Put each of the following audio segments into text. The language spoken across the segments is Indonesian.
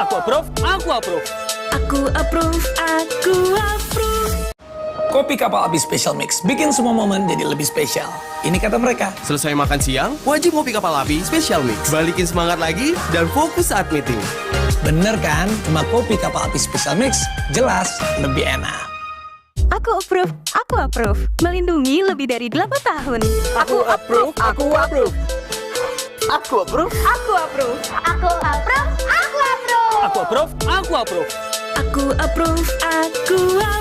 Aku approve. Aku approve, aku approve. Kopi Kapal Api Special Mix bikin semua momen jadi lebih spesial. Ini kata mereka. Selesai makan siang, wajib ngopi kapal api Special Mix. Balikin semangat lagi dan fokus saat meeting. Bener kan? Cuma Kopi Kapal Api Special Mix jelas lebih enak. Aku approve, aku approve. Melindungi lebih dari 8 tahun. Aku approve. Aku approve, aku approve. Aku approve. Aku approve, aku approve.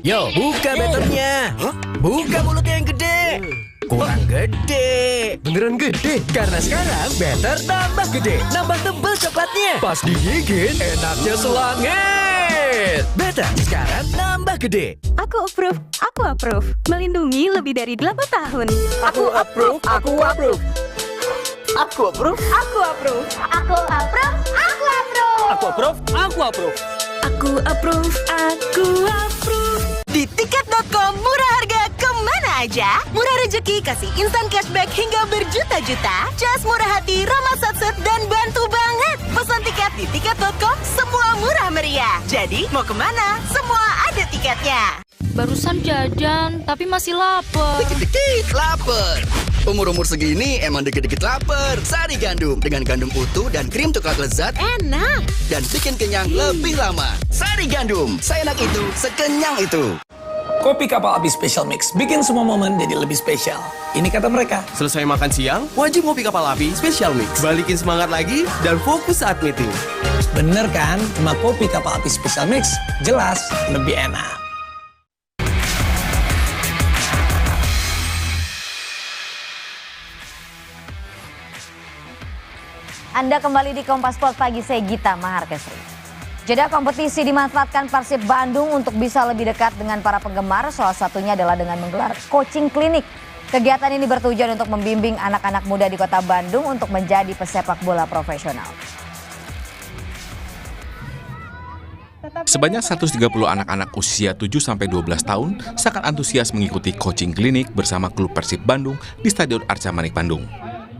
Yo, buka betternya. Buka mulutnya yang gede. Kurang gede. Beneran gede? Karena sekarang better tambah gede. Nambah tebel coklatnya. Pas digigit, enaknya selangit. Better sekarang nambah gede. Aku approve, aku approve. Melindungi lebih dari 8 tahun. Aku approve. Aku approve. Aku approve. Aku approve, aku approve, aku approve. Aku approve. Aku approve. Aku approve, aku approve. Di tiket.com murah harga kemana aja? Murah rezeki kasih instan cashback hingga berjuta-juta. Cas murah hati, ramah satset dan bantu banget. Pesan tiket di tiket.com semua murah meriah. Jadi mau kemana? Semua ada tiketnya. Barusan jajan, tapi masih lapar. Dikit-dikit lapar. Umur-umur segini emang dikit-dikit lapar. Sari gandum dengan gandum utuh dan krim coklat lezat Enak. dan bikin kenyang lebih lama. Sari gandum, seenak itu, sekenyang itu. Kopi Kapal Api Special Mix bikin semua momen jadi lebih spesial. Ini kata mereka. Selesai makan siang, wajib ngopi kapal api Special Mix. Balikin semangat lagi dan fokus saat meeting. Bener kan? Cuma Kopi Kapal Api Special Mix jelas lebih enak. Anda kembali di Kompas Sport pagi, saya Gita Maharkesri. Jeda kompetisi dimanfaatkan Persib Bandung untuk bisa lebih dekat dengan para penggemar, salah satunya adalah dengan menggelar coaching klinik. Kegiatan ini bertujuan untuk membimbing anak-anak muda di kota Bandung untuk menjadi pesepak bola profesional. Sebanyak 130 anak-anak usia 7-12 tahun sangat antusias mengikuti coaching klinik bersama klub Persib Bandung di Stadion Arca Manik Bandung.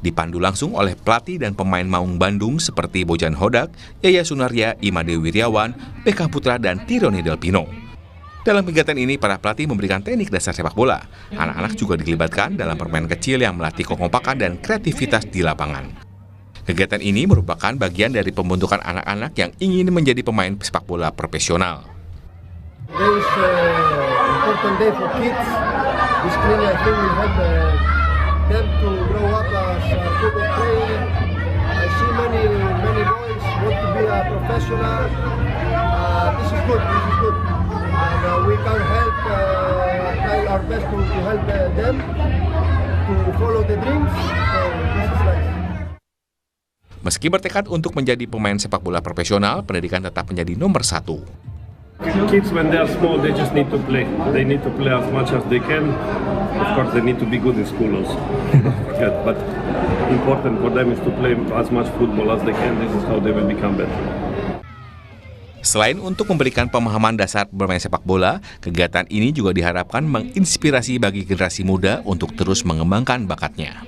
Dipandu langsung oleh pelatih dan pemain Maung Bandung seperti Bojan Hodak, Yaya Sunaria, Imade Wiryawan, Pekah Putra, dan Tironi Delpino. Dalam kegiatan ini, para pelatih memberikan teknik dasar sepak bola. Anak-anak juga dilibatkan dalam permainan kecil yang melatih kekompakan dan kreativitas di lapangan. Kegiatan ini merupakan bagian dari pembentukan anak-anak yang ingin menjadi pemain sepak bola profesional. Today is important day for kids. This clinic I think will help them to grow up as football players. I see many boys want to be a professional. This is good. And we can help, try our best to help them to follow the dreams. So this is nice. Meski bertekad untuk menjadi pemain sepak bola profesional, pendidikan tetap menjadi nomor satu. Kids when they are small, they just need to play. They need to play as much as they can. Of course, they need to be good in school also. But important for them is to play as much football as they can. This is how they will become better. Selain untuk memberikan pemahaman dasar bermain sepak bola, kegiatan ini juga diharapkan menginspirasi bagi generasi muda untuk terus mengembangkan bakatnya.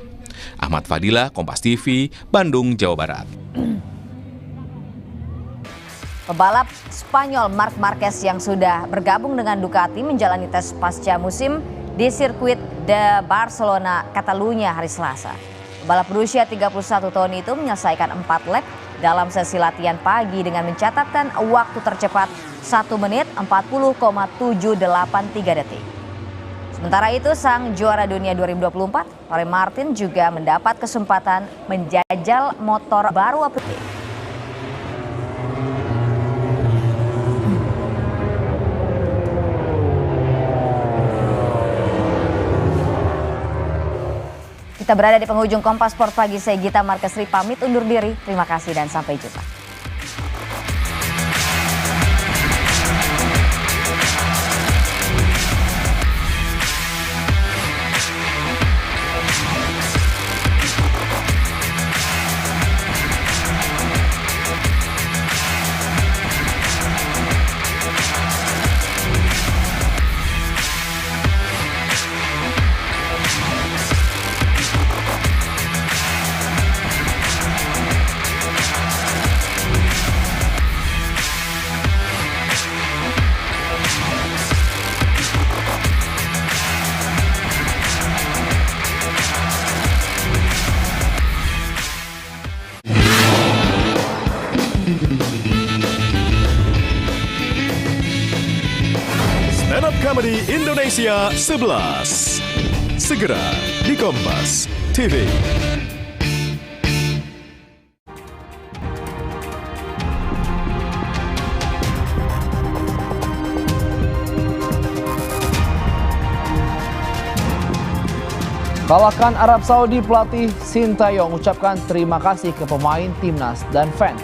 Ahmad Fadila, Kompas TV, Bandung, Jawa Barat. Pebalap Spanyol Marc Marquez yang sudah bergabung dengan Ducati menjalani tes pasca musim di sirkuit de Barcelona, Catalunya hari Selasa. Pebalap berusia 31 tahun itu menyelesaikan 4 lap dalam sesi latihan pagi dengan mencatatkan waktu tercepat 1 menit 40,783 detik. Sementara itu, sang juara dunia 2024, Jorge Martin juga mendapat kesempatan menjajal motor baru Aprilia. Kita berada di penghujung Kompas Sport pagi, saya Gita Maharkesri pamit undur diri. Terima kasih dan sampai jumpa. Stand Up Comedy Indonesia 11. Segera di Kompas TV. Kalahkan Arab Saudi, pelatih Sintayong ucapkan terima kasih ke pemain timnas dan fans.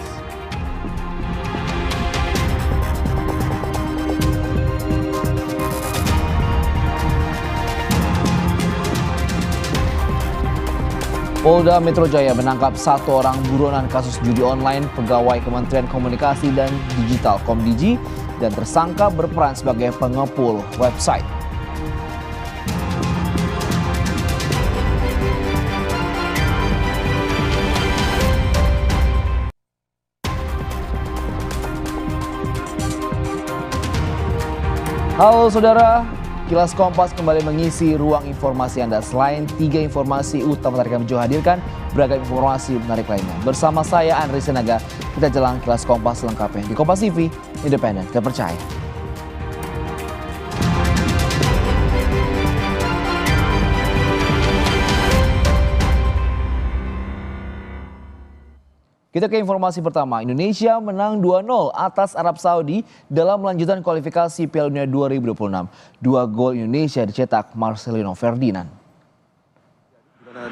Polda Metro Jaya menangkap 1 orang buronan kasus judi online pegawai Kementerian Komunikasi dan Digital Komdigi dan tersangka berperan sebagai pengepul website. Halo saudara, Kilas Kompas kembali mengisi ruang informasi Anda. Selain 3 informasi utama tadi kami juga hadirkan, beragam informasi menarik lainnya. Bersama saya Andri Senaga, kita jelang Kilas Kompas lengkapnya di Kompas TV, independen, terpercaya. Kita ke informasi pertama, Indonesia menang 2-0 atas Arab Saudi dalam lanjutan kualifikasi Piala Dunia 2026. 2 gol Indonesia dicetak Marcelino Ferdinand.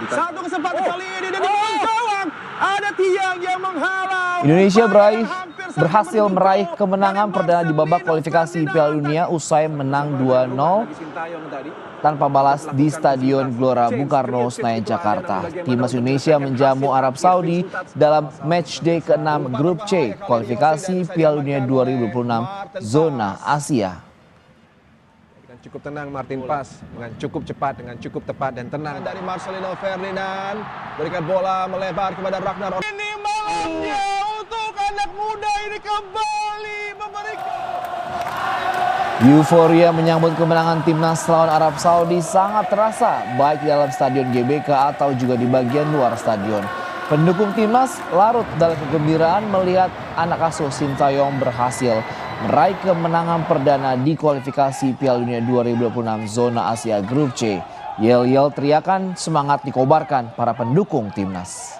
Satu kesempatan kali ini dan gawang. Ada tiang yang menghalau. Indonesia berhasil meraih kemenangan perdana di babak kualifikasi Piala Dunia usai menang 2-0 tanpa balas di Stadion Gelora Bung Karno, Senayan, Jakarta. Timnas Indonesia menjamu Arab Saudi dalam matchday ke-6 Grup C kualifikasi Piala Dunia 2026 zona Asia. Dengan cukup tenang Martin Pas, dengan cukup cepat, dengan cukup tepat dan tenang. Dari Marcelino Ferdinand, berikan bola melebar kepada Ragnar. Ini malamnya untuk anak muda ini kembali memberikan. Euforia menyambut kemenangan timnas lawan Arab Saudi sangat terasa, baik di dalam stadion GBK atau juga di bagian luar stadion. Pendukung timnas larut dalam kegembiraan melihat anak asuh Sintayong berhasil meraih kemenangan perdana di kualifikasi Piala Dunia 2026 zona Asia Grup C. Yel-yel teriakan semangat dikobarkan para pendukung timnas.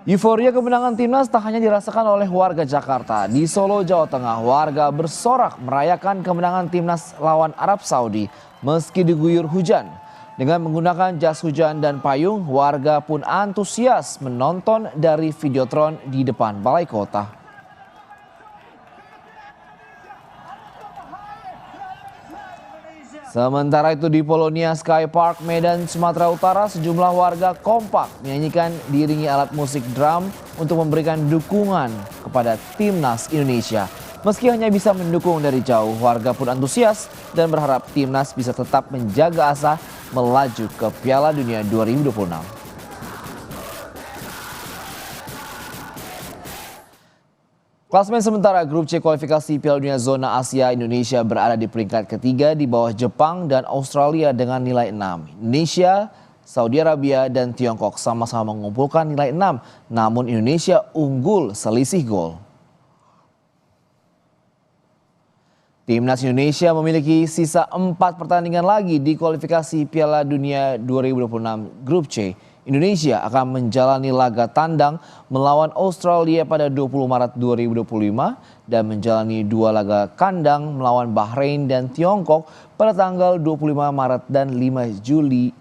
Euforia kemenangan timnas tak hanya dirasakan oleh warga Jakarta. Di Solo, Jawa Tengah, warga bersorak merayakan kemenangan timnas lawan Arab Saudi meski diguyur hujan. Dengan menggunakan jas hujan dan payung, warga pun antusias menonton dari Videotron di depan Balai Kota. Sementara itu di Polonia Sky Park, Medan, Sumatera Utara, sejumlah warga kompak menyanyikan diiringi alat musik drum untuk memberikan dukungan kepada timnas Indonesia. Meski hanya bisa mendukung dari jauh, warga pun antusias dan berharap timnas bisa tetap menjaga asa melaju ke Piala Dunia 2026. Klasemen sementara Grup C kualifikasi Piala Dunia zona Asia, Indonesia berada di peringkat ketiga di bawah Jepang dan Australia dengan nilai 6. Indonesia, Saudi Arabia, dan Tiongkok sama-sama mengumpulkan nilai 6, namun Indonesia unggul selisih gol. Timnas Indonesia memiliki sisa 4 pertandingan lagi di kualifikasi Piala Dunia 2026 Grup C. Indonesia akan menjalani laga tandang melawan Australia pada 20 Maret 2025 dan menjalani 2 laga kandang melawan Bahrain dan Tiongkok pada tanggal 25 Maret dan 5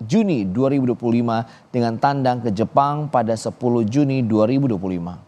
Juni 2025 dengan tandang ke Jepang pada 10 Juni 2025.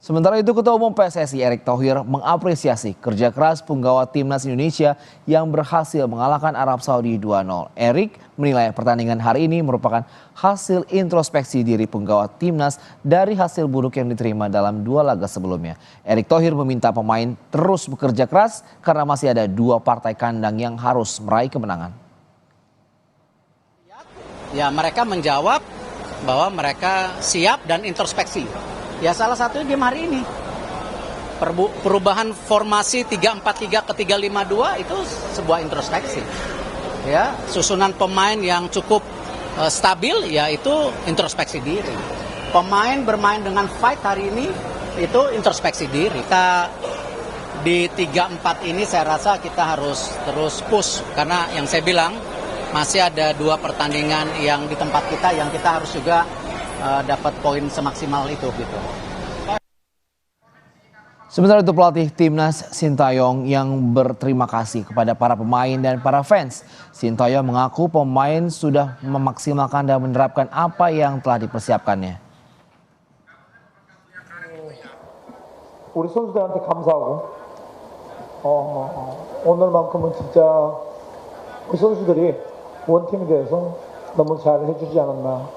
Sementara itu, Ketua Umum PSSI Erick Thohir mengapresiasi kerja keras punggawa timnas Indonesia yang berhasil mengalahkan Arab Saudi 2-0. Erick menilai pertandingan hari ini merupakan hasil introspeksi diri punggawa timnas dari hasil buruk yang diterima dalam 2 laga sebelumnya. Erick Thohir meminta pemain terus bekerja keras karena masih ada 2 partai kandang yang harus meraih kemenangan. Ya, mereka menjawab bahwa mereka siap dan introspeksi. Ya salah satunya game hari ini. perubahan formasi 3-4-3 ke 3-5-2 itu sebuah introspeksi. Ya, susunan pemain yang cukup stabil ya itu introspeksi diri. Pemain bermain dengan fight hari ini itu introspeksi diri. Kita di 3-4 ini saya rasa kita harus terus push karena yang saya bilang masih ada 2 pertandingan yang di tempat kita yang kita harus juga dapat poin semaksimal itu gitu. Sementara itu pelatih timnas Sintayong yang berterima kasih kepada para pemain dan para fans. Sintayong mengaku pemain sudah memaksimalkan dan menerapkan apa yang telah dipersiapkannya. 우리 선수들한테 감사하고 오늘만큼은 진짜 우리 선수들이 원팀이 돼서 너무 잘 해주지 않았나.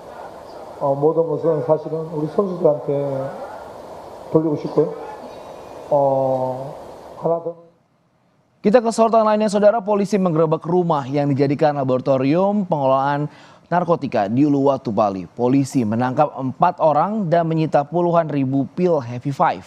모든 것은 사실은 우리 선수들한테 돌리고 싶고요. 하나 더. Kita ke sorotan lainnya, saudara. Polisi menggerebek rumah yang dijadikan laboratorium pengelolaan narkotika di Uluwatu, Bali. Polisi menangkap 4 orang dan menyita puluhan ribu pil Happy Five.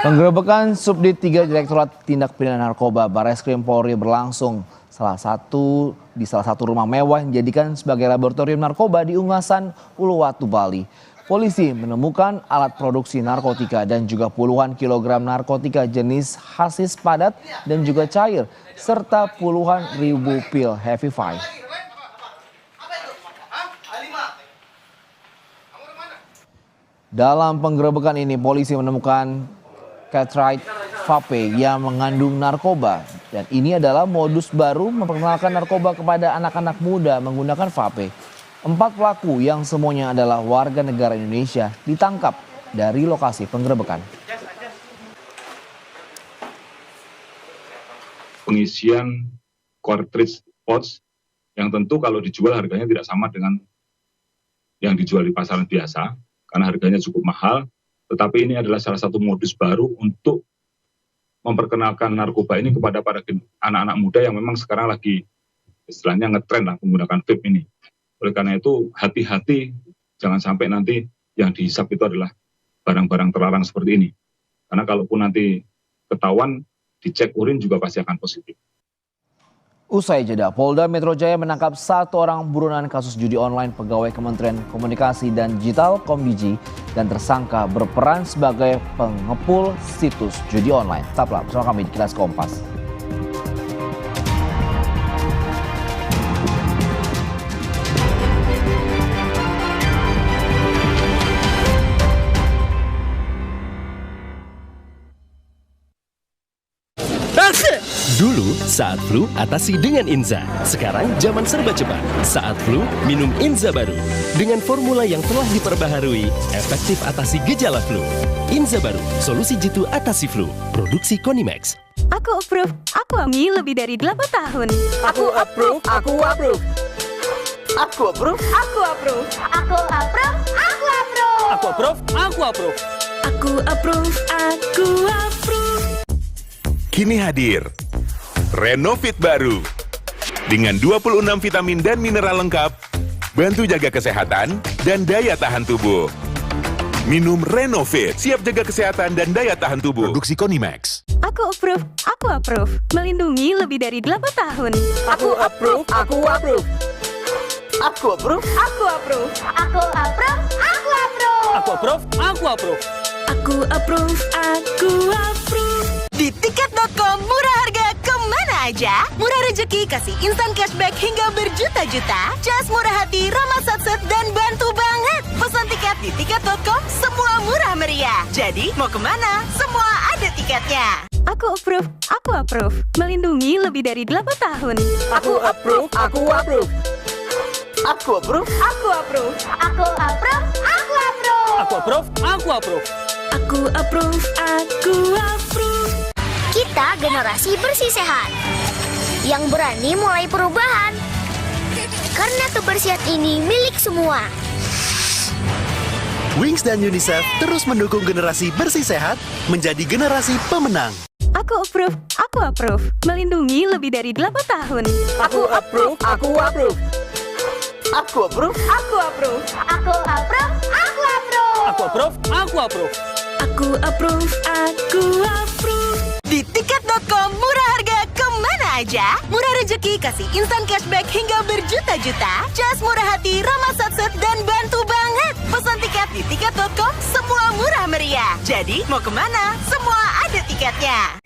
Penggerebekan Subdit 3 Direktorat Tindak Pidana Narkoba Barreskrim Polri berlangsung di salah satu rumah mewah yang dijadikan sebagai laboratorium narkoba di Ungasan, Uluwatu, Bali. Polisi menemukan alat produksi narkotika dan juga puluhan kilogram narkotika jenis hasis padat dan juga cair, serta puluhan ribu pil Happy Five. Dalam penggerebekan ini, polisi menemukan Catrite vape yang mengandung narkoba. Dan ini adalah modus baru memperkenalkan narkoba kepada anak-anak muda menggunakan vape. 4 pelaku yang semuanya adalah warga negara Indonesia ditangkap dari lokasi penggerebekan. Pengisian cartridge pouch yang tentu kalau dijual harganya tidak sama dengan yang dijual di pasaran biasa karena harganya cukup mahal. Tetapi ini adalah salah satu modus baru untuk memperkenalkan narkoba ini kepada para anak-anak muda yang memang sekarang lagi istilahnya ngetren lah menggunakan vape ini. Oleh karena itu hati-hati jangan sampai nanti yang dihisap itu adalah barang-barang terlarang seperti ini. Karena kalaupun nanti ketahuan dicek urin juga pasti akan positif. Usai jeda, Polda Metro Jaya menangkap 1 orang buronan kasus judi online pegawai Kementerian Komunikasi dan Digital (Kombiji) dan tersangka berperan sebagai pengepul situs judi online. Tetaplah bersama kami di Kilas Kompas. Dulu, saat flu, atasi dengan Inza. Sekarang, zaman serba cepat. Saat flu, minum Inza baru. Dengan formula yang telah diperbaharui, efektif atasi gejala flu. Inza baru, solusi jitu atasi flu. Produksi Konimax. Aku approve, aku AMI lebih dari 8 tahun. Aku approve, aku approve. Aku approve, aku approve. Aku approve, aku approve. Aku approve, aku approve. Aku approve, aku approve. Kini hadir Renovit baru dengan 26 vitamin dan mineral lengkap, bantu jaga kesehatan dan daya tahan tubuh. Minum Renovit, siap jaga kesehatan dan daya tahan tubuh. Produksi Konimax. Aku approve, aku approve. Melindungi lebih dari 8 tahun. Aku approve, aku approve. Aku approve, aku approve. Aku approve, aku approve. Aku approve, aku approve. Aku approve, aku approve. Di tiket.com murah harga kemana aja? Murah rezeki kasih instan cashback hingga berjuta-juta. Jas murah hati, ramah satset dan bantu banget. Pesan tiket di tiket.com semua murah meriah. Jadi mau kemana? Semua ada tiketnya. Aku approve, aku approve. Melindungi lebih dari 8 tahun. Aku approve, aku approve. Aku approve, aku approve. Aku approve, aku approve. Aku approve, aku approve. Aku approve, aku approve. Kita generasi bersih sehat yang berani mulai perubahan. Karena kebersihan ini milik semua. Wings dan UNICEF terus mendukung generasi bersih sehat menjadi generasi pemenang. Aku approve, melindungi lebih dari 8 tahun. Aku approve, aku approve. Aku approve, Aku approve, Aku approve, aku approve. aku approve, aku approve. aku approve, aku approve. Di tiket.com murah harga kemana aja? Murah rezeki kasih instan cashback hingga berjuta-juta. Jas murah hati, ramah satset dan bantu banget. Pesan tiket di tiket.com semua murah meriah. Jadi mau kemana? Semua ada tiketnya.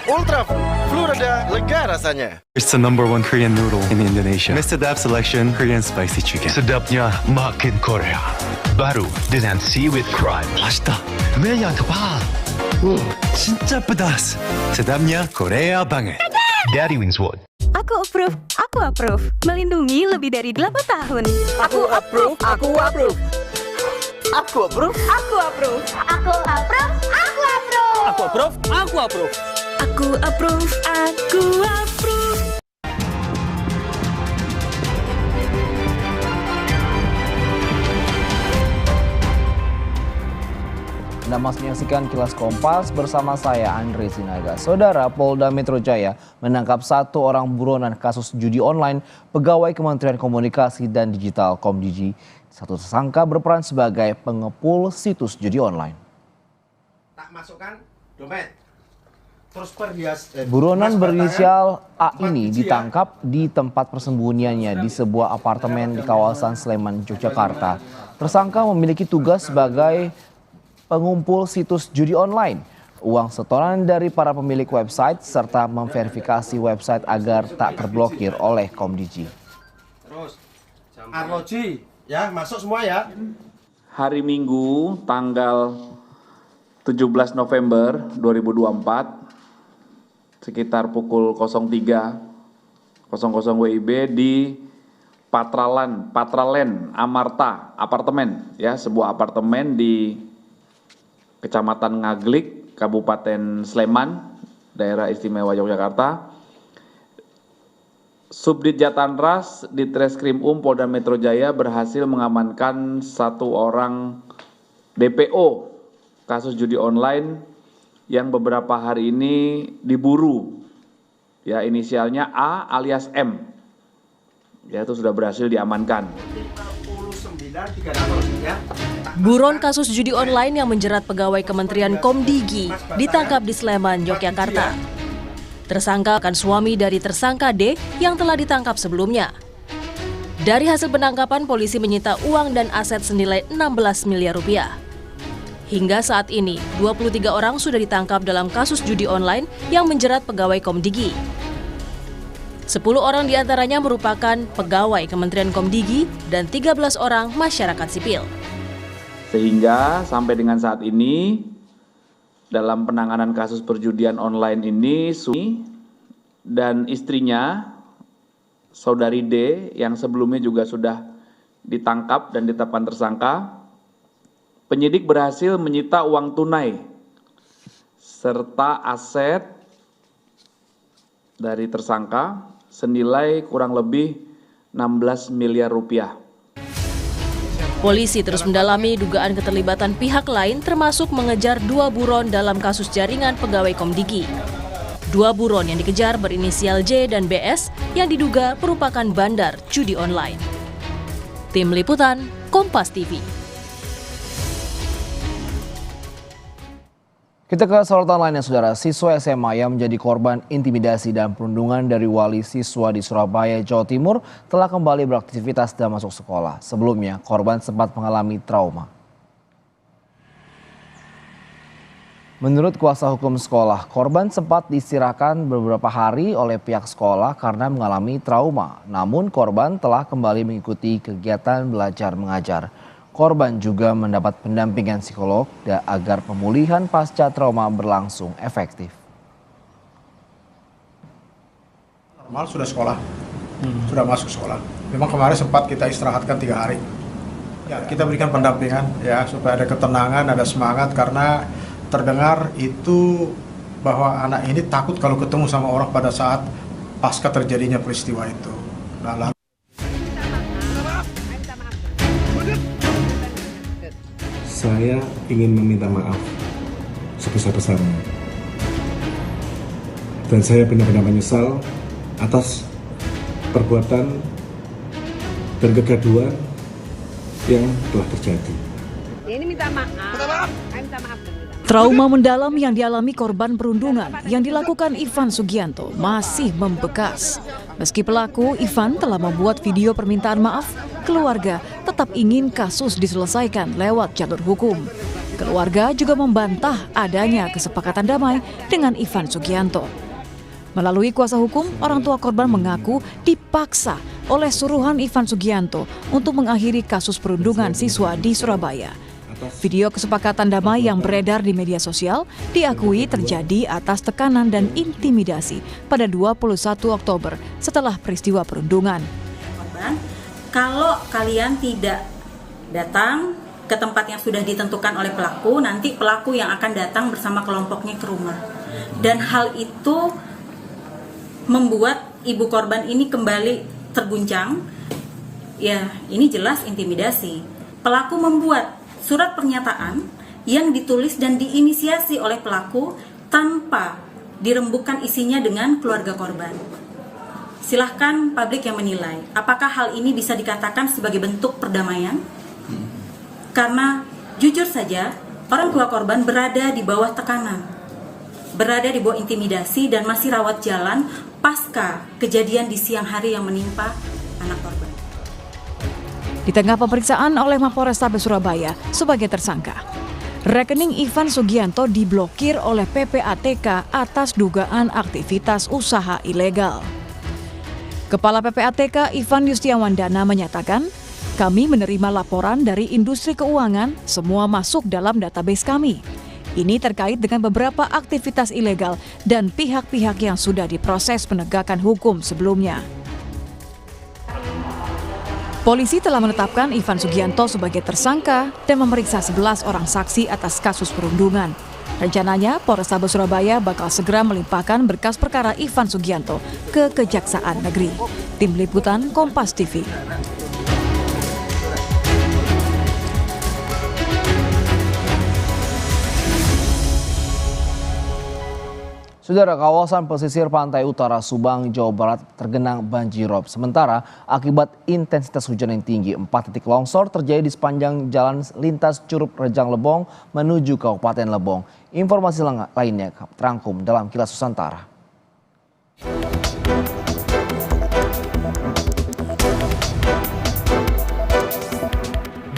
Ultra Flu reda lega rasanya. It's the #1 Korean noodle in Indonesia. Mr. Dap selection Korean spicy chicken. Sedapnya makin Korea. Baru dengan seaweed crab. 맛있다. 왜 yang tebal? 진짜 pedas. Sedapnya Korea banget. Daddy Wingswood. Aku approve, melindungi lebih dari 8 tahun. Aku approve, aku approve. Aku approve, Aku approve, Aku approve, aku approve. aku approve, aku approve. aku approve, aku approve. Anda masih menyaksikan Kilas Kompas bersama saya Andre Sinaga. Saudara, Polda Metro Jaya menangkap 1 orang buronan kasus judi online pegawai Kementerian Komunikasi dan Digital Komdigi. 1 tersangka berperan sebagai pengepul situs judi online. Tak masukkan dompet. Terus perhias. Buronan berinisial A ini ditangkap di tempat persembunyiannya di sebuah apartemen di kawasan Sleman, Yogyakarta. Tersangka memiliki tugas sebagai pengumpul situs judi online, uang setoran dari para pemilik website, serta memverifikasi website agar tak terblokir oleh Komdigi. Terus, Arloji, ya masuk semua ya. Hari Minggu tanggal 17 November 2024 sekitar pukul 03.00 WIB di Patralen Amarta apartemen, ya, sebuah apartemen di Kecamatan Ngaglik, Kabupaten Sleman, Daerah Istimewa Yogyakarta. Subdit Jatanras di Treskrim Polda Metro Jaya berhasil mengamankan 1 orang DPO kasus judi online yang beberapa hari ini diburu. Ya, inisialnya A alias M. Ya, itu sudah berhasil diamankan. Buron kasus judi online yang menjerat pegawai Kementerian Komdigi ditangkap di Sleman, Yogyakarta. Tersangka akan suami dari tersangka D yang telah ditangkap sebelumnya. Dari hasil penangkapan, polisi menyita uang dan aset senilai 16 miliar rupiah. Hingga saat ini, 23 orang sudah ditangkap dalam kasus judi online yang menjerat pegawai Komdigi. 10 orang diantaranya merupakan pegawai Kementerian Komdigi dan 13 orang masyarakat sipil. Sehingga sampai dengan saat ini dalam penanganan kasus perjudian online ini suami dan istrinya saudari D yang sebelumnya juga sudah ditangkap dan ditetapkan tersangka, penyidik berhasil menyita uang tunai serta aset dari tersangka senilai kurang lebih 16 miliar rupiah. Polisi terus mendalami dugaan keterlibatan pihak lain termasuk mengejar 2 buron dalam kasus jaringan pegawai Komdigi. 2 buron yang dikejar berinisial J dan BS yang diduga merupakan bandar judi online. Tim Liputan, Kompas TV. Kita ke sorotan lainnya, saudara. Siswa SMA yang menjadi korban intimidasi dan perundungan dari wali siswa di Surabaya, Jawa Timur telah kembali beraktivitas dan masuk sekolah. Sebelumnya, korban sempat mengalami trauma. Menurut kuasa hukum sekolah, korban sempat diistirahatkan beberapa hari oleh pihak sekolah karena mengalami trauma. Namun korban telah kembali mengikuti kegiatan belajar mengajar. Korban juga mendapat pendampingan psikolog agar pemulihan pasca trauma berlangsung efektif. Normal sudah sekolah, sudah masuk sekolah. Memang kemarin sempat kita istirahatkan 3 hari. Ya, kita berikan pendampingan ya supaya ada ketenangan, ada semangat karena terdengar itu bahwa anak ini takut kalau ketemu sama orang pada saat pasca terjadinya peristiwa itu. Nah, lalu saya ingin meminta maaf sebesar-besarnya. Dan saya benar-benar menyesal atas perbuatan dan kegaduhan yang telah terjadi. Ini minta maaf. Minta maaf. Trauma mendalam yang dialami korban perundungan yang dilakukan Ivan Sugianto masih membekas. Meski pelaku, Ivan telah membuat video permintaan maaf, keluarga tetap ingin kasus diselesaikan lewat jalur hukum. Keluarga juga membantah adanya kesepakatan damai dengan Ivan Sugianto. Melalui kuasa hukum, orang tua korban mengaku dipaksa oleh suruhan Ivan Sugianto untuk mengakhiri kasus perundungan siswa di Surabaya. Video kesepakatan damai yang beredar di media sosial diakui terjadi atas tekanan dan intimidasi pada 21 Oktober setelah peristiwa perundungan. Kalau kalian tidak datang ke tempat yang sudah ditentukan oleh pelaku, nanti pelaku yang akan datang bersama kelompoknya ke rumah. Dan hal itu membuat ibu korban ini kembali terguncang. Ya, ini jelas intimidasi. Pelaku membuat surat pernyataan yang ditulis dan diinisiasi oleh pelaku tanpa dirembukkan isinya dengan keluarga korban. Silahkan publik yang menilai, apakah hal ini bisa dikatakan sebagai bentuk perdamaian? Karena jujur saja, orang tua korban berada di bawah tekanan, berada di bawah intimidasi dan masih rawat jalan pasca kejadian di siang hari yang menimpa anak korban. Di tengah pemeriksaan oleh Mapolrestabes Surabaya sebagai tersangka, rekening Ivan Sugianto diblokir oleh PPATK atas dugaan aktivitas usaha ilegal. Kepala PPATK Ivan Yustiawandana menyatakan, kami menerima laporan dari industri keuangan, semua masuk dalam database kami. Ini terkait dengan beberapa aktivitas ilegal dan pihak-pihak yang sudah diproses penegakan hukum sebelumnya. Polisi telah menetapkan Ivan Sugianto sebagai tersangka dan memeriksa 11 orang saksi atas kasus perundungan. Rencananya, Polrestabes Surabaya bakal segera melimpahkan berkas perkara Ivan Sugianto ke Kejaksaan Negeri. Tim Liputan Kompas TV. Saudara, kawasan pesisir pantai utara Subang, Jawa Barat tergenang banjirop. Sementara akibat intensitas hujan yang tinggi, 4 titik longsor terjadi di sepanjang jalan lintas Curug Rejang Lebong menuju Kabupaten Lebong. Informasi lainnya terangkum dalam Kilas Nusantara.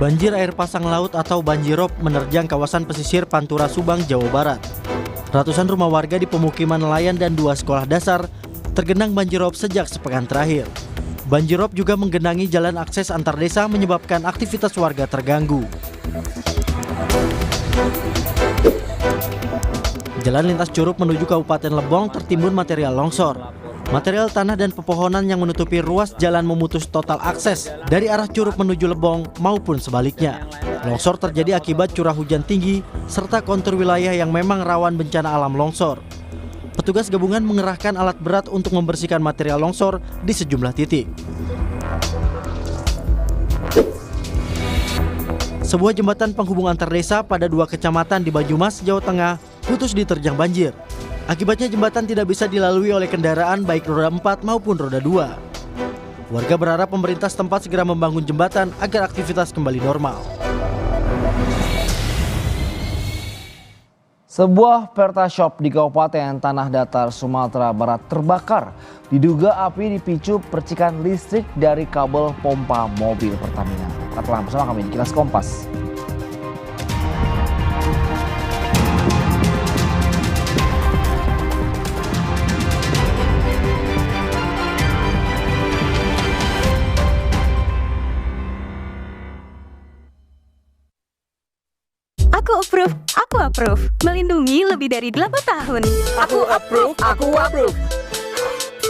Banjir air pasang laut atau banjirop menerjang kawasan pesisir Pantura Subang, Jawa Barat. Ratusan rumah warga di pemukiman nelayan dan 2 sekolah dasar tergenang banjirop sejak sepekan terakhir. Banjirop juga menggenangi jalan akses antar desa menyebabkan aktivitas warga terganggu. Jalan lintas Curug menuju Kabupaten Lebong tertimbun material longsor. Material tanah dan pepohonan yang menutupi ruas jalan memutus total akses dari arah Curug menuju Lebong maupun sebaliknya. Longsor terjadi akibat curah hujan tinggi serta kontur wilayah yang memang rawan bencana alam longsor. Petugas gabungan mengerahkan alat berat untuk membersihkan material longsor di sejumlah titik. Sebuah jembatan penghubung antar desa pada 2 kecamatan di Banyumas, Jawa Tengah putus diterjang banjir. Akibatnya jembatan tidak bisa dilalui oleh kendaraan baik roda 4 maupun roda 2. Warga berharap pemerintah setempat segera membangun jembatan agar aktivitas kembali normal. Sebuah Pertashop di Kabupaten Tanah Datar, Sumatera Barat terbakar. Diduga api dipicu percikan listrik dari kabel pompa mobil Pertamina. Tetaplah bersama kami di Kilas Kompas. Aku approve. Melindungi lebih dari 8 tahun. Aku approve. Aku approve.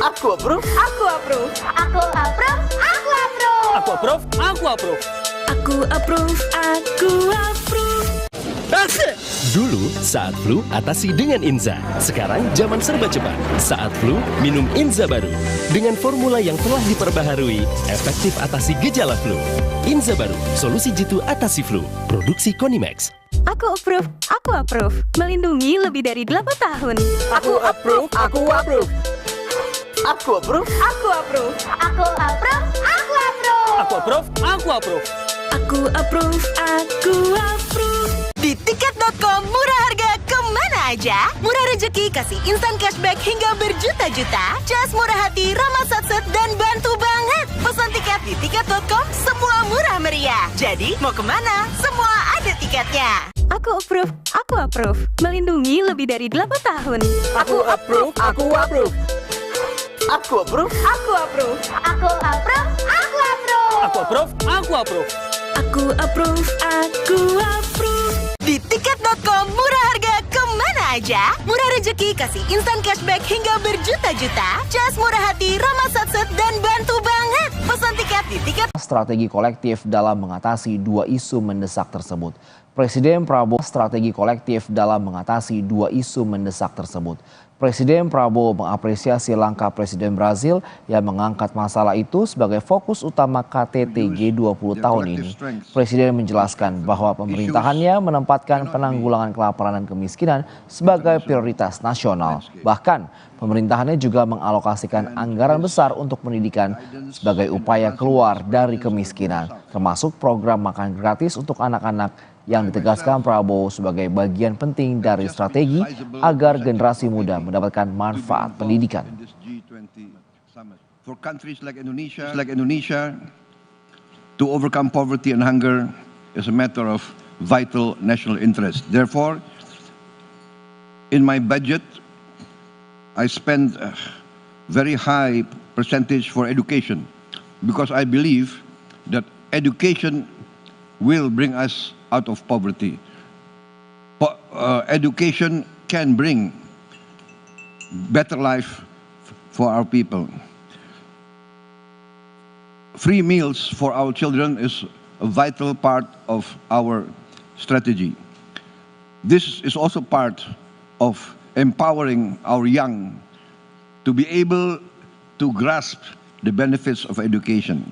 Aku approve. Aku approve. Aku approve. Aku approve. Aku approve. Aku approve. Aku approve. Aku approve. Dulu, saat flu, atasi dengan Inza. Sekarang, zaman serba cepat. Saat flu, minum Inza baru. Dengan formula yang telah diperbaharui, efektif atasi gejala flu. Inza baru, solusi jitu atasi flu. Produksi Konimax. Aku approve, aku approve. Melindungi lebih dari 8 tahun. Aku approve, aku approve. Aku approve. Aku approve. Aku approve, aku approve. Aku approve, aku approve. Aku approve, aku approve. Di tiket.com murah harga kemana aja? Murah rezeki kasih instan cashback hingga berjuta-juta. Jas murah hati, ramah satset dan bantu banget. Pesan tiket di tiket.com semua murah meriah. Jadi mau kemana? Semua ada tiketnya. Aku approve, aku approve. Melindungi lebih dari 8 tahun. Aku approve, aku approve. Aku approve. Aku approve. Aku approve, aku approve. Aku approve, aku approve. Aku approve, aku approve. Di tiket.com murah harga kemana aja? Murah rezeki kasih instan cashback hingga berjuta-juta. Jas murah hati, ramah satset dan bantu banget. Pesan tiket di tiket. Strategi kolektif dalam mengatasi dua isu mendesak tersebut. Presiden Prabowo strategi kolektif dalam mengatasi dua isu mendesak tersebut. Presiden Prabowo mengapresiasi langkah Presiden Brazil yang mengangkat masalah itu sebagai fokus utama KTT G20 tahun ini. Presiden menjelaskan bahwa pemerintahannya menempatkan penanggulangan kelaparan dan kemiskinan sebagai prioritas nasional. Bahkan, pemerintahannya juga mengalokasikan anggaran besar untuk pendidikan sebagai upaya keluar dari kemiskinan, termasuk program makan gratis untuk anak-anak yang ditegaskan Prabowo sebagai bagian penting dari strategi agar generasi muda mendapatkan manfaat pendidikan. For countries like Indonesia, to overcome poverty and hunger is a matter of vital national interest. Therefore, in my budget, I spend a very high percentage for education because I believe that education will bring us out of poverty. Education can bring better life for our people. Free meals for our children is a vital part of our strategy. This is also part of empowering our young to be able to grasp the benefits of education.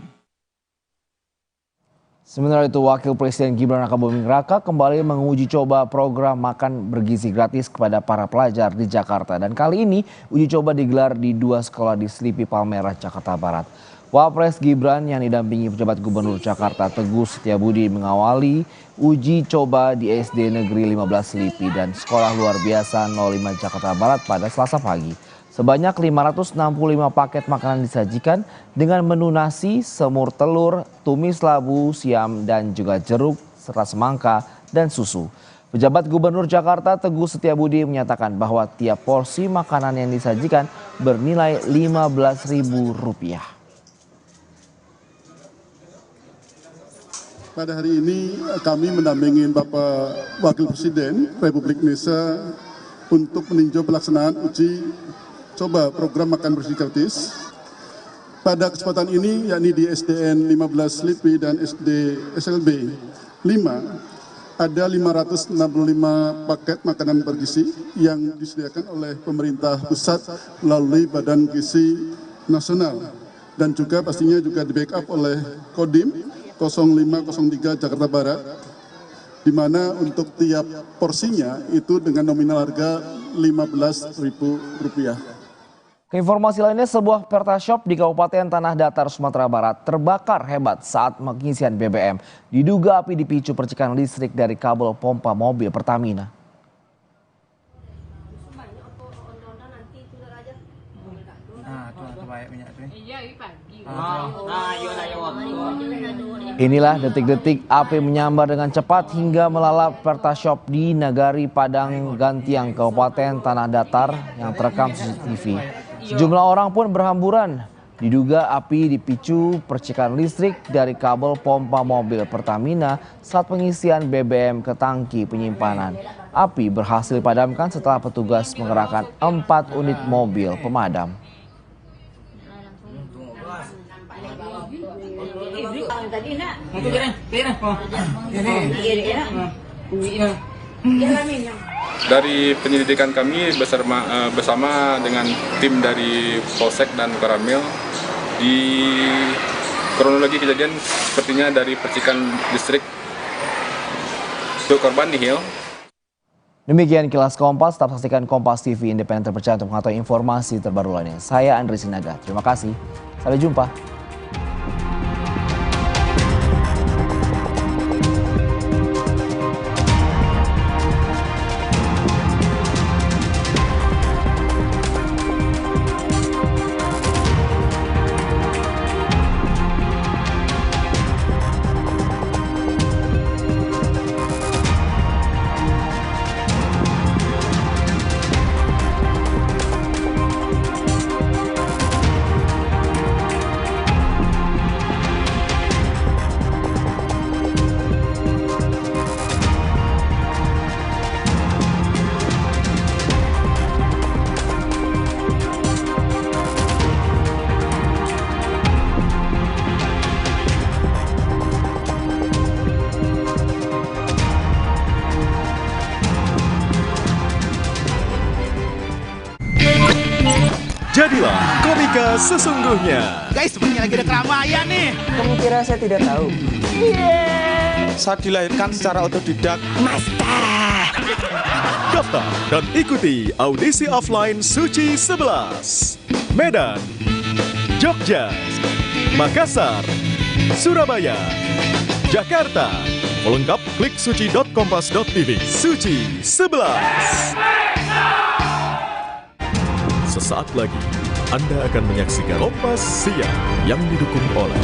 Sementara itu, Wakil Presiden Gibran Rakabuming Raka kembali menguji coba program makan bergizi gratis kepada para pelajar di Jakarta. Dan kali ini uji coba digelar di 2 sekolah di Selipi Palmerah, Jakarta Barat. Wapres Gibran yang didampingi pejabat Gubernur Jakarta Teguh Setiabudi mengawali uji coba di SD Negeri 15 Selipi dan Sekolah Luar Biasa 05 Jakarta Barat pada Selasa pagi. Sebanyak 565 paket makanan disajikan dengan menu nasi, semur telur, tumis labu, siam, dan juga jeruk, serta semangka dan susu. Pejabat Gubernur Jakarta Teguh Setiabudi menyatakan bahwa tiap porsi makanan yang disajikan bernilai Rp15.000. Pada hari ini kami mendampingi Bapak Wakil Presiden Republik Indonesia untuk meninjau pelaksanaan uji coba program makan bersih gratis. Pada kesempatan ini, yakni di SDN 15 Selipi dan SD SLB 5, ada 565 paket makanan bergizi yang disediakan oleh pemerintah pusat melalui Badan Gizi Nasional. Dan juga pastinya juga di backup oleh Kodim 0503 Jakarta Barat, di mana untuk tiap porsinya itu dengan nominal harga Rp15.000. Informasi lainnya, sebuah Pertashop di Kabupaten Tanah Datar, Sumatera Barat terbakar hebat saat pengisian BBM. Diduga api dipicu percikan listrik dari kabel pompa mobil Pertamina. Inilah detik-detik api menyambar dengan cepat hingga melalap Pertashop di Nagari Padang Gantiang, Kabupaten Tanah Datar yang terekam CCTV. Sejumlah orang pun berhamburan. Diduga api dipicu percikan listrik dari kabel pompa mobil Pertamina saat pengisian BBM ke tangki penyimpanan. Api berhasil dipadamkan setelah petugas mengerahkan 4 unit mobil pemadam. Dari penyelidikan kami bersama dengan tim dari Polsek dan Koramil, di kronologi kejadian sepertinya dari percikan listrik untuk korban nihil. Demikian kilas Kompas, tetap saksikan Kompas TV independen terpercaya untuk mengetahui informasi terbaru lainnya. Saya Andri Sinaga, terima kasih, sampai jumpa. Jadilah komika sesungguhnya. Guys, sepertinya lagi ada keramaian nih. Kamu kira saya tidak tahu? Saya dilahirkan secara otodidak. Master. Daftar dan ikuti audisi offline Suci 11. Medan, Jogja, Makassar, Surabaya, Jakarta. Melengkap klik suci.kompas.tv. Suci 11. Sesaat lagi, Anda akan menyaksikan Kompas Siang yang didukung oleh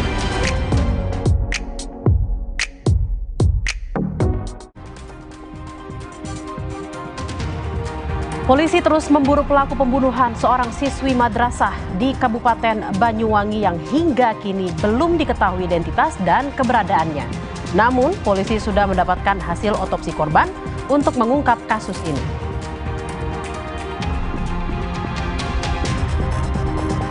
Polisi terus memburu pelaku pembunuhan seorang siswi madrasah di Kabupaten Banyuwangi yang hingga kini belum diketahui identitas dan keberadaannya. Namun, polisi sudah mendapatkan hasil otopsi korban untuk mengungkap kasus ini.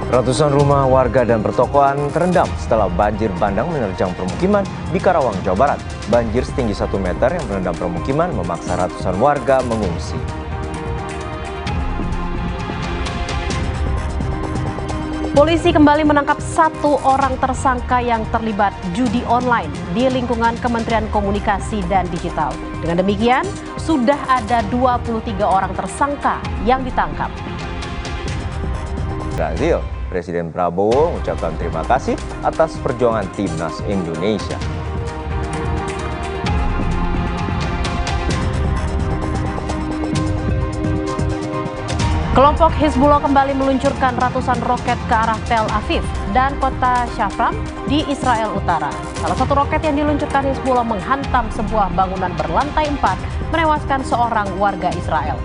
Ratusan rumah warga dan pertokoan terendam setelah banjir bandang menerjang permukiman di Karawang, Jawa Barat. Banjir setinggi 1 meter yang merendam permukiman memaksa ratusan warga mengungsi. Polisi kembali menangkap 1 orang tersangka yang terlibat judi online di lingkungan Kementerian Komunikasi dan Digital. Dengan demikian, sudah ada 23 orang tersangka yang ditangkap. Brazil, Presiden Prabowo mengucapkan terima kasih atas perjuangan Timnas Indonesia. Kelompok Hizbullah kembali meluncurkan ratusan roket ke arah Tel Aviv dan kota Shafram di Israel Utara. Salah satu roket yang diluncurkan Hizbullah menghantam sebuah bangunan berlantai 4, menewaskan seorang warga Israel.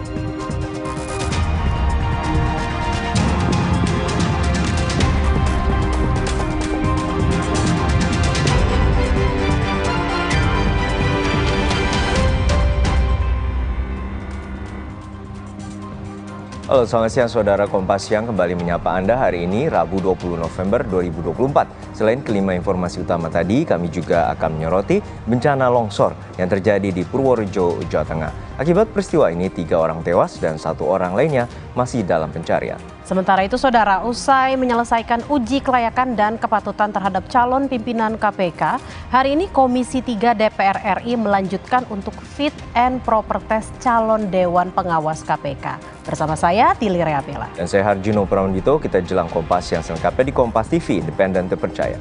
Halo, selamat siang saudara. Kompas Siang kembali menyapa Anda hari ini Rabu 20 November 2024. Selain kelima informasi utama tadi, kami juga akan menyoroti bencana longsor yang terjadi di Purworejo, Jawa Tengah. Akibat peristiwa ini 3 orang tewas dan 1 orang lainnya masih dalam pencarian. Sementara itu, saudara, usai menyelesaikan uji kelayakan dan kepatutan terhadap calon pimpinan KPK, hari ini Komisi 3 DPR RI melanjutkan untuk fit and proper test calon Dewan Pengawas KPK. Bersama saya, Tili Reabella. Dan saya Harjuno Pramandito, kita jelang Kompas yang selengkapnya di Kompas TV, independen terpercaya.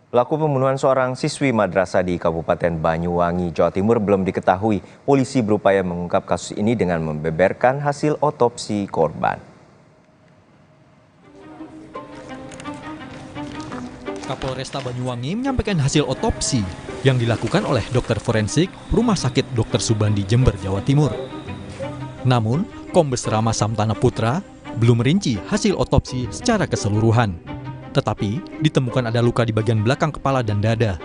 Pelaku pembunuhan seorang siswi madrasah di Kabupaten Banyuwangi, Jawa Timur belum diketahui. Polisi berupaya mengungkap kasus ini dengan membeberkan hasil otopsi korban. Kapolresta Banyuwangi menyampaikan hasil otopsi yang dilakukan oleh dokter forensik Rumah Sakit Dr. Subandi, Jember, Jawa Timur. Namun, Kombes Rama Samtana Putra belum merinci hasil otopsi secara keseluruhan. Tetapi, ditemukan ada luka di bagian belakang kepala dan dada.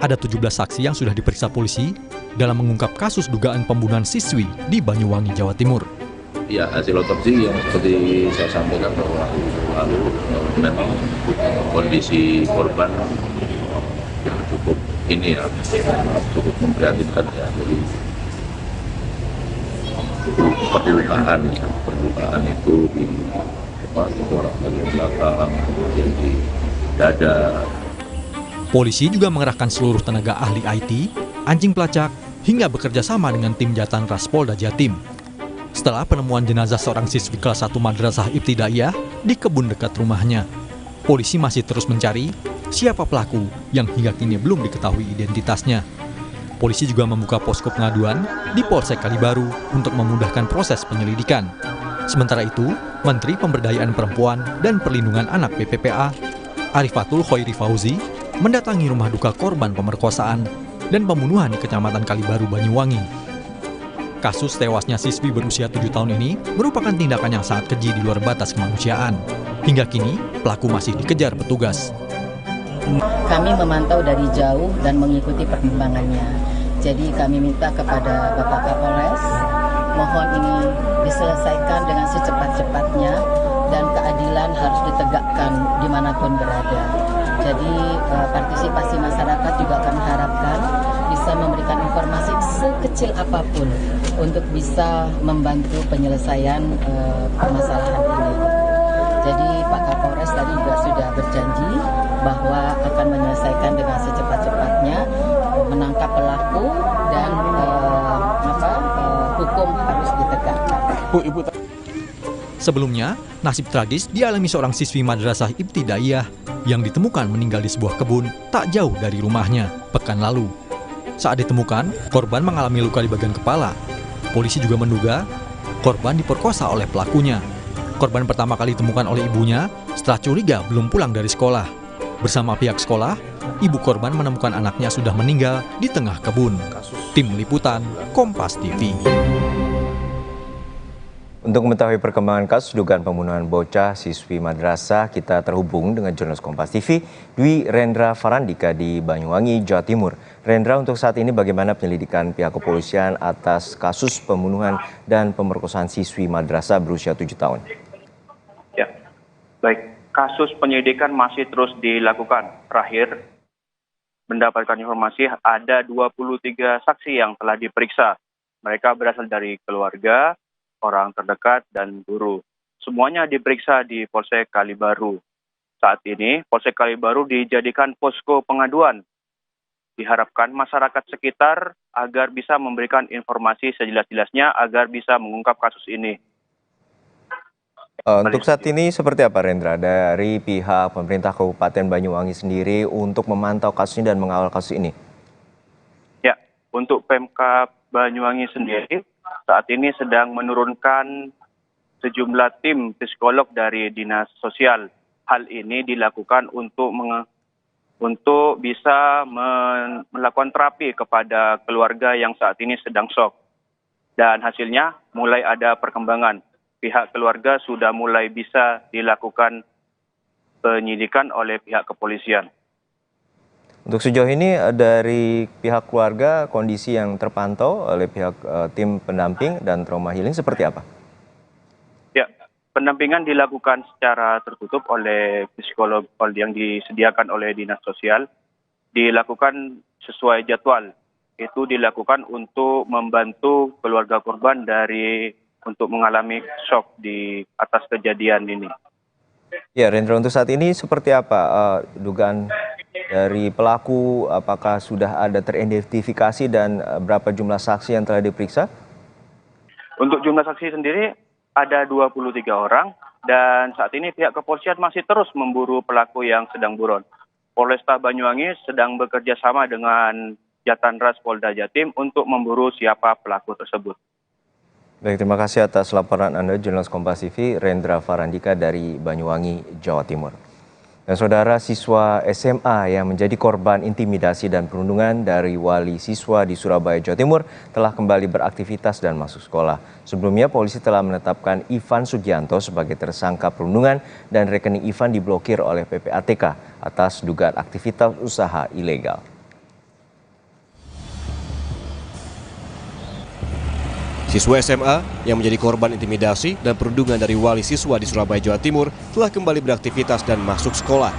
Ada 17 saksi yang sudah diperiksa polisi dalam mengungkap kasus dugaan pembunuhan siswi di Banyuwangi, Jawa Timur. Ya, hasil otopsi yang seperti saya sampaikan bahwa lalu memang kondisi korban cukup cukup memprihatinkan ya. Jadi perlukaan itu di bagian belakang, kemudian di dada. Polisi juga mengerahkan seluruh tenaga ahli IT, anjing pelacak, hingga bekerja sama dengan tim Jatanras Polda Jatim. Setelah penemuan jenazah seorang siswi kelas 1 Madrasah Ibtidaiyah di kebun dekat rumahnya, polisi masih terus mencari siapa pelaku yang hingga kini belum diketahui identitasnya. Polisi juga membuka posko pengaduan di Polsek Kalibaru untuk memudahkan proses penyelidikan. Sementara itu, Menteri Pemberdayaan Perempuan dan Perlindungan Anak PPPA, Arifatul Khoiri Fauzi, mendatangi rumah duka korban pemerkosaan dan pembunuhan di Kecamatan Kalibaru, Banyuwangi. Kasus tewasnya siswi berusia 7 tahun ini merupakan tindakan yang sangat keji di luar batas kemanusiaan. Hingga kini, pelaku masih dikejar petugas. Kami memantau dari jauh dan mengikuti perkembangannya. Jadi kami minta kepada Bapak Kapolres, mohon ini diselesaikan dengan secepat-cepatnya dan keadilan harus ditegakkan dimanapun berada. Jadi partisipasi masyarakat juga kami harapkan bisa memberikan informasi sekecil apapun untuk bisa membantu penyelesaian permasalahan ini. Jadi Pak Kapolres tadi juga sudah berjanji bahwa akan menyelesaikan dengan secepat-cepatnya, menangkap pelaku dan hukum harus ditegakkan. Sebelumnya, nasib tragis dialami seorang siswi Madrasah Ibtidaiyah yang ditemukan meninggal di sebuah kebun tak jauh dari rumahnya pekan lalu. Saat ditemukan, korban mengalami luka di bagian kepala. Polisi juga menduga korban diperkosa oleh pelakunya. Korban pertama kali ditemukan oleh ibunya setelah curiga belum pulang dari sekolah. Bersama pihak sekolah, ibu korban menemukan anaknya sudah meninggal di tengah kebun. Tim Liputan, Kompas TV. Untuk mengetahui perkembangan kasus dugaan pembunuhan bocah siswi madrasah, kita terhubung dengan jurnalis Kompas TV, Dwi Rendra Farandika di Banyuwangi, Jawa Timur. Rendra, untuk saat ini bagaimana penyelidikan pihak kepolisian atas kasus pembunuhan dan pemerkosaan siswi madrasah berusia 7 tahun? Ya, baik. Kasus penyelidikan masih terus dilakukan. Terakhir, mendapatkan informasi ada 23 saksi yang telah diperiksa. Mereka berasal dari keluarga, orang terdekat, dan guru. Semuanya diperiksa di Polsek Kalibaru. Saat ini, Polsek Kalibaru dijadikan posko pengaduan. Diharapkan masyarakat sekitar agar bisa memberikan informasi sejelas-jelasnya agar bisa mengungkap kasus ini. Untuk saat ini seperti apa, Rendra, dari pihak pemerintah Kabupaten Banyuwangi sendiri untuk memantau kasus ini dan mengawal kasus ini? Ya, untuk Pemkab Banyuwangi sendiri saat ini sedang menurunkan sejumlah tim psikolog dari Dinas Sosial. Hal ini dilakukan untuk bisa melakukan terapi kepada keluarga yang saat ini sedang shock. Dan hasilnya mulai ada perkembangan. Pihak keluarga sudah mulai bisa dilakukan penyidikan oleh pihak kepolisian. Untuk sejauh ini dari pihak keluarga, kondisi yang terpantau oleh pihak tim pendamping dan trauma healing seperti apa? Ya, pendampingan dilakukan secara tertutup oleh psikolog yang disediakan oleh Dinas Sosial. Dilakukan sesuai jadwal. Itu dilakukan untuk membantu keluarga korban untuk mengalami shock di atas kejadian ini. Ya, Rendra, untuk saat ini seperti apa dugaan dari pelaku? Apakah sudah ada teridentifikasi dan berapa jumlah saksi yang telah diperiksa? Untuk jumlah saksi sendiri ada 23 orang dan saat ini pihak kepolisian masih terus memburu pelaku yang sedang buron. Polresta Banyuwangi sedang bekerja sama dengan Jatanras Polda Jatim untuk memburu siapa pelaku tersebut. Baik, terima kasih atas laporan Anda, jurnalis Kompas TV, Rendra Farandika dari Banyuwangi, Jawa Timur. Dan saudara, siswa SMA yang menjadi korban intimidasi dan perundungan dari wali siswa di Surabaya, Jawa Timur telah kembali beraktivitas dan masuk sekolah. Sebelumnya, polisi telah menetapkan Ivan Sugianto sebagai tersangka perundungan dan rekening Ivan diblokir oleh PPATK atas dugaan aktivitas usaha ilegal. Siswa SMA yang menjadi korban intimidasi dan perundungan dari wali siswa di Surabaya, Jawa Timur telah kembali beraktivitas dan masuk sekolah.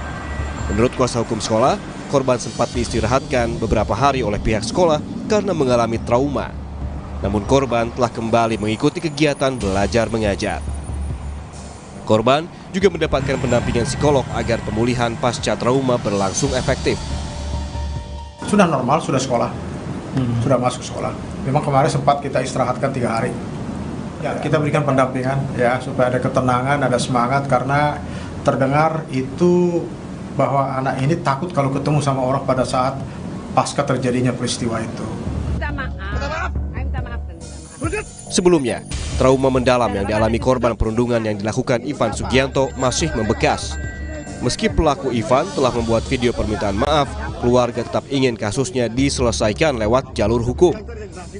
Menurut kuasa hukum sekolah, korban sempat diistirahatkan beberapa hari oleh pihak sekolah karena mengalami trauma. Namun korban telah kembali mengikuti kegiatan belajar mengajar. Korban juga mendapatkan pendampingan psikolog agar pemulihan pasca trauma berlangsung efektif. Sudah normal, sudah sekolah, sudah masuk sekolah. Memang kemarin sempat kita istirahatkan 3 hari. Ya, kita berikan pendampingan ya supaya ada ketenangan, ada semangat karena terdengar itu bahwa anak ini takut kalau ketemu sama orang pada saat pasca terjadinya peristiwa itu. Sebelumnya, trauma mendalam yang dialami korban perundungan yang dilakukan Ivan Sugianto masih membekas. Meski pelaku Ivan telah membuat video permintaan maaf, keluarga tetap ingin kasusnya diselesaikan lewat jalur hukum.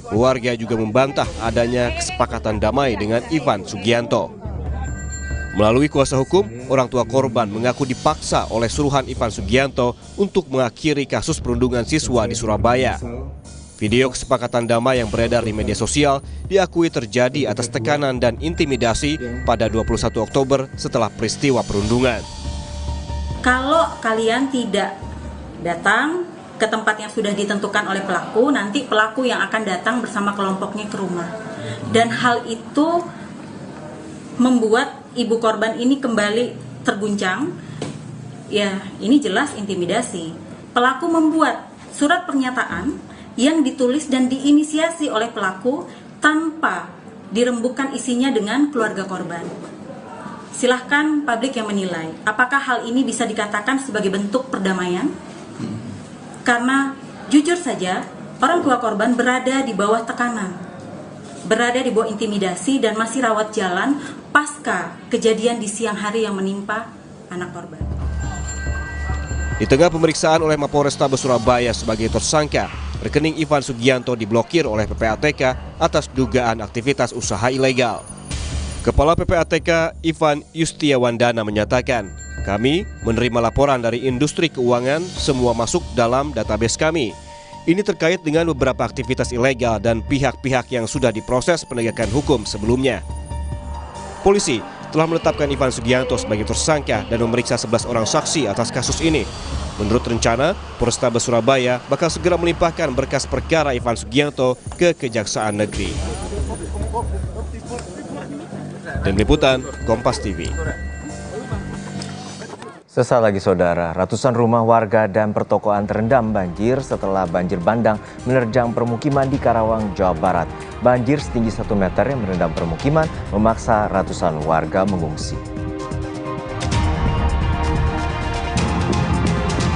Keluarga juga membantah adanya kesepakatan damai dengan Ivan Sugianto. Melalui kuasa hukum, orang tua korban mengaku dipaksa oleh suruhan Ivan Sugianto untuk mengakhiri kasus perundungan siswa di Surabaya. Video kesepakatan damai yang beredar di media sosial diakui terjadi atas tekanan dan intimidasi pada 21 Oktober setelah peristiwa perundungan. Kalau kalian tidak datang ke tempat yang sudah ditentukan oleh pelaku, nanti pelaku yang akan datang bersama kelompoknya ke rumah. Dan hal itu membuat ibu korban ini kembali terguncang. Ya, ini jelas intimidasi. Pelaku membuat surat pernyataan yang ditulis dan diinisiasi oleh pelaku tanpa dirembukan isinya dengan keluarga korban. Silahkan publik yang menilai, apakah hal ini bisa dikatakan sebagai bentuk perdamaian? Karena jujur saja, orang tua korban berada di bawah tekanan, berada di bawah intimidasi dan masih rawat jalan pasca kejadian di siang hari yang menimpa anak korban. Di tengah pemeriksaan oleh Mapolrestabes Surabaya sebagai tersangka, rekening Ivan Sugianto diblokir oleh PPATK atas dugaan aktivitas usaha ilegal. Kepala PPATK Ivan Yustiawandana menyatakan, kami menerima laporan dari industri keuangan, semua masuk dalam database kami. Ini terkait dengan beberapa aktivitas ilegal dan pihak-pihak yang sudah diproses penegakan hukum sebelumnya. Polisi telah menetapkan Ivan Sugianto sebagai tersangka dan memeriksa 11 orang saksi atas kasus ini. Menurut rencana, Polrestabes Surabaya bakal segera melimpahkan berkas perkara Ivan Sugianto ke Kejaksaan Negeri. Tim Liputan, Kompas TV. Sesaat lagi saudara, ratusan rumah warga dan pertokoan terendam banjir setelah banjir bandang menerjang permukiman di Karawang, Jawa Barat. Banjir setinggi 1 meter yang merendam permukiman memaksa ratusan warga mengungsi.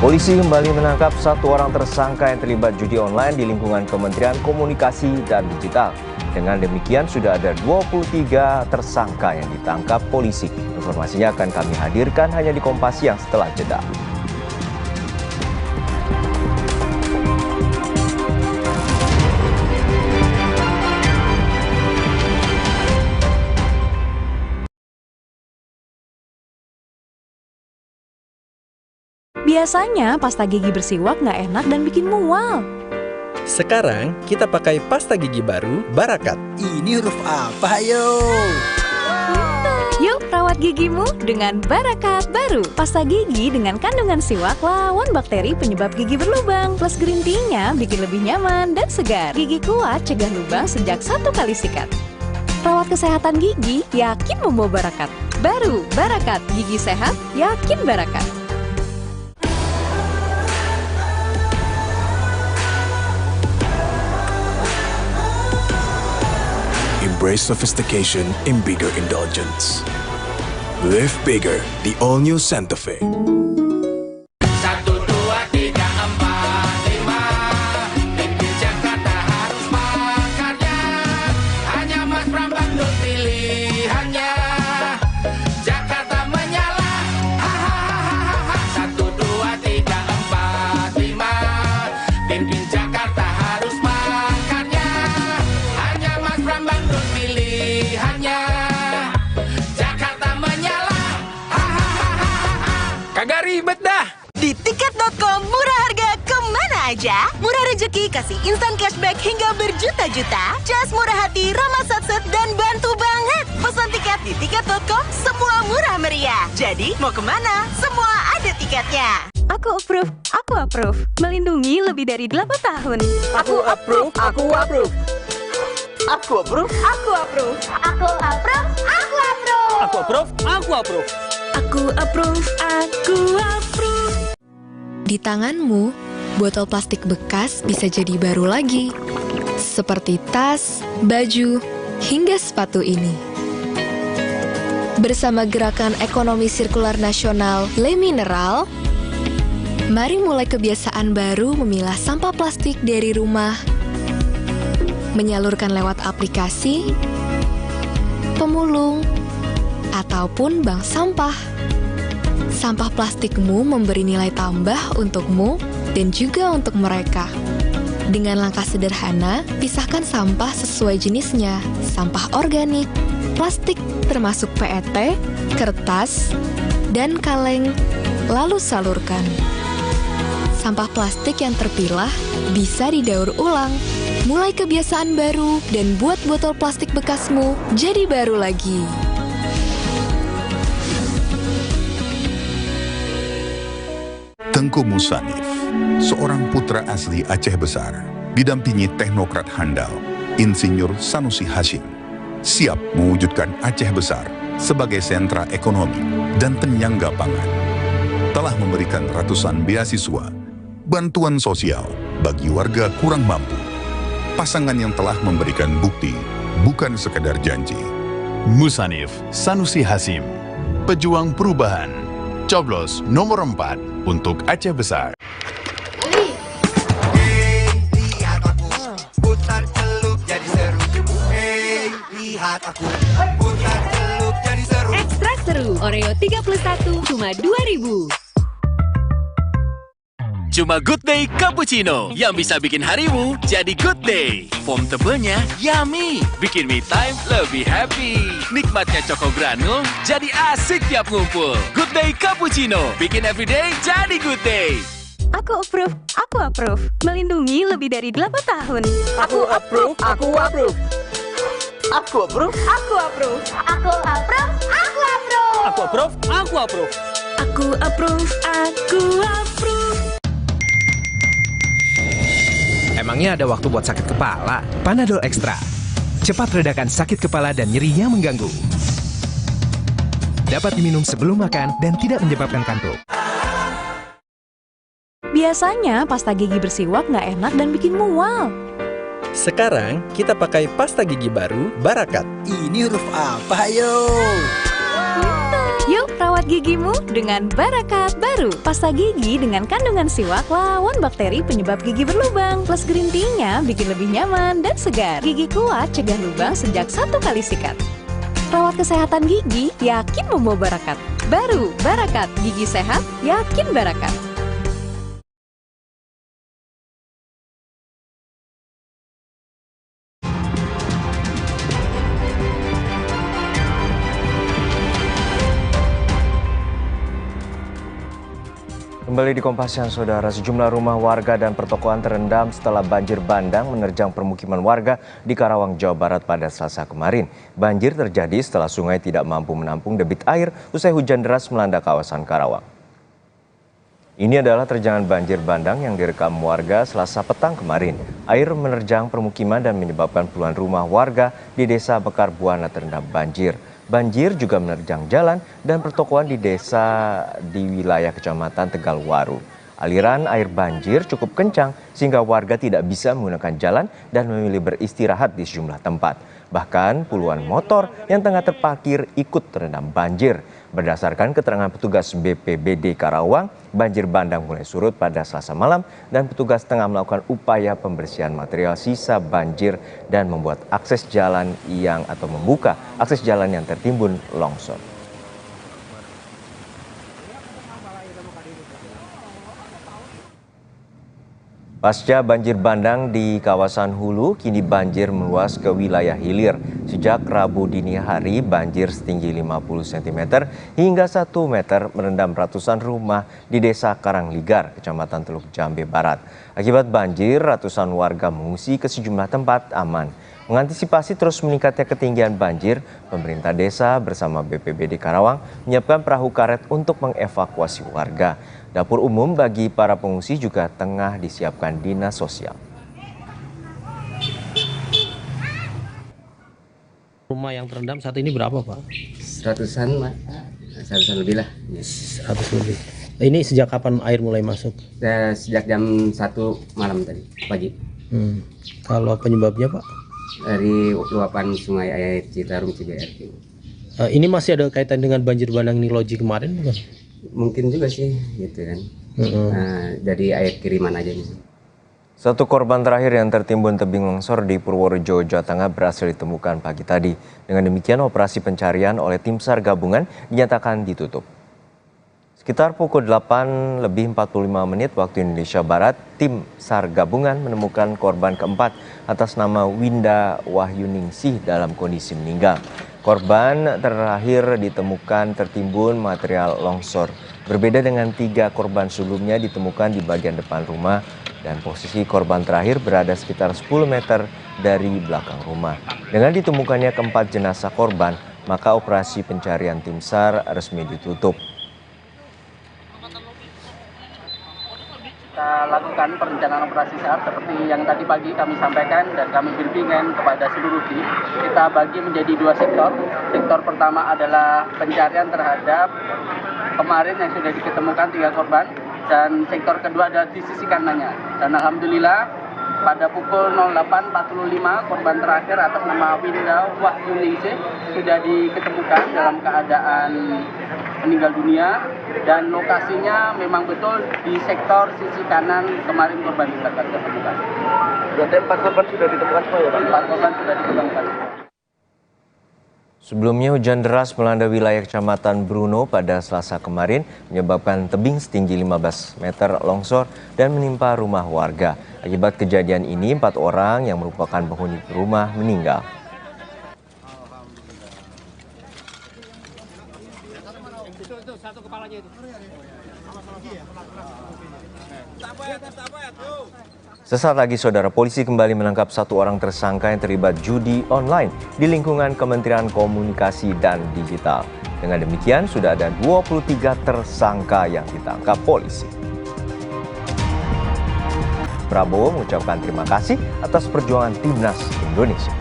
Polisi kembali menangkap 1 orang tersangka yang terlibat judi online di lingkungan Kementerian Komunikasi dan Digital. Dengan demikian sudah ada 23 tersangka yang ditangkap polisi. Informasinya akan kami hadirkan hanya di Kompas Siang setelah jeda. Biasanya pasta gigi bersiwak nggak enak dan bikin mual. Sekarang kita pakai pasta gigi baru Barakat. Ini huruf apa yo? Yuk rawat gigimu dengan Barakat baru. Pasta gigi dengan kandungan siwak lawan bakteri penyebab gigi berlubang. Plus green tea-nya bikin lebih nyaman dan segar. Gigi kuat cegah lubang sejak 1 kali sikat. Rawat kesehatan gigi, yakin membawa Barakat. Baru Barakat, gigi sehat, yakin Barakat. Embrace sophistication in bigger indulgence. Live bigger, the all-new Santa Fe. 1, 2, 3, 4, 5. Mimpi Jakarta harus makarnya. Hanya Mas Pram Bandung pilihannya. Jakarta menyala. Ha. 1, 2, 3, 4, 5. Mimpi Jakarta harus makarnya. Hanya Mas Pram Bandung pilihannya. Jakarta menyala. Kagak ribet dah. Di tiket.com murah harga kemana aja? Murah rezeki kasih instan cashback hingga berjuta-juta. Jas murah hati Rama Di tiket.com semua murah meriah. Jadi mau kemana? Semua ada tiketnya. Aku approve. Melindungi lebih dari 8 tahun. Aku approve. Aku approve. Aku approve. Aku approve. Aku approve. Aku approve. Aku approve. Aku approve. Aku approve. Aku approve. Di tanganmu, botol plastik bekas bisa jadi baru lagi. Seperti tas, baju, hingga sepatu ini. Bersama Gerakan Ekonomi Sirkular Nasional Le Mineral, mari mulai kebiasaan baru memilah sampah plastik dari rumah, menyalurkan lewat aplikasi, pemulung, ataupun bank sampah. Sampah plastikmu memberi nilai tambah untukmu dan juga untuk mereka. Dengan langkah sederhana, pisahkan sampah sesuai jenisnya, sampah organik, plastik termasuk PET, kertas, dan kaleng, lalu salurkan. Sampah plastik yang terpilah bisa didaur ulang. Mulai kebiasaan baru dan buat botol plastik bekasmu jadi baru lagi. Tengku Musanif, seorang putra asli Aceh Besar, didampingi teknokrat handal, Insinyur Sanusi Hashim, siap mewujudkan Aceh Besar sebagai sentra ekonomi dan penyangga pangan. Telah memberikan ratusan beasiswa, bantuan sosial bagi warga kurang mampu. Pasangan yang telah memberikan bukti, bukan sekadar janji. Musanif Sanusi Hashim, pejuang perubahan, coblos nomor 4 untuk Aceh Besar. Putar celup jadi seru. Hey, lihat aku. Putar celup jadi seru. Ekstra seru, Oreo 31 cuma 2.000. Cuma Good Day Cappuccino yang bisa bikin harimu jadi good day. Foam tebelnya yummy, bikin me time lebih happy. Nikmatnya Choco Granul jadi asik tiap ngumpul. Good Day Cappuccino, bikin everyday jadi good day. Aku approve. Melindungi lebih dari 8 tahun. Aku approve. Aku approve. Aku approve. Aku approve. Aku approve. Aku approve. Aku approve. Aku approve. Aku approve. Aku approve. Emangnya ada waktu buat sakit kepala? Panadol Extra. Cepat redakan sakit kepala dan nyeri yang mengganggu. Dapat diminum sebelum makan dan tidak menyebabkan kantuk. Biasanya pasta gigi bersiwak nggak enak dan bikin mual. Sekarang kita pakai pasta gigi baru Barakat. Ini huruf apa, yo? Yuk rawat gigimu dengan Barakat baru. Pasta gigi dengan kandungan siwak lawan bakteri penyebab gigi berlubang. Plus green tea-nya bikin lebih nyaman dan segar. Gigi kuat cegah lubang sejak 1 kali sikat. Rawat kesehatan gigi, yakin membawa Barakat. Baru Barakat, gigi sehat, yakin Barakat. Kembali di Kompas Siang, Saudara. Sejumlah rumah warga dan pertokoan terendam setelah banjir bandang menerjang permukiman warga di Karawang, Jawa Barat pada Selasa kemarin. Banjir terjadi setelah sungai tidak mampu menampung debit air usai hujan deras melanda kawasan Karawang. Ini adalah terjangan banjir bandang yang direkam warga Selasa petang kemarin. Air menerjang permukiman dan menyebabkan puluhan rumah warga di Desa Mekar Buana terendam banjir. Banjir juga menerjang jalan dan pertokoan di desa di wilayah Kecamatan Tegalwaru. Aliran air banjir cukup kencang sehingga warga tidak bisa menggunakan jalan dan memilih beristirahat di sejumlah tempat. Bahkan puluhan motor yang tengah terparkir ikut terendam banjir. Berdasarkan keterangan petugas BPBD Karawang, banjir bandang mulai surut pada Selasa malam dan petugas tengah melakukan upaya pembersihan material sisa banjir dan membuat akses jalan membuka akses jalan yang tertimbun longsor. Pasca banjir bandang di kawasan hulu, kini banjir meluas ke wilayah hilir. Sejak Rabu dini hari, banjir setinggi 50 cm hingga 1 meter merendam ratusan rumah di Desa Karangligar, Kecamatan Teluk Jambe Barat. Akibat banjir, ratusan warga mengungsi ke sejumlah tempat aman. Mengantisipasi terus meningkatnya ketinggian banjir, pemerintah desa bersama BPBD Karawang menyiapkan perahu karet untuk mengevakuasi warga. Dapur umum bagi para pengungsi juga tengah disiapkan Dinas Sosial. Rumah yang terendam saat ini berapa, Pak? Ratusan, Pak. Ratusan lebih lah. 100 lebih. Ini sejak kapan air mulai masuk? Sejak jam 1 malam tadi, pagi. Kalau penyebabnya, Pak? Dari luapan sungai air Citarum CBR. Ini masih ada kaitan dengan banjir bandang Niloji kemarin, bukan? Mungkin juga sih, gitu kan. Jadi air kiriman aja nih. Satu korban terakhir yang tertimbun tebing longsor di Purworejo, Jawa Tengah berhasil ditemukan pagi tadi. Dengan demikian, operasi pencarian oleh tim SAR gabungan dinyatakan ditutup. Sekitar pukul 8:45 waktu Indonesia Barat, tim SAR gabungan menemukan korban keempat atas nama Winda Wahyuningsih dalam kondisi meninggal. Korban terakhir ditemukan tertimbun material longsor. Berbeda dengan 3 korban sebelumnya ditemukan di bagian depan rumah dan posisi korban terakhir berada sekitar 10 meter dari belakang rumah. Dengan ditemukannya keempat jenazah korban, maka operasi pencarian tim SAR resmi ditutup. Kita lakukan perencanaan operasi SAR seperti yang tadi pagi kami sampaikan dan kami briefingkan kepada seluruh tim. Kita bagi menjadi 2 sektor. Sektor pertama adalah pencarian terhadap kemarin yang sudah diketemukan 3 korban, dan sektor kedua adalah di sisi kanannya. Dan alhamdulillah pada pukul 08.45 korban terakhir atas nama Winda Wahyuningsih sudah diketemukan dalam keadaan meninggal dunia, dan lokasinya memang betul di sektor sisi kanan kemarin korban ditemukan. Berarti 4 korban sudah ditemukan semua ya, Pak? 4 korban sudah ditemukan. Sebelumnya hujan deras melanda wilayah Kecamatan Bruno pada Selasa kemarin menyebabkan tebing setinggi 15 meter longsor dan menimpa rumah warga. Akibat kejadian ini 4 orang yang merupakan penghuni rumah meninggal. Sesaat lagi, saudara, polisi kembali menangkap 1 orang tersangka yang terlibat judi online di lingkungan Kementerian Komunikasi dan Digital. Dengan demikian, sudah ada 23 tersangka yang ditangkap polisi. Prabowo mengucapkan terima kasih atas perjuangan Timnas Indonesia.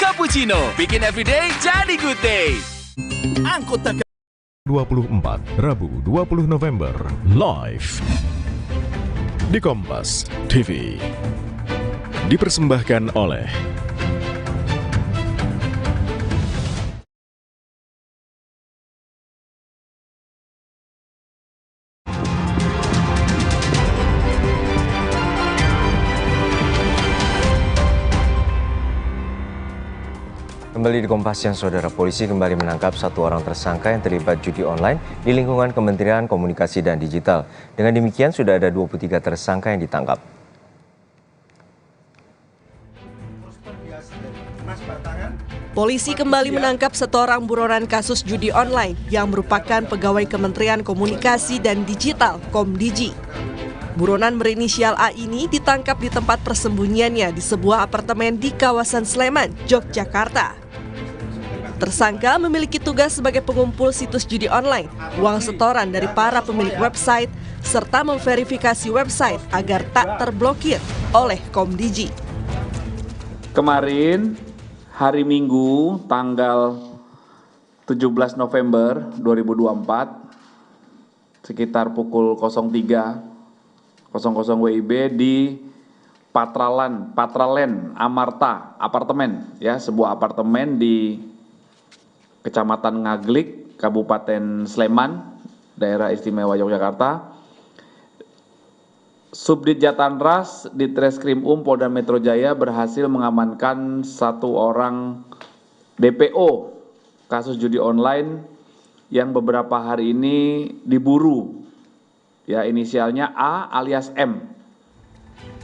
Cappuccino, bikin everyday jadi good day. Anggota 24, Rabu 20 November, live di Kompas TV. Dipersembahkan oleh Kembali di Kompas Siang, saudara, polisi kembali menangkap 1 orang tersangka yang terlibat judi online di lingkungan Kementerian Komunikasi dan Digital. Dengan demikian, sudah ada 23 tersangka yang ditangkap. Polisi kembali menangkap 1 orang buronan kasus judi online yang merupakan pegawai Kementerian Komunikasi dan Digital (Komdigi). Buronan berinisial A ini ditangkap di tempat persembunyiannya di sebuah apartemen di kawasan Sleman, Yogyakarta. Tersangka memiliki tugas sebagai pengumpul situs judi online, uang setoran dari para pemilik website, serta memverifikasi website agar tak terblokir oleh Komdigi. Kemarin, hari Minggu, tanggal 17 November 2024, sekitar pukul 03.00 WIB di Patralen Amarta apartemen, ya, sebuah apartemen di Kecamatan Ngaglik, Kabupaten Sleman, Daerah Istimewa Yogyakarta. Subdit Jatanras di Treskrim Polda Metro Jaya berhasil mengamankan 1 orang DPO kasus judi online yang beberapa hari ini diburu, ya, inisialnya A alias M.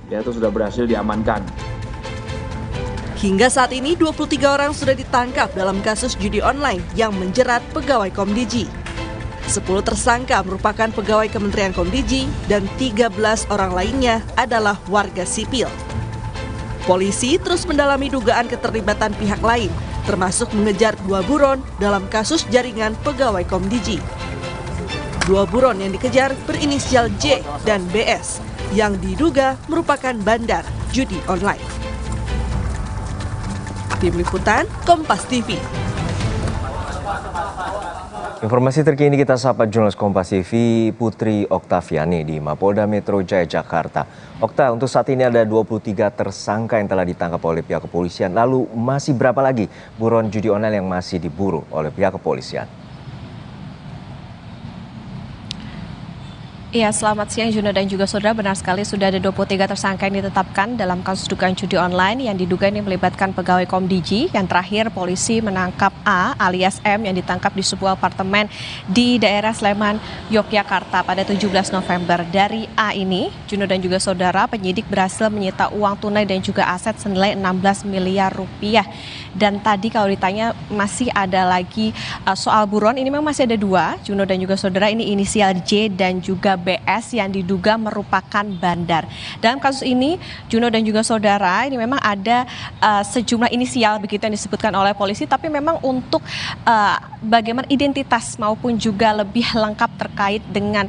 Ya, itu sudah berhasil diamankan. Hingga saat ini 23 orang sudah ditangkap dalam kasus judi online yang menjerat pegawai Komdiji. 10 tersangka merupakan pegawai Kementerian Komdiji dan 13 orang lainnya adalah warga sipil. Polisi terus mendalami dugaan keterlibatan pihak lain, termasuk mengejar 2 buron dalam kasus jaringan pegawai Komdiji. 2 buron yang dikejar berinisial J dan BS, yang diduga merupakan bandar judi online. Tim Liputan Kompas TV. Informasi terkini kita sapa jurnalis Kompas TV Putri Oktaviani di Mapolda Metro Jaya, Jakarta. Okta, untuk saat ini ada 23 tersangka yang telah ditangkap oleh pihak kepolisian. Lalu masih berapa lagi buron judi online yang masih diburu oleh pihak kepolisian? Iya, selamat siang Juno dan juga saudara. Benar sekali, sudah ada 23 tersangka yang ditetapkan dalam kasus dugaan judi online yang diduga ini melibatkan pegawai Komdiji. Yang terakhir, polisi menangkap A alias M yang ditangkap di sebuah apartemen di daerah Sleman, Yogyakarta pada 17 November. Dari A ini, Juno dan juga saudara, penyidik berhasil menyita uang tunai dan juga aset senilai 16 miliar rupiah. Dan tadi kalau ditanya masih ada lagi soal buron, ini memang masih ada 2, Juno dan juga saudara, ini inisial J dan juga BS yang diduga merupakan bandar. Dalam kasus ini, Juno dan juga saudara, ini memang ada sejumlah inisial begitu yang disebutkan oleh polisi, tapi memang untuk bagaimana identitas maupun juga lebih lengkap terkait dengan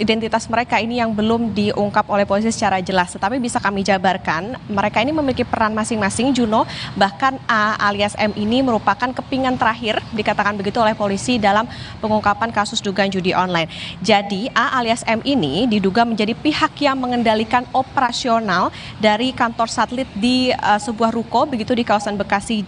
identitas mereka ini yang belum diungkap oleh polisi secara jelas. Tetapi bisa kami jabarkan, mereka ini memiliki peran masing-masing, Juno. Bahkan A alias M ini merupakan kepingan terakhir, dikatakan begitu oleh polisi dalam pengungkapan kasus dugaan judi online. Jadi A alias M ini diduga menjadi pihak yang mengendalikan operasional dari kantor satelit di sebuah ruko begitu di kawasan Bekasi,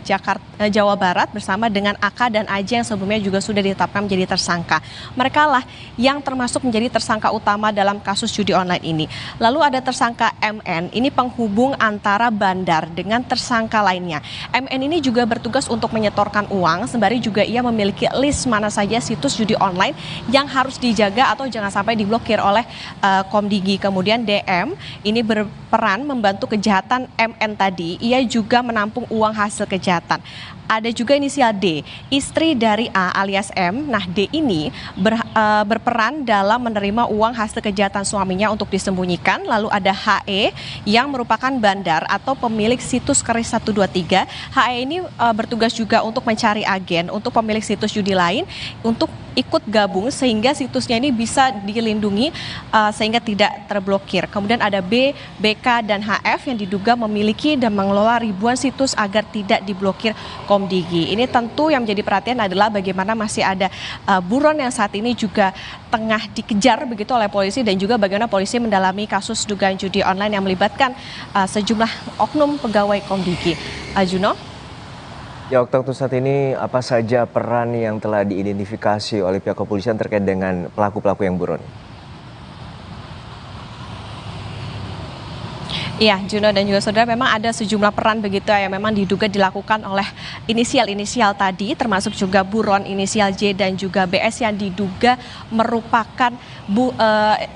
Jawa Barat, bersama dengan AK dan AJ yang sebelumnya juga sudah ditetapkan menjadi tersangka. Mereka lah yang termasuk menjadi tersangka utama dalam kasus judi online ini. Lalu ada tersangka MN, ini penghubung antara bandar dengan tersangka lainnya. MN ini juga bertugas untuk menyetorkan uang, sembari juga ia memiliki list mana saja situs judi online yang harus dijaga atau jangan sampai diblokir oleh Komdiji. Kemudian DM ini berperan membantu kejahatan MN tadi, ia juga menampung uang hasil kejahatan. Ada juga inisial D, istri dari A alias M. Nah, D ini berperan dalam menerima uang hasil kejahatan suaminya untuk disembunyikan. Lalu ada HE yang merupakan bandar atau pemilik situs keris 123. HE ini bertugas juga untuk mencari agen untuk pemilik situs judi lain untuk ikut gabung sehingga situsnya ini bisa dilindungi sehingga tidak terblokir. Kemudian ada B, BK, dan HF yang diduga memiliki dan mengelola ribuan situs agar tidak diblokir Komdiji. Ini tentu yang menjadi perhatian adalah bagaimana masih ada buron yang saat ini juga tengah dikejar begitu oleh polisi dan juga bagaimana polisi mendalami kasus dugaan judi online yang melibatkan sejumlah oknum pegawai Komdiji. Juno? Ya, waktu saat ini apa saja peran yang telah diidentifikasi oleh pihak kepolisian terkait dengan pelaku-pelaku yang buron? Iya, Juno dan juga saudara, memang ada sejumlah peran begitu yang memang diduga dilakukan oleh inisial-inisial tadi, termasuk juga buron inisial J dan juga BS yang diduga merupakan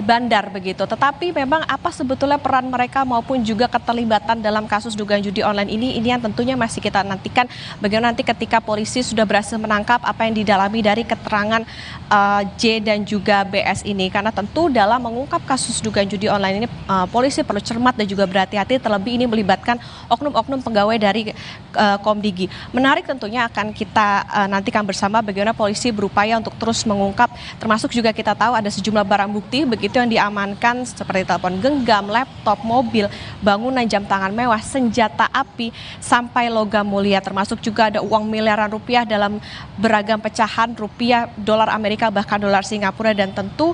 bandar begitu. Tetapi memang apa sebetulnya peran mereka maupun juga keterlibatan dalam kasus dugaan judi online ini yang tentunya masih kita nantikan bagaimana nanti ketika polisi sudah berhasil menangkap apa yang didalami dari keterangan J dan juga BS ini. Karena tentu dalam mengungkap kasus dugaan judi online ini polisi perlu cermat dan juga berhati-hati, terlebih ini melibatkan oknum-oknum pegawai dari Komdigi. Menarik tentunya akan kita nantikan bersama bagaimana polisi berupaya untuk terus mengungkap, termasuk juga kita tahu ada sejumlah barang bukti begitu yang diamankan seperti telepon genggam, laptop, mobil, bangunan, jam tangan mewah, senjata api, sampai logam mulia, termasuk juga ada uang miliaran rupiah dalam beragam pecahan rupiah, dolar Amerika, bahkan dolar Singapura. Dan tentu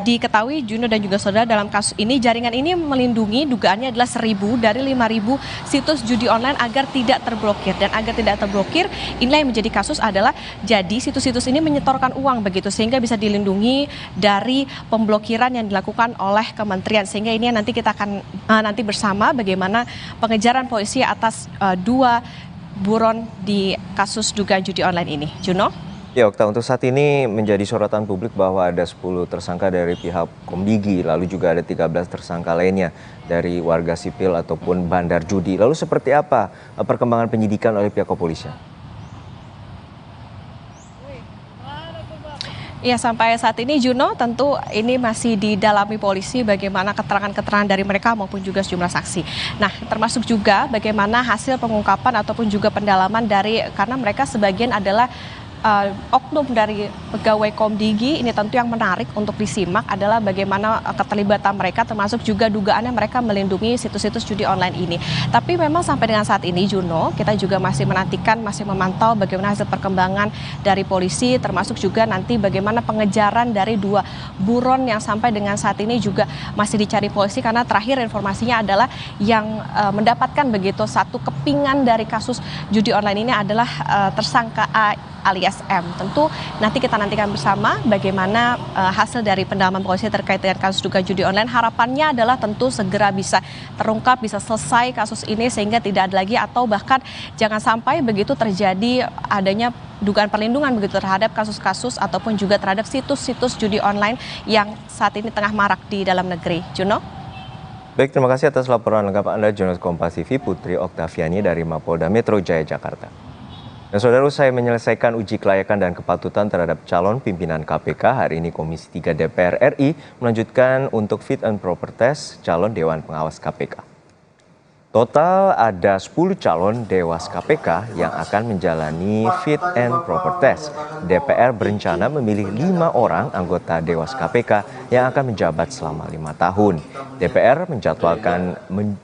diketahui Juno dan juga saudara, dalam kasus ini jaringan ini melindungi, dugaannya adalah 1.000 dari 5.000 situs judi online agar tidak terblokir. Dan agar tidak terblokir, inilah yang menjadi kasus adalah jadi situs-situs ini menyetorkan uang begitu, sehingga bisa dilindungi dari pemblokiran yang dilakukan oleh kementerian. Sehingga ini nanti kita akan nanti bersama bagaimana pengejaran polisi atas dua buron di kasus dugaan judi online ini. Juno? Ya, Okta, untuk saat ini menjadi sorotan publik bahwa ada 10 tersangka dari pihak Komdigi, lalu juga ada 13 tersangka lainnya dari warga sipil ataupun bandar judi. Lalu seperti apa perkembangan penyidikan oleh pihak kepolisian? Ya, sampai saat ini Juno, tentu ini masih didalami polisi bagaimana keterangan-keterangan dari mereka maupun juga sejumlah saksi. Nah, termasuk juga bagaimana hasil pengungkapan ataupun juga pendalaman dari, karena mereka sebagian adalah oknum dari pegawai Komdigi. Ini tentu yang menarik untuk disimak adalah bagaimana keterlibatan mereka, termasuk juga dugaannya mereka melindungi situs-situs judi online ini. Tapi memang sampai dengan saat ini Juno, kita juga masih menantikan, masih memantau bagaimana hasil perkembangan dari polisi, termasuk juga nanti bagaimana pengejaran dari dua buron yang sampai dengan saat ini juga masih dicari polisi, karena terakhir informasinya adalah yang mendapatkan begitu satu kepingan dari kasus judi online ini adalah tersangka A alias M. Tentu nanti kita nantikan bersama bagaimana hasil dari pendalaman polisi terkait dengan kasus dugaan judi online. Harapannya adalah tentu segera bisa terungkap, bisa selesai kasus ini sehingga tidak ada lagi, atau bahkan jangan sampai begitu terjadi adanya dugaan perlindungan begitu terhadap kasus-kasus ataupun juga terhadap situs-situs judi online yang saat ini tengah marak di dalam negeri. Juno? Baik, terima kasih atas laporan lengkap Anda, jurnalis Kompas TV Putri Oktaviani dari Mapolda Metro Jaya, Jakarta. Dan saudara, usai menyelesaikan uji kelayakan dan kepatutan terhadap calon pimpinan KPK, hari ini Komisi 3 DPR RI melanjutkan untuk fit and proper test calon Dewan Pengawas KPK. Total ada 10 calon Dewas KPK yang akan menjalani fit and proper test. DPR berencana memilih 5 orang anggota Dewas KPK yang akan menjabat selama 5 tahun. DPR menjadwalkan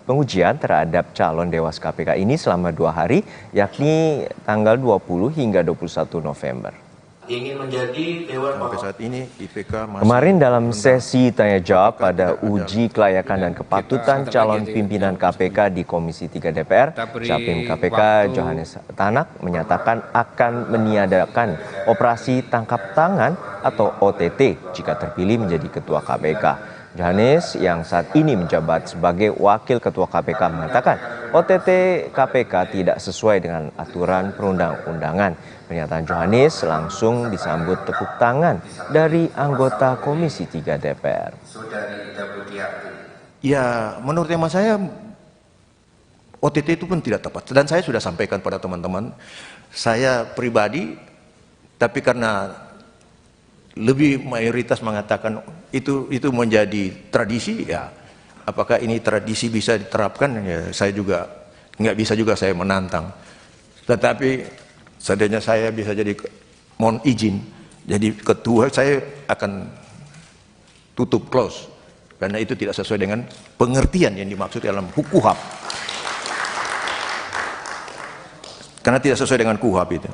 pengujian terhadap calon Dewas KPK ini selama 2 hari, yakni tanggal 20 hingga 21 November. Ingin menjadi Dewan Pengawas. Saat ini IPK kemarin dalam sesi tanya jawab pada uji kelayakan dan kepatutan calon pimpinan KPK di Komisi 3 DPR, Capim KPK Johannes Tanak menyatakan akan meniadakan operasi tangkap tangan atau OTT jika terpilih menjadi ketua KPK. Johannes yang saat ini menjabat sebagai wakil ketua KPK mengatakan OTT KPK tidak sesuai dengan aturan perundang-undangan. Pernyataan Johannes langsung disambut tepuk tangan dari anggota Komisi 3 DPR. Ya, menurut hemat saya OTT itu pun tidak tepat. Dan saya sudah sampaikan pada teman-teman, saya pribadi, tapi karena lebih mayoritas mengatakan itu menjadi tradisi, ya apakah ini tradisi bisa diterapkan, ya saya juga nggak bisa juga saya menantang. Tetapi seandainya saya bisa jadi, mohon izin jadi ketua, saya akan tutup close karena itu tidak sesuai dengan pengertian yang dimaksud dalam KUHAP, karena tidak sesuai dengan KUHAP itu.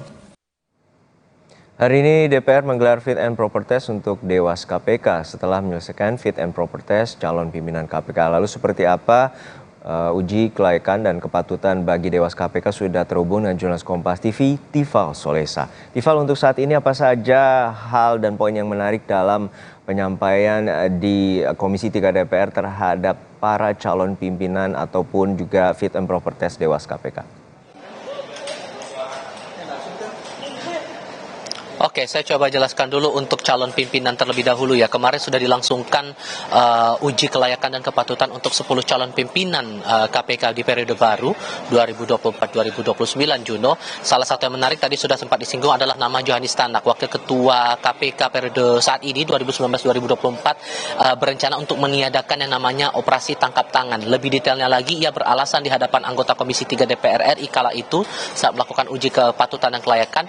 Hari ini DPR menggelar fit and proper test untuk Dewas KPK setelah menyelesaikan fit and proper test calon pimpinan KPK. Lalu seperti apa uji kelayakan dan kepatutan bagi Dewas KPK, sudah terhubung dengan jurnalis Kompas TV Tifal Solesa. Tifal, untuk saat ini apa saja hal dan poin yang menarik dalam penyampaian di Komisi 3 DPR terhadap para calon pimpinan ataupun juga fit and proper test Dewas KPK? Oke, saya coba jelaskan dulu untuk calon pimpinan terlebih dahulu ya. Kemarin sudah dilangsungkan uji kelayakan dan kepatutan untuk 10 calon pimpinan KPK di periode baru 2024-2029, Juno. Salah satu yang menarik tadi sudah sempat disinggung adalah nama Johanis Tanak, Wakil Ketua KPK periode saat ini 2019-2024 berencana untuk meniadakan yang namanya operasi tangkap tangan. Lebih detailnya lagi, ia beralasan di hadapan anggota Komisi 3 DPR RI kala itu saat melakukan uji kepatutan dan kelayakan,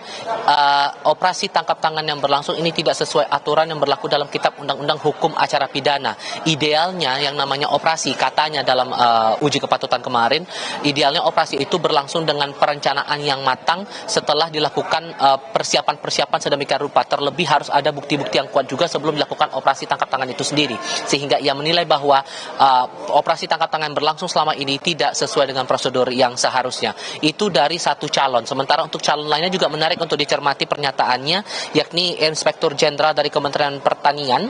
operasi tangkap tangan yang berlangsung ini tidak sesuai aturan yang berlaku dalam Kitab Undang-Undang Hukum Acara Pidana. Idealnya yang namanya operasi, katanya dalam uji kepatutan kemarin, idealnya operasi itu berlangsung dengan perencanaan yang matang setelah dilakukan persiapan-persiapan sedemikian rupa. Terlebih harus ada bukti-bukti yang kuat juga sebelum dilakukan operasi tangkap tangan itu sendiri. Sehingga ia menilai bahwa operasi tangkap tangan berlangsung selama ini tidak sesuai dengan prosedur yang seharusnya. Itu dari satu calon. Sementara untuk calon lainnya juga menarik untuk dicermati pernyataannya, yakni Inspektur Jenderal dari Kementerian Pertanian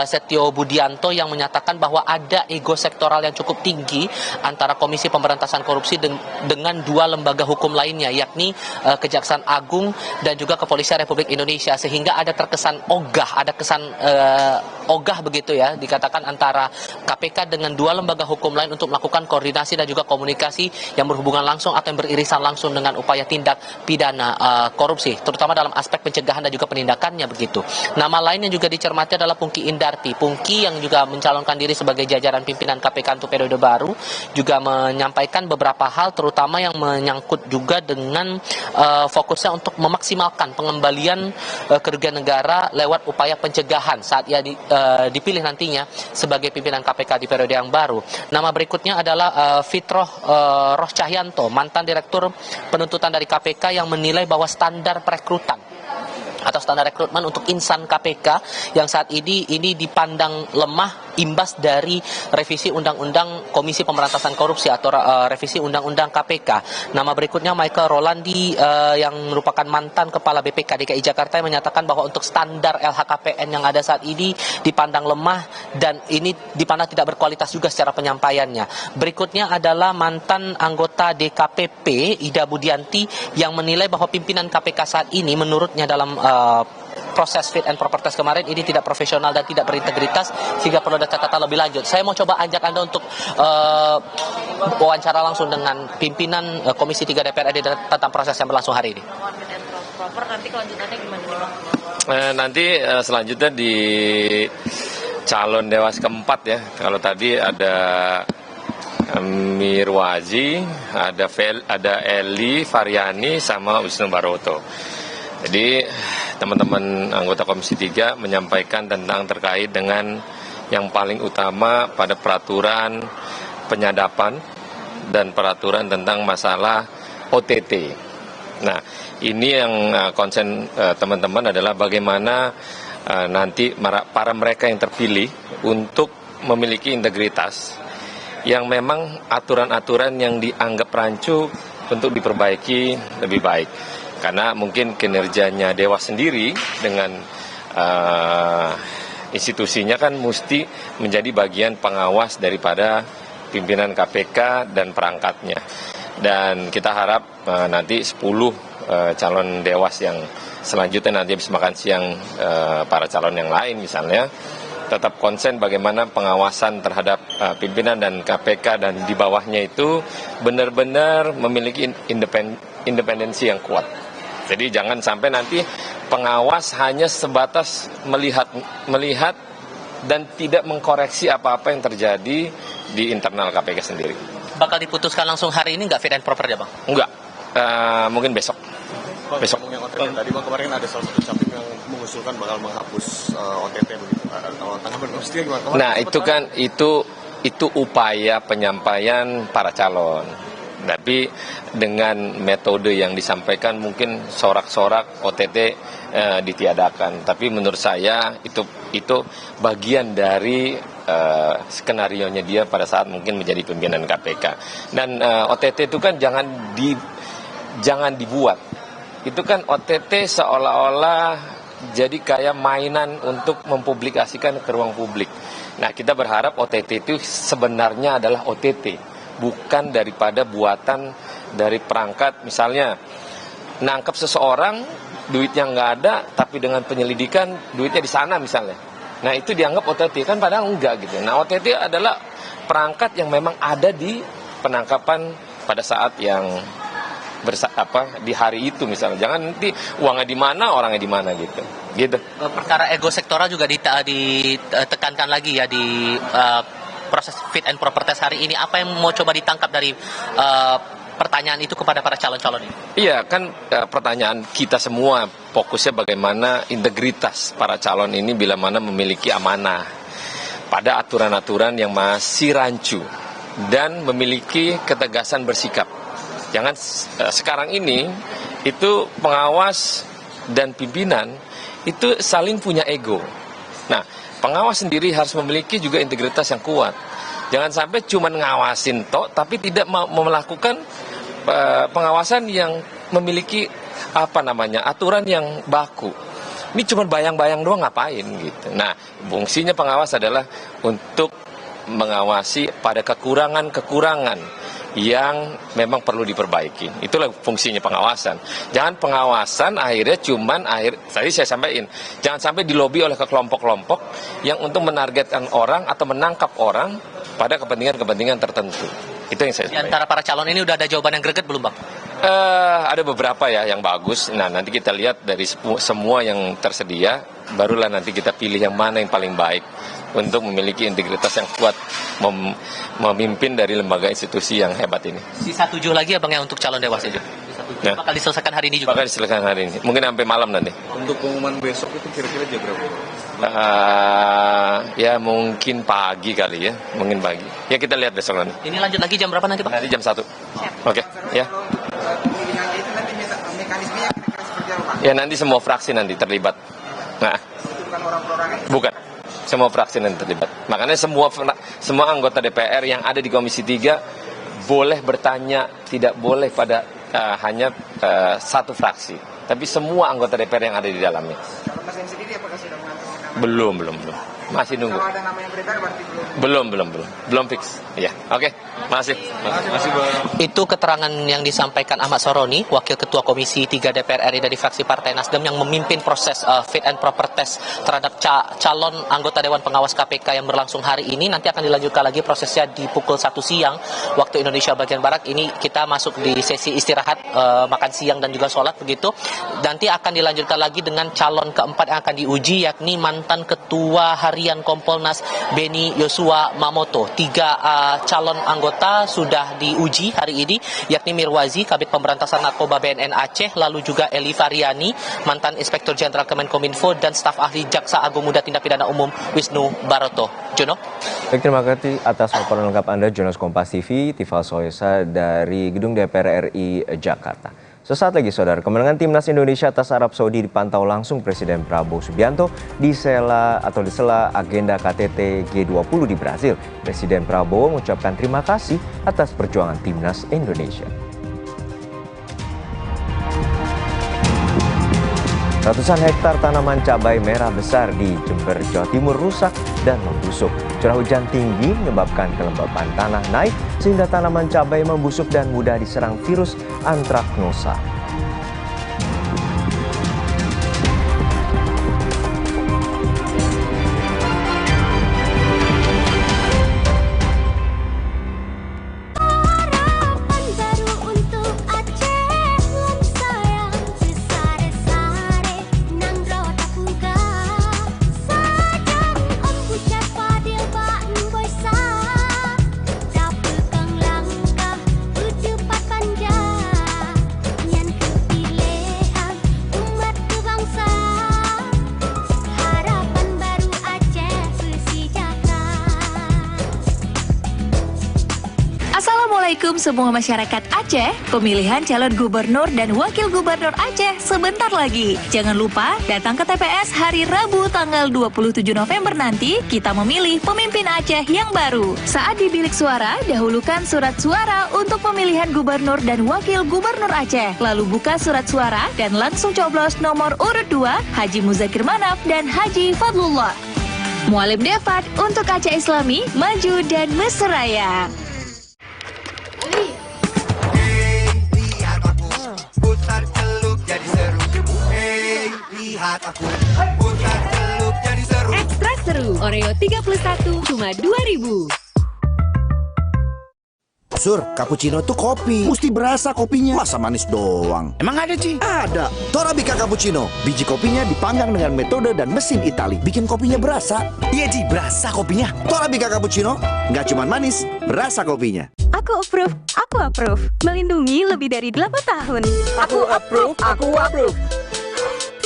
Setio Budianto yang menyatakan bahwa ada ego sektoral yang cukup tinggi antara Komisi Pemberantasan Korupsi dengan dua lembaga hukum lainnya, yakni Kejaksaan Agung dan juga Kepolisian Republik Indonesia, sehingga ada terkesan ogah, ada kesan ogah begitu ya, dikatakan antara KPK dengan dua lembaga hukum lain untuk melakukan koordinasi dan juga komunikasi yang berhubungan langsung atau yang beririsan langsung dengan upaya tindak pidana korupsi, terutama dalam aspek pencegahan dan juga penindakannya begitu. Nama lain yang juga dicermati adalah Pungki Indarti. Pungki yang juga mencalonkan diri sebagai jajaran pimpinan KPK untuk periode baru juga menyampaikan beberapa hal, terutama yang menyangkut juga dengan fokusnya untuk memaksimalkan pengembalian kerugian negara lewat upaya pencegahan saat ia dipilih nantinya sebagai pimpinan KPK di periode yang baru. Nama berikutnya adalah Fitroh Roh Cahyanto, mantan Direktur Penuntutan dari KPK, yang menilai bahwa standar perekrutan atau standar rekrutmen untuk insan KPK yang saat ini dipandang lemah imbas dari revisi Undang-Undang Komisi Pemberantasan Korupsi atau revisi Undang-Undang KPK. Nama berikutnya Michael Rolandi yang merupakan mantan Kepala BPK DKI Jakarta yang menyatakan bahwa untuk standar LHKPN yang ada saat ini dipandang lemah dan ini dipandang tidak berkualitas juga secara penyampaiannya. Berikutnya adalah mantan anggota DKPP Ida Budianti yang menilai bahwa pimpinan KPK saat ini menurutnya dalam proses fit and proper test kemarin ini tidak profesional dan tidak berintegritas sehingga perlu ada catatan lebih lanjut. Saya mau coba ajak Anda untuk wawancara langsung dengan pimpinan Komisi 3 DPR RI tentang proses yang berlangsung hari ini. Nanti kelanjutannya gimana nih, Bang? Nanti selanjutnya di calon dewas keempat ya. Kalau tadi ada Mirwazi, ada Eli Faryani sama Wisnu Baroto. Jadi teman-teman anggota Komisi 3 menyampaikan tentang terkait dengan yang paling utama pada peraturan penyadapan dan peraturan tentang masalah OTT. Nah, ini yang konsen teman-teman adalah bagaimana nanti para mereka yang terpilih untuk memiliki integritas yang memang aturan-aturan yang dianggap rancu untuk diperbaiki lebih baik. Karena mungkin kinerjanya Dewas sendiri dengan institusinya kan mesti menjadi bagian pengawas daripada pimpinan KPK dan perangkatnya. Dan kita harap nanti 10 calon Dewas yang selanjutnya nanti habis makan siang para calon yang lain misalnya, tetap konsen bagaimana pengawasan terhadap pimpinan dan KPK dan di bawahnya itu benar-benar memiliki independensi yang kuat. Jadi jangan sampai nanti pengawas hanya sebatas melihat dan tidak mengkoreksi apa-apa yang terjadi di internal KPK sendiri. Bakal diputuskan langsung hari ini nggak fit and proper ya, Bang? Enggak, mungkin besok. Bang, besok. Yang OTT tadi Bang, kemarin ada salah satu capim yang mengusulkan bakal menghapus OTT begitu. Tanggapan Komisi gimana? Nah itu kan itu upaya penyampaian para calon. Tapi dengan metode yang disampaikan mungkin sorak-sorak OTT ditiadakan. Tapi menurut saya itu bagian dari skenarionya dia pada saat mungkin menjadi pimpinan KPK. Dan OTT itu kan jangan dibuat. Itu kan OTT seolah-olah jadi kayak mainan untuk mempublikasikan ke ruang publik. Nah, kita berharap OTT itu sebenarnya adalah OTT. Bukan daripada buatan dari perangkat, misalnya nangkep seseorang duitnya nggak ada, tapi dengan penyelidikan duitnya di sana misalnya. Nah itu dianggap OTT, kan padahal enggak gitu. Nah OTT adalah perangkat yang memang ada di penangkapan pada saat yang di hari itu misalnya. Jangan nanti uangnya di mana, orangnya di mana gitu. Perkara ego sektoral juga ditekankan lagi ya di proses fit and proper test hari ini. Apa yang mau coba ditangkap dari pertanyaan itu kepada para calon-calon ini? Iya kan pertanyaan kita semua fokusnya bagaimana integritas para calon ini bila mana memiliki amanah pada aturan-aturan yang masih rancu dan memiliki ketegasan bersikap. Jangan sekarang ini itu pengawas dan pimpinan itu saling punya ego. Nah, pengawas sendiri harus memiliki juga integritas yang kuat. Jangan sampai cuma ngawasin tapi tidak melakukan pengawasan yang memiliki aturan yang baku. Ini cuma bayang-bayang doang ngapain gitu. Nah, fungsinya pengawas adalah untuk mengawasi pada kekurangan-kekurangan yang memang perlu diperbaiki. Itulah fungsinya pengawasan. Jangan pengawasan akhirnya tadi saya sampaikan, jangan sampai dilobi oleh kelompok-kelompok yang untuk menargetkan orang atau menangkap orang pada kepentingan-kepentingan tertentu. Itu yang saya sampaikan. Di antara para calon ini udah ada jawaban yang greget belum, Bang? Ada beberapa ya yang bagus. Nah, nanti kita lihat dari semua yang tersedia, barulah nanti kita pilih yang mana yang paling baik untuk memiliki integritas yang kuat memimpin dari lembaga institusi yang hebat ini. Sisa 7 lagi ya Bang ya untuk calon dewas itu? Ya. Bakal diselesaikan hari ini juga? Bakal diselesaikan hari ini, mungkin sampai malam nanti. Untuk pengumuman besok itu kira-kira jam berapa? Ya mungkin pagi kali ya, mungkin pagi. Ya kita lihat besok nanti. Ini lanjut lagi jam berapa nanti Bang? Nanti jam 1. Oke, ya. Ya nanti semua fraksi nanti terlibat. Nah, bukan. Semua fraksi nanti terlibat. Makanya semua anggota DPR yang ada di Komisi 3 boleh bertanya, tidak boleh pada hanya satu fraksi, tapi semua anggota DPR yang ada di dalamnya. Belum. Masih nunggu. Kalau ada nama yang beredar berarti belum fix. Ya, oke. Makasih Bang. Itu keterangan yang disampaikan Ahmad Soroni, Wakil Ketua Komisi 3 DPR RI dari fraksi Partai Nasdem yang memimpin proses fit and proper test terhadap calon anggota Dewan Pengawas KPK yang berlangsung hari ini. Nanti akan dilanjutkan lagi prosesnya di pukul 1 siang waktu Indonesia bagian Barat. Ini kita masuk di sesi istirahat, makan siang dan juga sholat begitu. Nanti akan dilanjutkan lagi dengan calon keempat yang akan diuji, yakni mantan Ketua Harian Kompolnas Beni Yosua Mamoto. 3 calon anggota sudah diuji hari ini, yakni Mirwazi, Kabid Pemberantasan Narkoba BNN Aceh, lalu juga Eli Faryani, mantan Inspektur Jenderal Kemenkominfo, dan staf ahli Jaksa Agung Muda Tindak Pidana Umum Wisnu Baroto. Jono? Baik, terima kasih atas laporan lengkap Anda, Jonas Kompas TV, Tifal Soesa dari Gedung DPR RI Jakarta. Sesaat lagi saudara, kemenangan Timnas Indonesia atas Arab Saudi dipantau langsung Presiden Prabowo Subianto di sela agenda KTT G20 di Brasil. Presiden Prabowo mengucapkan terima kasih atas perjuangan Timnas Indonesia. Ratusan hektar tanaman cabai merah besar di Jember, Jawa Timur rusak dan membusuk. Curah hujan tinggi menyebabkan kelembapan tanah naik sehingga tanaman cabai membusuk dan mudah diserang virus antraknosa. Assalamualaikum semua masyarakat Aceh. Pemilihan calon gubernur dan wakil gubernur Aceh sebentar lagi. Jangan lupa datang ke TPS hari Rabu tanggal 27 November nanti. Kita memilih pemimpin Aceh yang baru. Saat di bilik suara, dahulukan surat suara untuk pemilihan gubernur dan wakil gubernur Aceh. Lalu buka surat suara dan langsung coblos nomor urut 2 Haji Muzakir Manaf dan Haji Fadlullah. Mualim Devat untuk Aceh Islami, maju dan mesraya. Lihat aku putar celuk jadi seru. Hey, lihat aku putar celup jadi seru. Ekstra seru, Oreo 31 cuma 2.000. Sur, cappuccino itu kopi. Mesti berasa kopinya. Masa manis doang? Emang ada, Ci? Ada. Torabika Cappuccino. Biji kopinya dipanggang dengan metode dan mesin Itali. Bikin kopinya berasa. Iya, Ci. Berasa kopinya. Torabika Cappuccino. Nggak cuma manis, berasa kopinya. Aku approve, aku approve. Melindungi lebih dari 8 tahun. Aku approve, aku approve.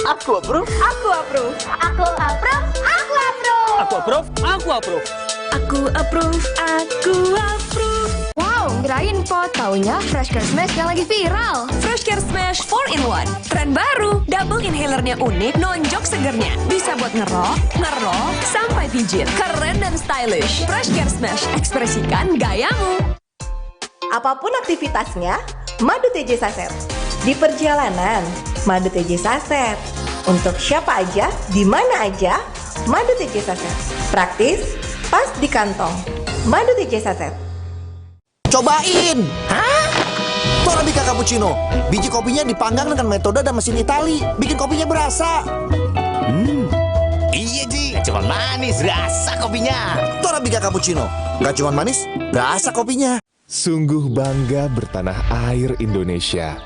Aku approve. Aku approve. Aku approve. Aku approve. Aku approve, aku approve. Aku approve, aku approve. Wow, kirain pot. Taunya Fresh Care Smash yang lagi viral. Fresh Care Smash 4-in-1. Tren baru, double inhalernya unik, nonjok segernya. Bisa buat ngerok, sampai pijit. Keren dan stylish. Fresh Care Smash, ekspresikan gayamu. Apapun aktivitasnya, madu TJ Saset. Di perjalanan, madu TJ Saset. Untuk siapa aja, di mana aja, madu TJ Saset. Praktis, pas di kantong. Madu TJ Saset. Cobain! Hah? Torabika Cappuccino. Biji kopinya dipanggang dengan metode dan mesin Itali. Bikin kopinya berasa. Iya, Ji. Nggak cuma manis, rasa kopinya. Torabika Cappuccino. Nggak cuma manis, rasa kopinya. Sungguh bangga bertanah air Indonesia.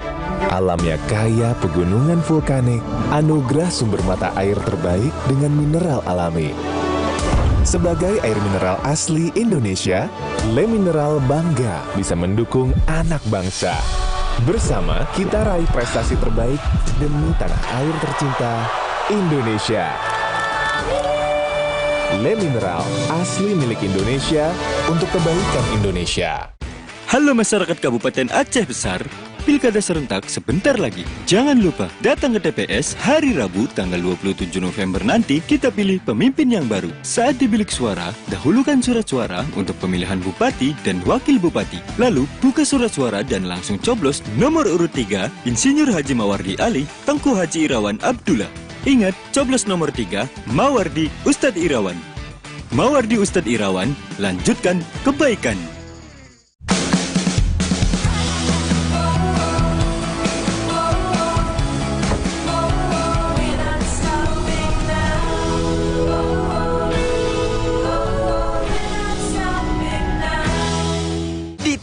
Alamnya kaya pegunungan vulkanik, anugerah sumber mata air terbaik dengan mineral alami. Sebagai air mineral asli Indonesia, Le Mineral bangga bisa mendukung anak bangsa. Bersama kita raih prestasi terbaik demi tanah air tercinta, Indonesia. Le Mineral, asli milik Indonesia untuk kebaikan Indonesia. Halo masyarakat Kabupaten Aceh Besar, Pilkada serentak sebentar lagi. Jangan lupa datang ke TPS hari Rabu tanggal 27 November nanti kita pilih pemimpin yang baru. Saat di bilik suara, dahulukan surat suara untuk pemilihan bupati dan wakil bupati. Lalu buka surat suara dan langsung coblos nomor urut 3 Insinyur Haji Mawardi Ali, Tengku Haji Irawan Abdullah. Ingat, coblos nomor 3 Mawardi Ustadz Irawan. Mawardi Ustadz Irawan, lanjutkan kebaikan.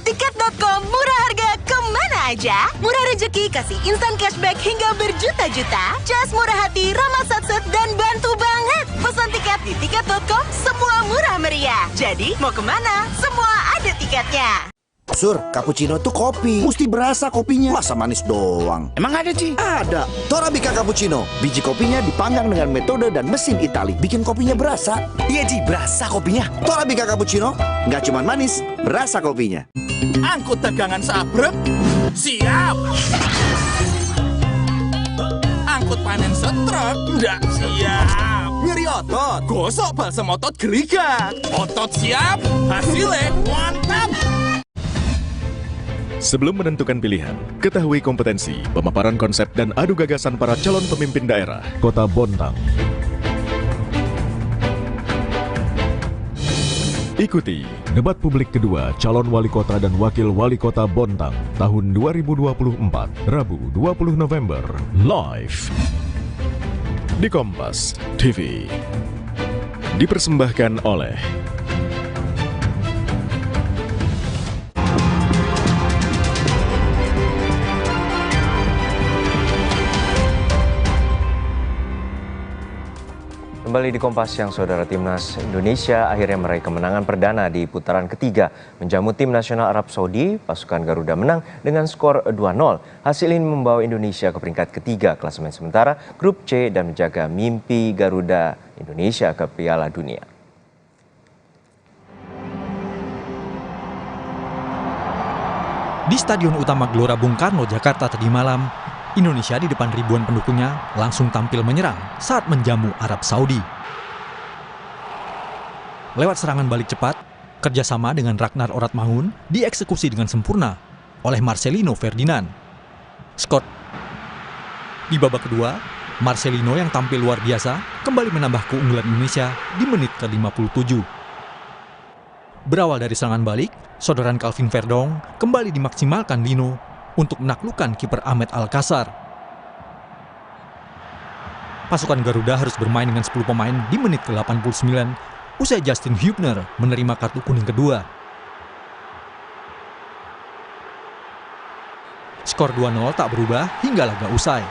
Tiket.com murah harga kemana aja? Murah rezeki kasih instan cashback hingga berjuta-juta. Cas murah hati, ramah satset dan bantu banget. Pesan tiket di tiket.com semua murah meriah. Jadi mau kemana? Semua ada tiketnya. Sur, cappuccino itu kopi. Mesti berasa kopinya. Masa manis doang? Emang ada, Ci? Ada. Torabika Cappuccino. Biji kopinya dipanggang dengan metode dan mesin Itali. Bikin kopinya berasa. Iya, Ci. Berasa kopinya. Torabika Cappuccino. Nggak cuma manis, berasa kopinya. Angkut dagangan sabrek, siap. Angkut panen setrek, nggak siap. Nyeri otot, gosok balsam otot geligat. Otot siap, hasilnya mantap. Sebelum menentukan pilihan, ketahui kompetensi, pemaparan konsep dan adu gagasan para calon pemimpin daerah Kota Bontang. Ikuti debat publik kedua calon wali kota dan wakil wali kota Bontang tahun 2024, Rabu 20 November, live di Kompas TV. Dipersembahkan oleh Kembali di Kompas Siang, Saudara. Timnas Indonesia akhirnya meraih kemenangan perdana di putaran ketiga. Menjamu tim nasional Arab Saudi, pasukan Garuda menang dengan skor 2-0. Hasil ini membawa Indonesia ke peringkat ketiga klasemen sementara Grup C dan menjaga mimpi Garuda Indonesia ke Piala Dunia. Di Stadion Utama Gelora Bung Karno, Jakarta tadi malam, Indonesia di depan ribuan pendukungnya langsung tampil menyerang saat menjamu Arab Saudi. Lewat serangan balik cepat, kerjasama dengan Ragnar Oratmangun dieksekusi dengan sempurna oleh Marcelino Ferdinand. Skor di babak kedua, Marcelino yang tampil luar biasa kembali menambah keunggulan Indonesia di menit ke-57. Berawal dari serangan balik, sodoran Calvin Verdong kembali dimaksimalkan Lino untuk menaklukkan kiper Ahmed Alcázar. pasukan Garuda harus bermain dengan 10 pemain di menit ke-89 usai Justin Hubner menerima kartu kuning kedua. Skor 2-0 tak berubah hingga laga usai.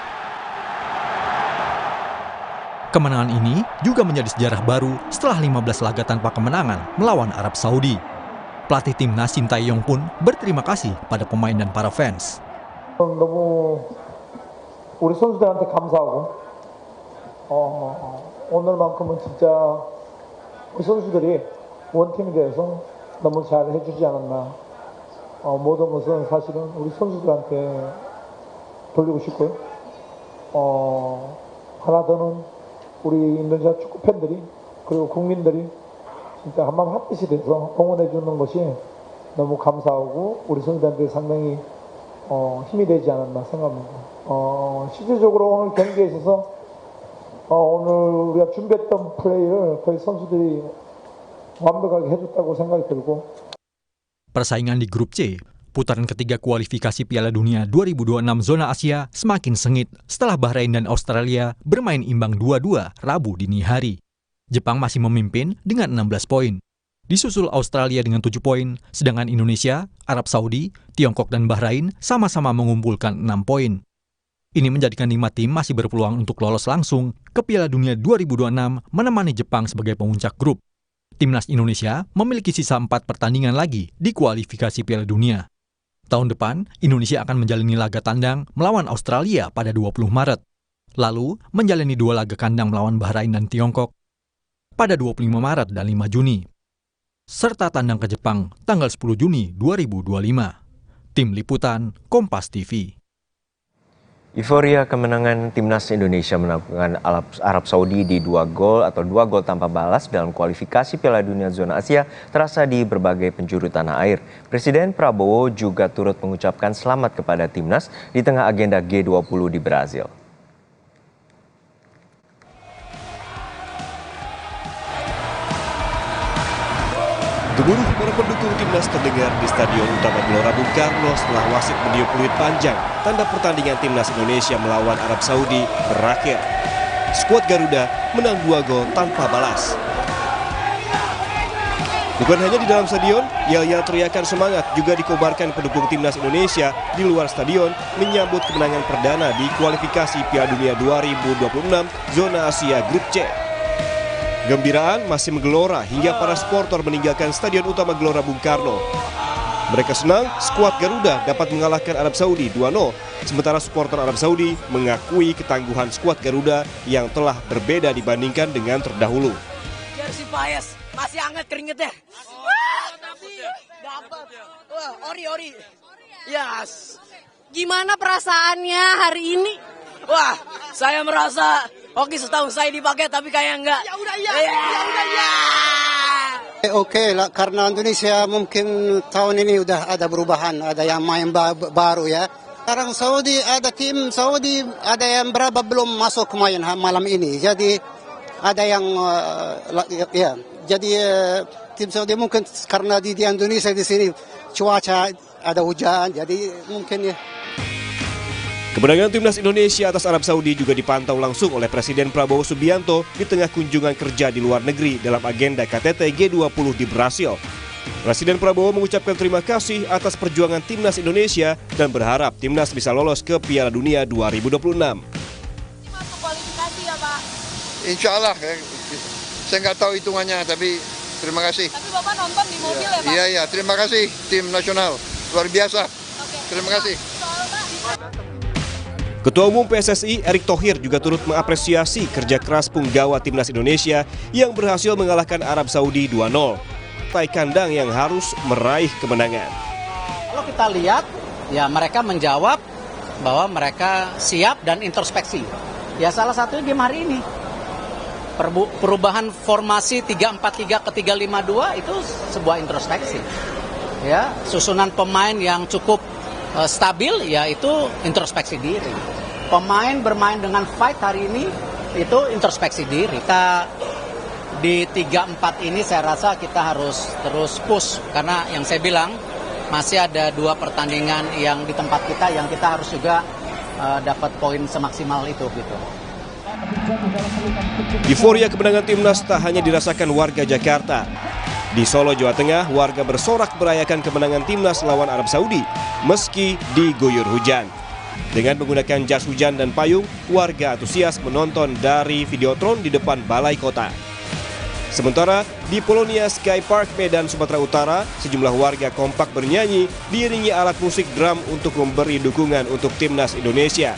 Kemenangan ini juga menjadi sejarah baru setelah 15 laga tanpa kemenangan melawan Arab Saudi. Pelatih timnas Shin Tae-yong pun berterima kasih pada pemain dan para fans. 너무 우리 선수들한테 감사하고 오늘만큼은 진짜 우리 선수들이 원팀이 돼서 너무 잘 해주지 않았나. 모든 것은 사실은 우리 선수들한테 돌리고 싶고요. 하나 더는 우리 인도네시아 축구 팬들이 그리고 국민들이 진짜 한마음 합뜻이 돼서 응원해 주는 것이 너무 감사하고 우리 선수들한테 상당히 힘이 되지 않았나 생각합니다. 실질적으로 오늘 경기에 있어서 오늘 우리가 준비했던 플레이를 거의 선수들이 완벽하게 해줬다고 생각이 들고. Persaingan di grup C, putaran ketiga kualifikasi Piala Dunia 2026 zona Asia semakin sengit setelah Bahrain dan Australia bermain imbang 2-2 Rabu dini hari. Jepang masih memimpin dengan 16 poin. Disusul Australia dengan 7 poin, sedangkan Indonesia, Arab Saudi, Tiongkok dan Bahrain sama-sama mengumpulkan 6 poin. Ini menjadikan 5 tim masih berpeluang untuk lolos langsung ke Piala Dunia 2026 menemani Jepang sebagai pemuncak grup. Timnas Indonesia memiliki sisa 4 pertandingan lagi di kualifikasi Piala Dunia. Tahun depan, Indonesia akan menjalani laga tandang melawan Australia pada 20 Maret. Lalu, menjalani 2 laga kandang melawan Bahrain dan Tiongkok pada 25 Maret dan 5 Juni. Serta tandang ke Jepang tanggal 10 Juni 2025. Tim Liputan, Kompas TV. Euforia kemenangan timnas Indonesia menaklukkan Arab Saudi di 2 gol tanpa balas dalam kualifikasi Piala Dunia zona Asia terasa di berbagai penjuru tanah air. Presiden Prabowo juga turut mengucapkan selamat kepada timnas di tengah agenda G20 di Brazil. Gemuruh para pendukung timnas terdengar di Stadion Utama Gelora Bung Karno setelah wasit meniup peluit panjang tanda pertandingan timnas Indonesia melawan Arab Saudi berakhir. Skuad Garuda menang 2 gol tanpa balas. Bukan hanya di dalam stadion, yel-yel teriakan semangat juga dikobarkan pendukung timnas Indonesia di luar stadion menyambut kemenangan perdana di kualifikasi Piala Dunia 2026 zona Asia Grup C. Gembiraan masih menggelora hingga para supporter meninggalkan Stadion Utama Gelora Bung Karno. Mereka senang skuad Garuda dapat mengalahkan Arab Saudi 2-0, sementara supporter Arab Saudi mengakui ketangguhan skuad Garuda yang telah berbeda dibandingkan dengan terdahulu. Jersey Paes, masih hangat keringetnya. Dapat. Ori. Yes. Gimana perasaannya hari ini? Wah, saya merasa oke, setahun saya dipakai tapi kayak enggak. Ya udah ya. Oke lah, karena Indonesia mungkin tahun ini udah ada perubahan, ada yang main baru ya. Sekarang Saudi ada tim Saudi ada yang berapa belum masuk main malam ini. Jadi ada yang ya. Jadi tim Saudi mungkin karena di Indonesia di sini cuaca ada hujan, jadi mungkin ya. Kemenangan timnas Indonesia atas Arab Saudi juga dipantau langsung oleh Presiden Prabowo Subianto di tengah kunjungan kerja di luar negeri dalam agenda KTT G20 di Brasil. Presiden Prabowo mengucapkan terima kasih atas perjuangan timnas Indonesia dan berharap timnas bisa lolos ke Piala Dunia 2026. Masuk kualifikasi ya Pak? Insya Allah, saya nggak tahu hitungannya, tapi terima kasih. Tapi Bapak nonton di mobil ya Pak? Iya, terima kasih tim nasional, luar biasa. Terima kasih. Ketua Umum PSSI Erick Thohir juga turut mengapresiasi kerja keras punggawa timnas Indonesia yang berhasil mengalahkan Arab Saudi 2-0. Partai kandang yang harus meraih kemenangan. Kalau kita lihat, ya mereka menjawab bahwa mereka siap dan introspeksi. Ya salah satunya game hari ini. Perubahan formasi 3-4-3 ke 3-5-2 itu sebuah introspeksi. Ya, susunan pemain yang cukup stabil, yaitu introspeksi diri. Pemain bermain dengan fight hari ini itu introspeksi diri. Kita di 3-4 ini saya rasa kita harus terus push karena yang saya bilang masih ada 2 pertandingan yang di tempat kita yang kita harus juga dapat poin semaksimal itu gitu. Euforia kemenangan timnas tak hanya dirasakan warga Jakarta. Di Solo, Jawa Tengah, warga bersorak merayakan kemenangan timnas lawan Arab Saudi meski diguyur hujan. Dengan menggunakan jas hujan dan payung, warga antusias menonton dari Videotron di depan Balai Kota. Sementara di Polonia Sky Park, Medan, Sumatera Utara, sejumlah warga kompak bernyanyi diiringi alat musik drum untuk memberi dukungan untuk timnas Indonesia.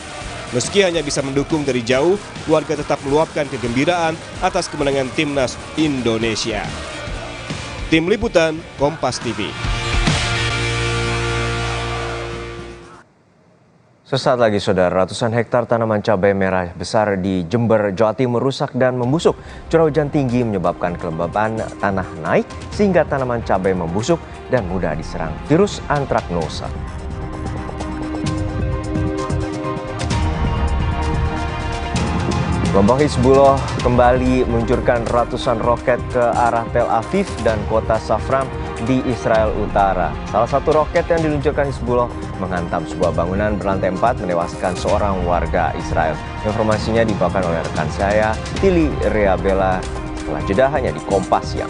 Meski hanya bisa mendukung dari jauh, warga tetap meluapkan kegembiraan atas kemenangan timnas Indonesia. Tim Liputan, Kompas TV. Sesaat lagi, saudara, ratusan hektar tanaman cabai merah besar di Jember, Jawa Timur rusak dan membusuk. Curah hujan tinggi menyebabkan kelembapan tanah naik sehingga tanaman cabai membusuk dan mudah diserang virus antraknosa. Kelompok Hizbullah kembali meluncurkan ratusan roket ke arah Tel Aviv dan kota Safran di Israel Utara. Salah satu roket yang diluncurkan Hizbullah menghantam sebuah bangunan berlantai 4 menewaskan seorang warga Israel. Informasinya dibawakan oleh rekan saya, Tili Reabella, setelah jeda hanya di Kompas Siang.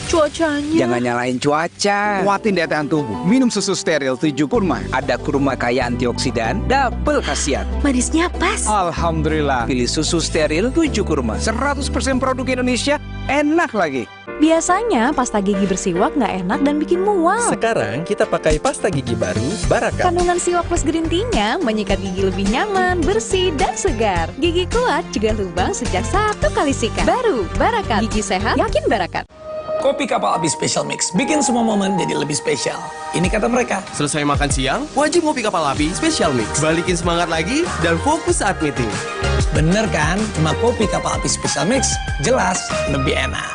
Cuacanya. Jangan nyalain cuaca. Kuatin daya tahan tubuh. Minum susu steril 7 kurma. Ada kurma kaya antioksidan, double khasiat. Manisnya pas. Alhamdulillah. Pilih susu steril 7 kurma. 100% produk Indonesia, enak lagi. Biasanya pasta gigi bersiwak nggak enak dan bikin mual. Sekarang kita pakai pasta gigi baru Baraka. Kandungan siwak plus green tea-nya menyikat gigi lebih nyaman, bersih, dan segar. Gigi kuat cegah lubang sejak 1 kali sikat. Baru Baraka. Gigi sehat, yakin Baraka. Kopi Kapal Api Special Mix bikin semua momen jadi lebih spesial. Ini kata mereka. Selesai makan siang, wajib ngopi Kapal Api Special Mix. Balikin semangat lagi dan fokus saat meeting. Bener kan? Cuma kopi Kapal Api Special Mix jelas lebih enak.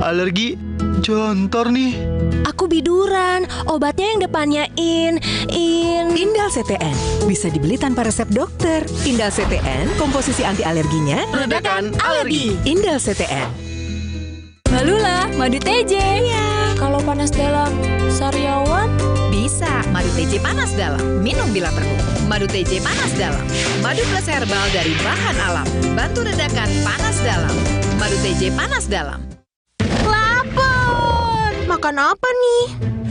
Alergi jontor nih. Aku biduran, obatnya yang depannya Indal CTN. Bisa dibeli tanpa resep dokter. Indal CTN, komposisi anti alerginya meredakan alergi. Indal CTN. Malula, madu TJ. Iya. Kalau panas dalam, sariawan bisa. Madu TJ panas dalam. Minum bila perlu. Madu TJ panas dalam. Madu plus herbal dari bahan alam. Bantu redakan panas dalam. Madu TJ panas dalam. Lapar. Makan apa nih?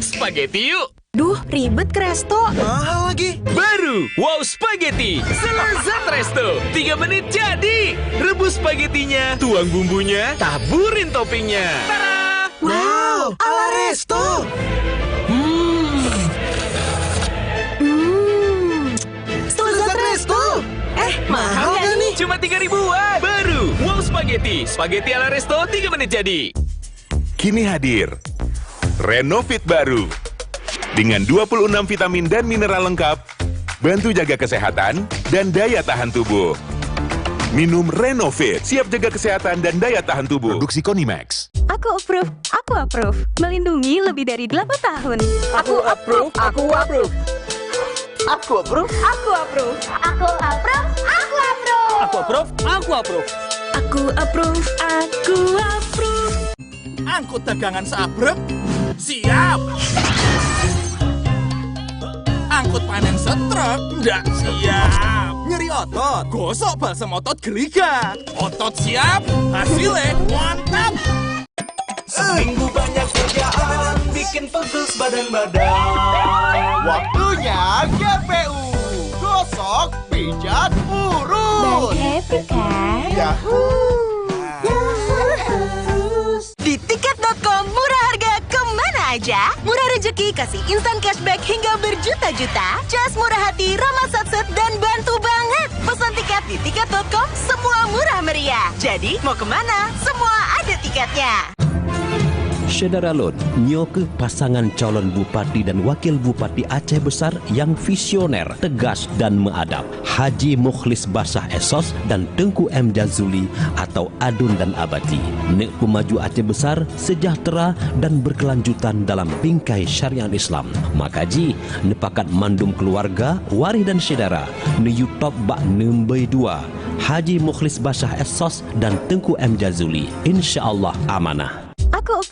Spaghetti yuk. Duh, ribet ke resto. Mahal lagi. Baru Wow Spaghetti, selezat resto. 3 menit jadi. Rebus spaghettinya, tuang bumbunya, taburin toppingnya. Tada! Wow, ala resto. Selezat resto. Mahal gak nih? Cuma 3 ribuan. Baru Wow Spaghetti, spaghetti ala resto 3 menit jadi. Kini hadir Renovit baru. Dengan 26 vitamin dan mineral lengkap, bantu jaga kesehatan dan daya tahan tubuh. Minum Renovit, siap jaga kesehatan dan daya tahan tubuh. Produksi Konimax. Aku approve. Melindungi lebih dari 8 tahun. Aku approve. Aku approve. Angkut dagangan seabrek, siap. Angkut panen setrek, ndak siap. Nyeri otot, gosok balsam otot Geliga. Otot siap, hasilnya mantap. Seminggu banyak kerjaan, bikin pegel badan-badan. Waktunya GPU. Gosok, pijat, urut. Happy kan? Di tiket.com murah harga kemana aja? Murah rezeki kasih instan cashback hingga berjuta-juta. Jas murah hati, ramah satset, dan bantu banget. Pesan tiket di tiket.com semua murah meriah. Jadi mau kemana? Semua ada tiketnya. Syedaralun nyoke pasangan calon bupati dan wakil bupati Aceh Besar yang visioner, tegas dan mengadab. Haji Mukhlis Basah Esos dan Tengku M. Jazuli atau Adun dan Abati. Nek pemaju Aceh Besar, sejahtera dan berkelanjutan dalam bingkai syariat Islam. Makaji nepakat mandum keluarga, warih dan saudara. Neyutop bak nembai dua. Haji Mukhlis Basah Esos dan Tengku M. Jazuli. InsyaAllah amanah. Aku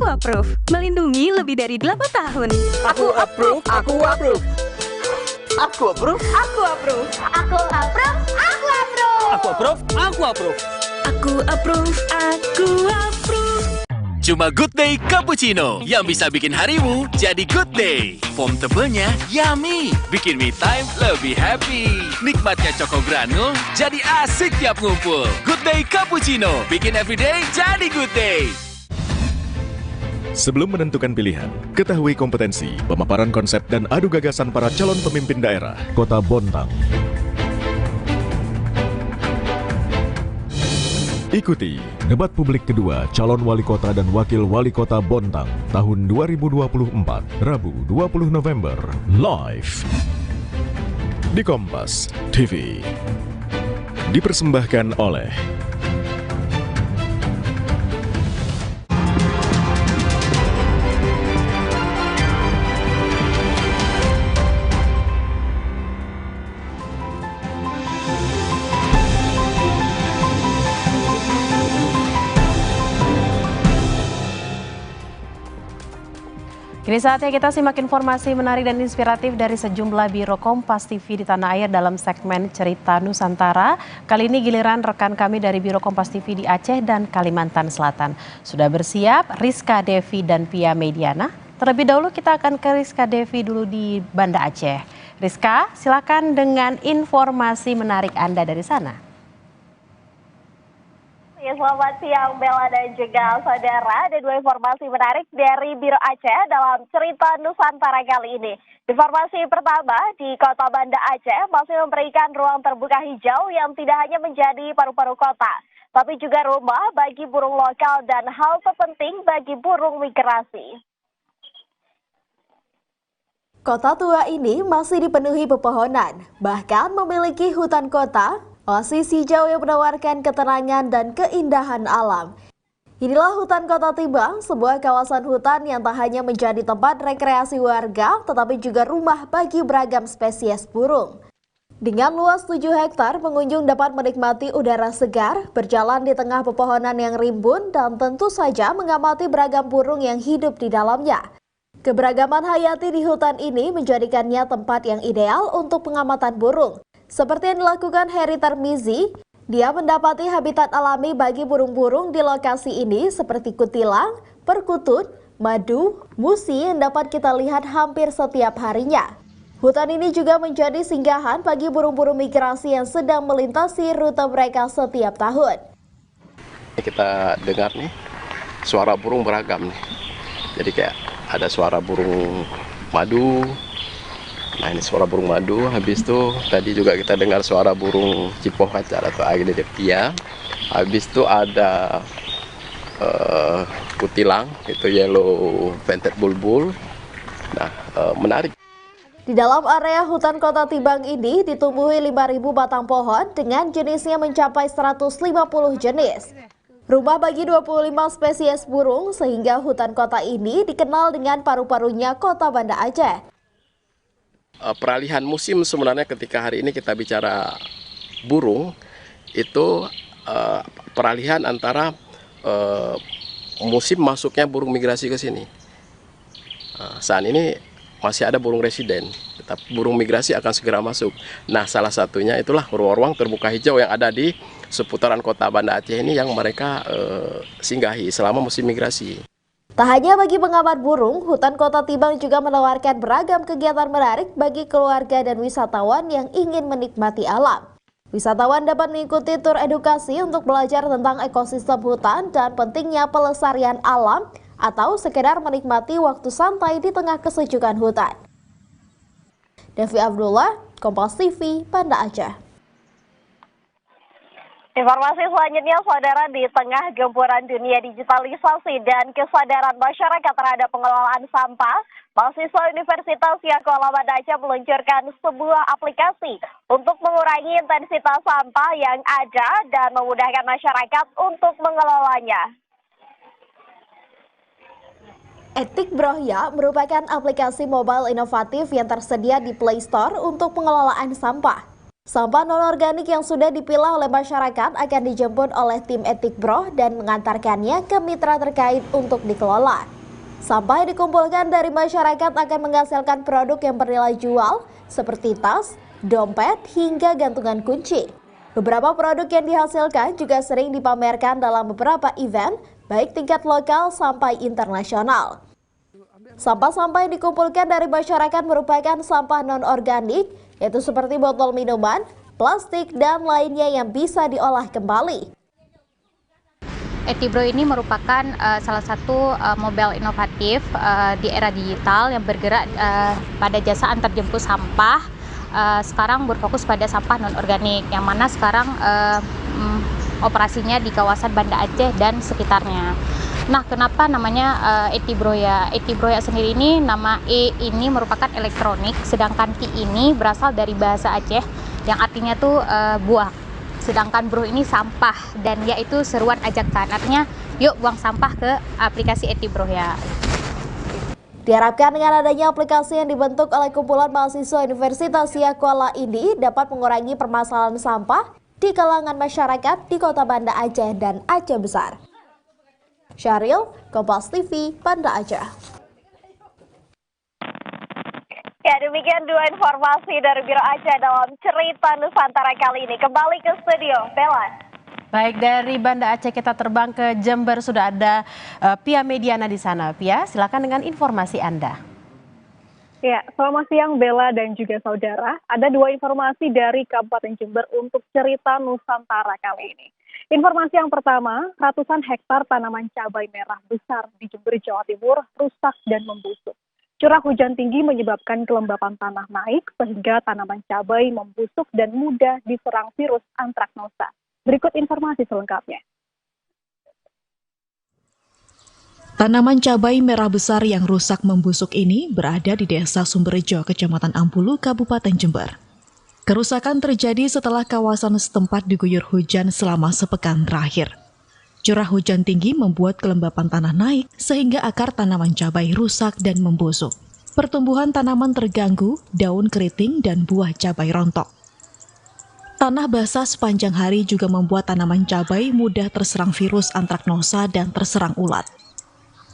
approve. Melindungi lebih dari 8 tahun. Aku approve. Aku approve. Cuma Good Day Cappuccino yang bisa bikin harimu jadi good day. Foam tebelnya yummy, bikin me time lebih happy. Nikmatnya Choco Granul jadi asik tiap ngumpul. Good Day Cappuccino, bikin everyday jadi good day. Sebelum menentukan pilihan, ketahui kompetensi, pemaparan konsep dan adu gagasan para calon pemimpin daerah Kota Bontang. Ikuti debat publik kedua calon wali kota dan wakil wali kota Bontang tahun 2024, Rabu 20 November, live di Kompas TV. Dipersembahkan oleh Kini saatnya kita simak informasi menarik dan inspiratif dari sejumlah biro Kompas TV di tanah air dalam segmen Cerita Nusantara. Kali ini giliran rekan kami dari biro Kompas TV di Aceh dan Kalimantan Selatan. Sudah bersiap Rizka Devi dan Pia Mediana. Terlebih dahulu kita akan ke Rizka Devi dulu di Banda Aceh. Rizka, silakan dengan informasi menarik Anda dari sana. Ya, selamat siang Bella dan juga saudara. Ada dua informasi menarik dari Biro Aceh dalam Cerita Nusantara kali ini. Informasi pertama, di Kota Banda Aceh masih memberikan ruang terbuka hijau yang tidak hanya menjadi paru-paru kota, tapi juga rumah bagi burung lokal dan halte penting bagi burung migrasi. Kota tua ini masih dipenuhi pepohonan, bahkan memiliki hutan kota, oasis hijau yang menawarkan ketenangan dan keindahan alam. Inilah hutan Kota Timbang, sebuah kawasan hutan yang tak hanya menjadi tempat rekreasi warga, tetapi juga rumah bagi beragam spesies burung. Dengan luas 7 hektar, pengunjung dapat menikmati udara segar, berjalan di tengah pepohonan yang rimbun, dan tentu saja mengamati beragam burung yang hidup di dalamnya. Keberagaman hayati di hutan ini menjadikannya tempat yang ideal untuk pengamatan burung. Seperti yang dilakukan Heri Tarmizi, dia mendapati habitat alami bagi burung-burung di lokasi ini seperti kutilang, perkutut, madu, musi yang dapat kita lihat hampir setiap harinya. Hutan ini juga menjadi singgahan bagi burung-burung migrasi yang sedang melintasi rute mereka setiap tahun. Kita dengar nih, suara burung beragam nih. Jadi kayak ada suara burung madu. Nah ini suara burung madu, habis itu tadi juga kita dengar suara burung cipoh kacar atau Aegideptia. Habis itu ada kutilang, itu yellow vented bulbul. Nah menarik. Di dalam area hutan Kota Timbang ini ditumbuhi 5.000 batang pohon dengan jenisnya mencapai 150 jenis. Rumah bagi 25 spesies burung sehingga hutan kota ini dikenal dengan paru-parunya Kota Banda Aceh. Peralihan musim sebenarnya ketika hari ini kita bicara burung itu peralihan antara musim masuknya burung migrasi ke sini. Saat ini masih ada burung residen, tetapi burung migrasi akan segera masuk. Nah, salah satunya itulah ruang-ruang terbuka hijau yang ada di seputaran Kota Banda Aceh ini yang mereka singgahi selama musim migrasi. Tak hanya bagi pengamat burung, hutan Kota Timbang juga menawarkan beragam kegiatan menarik bagi keluarga dan wisatawan yang ingin menikmati alam. Wisatawan dapat mengikuti tur edukasi untuk belajar tentang ekosistem hutan dan pentingnya pelestarian alam, atau sekedar menikmati waktu santai di tengah kesejukan hutan. Devi Abdullah, Kompas TV, Banda Aceh. Informasi selanjutnya, saudara, di tengah gempuran dunia digitalisasi dan kesadaran masyarakat terhadap pengelolaan sampah, mahasiswa Universitas Sekolah Banda Aceh meluncurkan sebuah aplikasi untuk mengurangi intensitas sampah yang ada dan memudahkan masyarakat untuk mengelolanya. Etik Brohya merupakan aplikasi mobile inovatif yang tersedia di Play Store untuk pengelolaan sampah. Sampah non-organik yang sudah dipilah oleh masyarakat akan dijemput oleh tim Etik Bro dan mengantarkannya ke mitra terkait untuk dikelola. Sampah yang dikumpulkan dari masyarakat akan menghasilkan produk yang bernilai jual seperti tas, dompet, hingga gantungan kunci. Beberapa produk yang dihasilkan juga sering dipamerkan dalam beberapa event, baik tingkat lokal sampai internasional. Sampah-sampah yang dikumpulkan dari masyarakat merupakan sampah non-organik, yaitu seperti botol minuman, plastik, dan lainnya yang bisa diolah kembali. Etibro ini merupakan salah satu mobile inovatif di era digital yang bergerak pada jasa antarjemput sampah. Sekarang berfokus pada sampah non-organik, yang mana sekarang operasinya di kawasan Banda Aceh dan sekitarnya. Nah, kenapa namanya Etibroya? Etibroya sendiri ini, nama E ini merupakan elektronik, sedangkan T ini berasal dari bahasa Aceh yang artinya tuh buang. Sedangkan bro ini sampah, dan yaitu seruan ajakan, artinya yuk buang sampah ke aplikasi Etibroya. Diharapkan dengan adanya aplikasi yang dibentuk oleh kumpulan mahasiswa Universitas Sekolah ini dapat mengurangi permasalahan sampah di kalangan masyarakat di Kota Banda Aceh dan Aceh Besar. Syahril, Kompas TV, Banda Aceh. Ya, demikian dua informasi dari Biro Aceh dalam Cerita Nusantara kali ini. Kembali ke studio, Bella. Baik, dari Banda Aceh kita terbang ke Jember, sudah ada Pia Mediana di sana. Pia, silakan dengan informasi Anda. Ya, selamat siang Bella dan juga saudara. Ada dua informasi dari Kabupaten Jember untuk Cerita Nusantara kali ini. Informasi yang pertama, ratusan hektar tanaman cabai merah besar di Jember, Jawa Timur rusak dan membusuk. Curah hujan tinggi menyebabkan kelembapan tanah naik sehingga tanaman cabai membusuk dan mudah diserang virus antraknosa. Berikut informasi selengkapnya. Tanaman cabai merah besar yang rusak membusuk ini berada di Desa Sumberjo, Kecamatan Ampulu, Kabupaten Jember. Kerusakan terjadi setelah kawasan setempat diguyur hujan selama sepekan terakhir. Curah hujan tinggi membuat kelembapan tanah naik sehingga akar tanaman cabai rusak dan membusuk. Pertumbuhan tanaman terganggu, daun keriting dan buah cabai rontok. Tanah basah sepanjang hari juga membuat tanaman cabai mudah terserang virus antraknosa dan terserang ulat.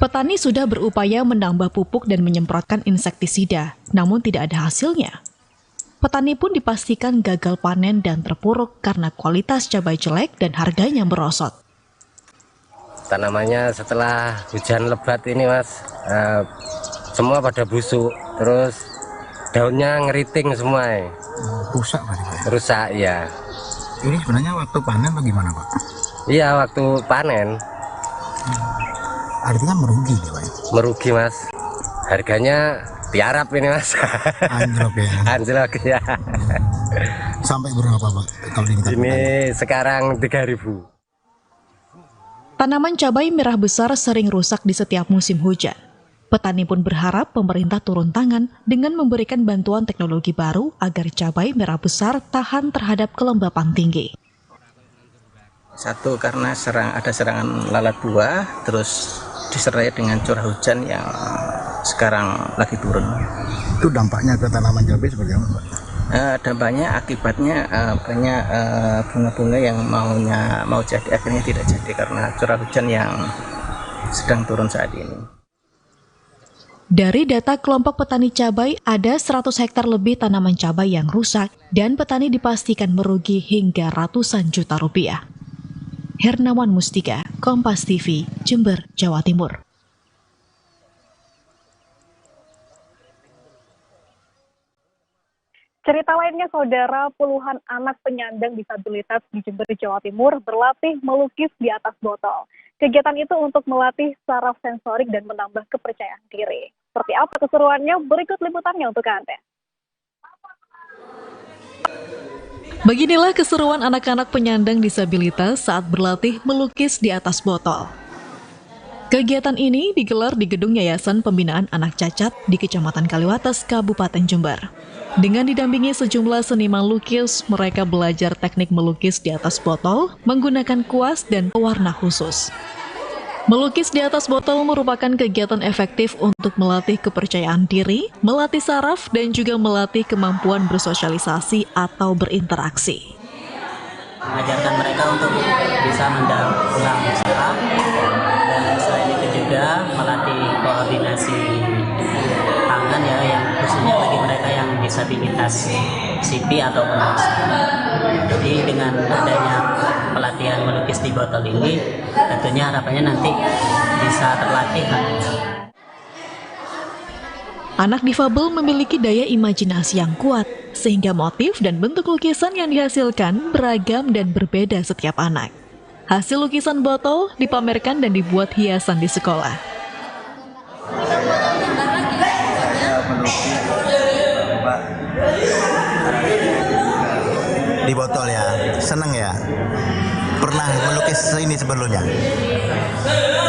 Petani sudah berupaya menambah pupuk dan menyemprotkan insektisida, namun tidak ada hasilnya. Petani pun dipastikan gagal panen dan terpuruk karena kualitas cabai jelek dan harganya merosot. Tanamannya setelah hujan lebat ini Mas, semua pada busuk, terus daunnya ngeriting semua. Rusak Pak? Rusak, ya. Ini sebenarnya waktu panen bagaimana Pak? Iya, waktu panen. Artinya merugi nih Pak? Merugi Mas, harganya tiarap ini Mas. Anjlok ya? Anjlok ya. Sampai berapa Pak? Kalau ini sekarang 3.000. Tanaman cabai merah besar sering rusak di setiap musim hujan. Petani pun berharap pemerintah turun tangan dengan memberikan bantuan teknologi baru agar cabai merah besar tahan terhadap kelembapan tinggi. Satu, karena ada serangan lalat buah, terus disertai dengan curah hujan yang sekarang lagi turun. Itu dampaknya ke tanaman cabai seperti apa Pak? Dampaknya akibatnya banyak bunga-bunga yang mau jadi akhirnya tidak jadi karena curah hujan yang sedang turun saat ini. Dari data kelompok petani cabai, ada 100 hektar lebih tanaman cabai yang rusak dan petani dipastikan merugi hingga ratusan juta rupiah. Hernawan Mustika, Kompas TV, Jember, Jawa Timur. Cerita lainnya, saudara, puluhan anak penyandang disabilitas di Jember, Jawa Timur berlatih melukis di atas botol. Kegiatan itu untuk melatih saraf sensorik dan menambah kepercayaan diri. Seperti apa keseruannya? Berikut liputannya untuk Anda. Beginilah keseruan anak-anak penyandang disabilitas saat berlatih melukis di atas botol. Kegiatan ini digelar di gedung Yayasan Pembinaan Anak Cacat di Kecamatan Kaliwates, Kabupaten Jember. Dengan didampingi sejumlah seniman lukis, mereka belajar teknik melukis di atas botol menggunakan kuas dan pewarna khusus. Melukis di atas botol merupakan kegiatan efektif untuk melatih kepercayaan diri, melatih saraf, dan juga melatih kemampuan bersosialisasi atau berinteraksi. Mengajarkan mereka untuk bisa mendaur ulang saraf, dan selain itu juga melatih koordinasi tangan ya, yang khususnya bagi mereka yang disabilitas CP atau penarsa. Jadi dengan adanya pelatihan melukis di botol ini, tentunya harapannya nanti bisa terlatih. Anak difabel memiliki daya imajinasi yang kuat, sehingga motif dan bentuk lukisan yang dihasilkan beragam dan berbeda setiap anak. Hasil lukisan botol dipamerkan dan dibuat hiasan di sekolah. Di botol ya, seneng ya. Pernah melukis ini sebelumnya?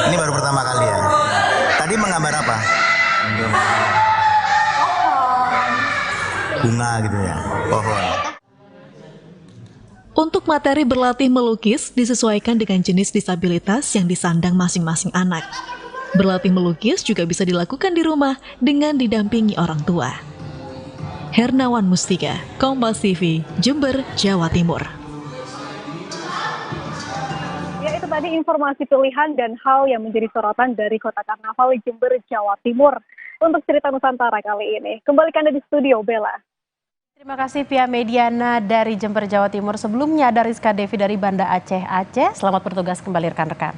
Ini baru pertama kali ya. Tadi menggambar apa? Bunga gitu ya, pohon. Untuk materi berlatih melukis disesuaikan dengan jenis disabilitas yang disandang masing-masing anak. Berlatih melukis juga bisa dilakukan di rumah dengan didampingi orang tua. Hernawan Mustika, Kompas TV, Jember, Jawa Timur. Ya, itu tadi informasi pilihan dan hal yang menjadi sorotan dari Kota Karnaval Jember, Jawa Timur. Untuk cerita Nusantara kali ini, kembalikan di studio, Bella. Terima kasih Pia Mediana dari Jember, Jawa Timur. Sebelumnya ada Rizka Devi dari Banda Aceh. Selamat bertugas kembali rekan-rekan.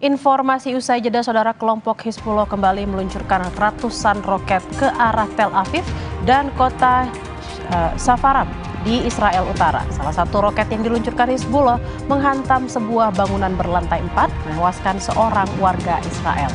Informasi usai jeda, saudara, kelompok Hizbullah kembali meluncurkan ratusan roket ke arah Tel Aviv dan kota Safaram di Israel Utara. Salah satu roket yang diluncurkan Hizbullah menghantam sebuah bangunan berlantai 4, menewaskan seorang warga Israel.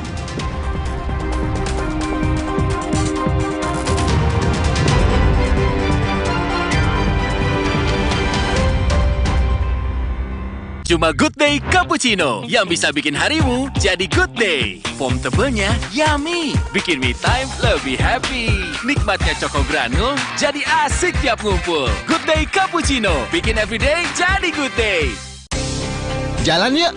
Cuma Good Day Cappuccino yang bisa bikin harimu jadi good day. Foam tebelnya yummy, bikin me time lebih happy. Nikmatnya Choco Granul jadi asik tiap ngumpul. Good Day Cappuccino, bikin everyday jadi good day. Jalan yuk.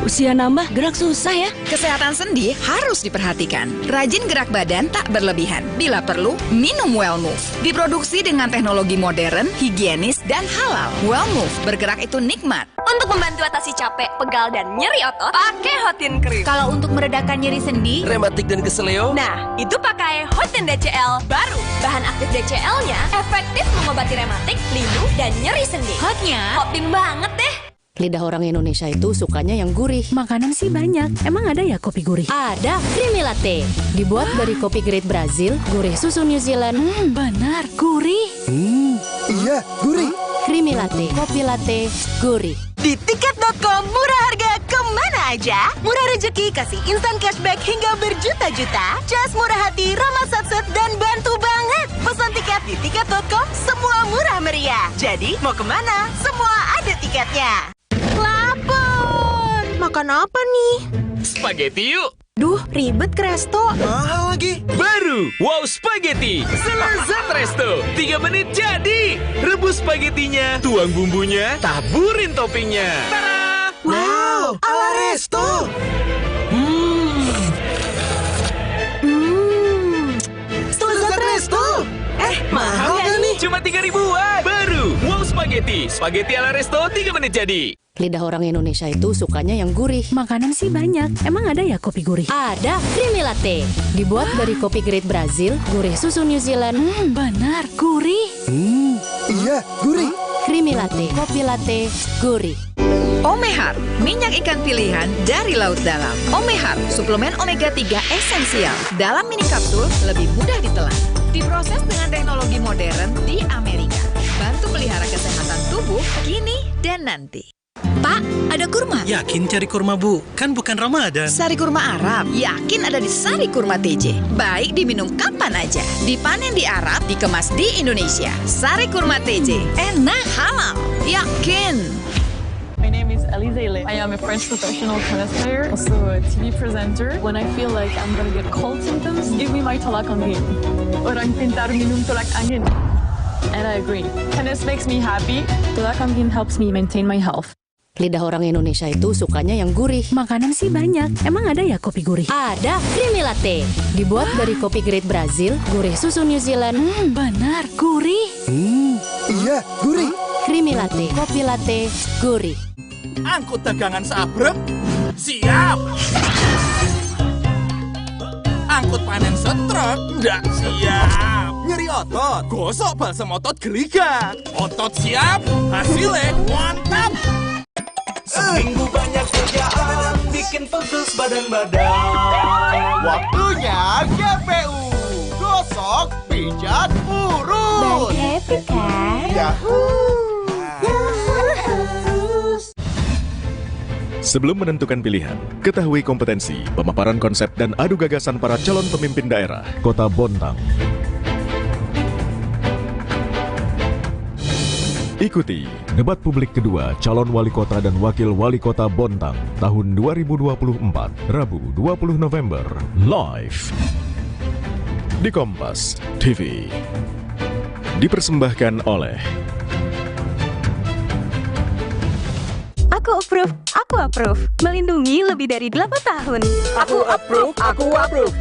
Usia nambah, gerak susah ya. Kesehatan sendi harus diperhatikan. Rajin gerak badan tak berlebihan. Bila perlu, minum Well Move. Diproduksi dengan teknologi modern, higienis, dan halal. Well Move, bergerak itu nikmat. Untuk membantu atasi capek, pegal, dan nyeri otot, pakai Hotin Cream. Kalau untuk meredakan nyeri sendi, rematik dan keseleo, nah, itu pakai Hotin DCL baru. Bahan aktif DCL-nya efektif mengobati rematik, linu, dan nyeri sendi. Hotnya Hotin banget deh. Lidah orang Indonesia itu sukanya yang gurih. Makanan sih banyak. Emang ada ya kopi gurih? Ada, Creamy Latte. Dibuat dari kopi grade Brazil, gurih susu New Zealand. Benar, gurih. Iya, gurih. Creamy Latte, kopi latte, gurih. Di tiket.com, murah harga kemana aja? Murah rezeki kasih instan cashback hingga berjuta-juta. Cas murah hati, ramah satset, dan bantu banget. Pesan tiket di tiket.com, semua murah meriah. Jadi mau kemana? Semua ada tiketnya. Lapar. Makan apa nih? Spaghetti yuk. Duh, ribet ke resto. Mahal lagi. Baru Wow Spaghetti, selezat resto. 3 menit jadi. Rebus spagettinya, tuang bumbunya, taburin toppingnya. Tara! Wow, ala resto. Selezat resto. Mahal gak nih? Cuma 3.000-an. Baru Wow Spaghetti, spaghetti ala resto 3 menit jadi. Lidah orang Indonesia itu sukanya yang gurih. Makanan sih banyak. Emang ada ya kopi gurih? Ada, Creamy Latte. Dibuat dari kopi grade Brazil, gurih susu New Zealand. Benar, gurih. Iya, gurih. Creamy Latte, kopi latte, gurih. Omehar, minyak ikan pilihan dari laut dalam. Omehar, suplemen omega 3 esensial. Dalam mini kapsul, lebih mudah ditelan. Diproses dengan teknologi modern di Amerika. Bantu pelihara kesehatan tubuh kini dan nanti. Pak, ada kurma? Yakin cari kurma, Bu? Kan bukan Ramadan. Sari kurma Arab? Yakin ada di Sari Kurma TJ. Baik diminum kapan aja. Dipanen di Arab, dikemas di Indonesia. Sari Kurma TJ. Enak, halal. Yakin. My name is Alizele. I am a French professional tennis player, also a TV presenter. When I feel like I'm gonna get cold symptoms, give me my tolak angin. Orang pintar minum tolak angin. And I agree. Tennis makes me happy. Tolak angin helps me maintain my health. Lidah orang Indonesia itu sukanya yang gurih. Makanan sih banyak. Emang ada ya kopi gurih? Ada, Creamy Latte. Dibuat dari kopi grade Brazil, gurih susu New Zealand. Benar, gurih. Iya, gurih. Creamy Latte, kopi latte, gurih. Angkut dagangan sabrek, siap. Angkut panen setrek, ndak siap. Nyeri otot, gosok balsam otot geliga. Otot siap, hasilnya mantap. Seminggu banyak kerjaan, bikin pegel badan-badan. Waktunya GPU, gosok, pijat, urut. Baik happy kan? Yahoo! Sebelum menentukan pilihan, ketahui kompetensi, pemaparan konsep dan adu gagasan para calon pemimpin daerah Kota Bontang. Ikuti debat publik kedua calon wali kota dan wakil wali kota Bontang tahun 2024, Rabu 20 November, live di Kompas TV. Dipersembahkan oleh Aku approve. Melindungi lebih dari 8 tahun. Aku approve. Aku approve.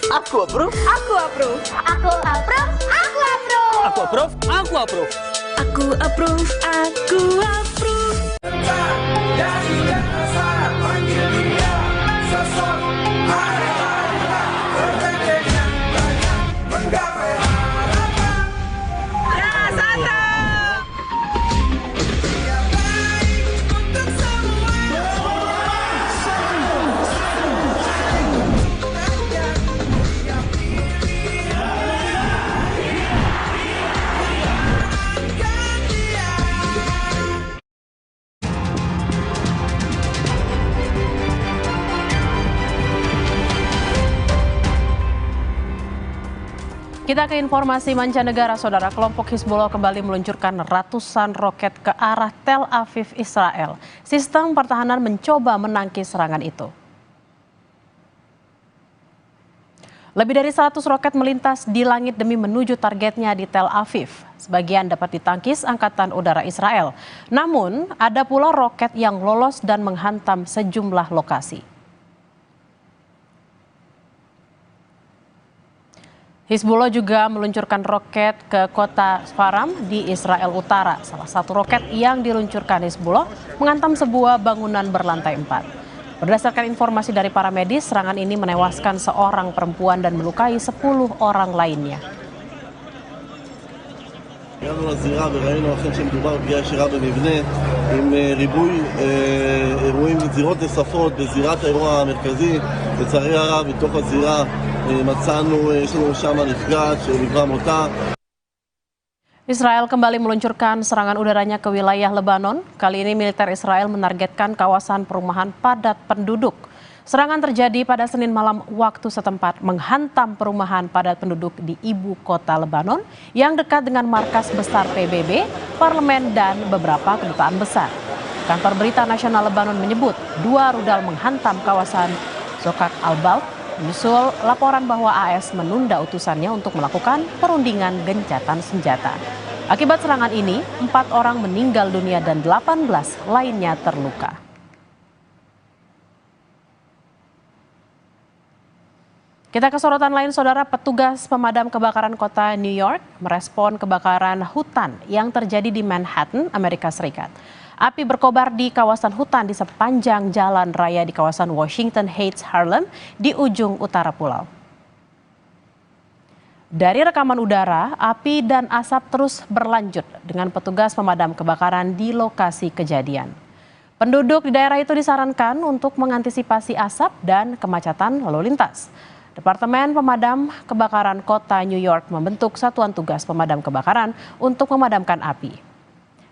Aku approve. Kita ke informasi mancanegara, saudara. Kelompok Hizbullah kembali meluncurkan ratusan roket ke arah Tel Aviv, Israel. Sistem pertahanan mencoba menangkis serangan itu. Lebih dari 100 roket melintas di langit demi menuju targetnya di Tel Aviv. Sebagian dapat ditangkis Angkatan Udara Israel. Namun, ada pula roket yang lolos dan menghantam sejumlah lokasi. Hizbullah juga meluncurkan roket ke kota Sfaram di Israel Utara. Salah satu roket yang diluncurkan Hizbullah menghantam sebuah bangunan berlantai 4. Berdasarkan informasi dari para medis, serangan ini menewaskan seorang perempuan dan melukai 10 orang lainnya. הגענו לזירה וראינו אכן שמדובר פגיעה ישירה במבנה עם ריבוי אירועים וזירות נוספות בזירת האירוע המרכזי. לצערי הרב, בתוך הזירה מצאנו, יש לנו שם נפגעת שנגרם מותה. Israel kembali meluncurkan serangan udaranya ke wilayah Lebanon. Kali ini militer Israel menargetkan kawasan perumahan padat penduduk. Serangan terjadi pada Senin malam waktu setempat, menghantam perumahan padat penduduk di ibu kota Lebanon yang dekat dengan markas besar PBB, parlemen, dan beberapa kedutaan besar. Kantor Berita Nasional Lebanon menyebut 2 rudal menghantam kawasan Zokak al-Balq, menyusul laporan bahwa AS menunda utusannya untuk melakukan perundingan gencatan senjata. Akibat serangan ini, 4 orang meninggal dunia dan 18 lainnya terluka. Kita ke sorotan lain, saudara. Petugas pemadam kebakaran kota New York merespon kebakaran hutan yang terjadi di Manhattan, Amerika Serikat. Api berkobar di kawasan hutan di sepanjang jalan raya di kawasan Washington Heights, Harlem, di ujung utara pulau. Dari rekaman udara, api dan asap terus berlanjut dengan petugas pemadam kebakaran di lokasi kejadian. Penduduk di daerah itu disarankan untuk mengantisipasi asap dan kemacetan lalu lintas. Departemen Pemadam Kebakaran Kota New York membentuk satuan tugas pemadam kebakaran untuk memadamkan api.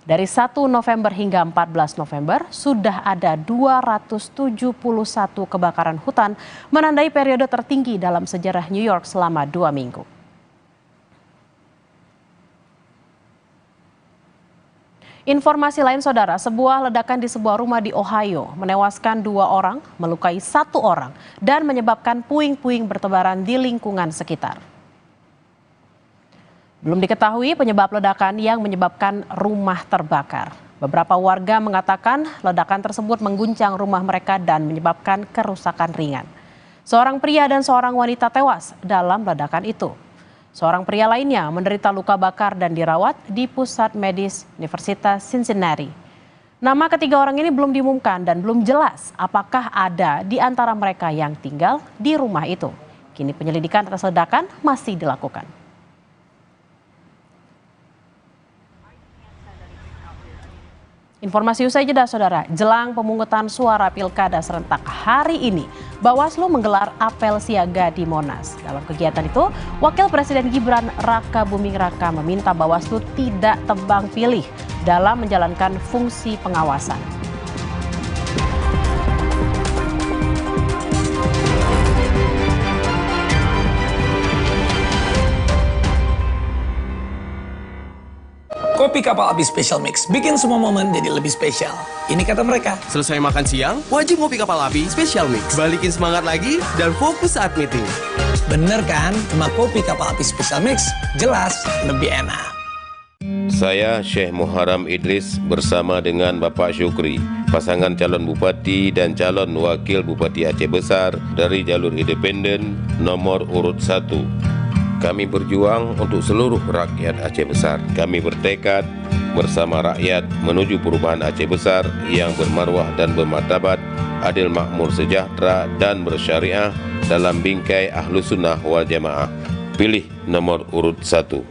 Dari 1 November hingga 14 November, sudah ada 271 kebakaran hutan menandai periode tertinggi dalam sejarah New York selama 2 minggu. Informasi lain, saudara, sebuah ledakan di sebuah rumah di Ohio menewaskan 2 orang, melukai 1 orang, dan menyebabkan puing-puing bertebaran di lingkungan sekitar. Belum diketahui penyebab ledakan yang menyebabkan rumah terbakar. Beberapa warga mengatakan ledakan tersebut mengguncang rumah mereka dan menyebabkan kerusakan ringan. Seorang pria dan seorang wanita tewas dalam ledakan itu. Seorang pria lainnya menderita luka bakar dan dirawat di pusat medis Universitas Cincinnati. Nama ketiga orang ini belum diumumkan dan belum jelas apakah ada di antara mereka yang tinggal di rumah itu. Kini penyelidikan atas ledakan masih dilakukan. Informasi usai jeda, saudara, jelang pemungutan suara pilkada serentak hari ini, Bawaslu menggelar apel siaga di Monas. Dalam kegiatan itu, Wakil Presiden Gibran Raka Buming Raka meminta Bawaslu tidak tebang pilih dalam menjalankan fungsi pengawasan. Kopi Kapal Api Special Mix bikin semua momen jadi lebih spesial. Ini kata mereka. Selesai makan siang, wajib ngopi Kapal Api Special Mix. Balikin semangat lagi dan fokus saat meeting. Bener kan? Cuma kopi Kapal Api Special Mix jelas lebih enak. Saya Syekh Muharram Idris bersama dengan Bapak Syukri, pasangan calon bupati dan calon wakil bupati Aceh Besar dari jalur independen nomor urut 1. Kami berjuang untuk seluruh rakyat Aceh Besar. Kami bertekad bersama rakyat menuju perubahan Aceh Besar yang bermarwah dan bermartabat, adil makmur sejahtera dan bersyariah dalam bingkai Ahlus Sunnah wal Jamaah. Pilih nomor urut 1.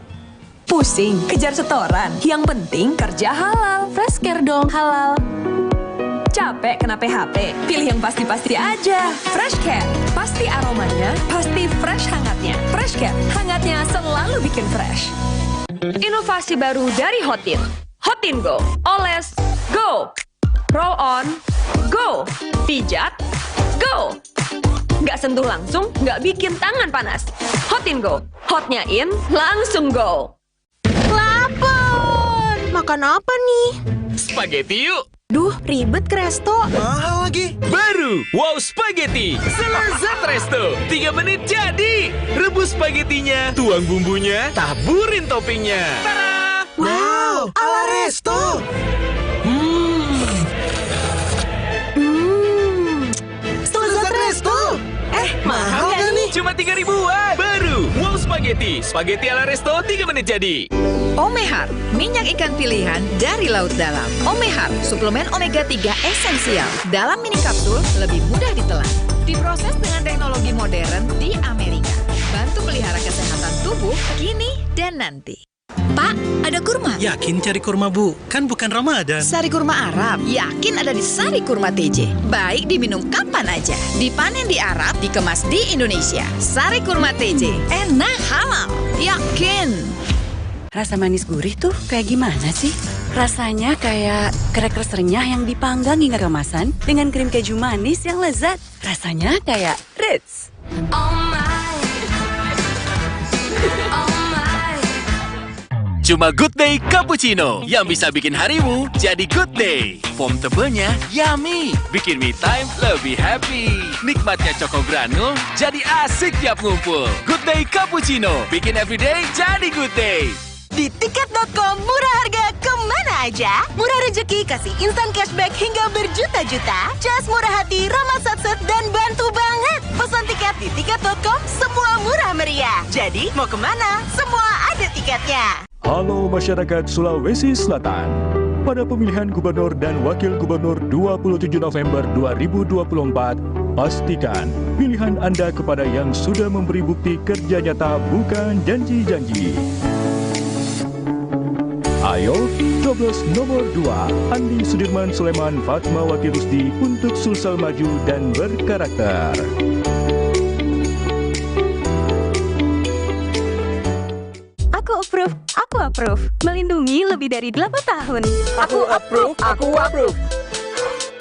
Pusing, kejar setoran. Yang penting kerja halal. Freshcare dong, halal. Capek kena PHP? Pilih yang pasti-pasti aja. Freshcare, pasti aromanya, pasti fresh hangatnya. Freshcare, hangatnya selalu bikin fresh. Inovasi baru dari Hotin. Hotin Go, oles, go. Roll on, go. Pijat, go. Nggak sentuh langsung, nggak bikin tangan panas. Hotin Go, hotnya in, langsung go. Lapar! Makan apa nih? Spaghetti yuk! Duh, ribet ke resto. Mahal lagi. Baru Wow Spaghetti, selezat resto. 3 menit jadi. Rebus spaghettinya, tuang bumbunya, taburin toppingnya. Tada! Wow, ala resto. Selezat resto. Mahal gak nih? Cuma 3.000-an. Baru Wow Spaghetti, spaghetti ala resto 3 menit jadi. Omehar, minyak ikan pilihan dari laut dalam. Omehar, suplemen omega 3 esensial. Dalam mini kapsul, lebih mudah ditelan. Diproses dengan teknologi modern di Amerika. Bantu pelihara kesehatan tubuh kini dan nanti. Pak, ada kurma? Yakin cari kurma, Bu? Kan bukan Ramadan. Sari kurma Arab, yakin ada di Sari Kurma TJ. Baik diminum kapan aja. Dipanen di Arab, dikemas di Indonesia. Sari Kurma TJ, enak halal, yakin. Rasa manis gurih tuh kayak gimana sih? Rasanya kayak crackers renyah yang dipanggang hingga kemasan dengan krim keju manis yang lezat. Rasanya kayak Ritz. Cuma Good Day Cappuccino yang bisa bikin harimu jadi good day. Foam tebelnya yummy, bikin me time lebih happy. Nikmatnya Choco Granul jadi asik tiap ngumpul. Good Day Cappuccino, bikin everyday jadi good day. Di tiket.com murah harga kemana aja? Murah rezeki kasih instan cashback hingga berjuta-juta. Cas murah hati, ramah satset dan bantu banget. Pesan tiket di tiket.com semua murah meriah. Jadi mau kemana? Semua ada tiketnya. Halo masyarakat Sulawesi Selatan. Pada pemilihan gubernur dan wakil gubernur 27 November 2024, pastikan pilihan Anda kepada yang sudah memberi bukti kerja nyata bukan janji-janji. Ayo, coblos nomor 2, Andi Sudirman Sulaiman Fatmawati Rusdi untuk Sulsel maju dan berkarakter. Aku approve. approve. Melindungi lebih dari 8 tahun. Aku approve, aku approve.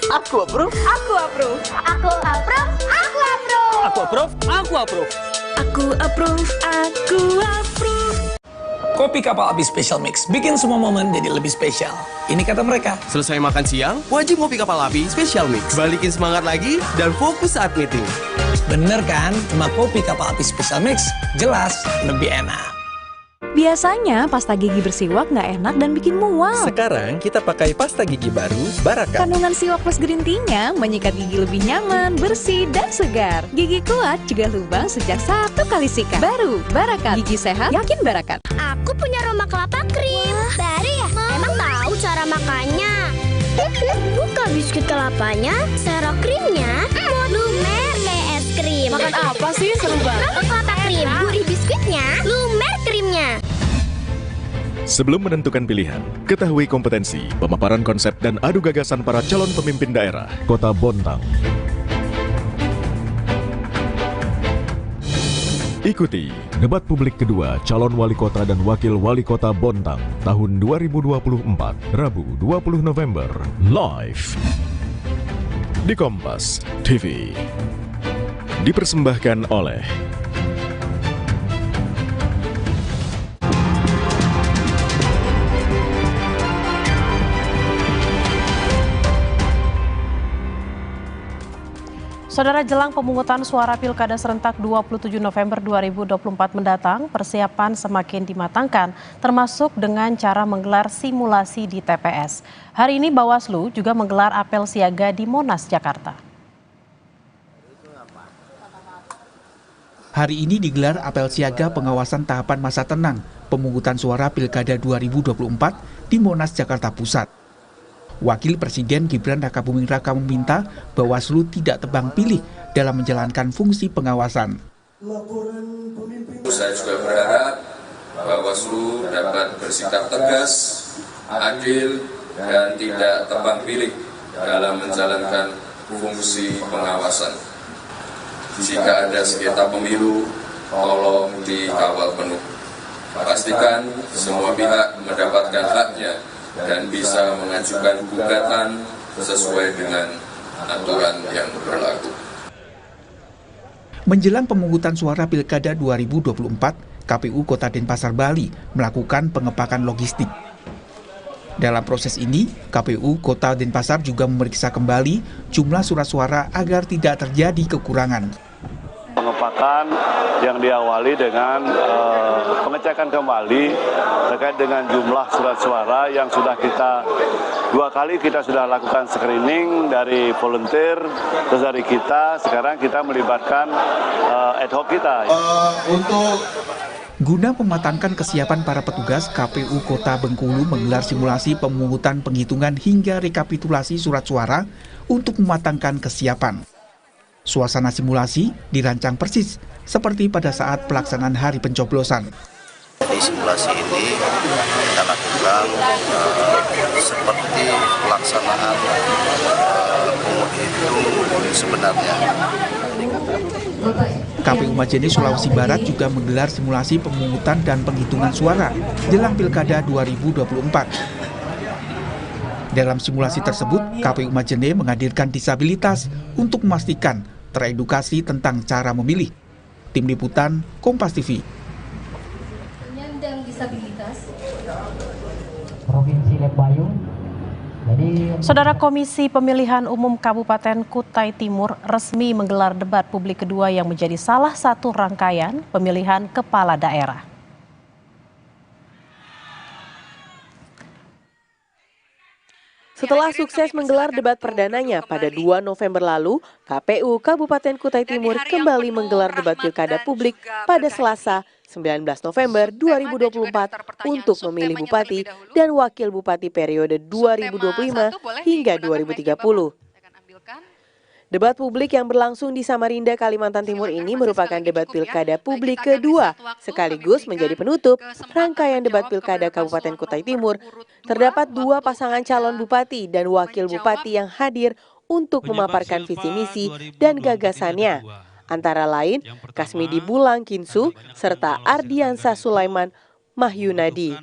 Aku approve. Aku approve. Aku approve. Aku approve. Aku approve, aku approve. Aku approve, aku approve. Kopi Kapal Api Special Mix bikin semua momen jadi lebih spesial. Ini kata mereka. Selesai makan siang, wajib ngopi kapal api Special Mix. Balikin semangat lagi dan fokus saat meeting. Bener kan? Cuma kopi Kapal Api Special Mix jelas lebih enak. Biasanya pasta gigi bersiwak nggak enak dan bikin mual. Sekarang kita pakai pasta gigi baru Baraka. Kandungan siwak plus green tea-nya menyikat gigi lebih nyaman, bersih, dan segar. Gigi kuat cegah lubang sejak 1 kali sikat. Baru Barakat. Gigi sehat, yakin Barakat. Aku punya Roma kelapa krim. Baru ya? Emang tahu cara makannya? Buka biskuit kelapanya, serok krimnya, lumer kayak es krim. Makan apa sih? Seru banget. Roma kelapa krim, gurih biskuitnya, lumer krimnya. Sebelum menentukan pilihan, ketahui kompetensi, pemaparan konsep dan adu gagasan para calon pemimpin daerah Kota Bontang. Ikuti debat publik kedua calon wali kota dan wakil wali kota Bontang tahun 2024, Rabu 20 November, live di Kompas TV. Dipersembahkan oleh Saudara, jelang pemungutan suara Pilkada serentak 27 November 2024 mendatang, persiapan semakin dimatangkan, termasuk dengan cara menggelar simulasi di TPS. Hari ini Bawaslu juga menggelar apel siaga di Monas, Jakarta. Hari ini digelar apel siaga pengawasan tahapan masa tenang pemungutan suara Pilkada 2024 di Monas, Jakarta Pusat. Wakil Presiden Gibran Rakabuming Raka meminta Bawaslu tidak tebang pilih dalam menjalankan fungsi pengawasan. Saya juga berharap Bawaslu dapat bersikap tegas, adil, dan tidak tebang pilih dalam menjalankan fungsi pengawasan. Jika ada sengketa pemilu, tolong dikawal penuh. Pastikan semua pihak mendapatkan haknya dan bisa mengajukan gugatan sesuai dengan aturan yang berlaku. Menjelang pemungutan suara Pilkada 2024, KPU Kota Denpasar, Bali melakukan pengepakan logistik. Dalam proses ini, KPU Kota Denpasar juga memeriksa kembali jumlah surat suara agar tidak terjadi kekurangan. Pengepakan yang diawali dengan pengecekan kembali terkait dengan jumlah surat suara yang sudah dua kali kita sudah lakukan screening dari volunteer, terus dari kita, sekarang kita melibatkan ad hoc kita. Guna mematangkan kesiapan para petugas, KPU Kota Bengkulu menggelar simulasi pemungutan penghitungan hingga rekapitulasi surat suara untuk mematangkan kesiapan. Suasana simulasi dirancang persis seperti pada saat pelaksanaan hari pencoblosan. Di simulasi ini kita lakukan seperti pelaksanaan penghitung sebenarnya. KPU Majene Sulawesi Barat juga menggelar simulasi pemungutan dan penghitungan suara jelang Pilkada 2024. Dalam simulasi tersebut, KPU Majene menghadirkan disabilitas untuk memastikan teredukasi tentang cara memilih. Tim Liputan, Kompas TV. Penyandang disabilitas. Provinsi Lebayung. Saudara, Komisi Pemilihan Umum Kabupaten Kutai Timur resmi menggelar debat publik kedua yang menjadi salah satu rangkaian pemilihan kepala daerah. Setelah sukses menggelar debat perdananya pada 2 November lalu, KPU Kabupaten Kutai Timur kembali menggelar debat pilkada publik pada Selasa 19 November 2024 untuk memilih bupati dan wakil bupati periode 2025 hingga 2030. Debat publik yang berlangsung di Samarinda, Kalimantan Timur ini merupakan debat pilkada publik kedua, sekaligus menjadi penutup rangkaian debat pilkada Kabupaten Kutai Timur. Terdapat 2 pasangan calon bupati dan wakil bupati yang hadir untuk memaparkan visi misi dan gagasannya. Antara lain, Kasmidi Bulang Kinsu serta Ardiansa Sulaiman Mahyunadi.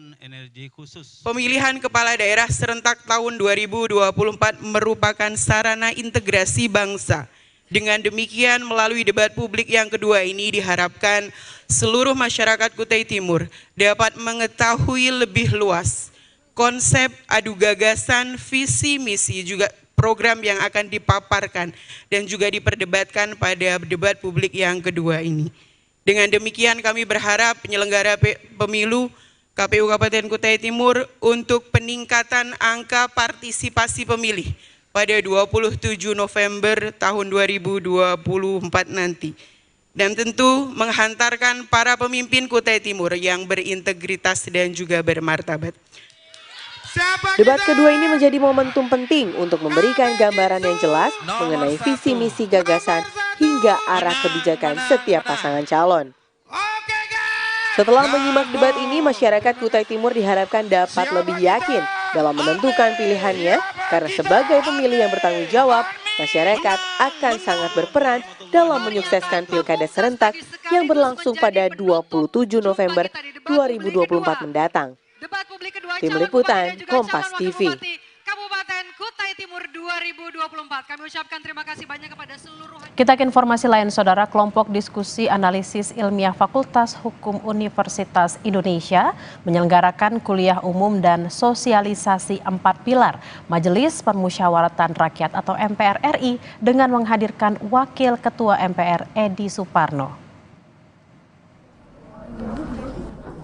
Pemilihan kepala daerah serentak tahun 2024 merupakan sarana integrasi bangsa. Dengan demikian, melalui debat publik yang kedua ini diharapkan seluruh masyarakat Kutai Timur dapat mengetahui lebih luas konsep, adu gagasan, visi, misi, juga program yang akan dipaparkan dan juga diperdebatkan pada debat publik yang kedua ini. Dengan demikian kami berharap penyelenggara pemilu KPU Kabupaten Kutai Timur untuk peningkatan angka partisipasi pemilih pada 27 November tahun 2024 nanti. Dan tentu menghantarkan para pemimpin Kutai Timur yang berintegritas dan juga bermartabat. Debat kedua ini menjadi momentum penting untuk memberikan gambaran yang jelas mengenai visi misi gagasan hingga arah kebijakan setiap pasangan calon. Setelah menyimak debat ini, masyarakat Kutai Timur diharapkan dapat lebih yakin dalam menentukan pilihannya karena sebagai pemilih yang bertanggung jawab, masyarakat akan sangat berperan dalam menyukseskan pilkada serentak yang berlangsung pada 27 November 2024 mendatang. Tim Liputan Kompas TV. Kabupaten Kutai Timur 2024. Kami ucapkan terima kasih banyak kepada seluruh. Kita ke informasi lain, Saudara. Kelompok diskusi analisis ilmiah Fakultas Hukum Universitas Indonesia menyelenggarakan kuliah umum dan sosialisasi 4 pilar Majelis Permusyawaratan Rakyat atau MPR RI dengan menghadirkan Wakil Ketua MPR Edi Suparno.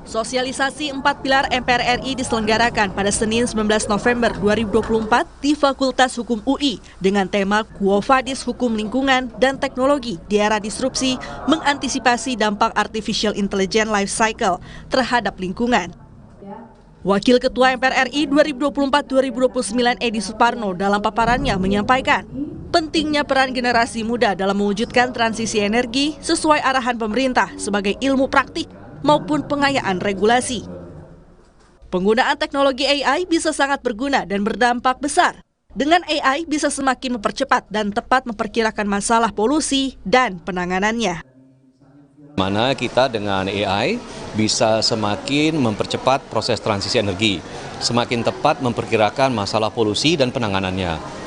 Sosialisasi 4 pilar MPR RI diselenggarakan pada Senin 19 November 2024 di Fakultas Hukum UI dengan tema Quo Vadis Hukum Lingkungan dan Teknologi di Era Disrupsi mengantisipasi dampak Artificial Intelligence Life Cycle terhadap lingkungan. Wakil Ketua MPR RI 2024-2029 Edi Suparno dalam paparannya menyampaikan pentingnya peran generasi muda dalam mewujudkan transisi energi sesuai arahan pemerintah sebagai ilmu praktik maupun pengayaan regulasi. Penggunaan teknologi AI bisa sangat berguna dan berdampak besar. Dengan AI bisa semakin mempercepat dan tepat memperkirakan masalah polusi dan penanganannya. Mana kita dengan AI bisa semakin mempercepat proses transisi energi, semakin tepat memperkirakan masalah polusi dan penanganannya.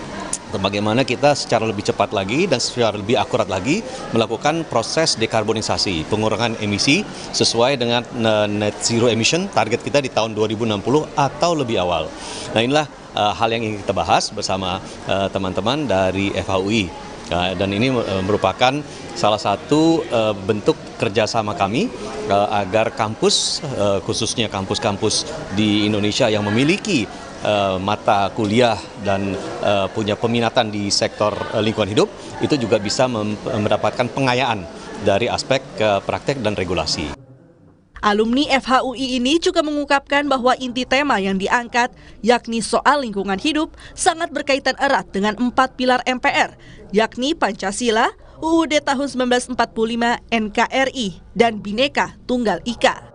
Bagaimana kita secara lebih cepat lagi dan secara lebih akurat lagi melakukan proses dekarbonisasi, pengurangan emisi sesuai dengan net zero emission target kita di tahun 2060 atau lebih awal. Nah, inilah hal yang ingin kita bahas bersama teman-teman dari FHUI. Dan ini merupakan salah satu bentuk kerjasama kami agar kampus, khususnya kampus-kampus di Indonesia yang memiliki mata kuliah dan punya peminatan di sektor lingkungan hidup, itu juga bisa mendapatkan pengayaan dari aspek praktek dan regulasi. Alumni FHUI ini juga mengungkapkan bahwa inti tema yang diangkat, yakni soal lingkungan hidup, sangat berkaitan erat dengan 4 pilar MPR, yakni Pancasila, UUD tahun 1945, NKRI, dan Bhinneka Tunggal Ika.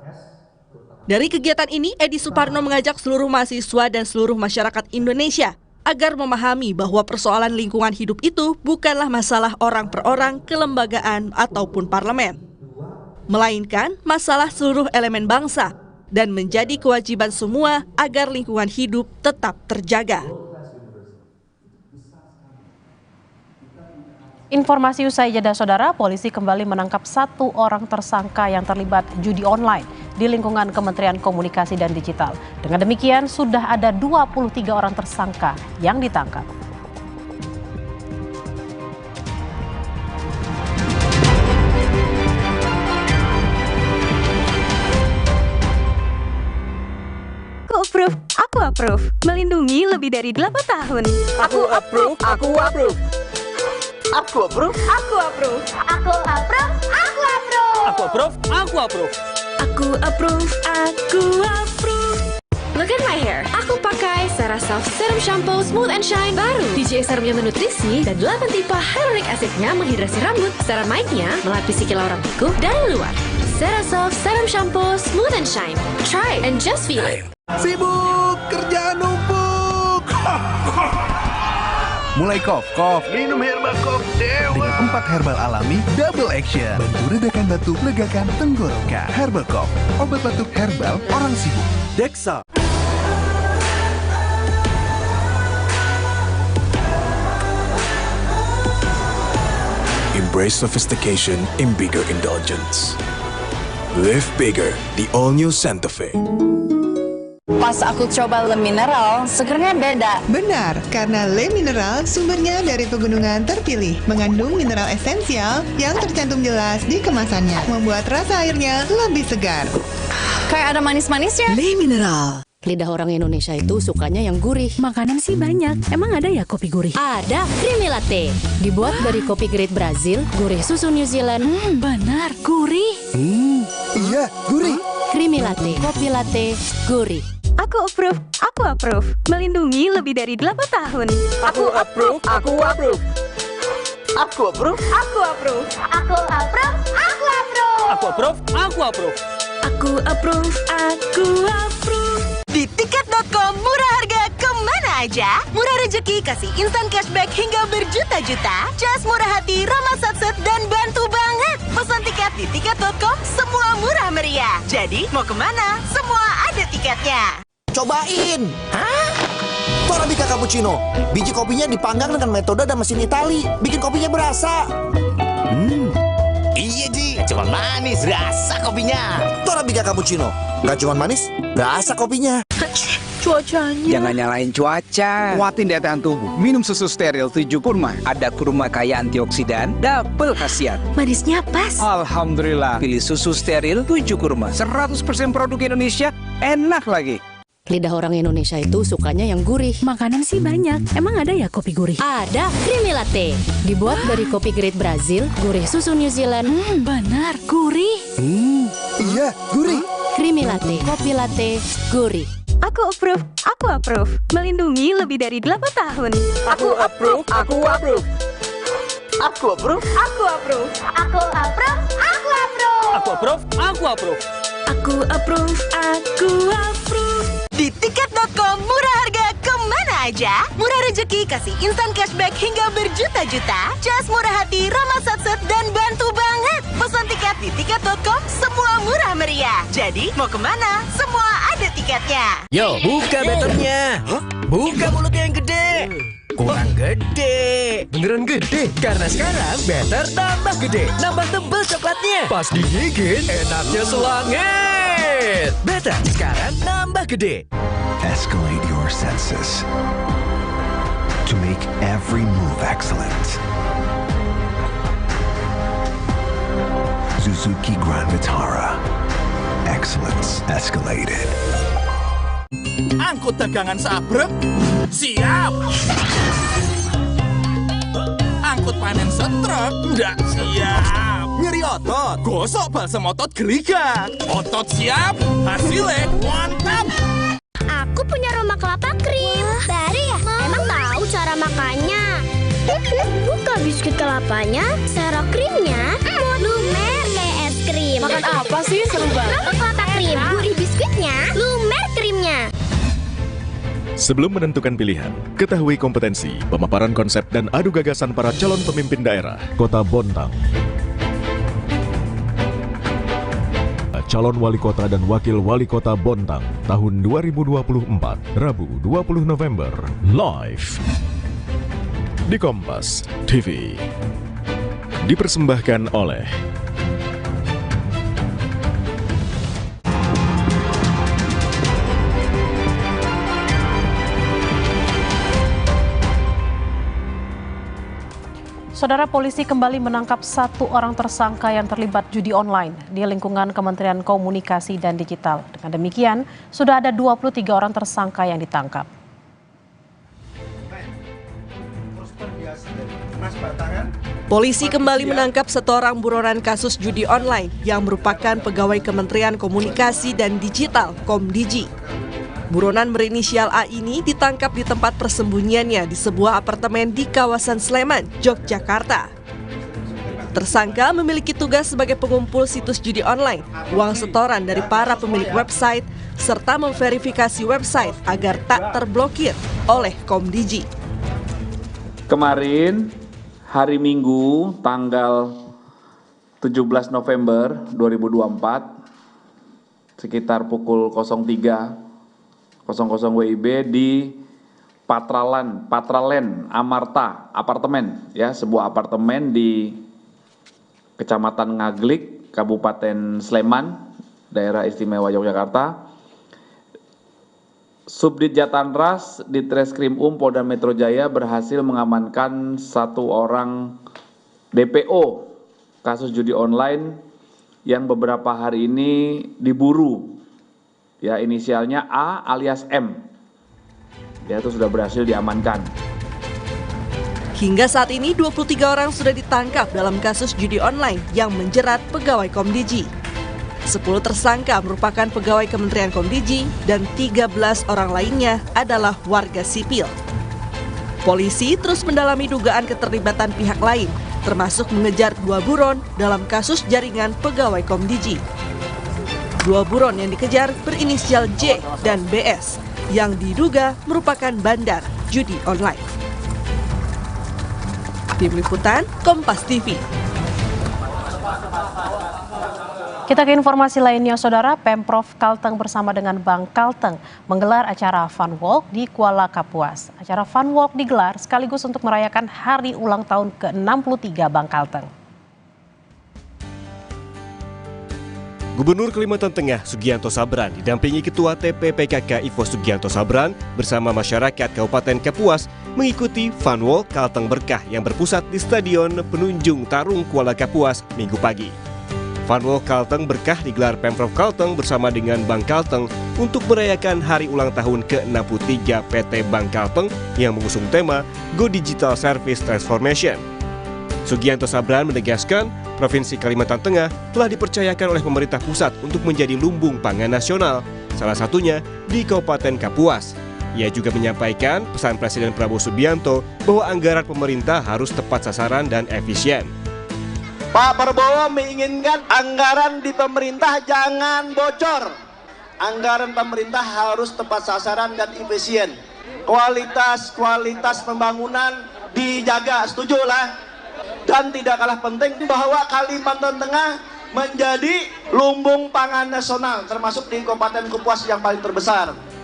Dari kegiatan ini, Edi Suparno mengajak seluruh mahasiswa dan seluruh masyarakat Indonesia agar memahami bahwa persoalan lingkungan hidup itu bukanlah masalah orang per orang, kelembagaan, ataupun parlemen, melainkan masalah seluruh elemen bangsa dan menjadi kewajiban semua agar lingkungan hidup tetap terjaga. Informasi usai jeda, Saudara, polisi kembali menangkap 1 orang tersangka yang terlibat judi online di lingkungan Kementerian Komunikasi dan Digital. Dengan demikian, sudah ada 23 orang tersangka yang ditangkap. Aku approve. Melindungi lebih dari 8 tahun. Aku approve. Aku approve. Aku approve. Aku approve. Aku approve. Aku approve. Aku approve. Aku approve. Aku approve. Aku approve. Look at my hair. Aku pakai CeraSoft Serum Shampoo Smooth and Shine baru. DJ serumnya menutrisi dan 8 tipe hyaluronic acidnya menghidrasi rambut. Ceramide-nya melapisi kilau rambutku dari luar. CeraSoft Serum Shampoo Smooth and Shine. Try and just feel it. Sibuk, kerjaan numpuk. Mulai cough, minum herbal cough Dewa. Dengan 4 herbal alami double action. Bantu redakan batuk, legakan tenggorokan. Herbal cough, obat batuk herbal orang sibuk. Dexa. Embrace sophistication in bigger indulgence. Live bigger, the all-new Santa Fe. Pas aku coba Le Mineral, segernya beda. Benar, karena Le Mineral sumbernya dari pegunungan terpilih, mengandung mineral esensial yang tercantum jelas di kemasannya, membuat rasa airnya lebih segar. Kayak ada manis-manisnya. Le Mineral. Lidah orang Indonesia itu sukanya yang gurih. Makanan sih banyak. Emang ada ya kopi gurih? Ada, Creamy Latte. Dibuat dari kopi grade Brazil, gurih susu New Zealand. Benar, gurih. Iya, gurih. Creamy Latte, kopi latte, gurih. Aku approve. Melindungi lebih dari 8 tahun. Aku approve. Aku approve. Aku approve. Aku approve. Aku approve. Aku approve. Aku approve. Aku approve. Aku approve. Aku approve. Di tiket.com murah harga kemana aja? Murah rezeki kasih instan cashback hingga berjuta-juta. Jas murah hati, ramah satset, dan bantu banget. Pesan tiket di tiket.com semua murah meriah. Jadi mau kemana? Semua ada tiketnya. Cobain! Hah? Torabika Cappuccino. Biji kopinya dipanggang dengan metode dan mesin Itali. Bikin kopinya berasa. Iya Ji, cuma manis, rasa kopinya. Torabika Cappuccino. Gak cuma manis, rasa kopinya. Cuacanya. Jangan nyalain cuaca. Kuatin daya tahan tubuh. Minum susu steril 7 kurma. Ada kurma kaya antioksidan, double khasiat. Manisnya pas. Alhamdulillah. Pilih susu steril 7 kurma. 100% produk Indonesia, enak lagi. Lidah orang Indonesia itu sukanya yang gurih. Makanan sih banyak. Emang ada ya kopi gurih? Ada, Creamy Latte. Dibuat dari kopi grade Brazil, gurih susu New Zealand. Benar, gurih. Iya, gurih. Creamy Latte, kopi latte, gurih. Aku approve. Melindungi lebih dari 8 tahun. Aku approve. Aku approve. Aku approve. Aku approve. Aku approve. Aku approve. Aku approve. Aku approve. Aku approve. Aku approve. Di tiket.com murah harga kemana aja? Murah rezeki kasih instan cashback hingga berjuta-juta. Jas murah hati, ramah satset, dan bantu banget. Pesan tiket di tiket.com semua murah meriah. Jadi mau kemana? Semua ada tiketnya. Yo, buka betternya. Buka mulutnya yang gede. Kurang gede. Beneran gede? Karena sekarang better tambah gede. Nambah tebel coklatnya. Pas digigit, enaknya selangit. Better sekarang nambah gede. Escalate your senses to make every move excellent. Suzuki Grand Vitara. Excellence escalated. Angkut dagangan sabrek, siap. Angkut panen setrek, nggak siap. Nyeri otot, gosok balsam otot geliga. Otot siap, hasilnya mantap. Aku punya Roma kelapa krim. Baru ya? Emang tahu cara makannya? Buka biskuit kelapanya, serok krimnya, lumer kayak es krim. Makan apa sih? Seru banget. Roma kelapa krim, gurih biskuitnya, lumer krimnya. Sebelum menentukan pilihan, ketahui kompetensi, pemaparan konsep dan adu gagasan para calon pemimpin daerah Kota Bontang. Calon Wali Kota dan Wakil Wali Kota Bontang tahun 2024, Rabu 20 November, live di Kompas TV. Dipersembahkan oleh Saudara, polisi kembali menangkap 1 orang tersangka yang terlibat judi online di lingkungan Kementerian Komunikasi dan Digital. Dengan demikian, sudah ada 23 orang tersangka yang ditangkap. Polisi kembali menangkap seorang buronan kasus judi online yang merupakan pegawai Kementerian Komunikasi dan Digital (Komdigi). Buronan berinisial A ini ditangkap di tempat persembunyiannya di sebuah apartemen di kawasan Sleman, Yogyakarta. Tersangka memiliki tugas sebagai pengumpul situs judi online, uang setoran dari para pemilik website, serta memverifikasi website agar tak terblokir oleh Komdigi. Kemarin hari Minggu tanggal 17 November 2024 sekitar pukul 03.00 WIB di Patralen Amarta apartemen, ya, sebuah apartemen di Kecamatan Ngaglik, Kabupaten Sleman, Daerah Istimewa Yogyakarta. Subdit Jatanras di Treskrim Polda Metro Jaya berhasil mengamankan 1 orang DPO kasus judi online yang beberapa hari ini diburu, ya, inisialnya A alias M. Ya, itu sudah berhasil diamankan. Hingga saat ini 23 orang sudah ditangkap dalam kasus judi online yang menjerat pegawai Komdiji. 10 tersangka merupakan pegawai Kementerian Komdiji dan 13 orang lainnya adalah warga sipil. Polisi terus mendalami dugaan keterlibatan pihak lain, termasuk mengejar 2 buron dalam kasus jaringan pegawai Komdiji. 2 buron yang dikejar berinisial J dan BS, yang diduga merupakan bandar judi online. Tim Liputan Kompas TV. Kita ke informasi lainnya, Saudara. Pemprov Kalteng bersama dengan Bank Kalteng menggelar acara Fun Walk di Kuala Kapuas. Acara Fun Walk digelar sekaligus untuk merayakan hari ulang tahun ke-63 Bank Kalteng. Gubernur Kalimantan Tengah Sugianto Sabran didampingi Ketua TPPKK Ivo Sugianto Sabran bersama masyarakat Kabupaten Kapuas mengikuti Fun Walk Kalteng Berkah yang berpusat di Stadion Penunjung Tarung Kuala Kapuas Minggu pagi. Fun Walk Kalteng Berkah digelar Pemprov Kalteng bersama dengan Bank Kalteng untuk merayakan hari ulang tahun ke-63 PT Bank Kalteng yang mengusung tema Go Digital Service Transformation. Sugianto Sabran menegaskan Provinsi Kalimantan Tengah telah dipercayakan oleh pemerintah pusat untuk menjadi lumbung pangan nasional, salah satunya di Kabupaten Kapuas. Ia juga menyampaikan pesan Presiden Prabowo Subianto bahwa anggaran pemerintah harus tepat sasaran dan efisien. Pak Prabowo menginginkan anggaran di pemerintah jangan bocor. Anggaran pemerintah harus tepat sasaran dan efisien. Kualitas pembangunan dijaga, setuju lah. Dan tidak kalah penting bahwa Kalimantan Tengah menjadi lumbung pangan nasional, termasuk di Kabupaten Kapuas yang paling terbesar.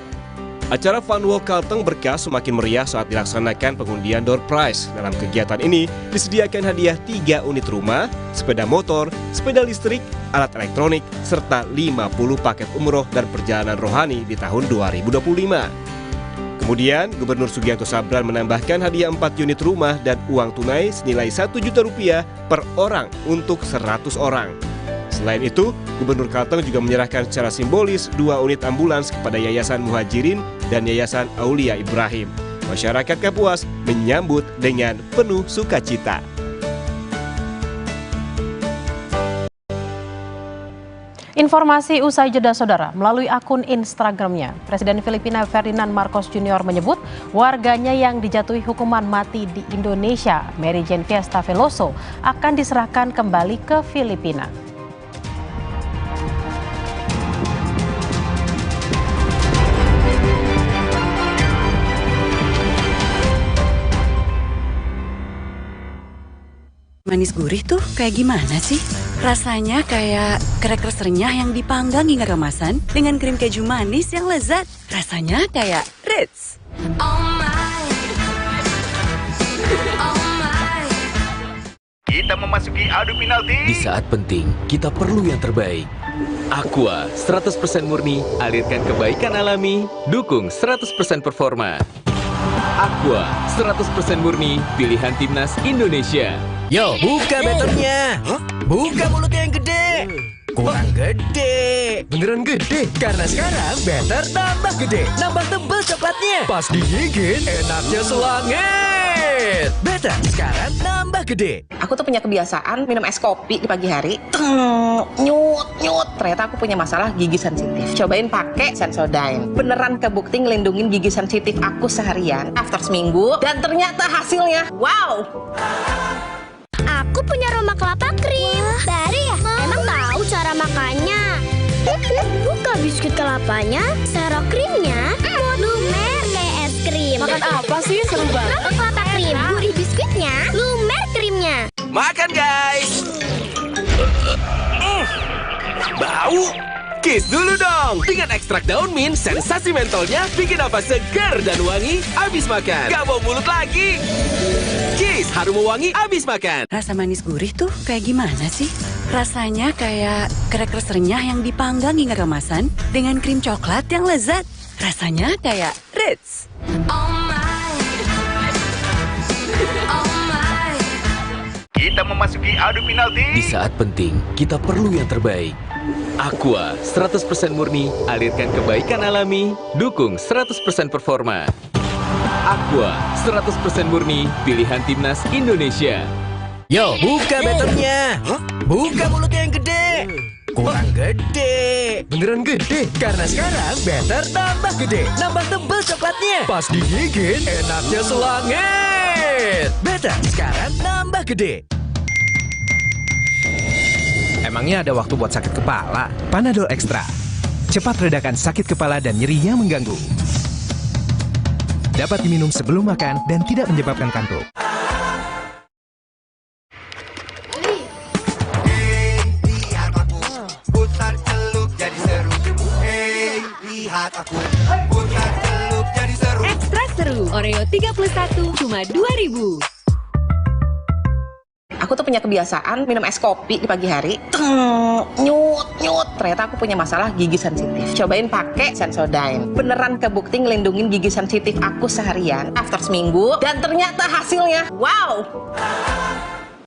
Acara Fun Walk Kalteng Berkah semakin meriah saat dilaksanakan pengundian door prize. Dalam kegiatan ini disediakan hadiah 3 unit rumah, sepeda motor, sepeda listrik, alat elektronik, serta 50 paket umroh dan perjalanan rohani di tahun 2025. Kemudian, Gubernur Sugianto Sabran menambahkan hadiah 4 unit rumah dan uang tunai senilai Rp1 juta per orang untuk 100 orang. Selain itu, Gubernur Kalteng juga menyerahkan secara simbolis 2 unit ambulans kepada Yayasan Muhajirin dan Yayasan Aulia Ibrahim. Masyarakat Kapuas menyambut dengan penuh sukacita. Informasi usai jeda, Saudara, melalui akun Instagramnya, Presiden Filipina Ferdinand Marcos Jr. menyebut warganya yang dijatuhi hukuman mati di Indonesia, Mary Jane Fiesta Veloso, akan diserahkan kembali ke Filipina. Manis gurih tuh kayak gimana sih? Rasanya kayak crackers renyah yang dipanggang hingga kemasan dengan krim keju manis yang lezat. Rasanya kayak Ritz. Kita memasuki adu penalti. Di saat penting, kita perlu yang terbaik. Aqua 100% murni, alirkan kebaikan alami, dukung 100% performa. Aqua 100% murni, pilihan timnas Indonesia. Yo, buka betonnya. Buka mulutnya yang gede. Kurang gede. Beneran gede? Karena sekarang better tambah gede. Nambah tebel coklatnya. Pas digigit, enaknya selangit. Better sekarang nambah gede. Aku tuh punya kebiasaan minum es kopi di pagi hari. Nyut. Ternyata aku punya masalah gigi sensitif. Cobain pakai Sensodyne. Beneran kebukti ngelindungin gigi sensitif aku seharian. After seminggu. Dan ternyata hasilnya, wow. Aku punya Roma kelapa krim. Baru ya? Emang tahu cara makannya? Buka biskuit kelapanya, taruh krimnya, lumer kayak es krim. Makan apa sih? Seru banget. Roma kelapa krim, gurih Saatnya lumer krimnya. Makan guys. Bau. Kiss dulu dong. Dengan ekstrak daun mint, sensasi mentolnya bikin apa segar dan wangi abis makan. Gak mau mulut lagi. Kiss harum wangi abis makan. Rasa manis gurih tuh kayak gimana sih? Rasanya kayak crackers renyah yang dipanggang hingga kemasan dengan krim coklat yang lezat. Rasanya kayak Ritz. Kita memasuki adu penalti. Di saat penting, kita perlu yang terbaik. Aqua 100% murni, alirkan kebaikan alami, dukung 100% performa. Aqua 100% murni, pilihan timnas Indonesia. Yo, buka betternya. Buka mulut yang gede. Kurang gede. Beneran gede? Karena sekarang better tambah gede. Nambah tebel coklatnya. Pas digigit, enaknya selangit. Better sekarang nambah gede. Emangnya ada waktu buat sakit kepala? Panadol Extra. Cepat redakan sakit kepala dan nyeri yang mengganggu. Dapat diminum sebelum makan dan tidak menyebabkan kantuk. Putar celup jadi seru. Hey, lihat aku. Putar celup jadi seru. Ekstra seru. Oreo 31 cuma 2.000. Aku tuh punya kebiasaan minum es kopi di pagi hari. Nyut. Ternyata aku punya masalah gigi sensitif. Cobain pakai Sensodyne. Beneran kebukti ngelindungin gigi sensitif aku seharian. After seminggu. Dan ternyata hasilnya, wow.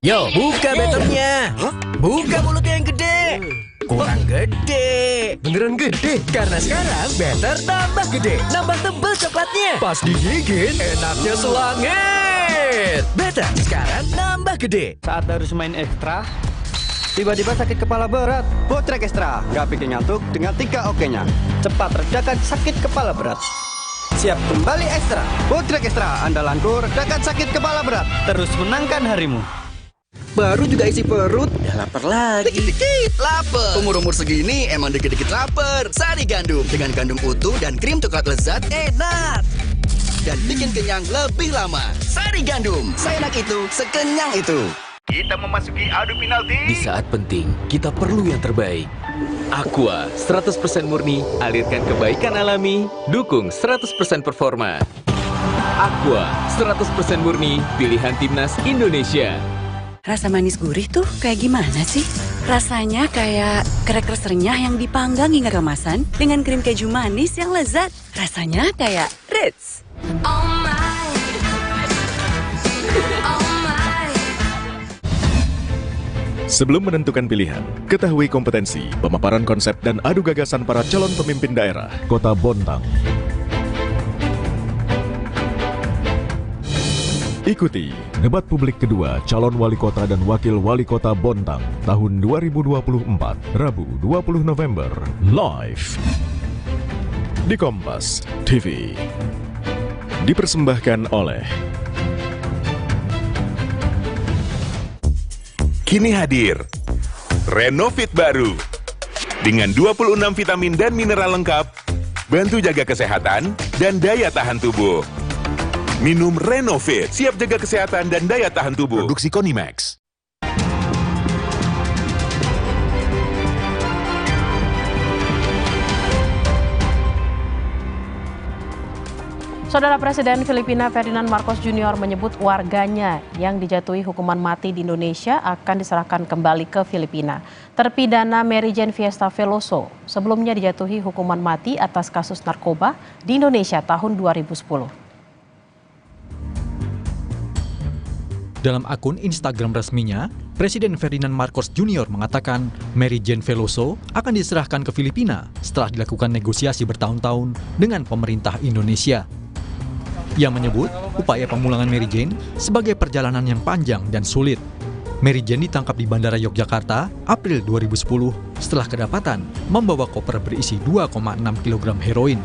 Yo, buka betternya. Buka mulut yang gede. Kurang gede. Beneran gede? Karena sekarang better tambah gede. Nambah tebel coklatnya. Pas digigit, enaknya selangit. Better sekarang nambah gede. Saat harus main ekstra, tiba-tiba sakit kepala berat. Botrek Extra, gak bikin ngantuk dengan 3 OK-nya. Cepat redakan sakit kepala berat. Siap kembali ekstra. Botrek Extra, andalanku redakan sakit kepala berat. Terus menangkan harimu. Baru juga isi perut, ya lapar lagi. Dikit-dikit lapar. Umur-umur segini emang dikit-dikit lapar. Sari Gandum dengan gandum utuh dan krim coklat lezat enak. Dan bikin kenyang lebih lama. Sari Gandum, seenak itu, sekenyang itu. Kita memasuki adu penalti. Di saat penting, kita perlu yang terbaik. Aqua 100% murni, alirkan kebaikan alami, dukung 100% performa. Aqua 100% murni, pilihan timnas Indonesia. Rasa manis gurih tuh kayak gimana sih? Rasanya kayak crackers renyah yang dipanggang hingga kemasan dengan krim keju manis yang lezat. Rasanya kayak Ritz. Sebelum menentukan pilihan, ketahui kompetensi, pemaparan konsep dan adu gagasan para calon pemimpin daerah Kota Bontang. Ikuti debat publik kedua calon wali kota dan wakil wali kota Bontang tahun 2024, Rabu 20 November, live di Kompas TV. Dipersembahkan oleh Kini hadir Renovit baru dengan 26 vitamin dan mineral lengkap, bantu jaga kesehatan dan daya tahan tubuh. Minum Renovit, siap jaga kesehatan dan daya tahan tubuh. Produksi Konimax. Saudara Presiden Filipina Ferdinand Marcos Jr. menyebut warganya yang dijatuhi hukuman mati di Indonesia akan diserahkan kembali ke Filipina. Terpidana Mary Jane Fiesta Veloso sebelumnya dijatuhi hukuman mati atas kasus narkoba di Indonesia tahun 2010. Dalam akun Instagram resminya, Presiden Ferdinand Marcos Jr. mengatakan Mary Jane Veloso akan diserahkan ke Filipina setelah dilakukan negosiasi bertahun-tahun dengan pemerintah Indonesia. Ia menyebut upaya pemulangan Mary Jane sebagai perjalanan yang panjang dan sulit. Mary Jane ditangkap di Bandara Yogyakarta April 2010 setelah kedapatan membawa koper berisi 2,6 kg heroin.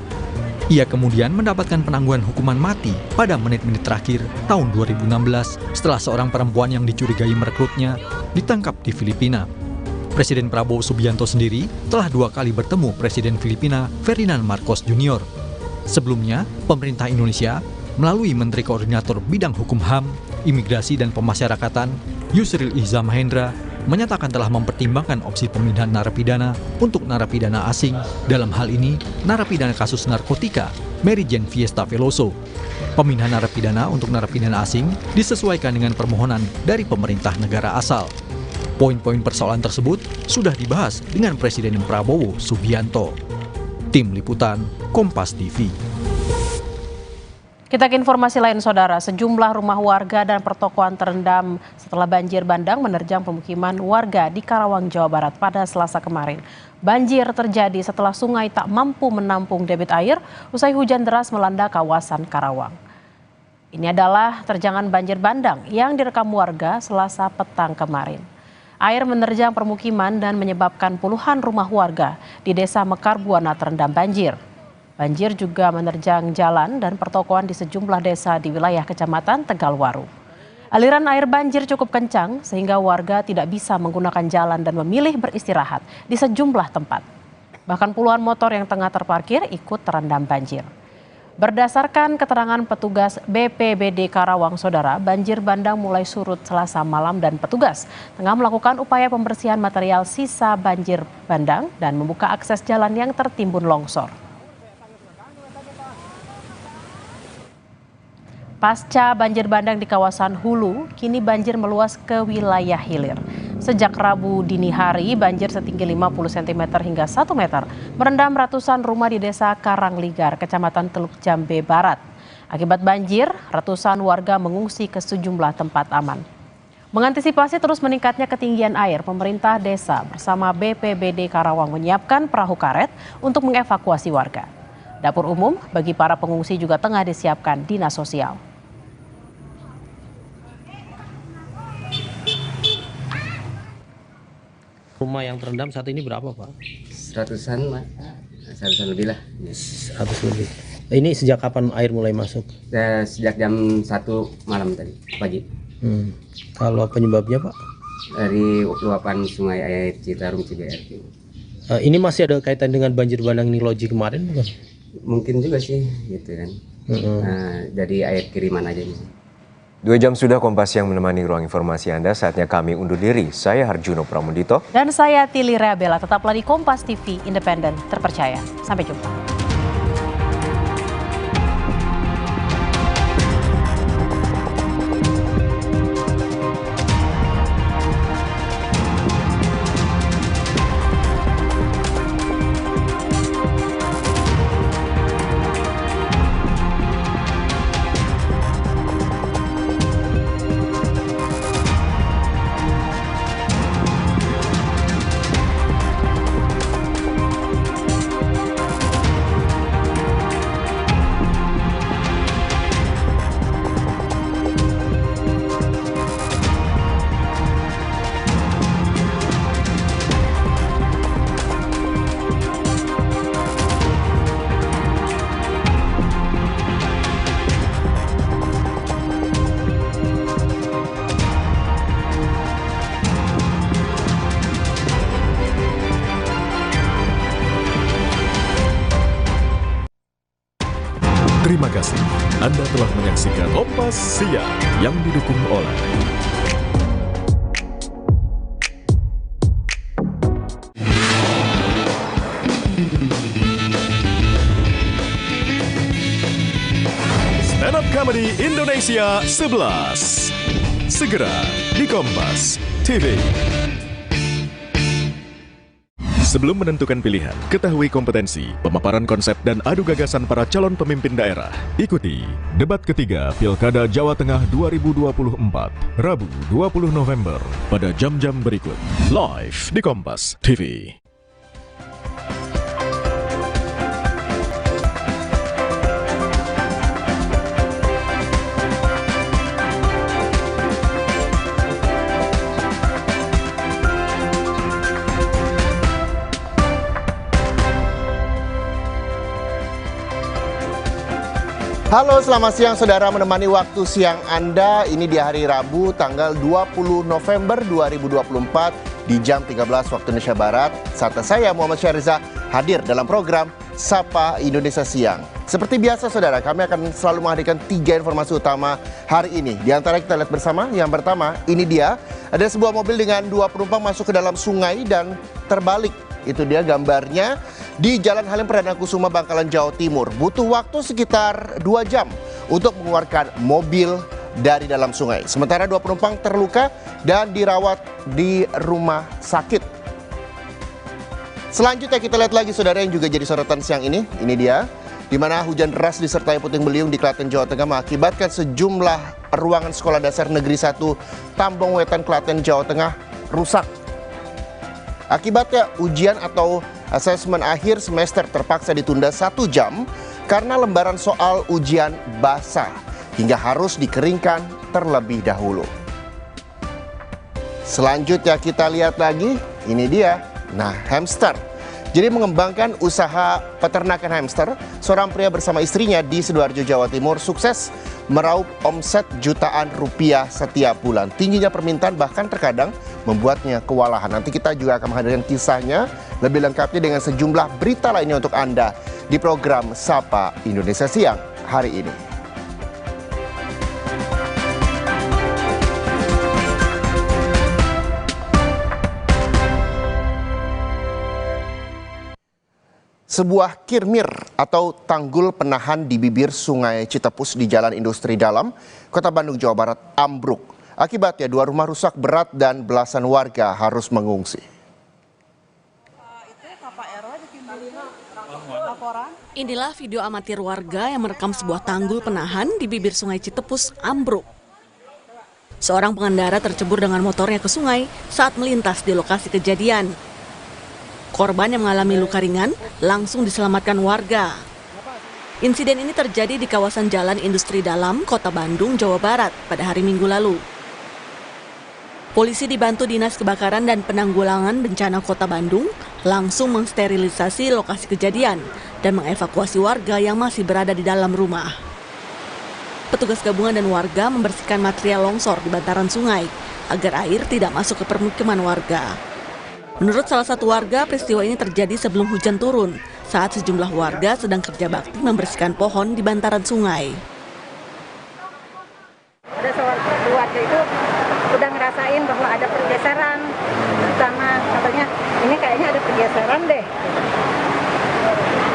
Ia kemudian mendapatkan penangguhan hukuman mati pada menit-menit terakhir tahun 2016 setelah seorang perempuan yang dicurigai merekrutnya ditangkap di Filipina. Presiden Prabowo Subianto sendiri telah 2 kali bertemu Presiden Filipina Ferdinand Marcos Jr. Sebelumnya, pemerintah Indonesia melalui Menteri Koordinator Bidang Hukum HAM Imigrasi dan Pemasyarakatan, Yusril Iza Mahendra, menyatakan telah mempertimbangkan opsi pemindahan narapidana untuk narapidana asing, dalam hal ini narapidana kasus narkotika Mary Jane Fiesta Veloso. Pemindahan narapidana untuk narapidana asing disesuaikan dengan permohonan dari pemerintah negara asal. Poin-poin persoalan tersebut sudah dibahas dengan Presiden Prabowo Subianto. Tim Liputan, Kompas TV. Kita ke informasi lain, Saudara. Sejumlah rumah warga dan pertokoan terendam setelah banjir bandang menerjang pemukiman warga di Karawang, Jawa Barat pada Selasa kemarin. Banjir terjadi setelah sungai tak mampu menampung debit air usai hujan deras melanda kawasan Karawang. Ini adalah terjangan banjir bandang yang direkam warga Selasa petang kemarin. Air menerjang permukiman dan menyebabkan puluhan rumah warga di Desa Mekar Buana terendam banjir. Banjir juga menerjang jalan dan pertokoan di sejumlah desa di wilayah Kecamatan Tegalwaru. Aliran air banjir cukup kencang sehingga warga tidak bisa menggunakan jalan dan memilih beristirahat di sejumlah tempat. Bahkan puluhan motor yang tengah terparkir ikut terendam banjir. Berdasarkan keterangan petugas BPBD Karawang, Saudara, banjir bandang mulai surut Selasa malam dan petugas tengah melakukan upaya pembersihan material sisa banjir bandang dan membuka akses jalan yang tertimbun longsor. Pasca banjir bandang di kawasan Hulu, kini banjir meluas ke wilayah hilir. Sejak Rabu dini hari, banjir setinggi 50 cm hingga 1 meter merendam ratusan rumah di Desa Karangligar, Kecamatan Teluk Jambe Barat. Akibat banjir, ratusan warga mengungsi ke sejumlah tempat aman. Mengantisipasi terus meningkatnya ketinggian air, pemerintah desa bersama BPBD Karawang menyiapkan perahu karet untuk mengevakuasi warga. Dapur umum bagi para pengungsi juga tengah disiapkan Dinas Sosial. Rumah yang terendam saat ini berapa, Pak? Ratusan, Pak. Ratusan lebih lah. 100 lebih. Ini sejak kapan air mulai masuk? Sejak jam 1 malam tadi, pagi. Kalau penyebabnya, Pak? Dari luapan sungai air Citarum Cibeer. Ini masih ada kaitan dengan banjir bandang Niloji kemarin, bukan? Mungkin juga sih, gitu kan. Jadi air kiriman aja nih. 2 jam sudah Kompas yang menemani ruang informasi Anda. Saatnya kami undur diri. Saya Harjuno Pramudito. Dan saya Tili Reabella. Tetaplah di Kompas TV, independen, terpercaya. Sampai jumpa. Terima kasih. Anda telah menyaksikan Kompas Siang yang didukung oleh Stand Up Comedy Indonesia 11. Segera di Kompas TV. Sebelum menentukan pilihan, ketahui kompetensi, pemaparan konsep dan adu gagasan para calon pemimpin daerah. Ikuti debat ketiga Pilkada Jawa Tengah 2024, Rabu 20 November pada jam-jam berikut. Live di Kompas TV. Halo, selamat siang saudara, menemani waktu siang Anda ini di hari Rabu tanggal 20 November 2024 di jam 13 waktu Indonesia Barat. Saatnya saya Muhammad Syahriza hadir dalam program Sapa Indonesia Siang. Seperti biasa saudara, kami akan selalu menghadirkan 3 informasi utama hari ini. Di antara kita lihat bersama, yang pertama ini dia, ada sebuah mobil dengan 2 penumpang masuk ke dalam sungai dan terbalik. Itu dia gambarnya di Jalan Halim Perdana Kusuma, Bangkalan, Jawa Timur. Butuh waktu sekitar 2 jam untuk mengeluarkan mobil dari dalam sungai. Sementara 2 penumpang terluka dan dirawat di rumah sakit. Selanjutnya kita lihat lagi saudara yang juga jadi sorotan siang ini. Ini dia, di mana hujan deras disertai puting beliung di Klaten, Jawa Tengah mengakibatkan sejumlah ruangan sekolah dasar negeri 1 Tambong Wetan, Klaten, Jawa Tengah rusak. Akibatnya ujian atau asesmen akhir semester terpaksa ditunda 1 jam karena lembaran soal ujian basah hingga harus dikeringkan terlebih dahulu. Selanjutnya kita lihat lagi, ini dia. Nah, hamster. Jadi mengembangkan usaha peternakan hamster, seorang pria bersama istrinya di Sidoarjo, Jawa Timur sukses meraup omset jutaan rupiah setiap bulan. Tingginya permintaan bahkan terkadang membuatnya kewalahan. Nanti kita juga akan menghadirkan kisahnya lebih lengkapnya dengan sejumlah berita lainnya untuk Anda di program Sapa Indonesia Siang hari ini. Sebuah kirmir atau tanggul penahan di bibir Sungai Citepus di Jalan Industri Dalam, Kota Bandung, Jawa Barat ambruk. Akibatnya 2 rumah rusak berat dan belasan warga harus mengungsi. Inilah video amatir warga yang merekam sebuah tanggul penahan di bibir Sungai Citepus ambruk. Seorang pengendara tercebur dengan motornya ke sungai saat melintas di lokasi kejadian. Korban yang mengalami luka ringan langsung diselamatkan warga. Insiden ini terjadi di kawasan Jalan Industri Dalam, Kota Bandung, Jawa Barat pada hari Minggu lalu. Polisi dibantu Dinas Kebakaran dan Penanggulangan Bencana Kota Bandung langsung mensterilisasi lokasi kejadian dan mengevakuasi warga yang masih berada di dalam rumah. Petugas gabungan dan warga membersihkan material longsor di bantaran sungai agar air tidak masuk ke permukiman warga. Menurut salah satu warga, peristiwa ini terjadi sebelum hujan turun, saat sejumlah warga sedang kerja bakti membersihkan pohon di bantaran sungai. Ada seorang warga itu udah ngerasain bahwa ada pergeseran, sama katanya ini kayaknya ada pergeseran deh.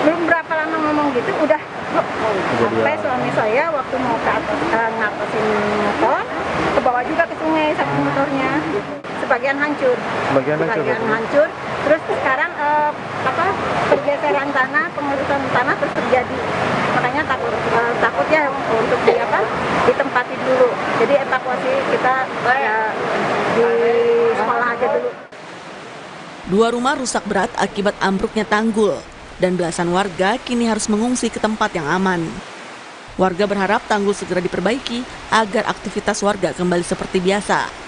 Belum berapa lama ngomong gitu, udah sampai suami saya waktu mau ke atas ngatasin motor, ke bawah juga ke sungai sama motornya. Sebagian hancur, hancur. Terus sekarang pergeseran tanah, pengerusan tanah terus terjadi. Makanya takut ya untuk ditempati dulu. Jadi evakuasi kita di sekolah aja dulu. 2 rumah rusak berat akibat ambruknya tanggul dan belasan warga kini harus mengungsi ke tempat yang aman. Warga berharap tanggul segera diperbaiki agar aktivitas warga kembali seperti biasa.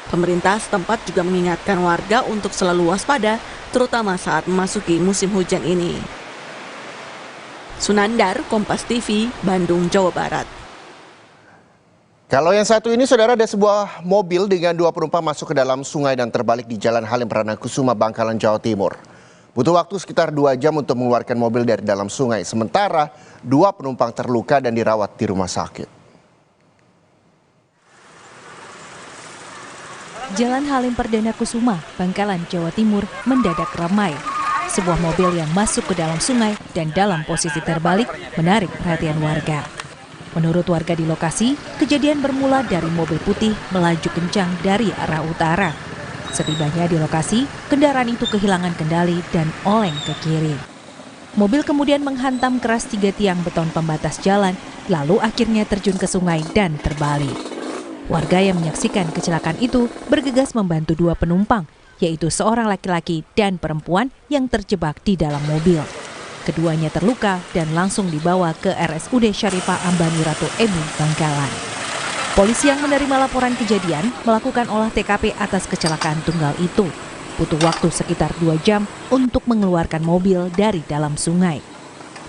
Pemerintah setempat juga mengingatkan warga untuk selalu waspada, terutama saat memasuki musim hujan ini. Sunandar, Kompas TV, Bandung, Jawa Barat. Kalau yang satu ini, saudara, ada sebuah mobil dengan 2 penumpang masuk ke dalam sungai dan terbalik di Jalan Halim Perdana Kusuma, Bangkalan, Jawa Timur. Butuh waktu sekitar 2 jam untuk mengeluarkan mobil dari dalam sungai. Sementara 2 penumpang terluka dan dirawat di rumah sakit. Jalan Halim Perdana Kusuma, Bangkalan, Jawa Timur mendadak ramai. Sebuah mobil yang masuk ke dalam sungai dan dalam posisi terbalik menarik perhatian warga. Menurut warga di lokasi, kejadian bermula dari mobil putih melaju kencang dari arah utara. Setibanya di lokasi, kendaraan itu kehilangan kendali dan oleng ke kiri. Mobil kemudian menghantam keras 3 tiang beton pembatas jalan, lalu akhirnya terjun ke sungai dan terbalik. Warga yang menyaksikan kecelakaan itu bergegas membantu 2 penumpang, yaitu seorang laki-laki dan perempuan yang terjebak di dalam mobil. Keduanya terluka dan langsung dibawa ke RSUD Syarifah Ambani Ratu Ebu, Bangkalan. Polisi yang menerima laporan kejadian melakukan olah TKP atas kecelakaan tunggal itu. Butuh waktu sekitar 2 jam untuk mengeluarkan mobil dari dalam sungai.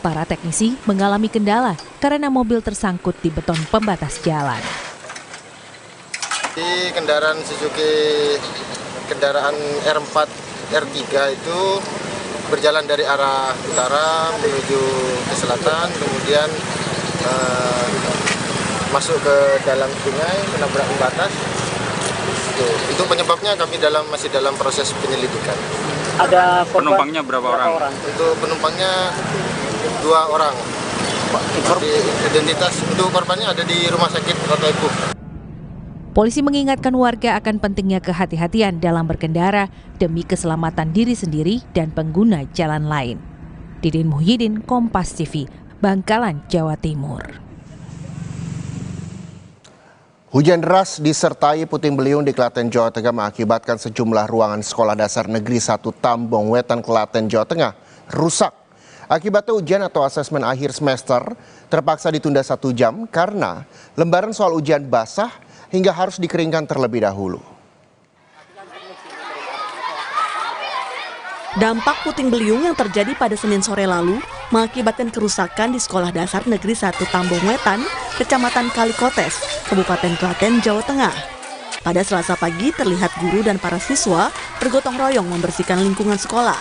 Para teknisi mengalami kendala karena mobil tersangkut di beton pembatas jalan. Di kendaraan Suzuki, kendaraan R4, R3 itu berjalan dari arah utara menuju ke selatan, kemudian masuk ke dalam sungai, menabrak pembatas. Itu penyebabnya kami masih dalam proses penyelidikan. Ada penumpangnya berapa orang? Untuk penumpangnya 2 orang. Identitas untuk korbannya ada di Rumah Sakit Kota Ibu. Polisi mengingatkan warga akan pentingnya kehati-hatian dalam berkendara demi keselamatan diri sendiri dan pengguna jalan lain. Didin Muhyiddin, Kompas TV, Bangkalan, Jawa Timur. Hujan deras disertai puting beliung di Klaten, Jawa Tengah mengakibatkan sejumlah ruangan sekolah dasar negeri 1 Tambong Wetan, Klaten, Jawa Tengah rusak. Akibatnya ujian atau asesmen akhir semester terpaksa ditunda 1 jam karena lembaran soal ujian basah hingga harus dikeringkan terlebih dahulu. Dampak puting beliung yang terjadi pada Senin sore lalu mengakibatkan kerusakan di Sekolah Dasar Negeri 1 Tambong Wetan, Kecamatan Kalikotes, Kabupaten Klaten, Jawa Tengah. Pada Selasa pagi terlihat guru dan para siswa bergotong royong membersihkan lingkungan sekolah.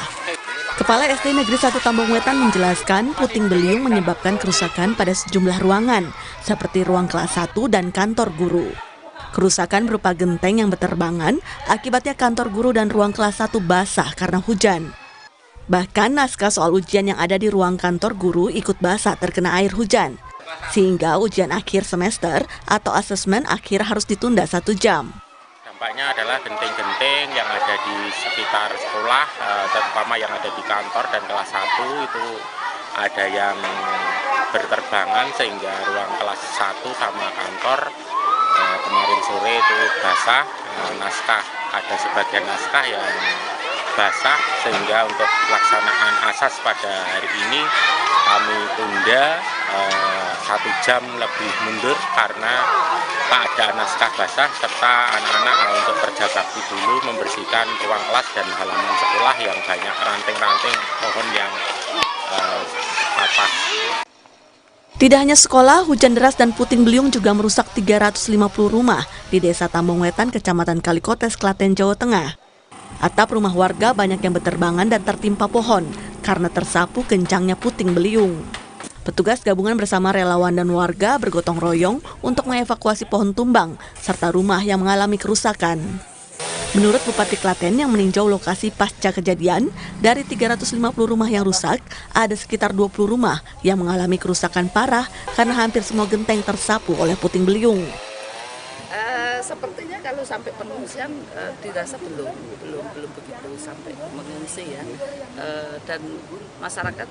Kepala SD Negeri 1 Tambong Wetan menjelaskan puting beliung menyebabkan kerusakan pada sejumlah ruangan, seperti ruang kelas 1 dan kantor guru. Kerusakan berupa genteng yang berterbangan, akibatnya kantor guru dan ruang kelas 1 basah karena hujan. Bahkan naskah soal ujian yang ada di ruang kantor guru ikut basah terkena air hujan. Sehingga ujian akhir semester atau asesmen akhir harus ditunda 1 jam. Dampaknya adalah genting-genting yang ada di sekitar sekolah, terutama yang ada di kantor dan kelas 1 itu ada yang berterbangan sehingga ruang kelas 1 sama kantor kemarin sore itu basah, naskah ada sebagian naskah yang basah sehingga untuk pelaksanaan asas pada hari ini kami tunda 1 jam lebih mundur karena keadaan naskah basah serta anak-anak untuk kerja bakti dulu membersihkan ruang kelas dan halaman sekolah yang banyak ranting-ranting pohon yang patah. Tidak hanya sekolah, hujan deras dan puting beliung juga merusak 350 rumah di Desa Tambong Wetan, Kecamatan Kalikotes, Klaten, Jawa Tengah. Atap rumah warga banyak yang berterbangan dan tertimpa pohon karena tersapu kencangnya puting beliung. Petugas gabungan bersama relawan dan warga bergotong royong untuk mengevakuasi pohon tumbang serta rumah yang mengalami kerusakan. Menurut Bupati Klaten yang meninjau lokasi pasca kejadian, dari 350 rumah yang rusak, ada sekitar 20 rumah yang mengalami kerusakan parah karena hampir semua genteng tersapu oleh puting beliung. Sepertinya kalau sampai pengungsian dirasa belum begitu sampai mengungsi ya, dan masyarakat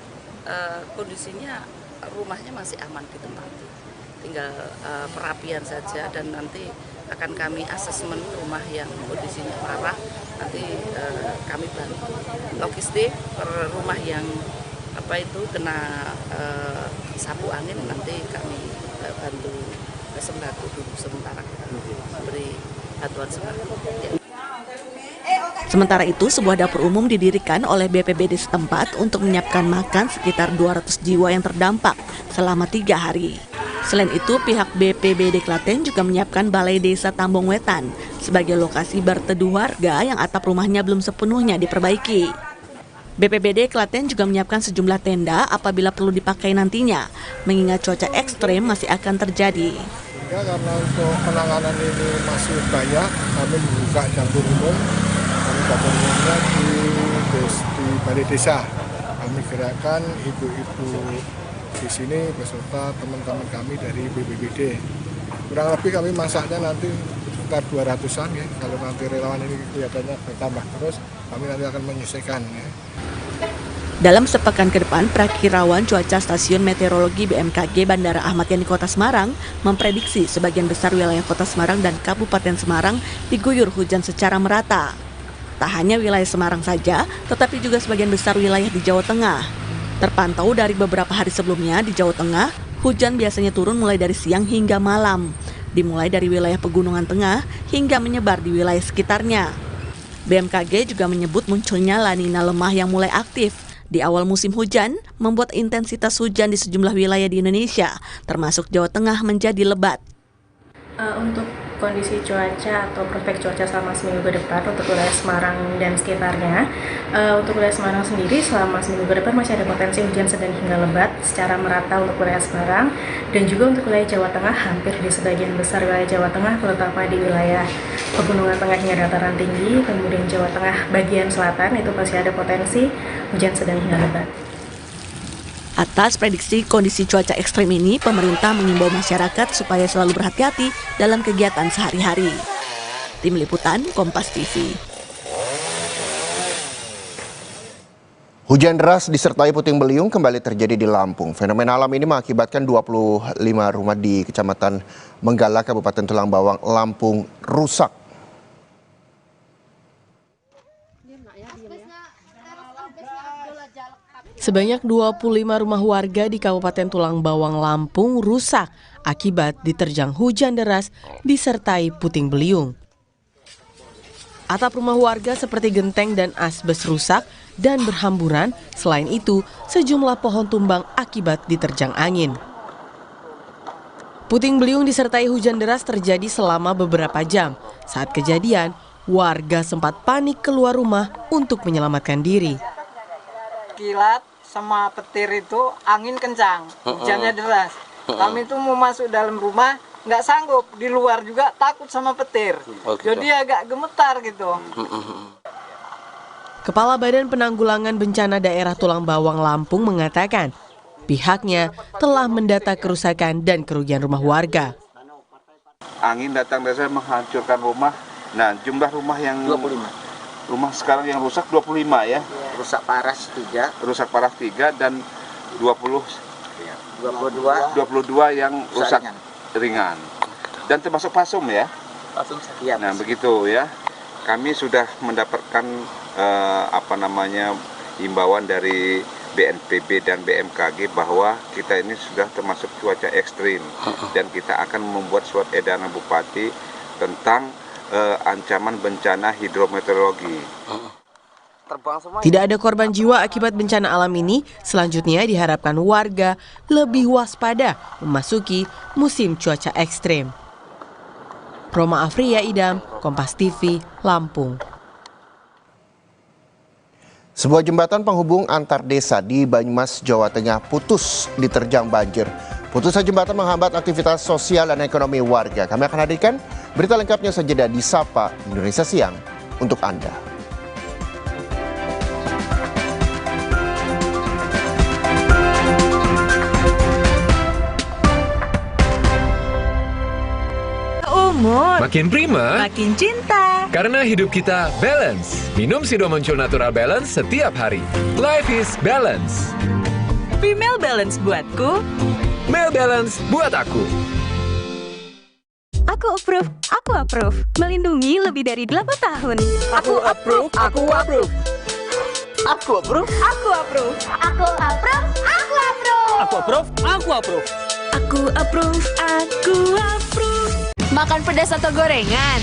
kondisinya rumahnya masih aman ditempati, tinggal perapian saja dan nanti akan kami asesmen rumah yang kondisinya parah, nanti kami bantu logistik per rumah yang kena sapu angin, nanti kami bantu sembako dulu sementara beri bantuan sembako. Sementara itu, sebuah dapur umum didirikan oleh BPBD setempat untuk menyiapkan makan sekitar 200 jiwa yang terdampak selama 3 hari. Selain itu, pihak BPBD Klaten juga menyiapkan Balai Desa Tambong Wetan sebagai lokasi berteduh warga yang atap rumahnya belum sepenuhnya diperbaiki. BPBD Klaten juga menyiapkan sejumlah tenda apabila perlu dipakai nantinya, mengingat cuaca ekstrem masih akan terjadi. Karena untuk penanganan ini masih banyak, kami membuka dapur umum. Dapur umumnya di Balai Desa. Kami gerakkan ibu-ibu di sini beserta teman-teman kami dari BPBD. Kurang lebih kami masaknya nanti sekitar 200-an ya. Kalau nanti relawan ini kelihatannya bertambah terus, kami nanti akan menyelesaikan ya. Dalam sepekan ke depan, Prakirawan Cuaca Stasiun Meteorologi BMKG Bandara Ahmad Yani Kota Semarang memprediksi sebagian besar wilayah Kota Semarang dan Kabupaten Semarang diguyur hujan secara merata. Tak hanya wilayah Semarang saja, tetapi juga sebagian besar wilayah di Jawa Tengah. Terpantau dari beberapa hari sebelumnya di Jawa Tengah, hujan biasanya turun mulai dari siang hingga malam, dimulai dari wilayah Pegunungan Tengah hingga menyebar di wilayah sekitarnya. BMKG juga menyebut munculnya La Nina lemah yang mulai aktif di awal musim hujan, membuat intensitas hujan di sejumlah wilayah di Indonesia, termasuk Jawa Tengah, menjadi lebat. Untuk kondisi cuaca atau prospek cuaca selama seminggu ke depan untuk wilayah Semarang dan sekitarnya. Untuk wilayah Semarang sendiri selama seminggu ke depan masih ada potensi hujan sedang hingga lebat secara merata untuk wilayah Semarang, dan juga untuk wilayah Jawa Tengah hampir di sebagian besar wilayah Jawa Tengah, terutama di wilayah pegunungan tengah hingga dataran tinggi, kemudian Jawa Tengah bagian selatan itu masih ada potensi hujan sedang hingga lebat. Atas prediksi kondisi cuaca ekstrim ini, pemerintah mengimbau masyarakat supaya selalu berhati-hati dalam kegiatan sehari-hari. Tim Liputan, Kompas TV. Hujan deras disertai puting beliung kembali terjadi di Lampung. Fenomena alam ini mengakibatkan 25 rumah di Kecamatan Menggala, Kabupaten Tulang Bawang, Lampung rusak. Sebanyak 25 rumah warga di Kabupaten Tulang Bawang, Lampung rusak akibat diterjang hujan deras disertai puting beliung. Atap rumah warga seperti genteng dan asbes rusak dan berhamburan. Selain itu, sejumlah pohon tumbang akibat diterjang angin. Puting beliung disertai hujan deras terjadi selama beberapa jam. Saat kejadian, warga sempat panik keluar rumah untuk menyelamatkan diri. Kilat sama petir itu angin kencang, hujannya deras. Kami itu mau masuk dalam rumah, nggak sanggup, di luar juga takut sama petir. Jadi agak gemetar gitu. Kepala Badan Penanggulangan Bencana Daerah Tulang Bawang Lampung mengatakan pihaknya telah mendata kerusakan dan kerugian rumah warga. Angin datang dari menghancurkan rumah. Nah, jumlah rumah yang 25. Rumah sekarang yang rusak 25 ya. Rusak parah 3. Rusak parah 3 dan 22 yang rusak ringan. Dan termasuk pasum ya. Pasum siap. Nah, begitu ya. Kami sudah mendapatkan himbauan dari BNPB dan BMKG bahwa kita ini sudah termasuk cuaca ekstrim dan kita akan membuat surat edaran Bupati tentang ancaman bencana hidrometeorologi. Tidak ada korban jiwa akibat bencana alam ini. Selanjutnya diharapkan warga lebih waspada memasuki musim cuaca ekstrim. Roma Afria Idam, Kompas TV, Lampung. Sebuah jembatan penghubung antar desa di Banyumas, Jawa Tengah putus diterjang banjir. Putusan jembatan menghambat aktivitas sosial dan ekonomi warga. Kami akan hadirkan berita lengkapnya saja di Sapa Indonesia Siang untuk Anda. Umur makin prima, makin cinta. Karena hidup kita balance. Minum Sido Muncul Natural Balance setiap hari. Life is balance. Female Balance buatku, Male Balance buat aku. Aku approve. Melindungi lebih dari 8 tahun. Aku approve. Aku approve. Makan pedas atau gorengan?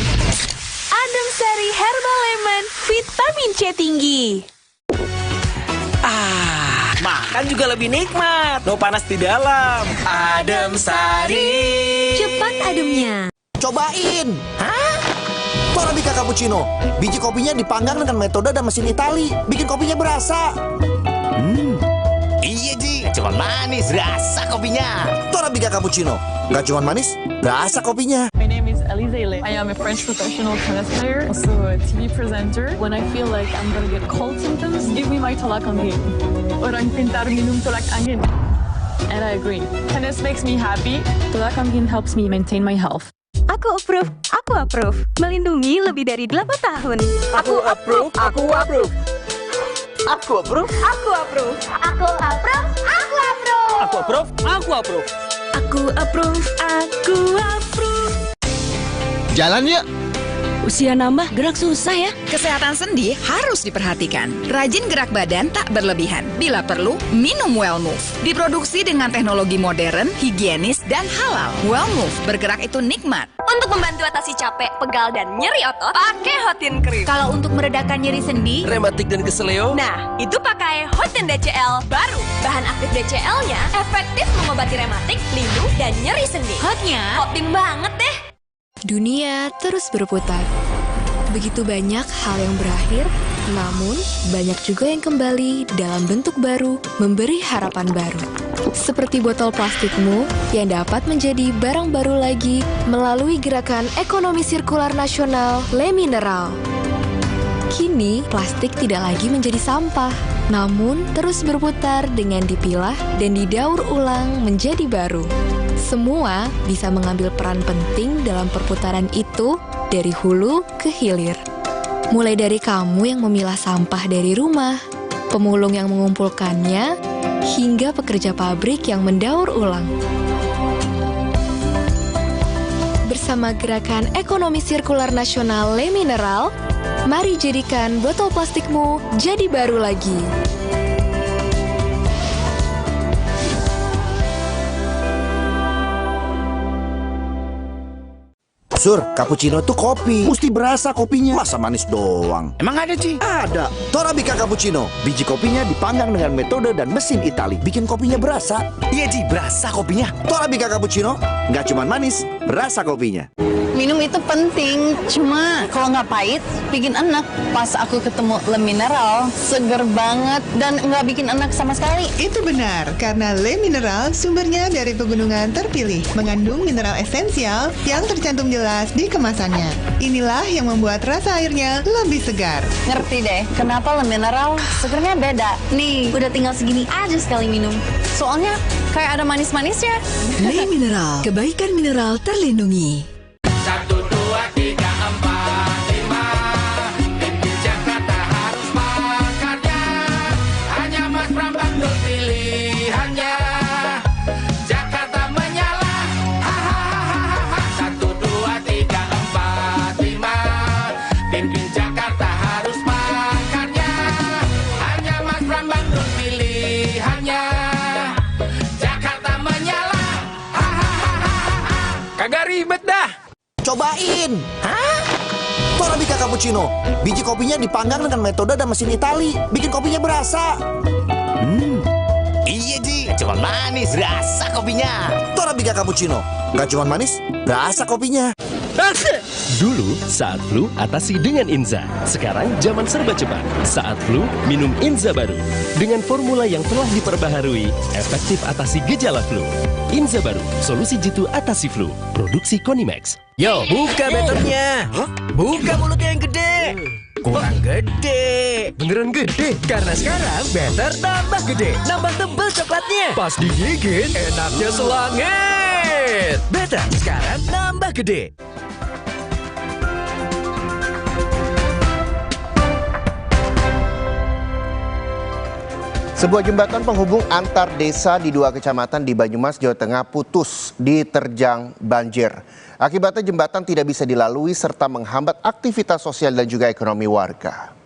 Adem Sari Herbal Lemon, vitamin C tinggi. Makan juga lebih nikmat. No panas di dalam. Adem Sari. Cepat ademnya. Cobain. Hah? Torabika Cappuccino. Biji kopinya dipanggang dengan metode dan mesin Itali. Bikin kopinya berasa. Iya Ji, cuma manis rasa kopinya. Torabika Cappuccino. Gak cuma manis, rasa kopinya. My name is Elise Ele. I am a French professional tennis player, also a TV presenter. When I feel like I'm gonna get cold symptoms, give me my tolak angin. Orang pintar minum tolak angin. And I agree. Tennis makes me happy. Tolak angin helps me maintain my health. Aku approve. Melindungi lebih dari 8 tahun. Aku approve. Jalan yuk. Usia nambah, gerak susah ya. Kesehatan sendi harus diperhatikan. Rajin gerak badan tak berlebihan. Bila perlu, minum Wellmove. Diproduksi dengan teknologi modern, higienis, dan halal. Wellmove, bergerak itu nikmat. Untuk membantu atasi capek, pegal, dan nyeri otot, pakai Hotin Cream. Kalau untuk meredakan nyeri sendi, Rematik dan keseleo. nah, itu pakai Hotin DCL baru. Bahan aktif DCL-nya efektif mengobati rematik, linu, dan nyeri sendi. Hotnya, Hotin banget deh. Dunia terus berputar. Begitu banyak hal yang berakhir, namun banyak juga yang kembali dalam bentuk baru, memberi harapan baru. Seperti botol plastikmu yang dapat menjadi barang baru lagi melalui gerakan ekonomi sirkular nasional Le Mineral. Kini, plastik tidak lagi menjadi sampah, namun terus berputar dengan dipilah dan didaur ulang menjadi baru. Semua bisa mengambil peran penting dalam perputaran itu dari hulu ke hilir. Mulai dari kamu yang memilah sampah dari rumah, pemulung yang mengumpulkannya, hingga pekerja pabrik yang mendaur ulang. Bersama gerakan ekonomi sirkular nasional Le Mineral, mari jadikan botol plastikmu jadi baru lagi. Sur, cappuccino tuh kopi. Mesti berasa kopinya. Masa manis doang? Emang ada, Ci? Ada. Torabika Cappuccino. Biji kopinya dipanggang dengan metode dan mesin Itali. Bikin kopinya berasa. Iya, Ci. Berasa kopinya. Torabika Cappuccino. Nggak cuma manis, berasa kopinya. Minum itu penting, cuma kalau nggak pahit, bikin enak. Pas aku ketemu Le Mineral, seger banget dan nggak bikin enak sama sekali. Itu benar, karena Le Mineral sumbernya dari pegunungan terpilih, mengandung mineral esensial yang tercantum jelas di kemasannya. Inilah yang membuat rasa airnya lebih segar. Ngerti deh, kenapa Le Mineral segernya beda. Nih, udah tinggal segini aja sekali minum. Soalnya kayak ada manis-manisnya. Le Mineral, kebaikan mineral terlindungi. 1, 2, 3, 4, 5 Pimpin Jakarta harus makannya. Hanya Mas Pram Bandung pilihannya. Jakarta menyala, hahaha. 1, 2, 3, 4, 5 Pimpin Jakarta harus makannya. Hanya Mas Pram Bandung pilihannya. Jakarta menyala, hahaha. Kagak ribet dah. Cobain! Hah? Torabika Cappuccino. Biji kopinya dipanggang dengan metode dan mesin Itali. Bikin kopinya berasa. Iya, Ji. Cuma manis, rasa kopinya. Torabika Cappuccino. Nggak cuma manis, rasa kopinya. Dulu, saat flu, atasi dengan Inza. Sekarang, zaman serba cepat. Saat flu, minum Inza baru. Dengan formula yang telah diperbaharui, efektif atasi gejala flu. Inza baru, solusi jitu atasi flu. Produksi Konimax. Yo, buka betternya. Buka mulutnya yang gede. Kurang gede. Beneran gede? Karena sekarang better tambah gede. Nambah tebel coklatnya. Pas digigit, Enaknya selangit. Better sekarang nambah gede. Sebuah jembatan penghubung antar desa di 2 kecamatan di Banyumas, Jawa Tengah putus diterjang banjir. Akibatnya jembatan tidak bisa dilalui serta menghambat aktivitas sosial dan juga ekonomi warga.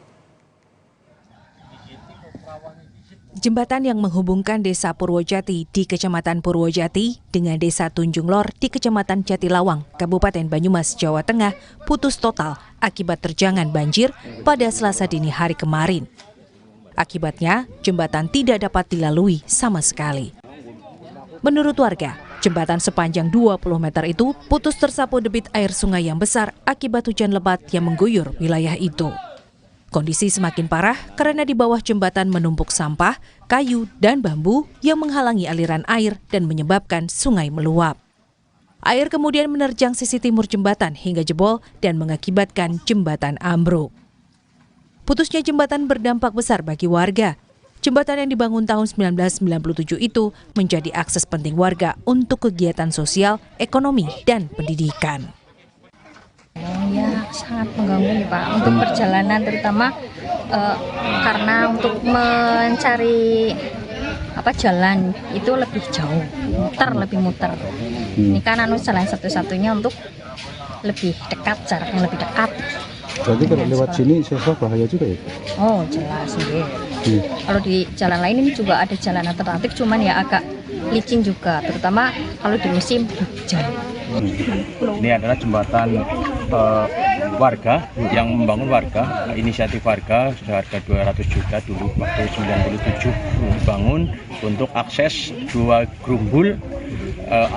Jembatan yang menghubungkan Desa Purwojati di Kecamatan Purwojati dengan Desa Tunjung Lor di Kecamatan Jatilawang, Kabupaten Banyumas, Jawa Tengah putus total akibat terjangan banjir pada Selasa dini hari kemarin. Akibatnya, jembatan tidak dapat dilalui sama sekali. Menurut warga, jembatan sepanjang 20 meter itu putus tersapu debit air sungai yang besar akibat hujan lebat yang mengguyur wilayah itu. Kondisi semakin parah karena di bawah jembatan menumpuk sampah, kayu, dan bambu yang menghalangi aliran air dan menyebabkan sungai meluap. Air kemudian menerjang sisi timur jembatan hingga jebol dan mengakibatkan jembatan ambruk. Putusnya jembatan berdampak besar bagi warga. Jembatan yang dibangun tahun 1997 itu menjadi akses penting warga untuk kegiatan sosial, ekonomi, dan pendidikan. Ya, sangat mengganggu nih Pak untuk perjalanan, terutama karena untuk mencari jalan itu lebih jauh, lebih muter. Ini kan jalan satu-satunya untuk lebih dekat, jaraknya lebih dekat. Berarti kalau lewat sini siswa bahaya juga ya? Oh jelas nih. Kalau di jalan lain ini juga ada jalan alternatif, cuman ya agak licin juga, terutama kalau di musim hujan. Ini adalah jembatan warga yang membangun warga, inisiatif warga, sudah harga 200 juta dulu waktu 97 dibangun untuk akses 2 gerumbul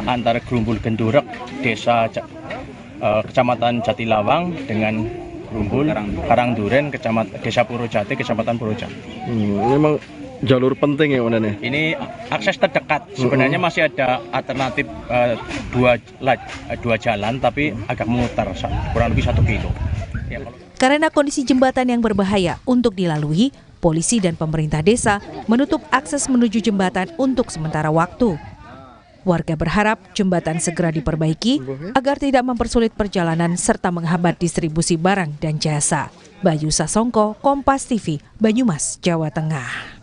antara Gerumbul Gendurek Desa Kecamatan Jatilawang dengan Grumbul, Karangduren, Desa Purwojati, Kecamatan Purwojati. Memang jalur penting ya Wan? Ini akses terdekat. Sebenarnya masih ada alternatif dua jalan, tapi agak memutar kurang lebih 1 kilo. Karena kondisi jembatan yang berbahaya untuk dilalui, polisi dan pemerintah desa menutup akses menuju jembatan untuk sementara waktu. Warga berharap jembatan segera diperbaiki agar tidak mempersulit perjalanan serta menghambat distribusi barang dan jasa. Bayu Sasongko, Kompas TV, Banyumas, Jawa Tengah.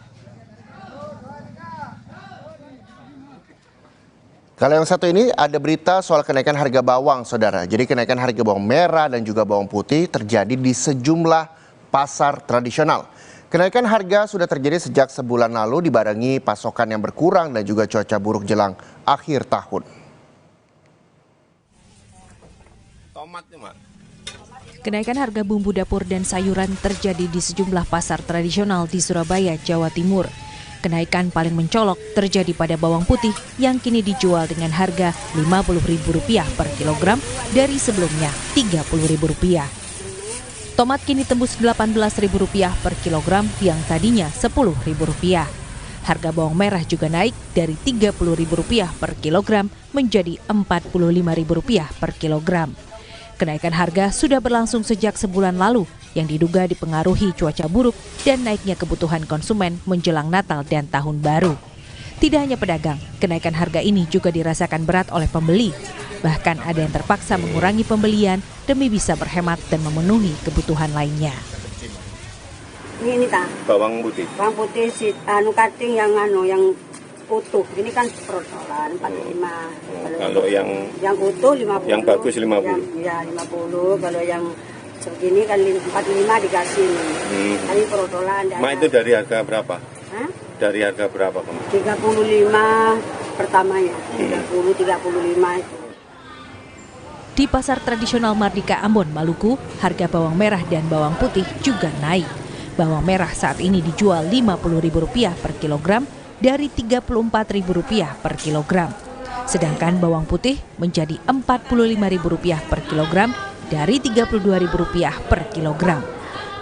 Kalau yang satu ini ada berita soal kenaikan harga bawang, saudara. Jadi kenaikan harga bawang merah dan juga bawang putih terjadi di sejumlah pasar tradisional. Kenaikan harga sudah terjadi sejak sebulan lalu dibarengi pasokan yang berkurang dan juga cuaca buruk jelang akhir tahun. Kenaikan harga bumbu dapur dan sayuran terjadi di sejumlah pasar tradisional di Surabaya, Jawa Timur. Kenaikan paling mencolok terjadi pada bawang putih yang kini dijual dengan harga Rp50.000 per kilogram dari sebelumnya Rp30.000. Tomat kini tembus Rp18.000 per kilogram yang tadinya Rp10.000. Harga bawang merah juga naik dari Rp30.000 per kilogram menjadi Rp45.000 per kilogram. Kenaikan harga sudah berlangsung sejak sebulan lalu yang diduga dipengaruhi cuaca buruk dan naiknya kebutuhan konsumen menjelang Natal dan Tahun Baru. Tidak hanya pedagang, kenaikan harga ini juga dirasakan berat oleh pembeli. Bahkan ada yang terpaksa mengurangi pembelian demi bisa berhemat dan memenuhi kebutuhan lainnya. Ini ta. Bawang putih. Bawang putih cutting yang utuh. Ini kan protolan 45. Kalau yang utuh 50. Yang bagus 50. Ya 50. Kalau yang segini kan 45 dikasih ini. Ini protolan. Ma itu dari harga berapa? Hah? Dari harga berapa, Pak? 35 pertamanya. 35 itu. Di pasar tradisional Mardika Ambon, Maluku, harga bawang merah dan bawang putih juga naik. Bawang merah saat ini dijual Rp50.000 per kilogram dari Rp34.000 per kilogram. Sedangkan bawang putih menjadi Rp45.000 per kilogram dari Rp32.000 per kilogram.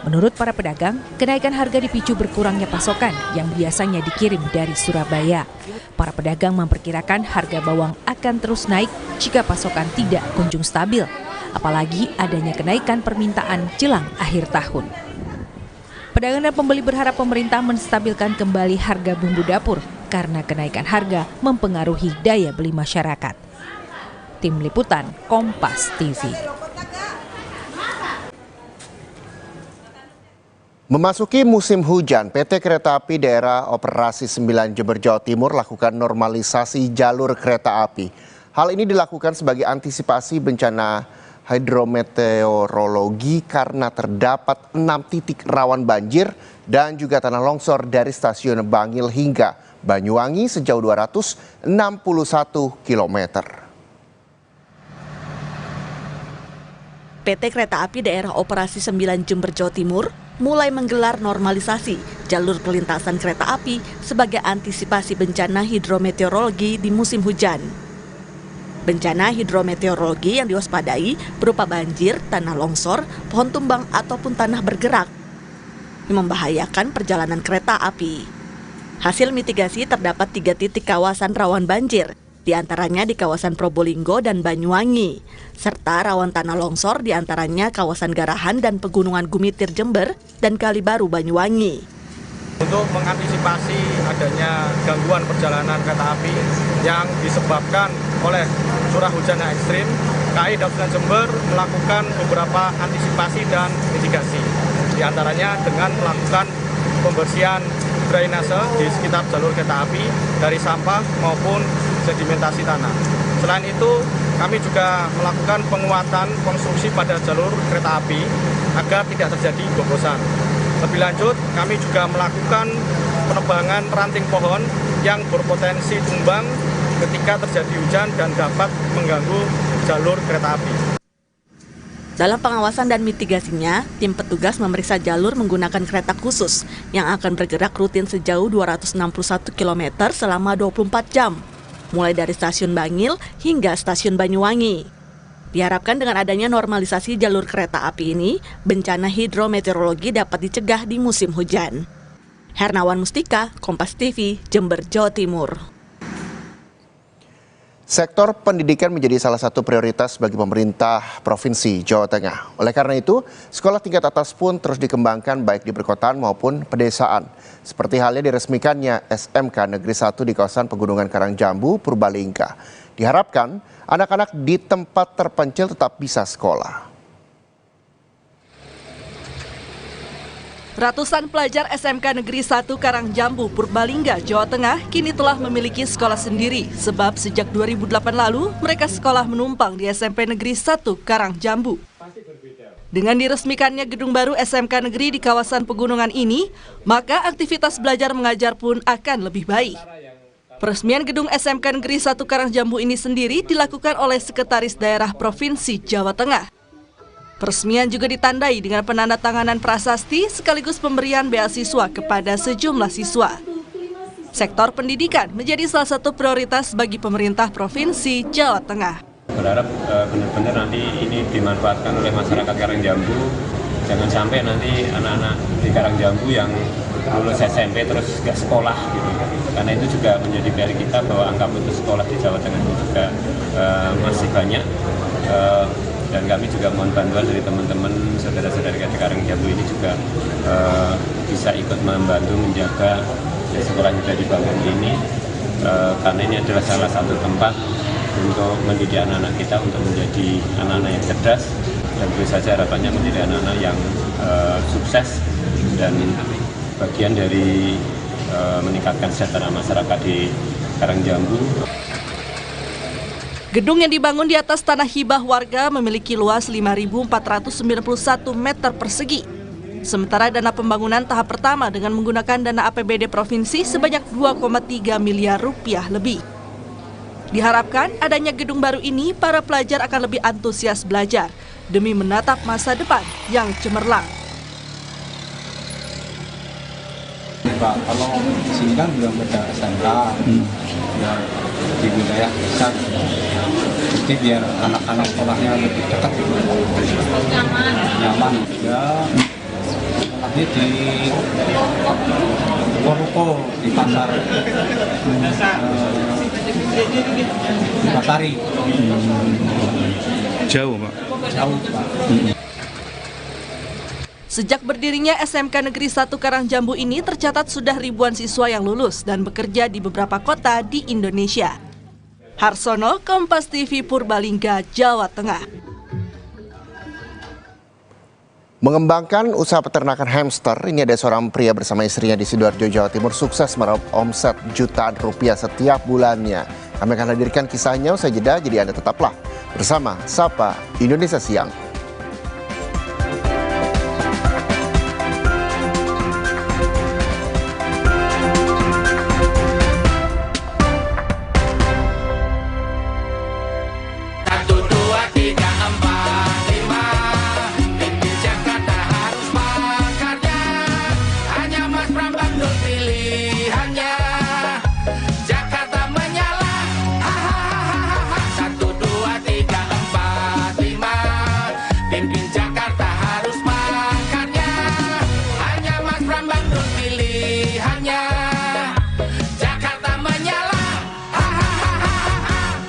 Menurut para pedagang, kenaikan harga dipicu berkurangnya pasokan yang biasanya dikirim dari Surabaya. Para pedagang memperkirakan harga bawang akan terus naik jika pasokan tidak kunjung stabil, apalagi adanya kenaikan permintaan jelang akhir tahun. Pedagang dan pembeli berharap pemerintah menstabilkan kembali harga bumbu dapur karena kenaikan harga mempengaruhi daya beli masyarakat. Tim Liputan, Kompas TV. Memasuki musim hujan, PT Kereta Api Daerah Operasi 9 Jember Jawa Timur lakukan normalisasi jalur kereta api. Hal ini dilakukan sebagai antisipasi bencana hidrometeorologi karena terdapat 6 titik rawan banjir dan juga tanah longsor dari stasiun Bangil hingga Banyuwangi sejauh 261 km. PT Kereta Api Daerah Operasi 9 Jember Jawa Timur mulai menggelar normalisasi jalur perlintasan kereta api sebagai antisipasi bencana hidrometeorologi di musim hujan. Bencana hidrometeorologi yang diwaspadai berupa banjir, tanah longsor, pohon tumbang ataupun tanah bergerak yang membahayakan perjalanan kereta api. Hasil mitigasi terdapat 3 titik kawasan rawan banjir, di antaranya di kawasan Probolinggo dan Banyuwangi, serta rawan tanah longsor di antaranya kawasan Garahan dan Pegunungan Gumitir Jember dan Kalibaru Banyuwangi. Untuk mengantisipasi adanya gangguan perjalanan kereta api yang disebabkan oleh curah hujan yang ekstrim, KAI Daob 9 Jember melakukan beberapa antisipasi dan mitigasi. Di antaranya dengan melakukan pembersihan drainase di sekitar jalur kereta api dari sampah maupun sedimentasi tanah. Selain itu, kami juga melakukan penguatan konstruksi pada jalur kereta api agar tidak terjadi goggosan. Lebih lanjut, kami juga melakukan penebangan ranting pohon yang berpotensi tumbang ketika terjadi hujan dan dapat mengganggu jalur kereta api. Dalam pengawasan dan mitigasinya, tim petugas memeriksa jalur menggunakan kereta khusus yang akan bergerak rutin sejauh 261 km selama 24 jam. Mulai dari stasiun Bangil hingga stasiun Banyuwangi. Diharapkan dengan adanya normalisasi jalur kereta api ini, bencana hidrometeorologi dapat dicegah di musim hujan. Hernawan Mustika, Kompas TV, Jember, Jawa Timur. Sektor pendidikan menjadi salah satu prioritas bagi pemerintah Provinsi Jawa Tengah. Oleh karena itu, sekolah tingkat atas pun terus dikembangkan baik di perkotaan maupun pedesaan. Seperti halnya diresmikannya SMK Negeri 1 di kawasan Pegunungan Karangjambu, Purbalingga. Diharapkan anak-anak di tempat terpencil tetap bisa sekolah. Ratusan pelajar SMK Negeri 1 Karangjambu, Purbalingga, Jawa Tengah kini telah memiliki sekolah sendiri. Sebab sejak 2008 lalu mereka sekolah menumpang di SMP Negeri 1 Karangjambu. Dengan diresmikannya gedung baru SMK Negeri di kawasan pegunungan ini, maka aktivitas belajar mengajar pun akan lebih baik. Peresmian gedung SMK Negeri 1 Karangjambu ini sendiri dilakukan oleh Sekretaris Daerah Provinsi Jawa Tengah. Peresmian juga ditandai dengan penandatanganan prasasti sekaligus pemberian beasiswa kepada sejumlah siswa. Sektor pendidikan menjadi salah satu prioritas bagi pemerintah Provinsi Jawa Tengah. Berharap benar-benar nanti ini dimanfaatkan oleh masyarakat Karangjambu. Jangan sampai nanti anak-anak di Karangjambu yang lulus SMP terus nggak sekolah gitu. Karena itu juga menjadi PR kita bahwa angka putus sekolah di Jawa Tengah itu juga masih banyak. Dan kami juga mohon bantuan dari teman-teman saudara-saudara di Karangjambu ini juga bisa ikut membantu menjaga sekolah yang sudah dibangun ini. Karena ini adalah salah satu tempat untuk mendidik anak-anak kita untuk menjadi anak-anak yang cerdas. Dan tentu saja harapannya menjadi anak-anak yang sukses dan bagian dari meningkatkan kesejahteraan masyarakat di Karangjambu. Gedung yang dibangun di atas tanah hibah warga memiliki luas 5.491 meter persegi. Sementara dana pembangunan tahap pertama dengan menggunakan dana APBD Provinsi sebanyak 2,3 miliar rupiah lebih. Diharapkan adanya gedung baru ini, para pelajar akan lebih antusias belajar demi menatap masa depan yang cemerlang. Pak, kalau di sini kan belum ada SMK ya, di wilayah desa, jadi biar anak-anak sekolahnya lebih dekat, nyaman. Ya, sekolahnya di ruko di pasar, di Pasari. Jauh, Pak? Jauh, Pak. Sejak berdirinya SMK Negeri 1 Karangjambu ini tercatat sudah ribuan siswa yang lulus dan bekerja di beberapa kota di Indonesia. Harsono, Kompas TV, Purbalingga, Jawa Tengah. Mengembangkan usaha peternakan hamster, ini ada seorang pria bersama istrinya di Sidoarjo, Jawa Timur sukses meraup omset jutaan rupiah setiap bulannya. Kami akan hadirkan kisahnya usai jeda, jadi Anda tetaplah bersama Sapa Indonesia Siang.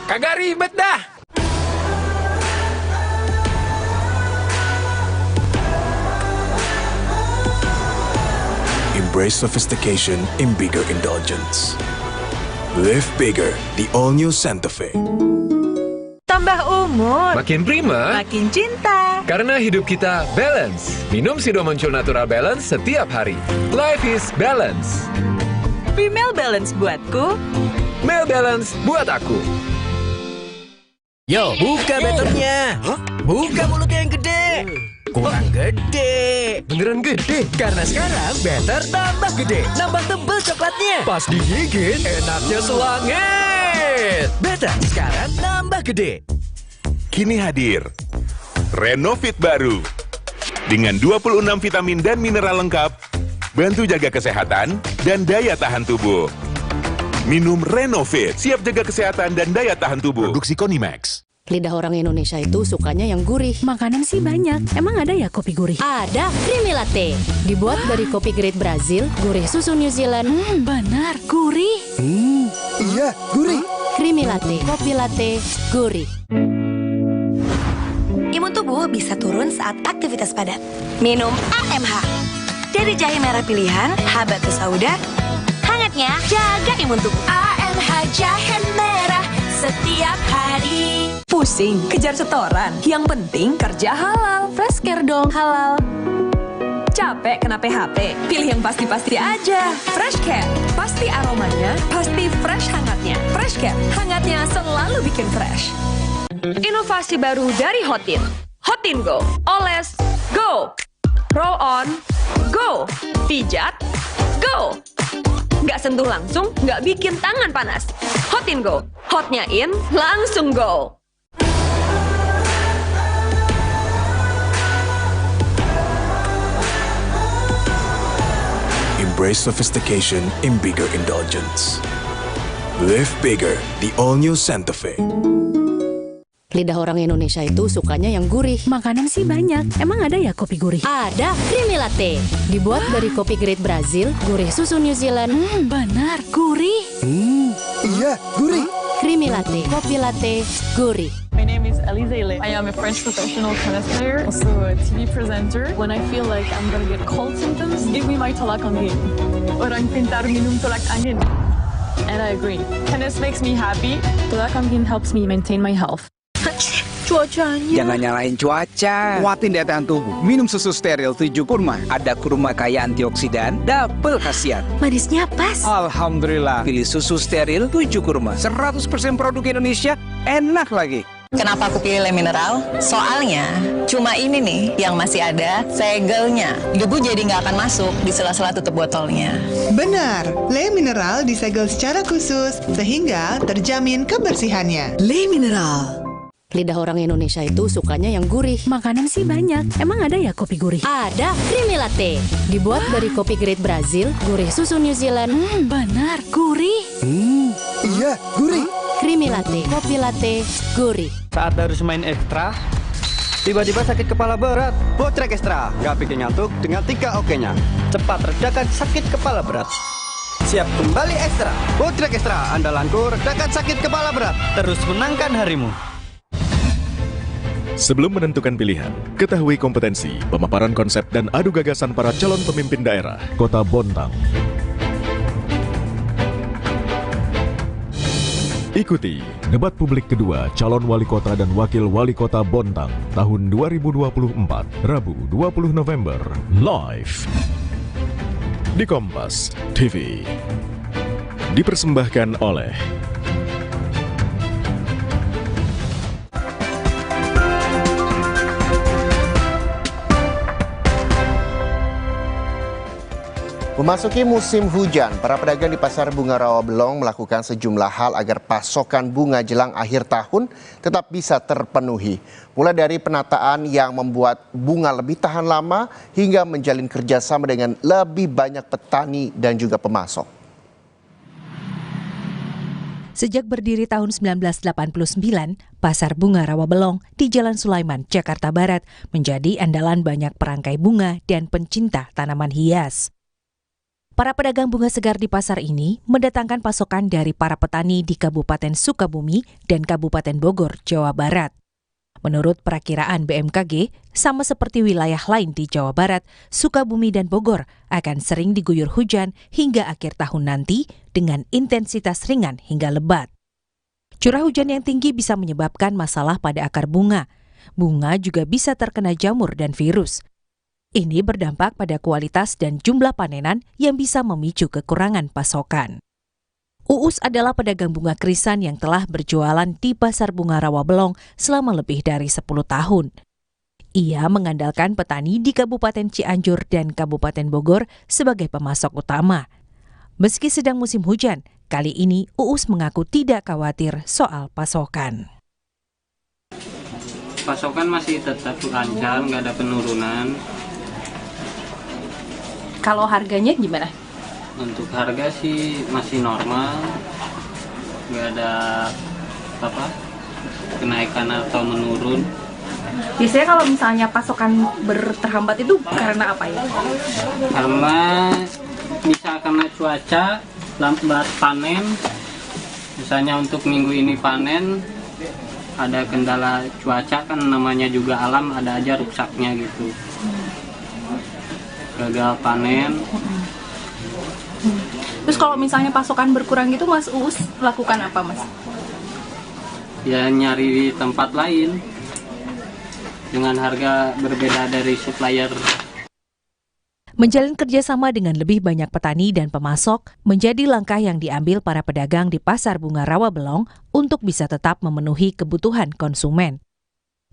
Kagak ribet dah. Embrace sophistication in bigger indulgence. Live bigger, the all-new Santa Fe. Tambah umur, makin prima, makin cinta. Karena hidup kita balance. Minum Sido Muncul Natural Balance setiap hari. Life is balance. Female Balance buatku, Male Balance buat aku. Yo, buka betternya. Buka mulutnya yang gede. Kurang gede. Beneran gede? Karena sekarang better tambah gede. Nambah tebel coklatnya. Pas digigit, enaknya selangit. Better sekarang nambah gede. Kini hadir Renovit baru. Dengan 26 vitamin dan mineral lengkap, bantu jaga kesehatan dan daya tahan tubuh. Minum Renovit, siap jaga kesehatan dan daya tahan tubuh. Produksi Konimax. Lidah orang Indonesia itu sukanya yang gurih. Makanan sih banyak. Emang ada ya kopi gurih? Ada, Creamy Latte. Dibuat dari kopi grade Brazil, gurih susu New Zealand. Benar, gurih. Iya, gurih. Creamy Latte, kopi latte, gurih. Imun tubuh bisa turun saat aktivitas padat. Minum AMH. Dari jahe merah pilihan, Habatus Sauda. Hangatnya, jaga imun tubuh. AMH jahe merah setiap hari. Pusing, kejar setoran. Yang penting kerja halal. Fresh Care dong, halal. Capek kena PHP? Pilih yang pasti-pasti aja. Fresh Care. Pasti aromanya, pasti fresh hangatnya. Fresh Care, hangatnya selalu bikin fresh. Inovasi baru dari Hotin. Hotin Go. Oles, go. Roll on, go. Pijat, go. Nggak sentuh langsung, nggak bikin tangan panas. Hotin Go. Hotnya in, langsung go. Embrace sophistication in bigger indulgence. Live bigger, the all-new Santa Fe. Lidah orang Indonesia itu sukanya yang gurih. Makanan sih banyak. Emang ada ya kopi gurih? Ada, Creamy Latte. Dibuat dari kopi grade Brazil, gurih susu New Zealand. Benar, gurih. Iya, gurih. Creamy Latte, kopi latte, gurih. My name is Alize Ile. I am a French professional tennis player, also a TV presenter. When I feel like I'm gonna get cold symptoms, give me my tolak angin. Orang pintar minum tolak angin. And I agree. Tennis makes me happy. Tolak angin helps me maintain my health. Cuacanya. Jangan nyalain cuaca. Kuatin daya tahan tubuh. Minum susu steril 7 kurma. Ada kurma kaya antioksidan, double khasiat. Manisnya pas. Alhamdulillah. Pilih susu steril 7 kurma. 100% produk Indonesia, enak lagi. Kenapa aku pilih Le Mineral? Soalnya cuma ini nih yang masih ada segelnya. Debu jadi nggak akan masuk di sela-sela tutup botolnya. Benar, Le Mineral disegel secara khusus sehingga terjamin kebersihannya. Le Mineral. Lidah orang Indonesia itu sukanya yang gurih. Makanan sih banyak. Emang ada ya kopi gurih? Ada, Creamy Latte. Dibuat dari kopi grade Brazil, gurih susu New Zealand. Benar, gurih. Iya, gurih. Creamy Latte, kopi latte, gurih. Saat harus main ekstra, tiba-tiba sakit kepala berat. Botrek Extra, nggak bikin ngantuk dengan 3 OK-nya. Cepat redakan sakit kepala berat. Siap kembali ekstra. Botrek Extra, andalanku redakan sakit kepala berat. Terus menangkan harimu. Sebelum menentukan pilihan, ketahui kompetensi, pemaparan konsep dan adu gagasan para calon pemimpin daerah Kota Bontang. Ikuti debat publik kedua calon wali kota dan wakil wali kota Bontang tahun 2024, Rabu 20 November, live di Kompas TV. Dipersembahkan oleh Memasuki musim hujan, para pedagang di Pasar Bunga Rawabelong melakukan sejumlah hal agar pasokan bunga jelang akhir tahun tetap bisa terpenuhi. Mulai dari penataan yang membuat bunga lebih tahan lama hingga menjalin kerjasama dengan lebih banyak petani dan juga pemasok. Sejak berdiri tahun 1989, Pasar Bunga Rawabelong di Jalan Sulaiman, Jakarta Barat menjadi andalan banyak perangkai bunga dan pencinta tanaman hias. Para pedagang bunga segar di pasar ini mendatangkan pasokan dari para petani di Kabupaten Sukabumi dan Kabupaten Bogor, Jawa Barat. Menurut perakiraan BMKG, sama seperti wilayah lain di Jawa Barat, Sukabumi dan Bogor akan sering diguyur hujan hingga akhir tahun nanti dengan intensitas ringan hingga lebat. Curah hujan yang tinggi bisa menyebabkan masalah pada akar bunga. Bunga juga bisa terkena jamur dan virus. Ini berdampak pada kualitas dan jumlah panenan yang bisa memicu kekurangan pasokan. Uus adalah pedagang bunga krisan yang telah berjualan di Pasar Bunga Rawabelong selama lebih dari 10 tahun. Ia mengandalkan petani di Kabupaten Cianjur dan Kabupaten Bogor sebagai pemasok utama. Meski sedang musim hujan, kali ini Uus mengaku tidak khawatir soal pasokan. Pasokan masih tetap lancar, nggak ada penurunan. Kalau harganya gimana? Untuk harga sih masih normal, nggak ada kenaikan atau menurun. Biasanya kalau misalnya pasokan terhambat itu karena apa ya? Karena bisa karena cuaca, lambat panen. Misalnya untuk minggu ini panen, ada kendala cuaca, kan namanya juga alam, ada aja rusaknya gitu. Gagal panen. Terus kalau misalnya pasokan berkurang gitu, Mas Uus lakukan apa, Mas? Ya nyari di tempat lain dengan harga berbeda dari supplier. Menjalin kerjasama dengan lebih banyak petani dan pemasok menjadi langkah yang diambil para pedagang di Pasar Bunga Rawabelong untuk bisa tetap memenuhi kebutuhan konsumen.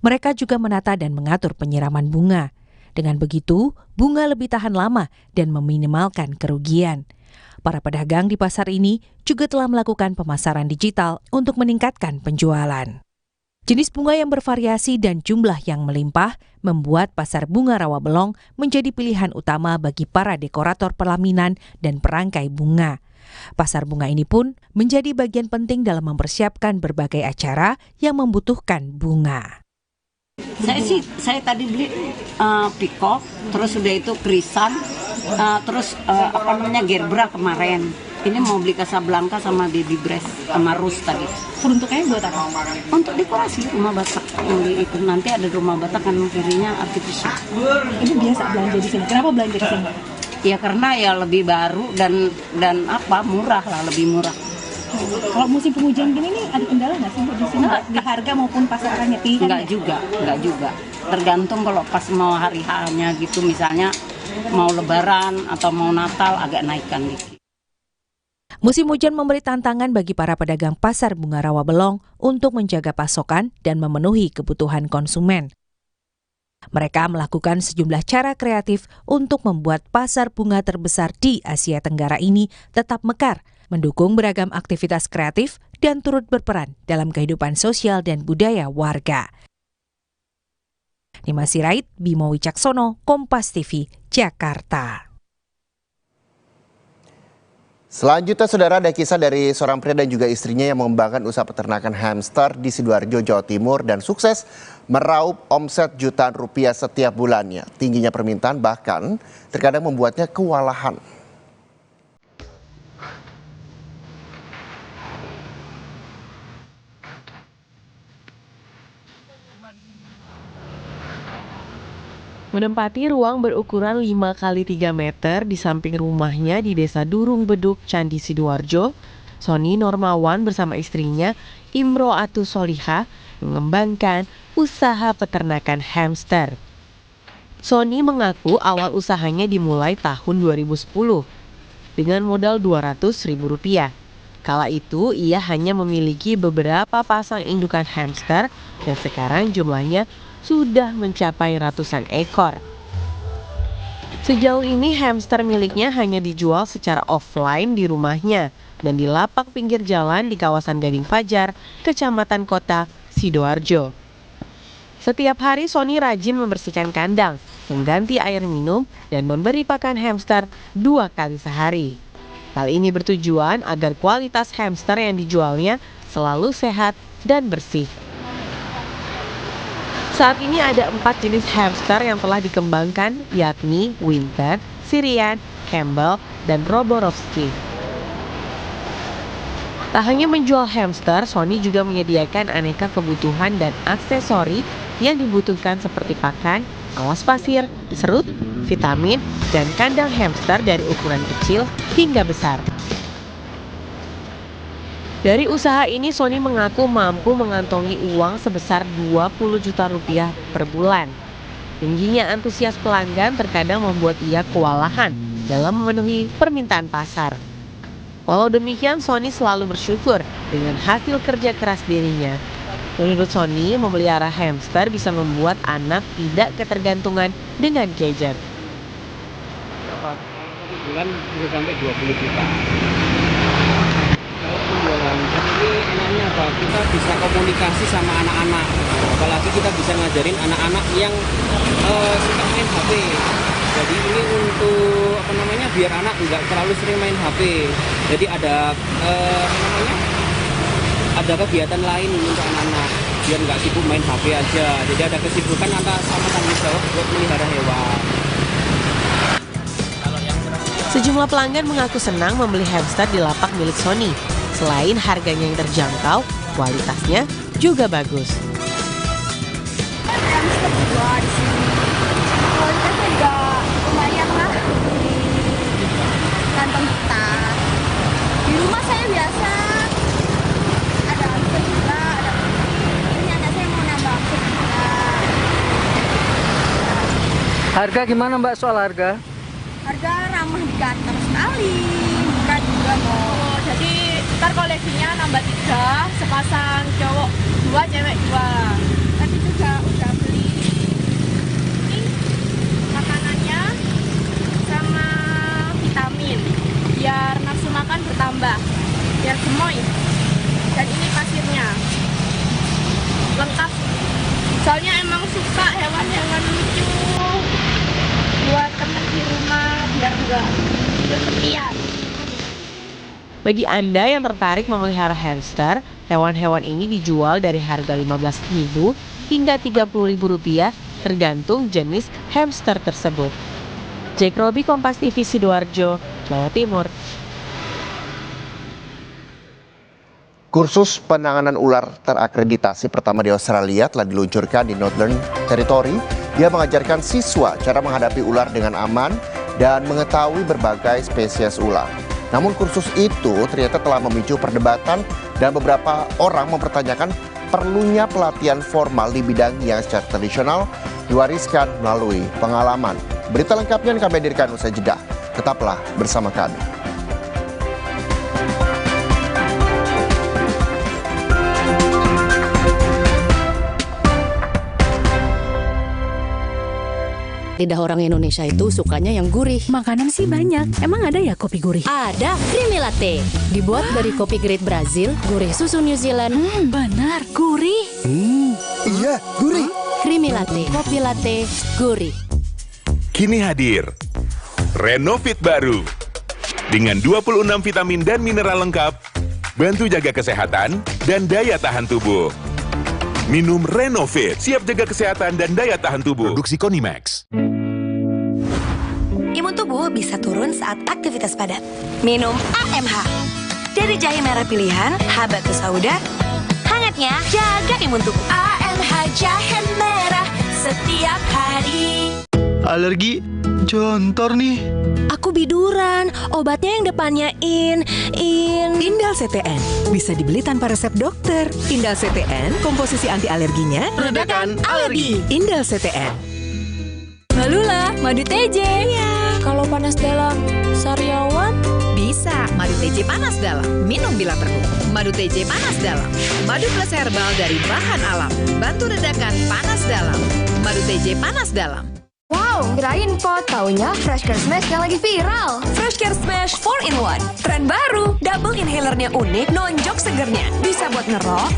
Mereka juga menata dan mengatur penyiraman bunga. Dengan begitu, bunga lebih tahan lama dan meminimalkan kerugian. Para pedagang di pasar ini juga telah melakukan pemasaran digital untuk meningkatkan penjualan. Jenis bunga yang bervariasi dan jumlah yang melimpah membuat Pasar Bunga Rawabelong menjadi pilihan utama bagi para dekorator pelaminan dan perangkai bunga. Pasar bunga ini pun menjadi bagian penting dalam mempersiapkan berbagai acara yang membutuhkan bunga. Saya tadi beli pikok, terus udah itu krisan, terus gerbera kemarin. Ini mau beli Casablanca sama baby breast sama rus tadi. Peruntukannya buat apa? Untuk dekorasi rumah Batak. Itu nanti ada rumah Batak kan kirinya artifisial. Ini biasa belanja di sini. Kenapa belanja di sini? Ya karena ya lebih baru dan murah lah, lebih murah. Kalau musim penghujan gini nih ada kendala nggak sih di sini di harga maupun pasarannya? Enggak juga. Tergantung kalau pas mau hari H-nya gitu, misalnya mau Lebaran atau mau Natal agak naikkan dikit. Musim hujan memberi tantangan bagi para pedagang Pasar Bunga Rawabelong untuk menjaga pasokan dan memenuhi kebutuhan konsumen. Mereka melakukan sejumlah cara kreatif untuk membuat pasar bunga terbesar di Asia Tenggara ini tetap mekar, mendukung beragam aktivitas kreatif dan turut berperan dalam kehidupan sosial dan budaya warga. Nima Sirait, Bimo Wicaksono, Kompas TV, Jakarta. Selanjutnya, saudara, ada kisah dari seorang pria dan juga istrinya yang mengembangkan usaha peternakan hamster di Sidoarjo, Jawa Timur dan sukses meraup omset jutaan rupiah setiap bulannya. Tingginya permintaan bahkan terkadang membuatnya kewalahan. Menempati ruang berukuran 5x3 meter di samping rumahnya di Desa Durung Beduk, Candi Sidoarjo, Sony Normawan bersama istrinya Imro Atu Solihah mengembangkan usaha peternakan hamster. Sony mengaku awal usahanya dimulai tahun 2010 dengan modal Rp200.000. Kala itu ia hanya memiliki beberapa pasang indukan hamster dan sekarang jumlahnya sudah mencapai ratusan ekor. Sejauh ini hamster miliknya hanya dijual secara offline di rumahnya dan di lapak pinggir jalan di kawasan Gading Fajar, Kecamatan Kota, Sidoarjo. Setiap hari Sony rajin membersihkan kandang, mengganti air minum, dan memberi pakan hamster 2 kali sehari. Hal ini bertujuan agar kualitas hamster yang dijualnya selalu sehat dan bersih. Saat ini ada 4 jenis hamster yang telah dikembangkan, yakni Winter, Syrian, Campbell, dan Roborovski. Tak hanya menjual hamster, Sony juga menyediakan aneka kebutuhan dan aksesori yang dibutuhkan seperti pakan, alas pasir, serut, vitamin, dan kandang hamster dari ukuran kecil hingga besar. Dari usaha ini, Sony mengaku mampu mengantongi uang sebesar Rp20 juta per bulan. Tingginya antusias pelanggan terkadang membuat ia kewalahan dalam memenuhi permintaan pasar. Walau demikian, Sony selalu bersyukur dengan hasil kerja keras dirinya. Menurut Sony, memelihara hamster bisa membuat anak tidak ketergantungan dengan gadget. Bulan bisa sampai 20 juta. Ini enaknya apa? Kita bisa komunikasi sama anak-anak. Apalagi kita bisa ngajarin anak-anak yang suka main HP. Jadi ini untuk biar anak nggak terlalu sering main HP. Jadi ada ada kegiatan lain untuk anak-anak. biar nggak sibuk main HP aja. Jadi ada kesibukan sama tanggung jawab buat melihara hewan. Sejumlah pelanggan mengaku senang membeli hamster di lapak milik Sony. Selain harganya yang terjangkau, kualitasnya juga bagus. Hamster juga di sini. Kualitasnya juga lumayan lah di kantong kita. Di rumah saya biasa ada hamster juga, ini anak saya mau nambah hamster juga. Harga gimana Mbak soal harga? Harga ramah di kantong sekali, bukan juga mau. Jadi ntar koleksinya nambah 3, sepasang cowok 2, cewek 2. Tadi juga udah beli ini makanannya sama vitamin biar nafsu makan bertambah, biar gemoy. Dan ini pasirnya lengkap. Soalnya emang suka hewan-hewan lucu buat temen di rumah biar enggak kesepian. Bagi Anda yang tertarik memelihara hamster, hewan-hewan ini dijual dari harga Rp15.000 hingga Rp30.000 tergantung jenis hamster tersebut. Jack Robi, Kompas TV Sidoarjo, Jawa Timur. Kursus penanganan ular terakreditasi pertama di Australia telah diluncurkan di Northern Territory. Dia mengajarkan siswa cara menghadapi ular dengan aman dan mengetahui berbagai spesies ular. Namun kursus itu ternyata telah memicu perdebatan dan beberapa orang mempertanyakan perlunya pelatihan formal di bidang yang secara tradisional diwariskan melalui pengalaman. Berita lengkapnya kami hadirkan usai jeda. Tetaplah bersama kami. Lidah orang Indonesia itu sukanya yang gurih. Makanan sih banyak. Emang ada ya kopi gurih? Ada, Creamy Latte. Dibuat dari kopi grade Brazil, gurih susu New Zealand. Benar, gurih. Iya, gurih. Creamy Latte, kopi latte, gurih. Kini hadir Renovit baru dengan 26 vitamin dan mineral lengkap, bantu jaga kesehatan dan daya tahan tubuh. Minum Renovit, siap jaga kesehatan dan daya tahan tubuh. Produksi Konimax. Imun tubuh bisa turun saat aktivitas padat. Minum AMH. Dari jahe merah pilihan, Habatus Sauda. Hangatnya jaga imun tubuh. AMH jahe merah setiap hari. Alergi jontor nih. Aku biduran, obatnya yang depannya Indal CTN. Bisa dibeli tanpa resep dokter. Indal CTN, komposisi anti alerginya redakan alergi. Indal CTN. Malula, madu TJ. Iya. Kalau panas dalam, sariawan? Bisa, madu TJ panas dalam. Minum bila perlu. Madu TJ panas dalam. Madu plus herbal dari bahan alam. Bantu redakan panas dalam. Madu TJ panas dalam. Wow, kirain pot. Taunya Fresh Care Smash yang lagi viral. Fresh Care Smash 4-in-1. Tren baru, double inhalernya unik, nonjok segernya. Bisa buat ngerok,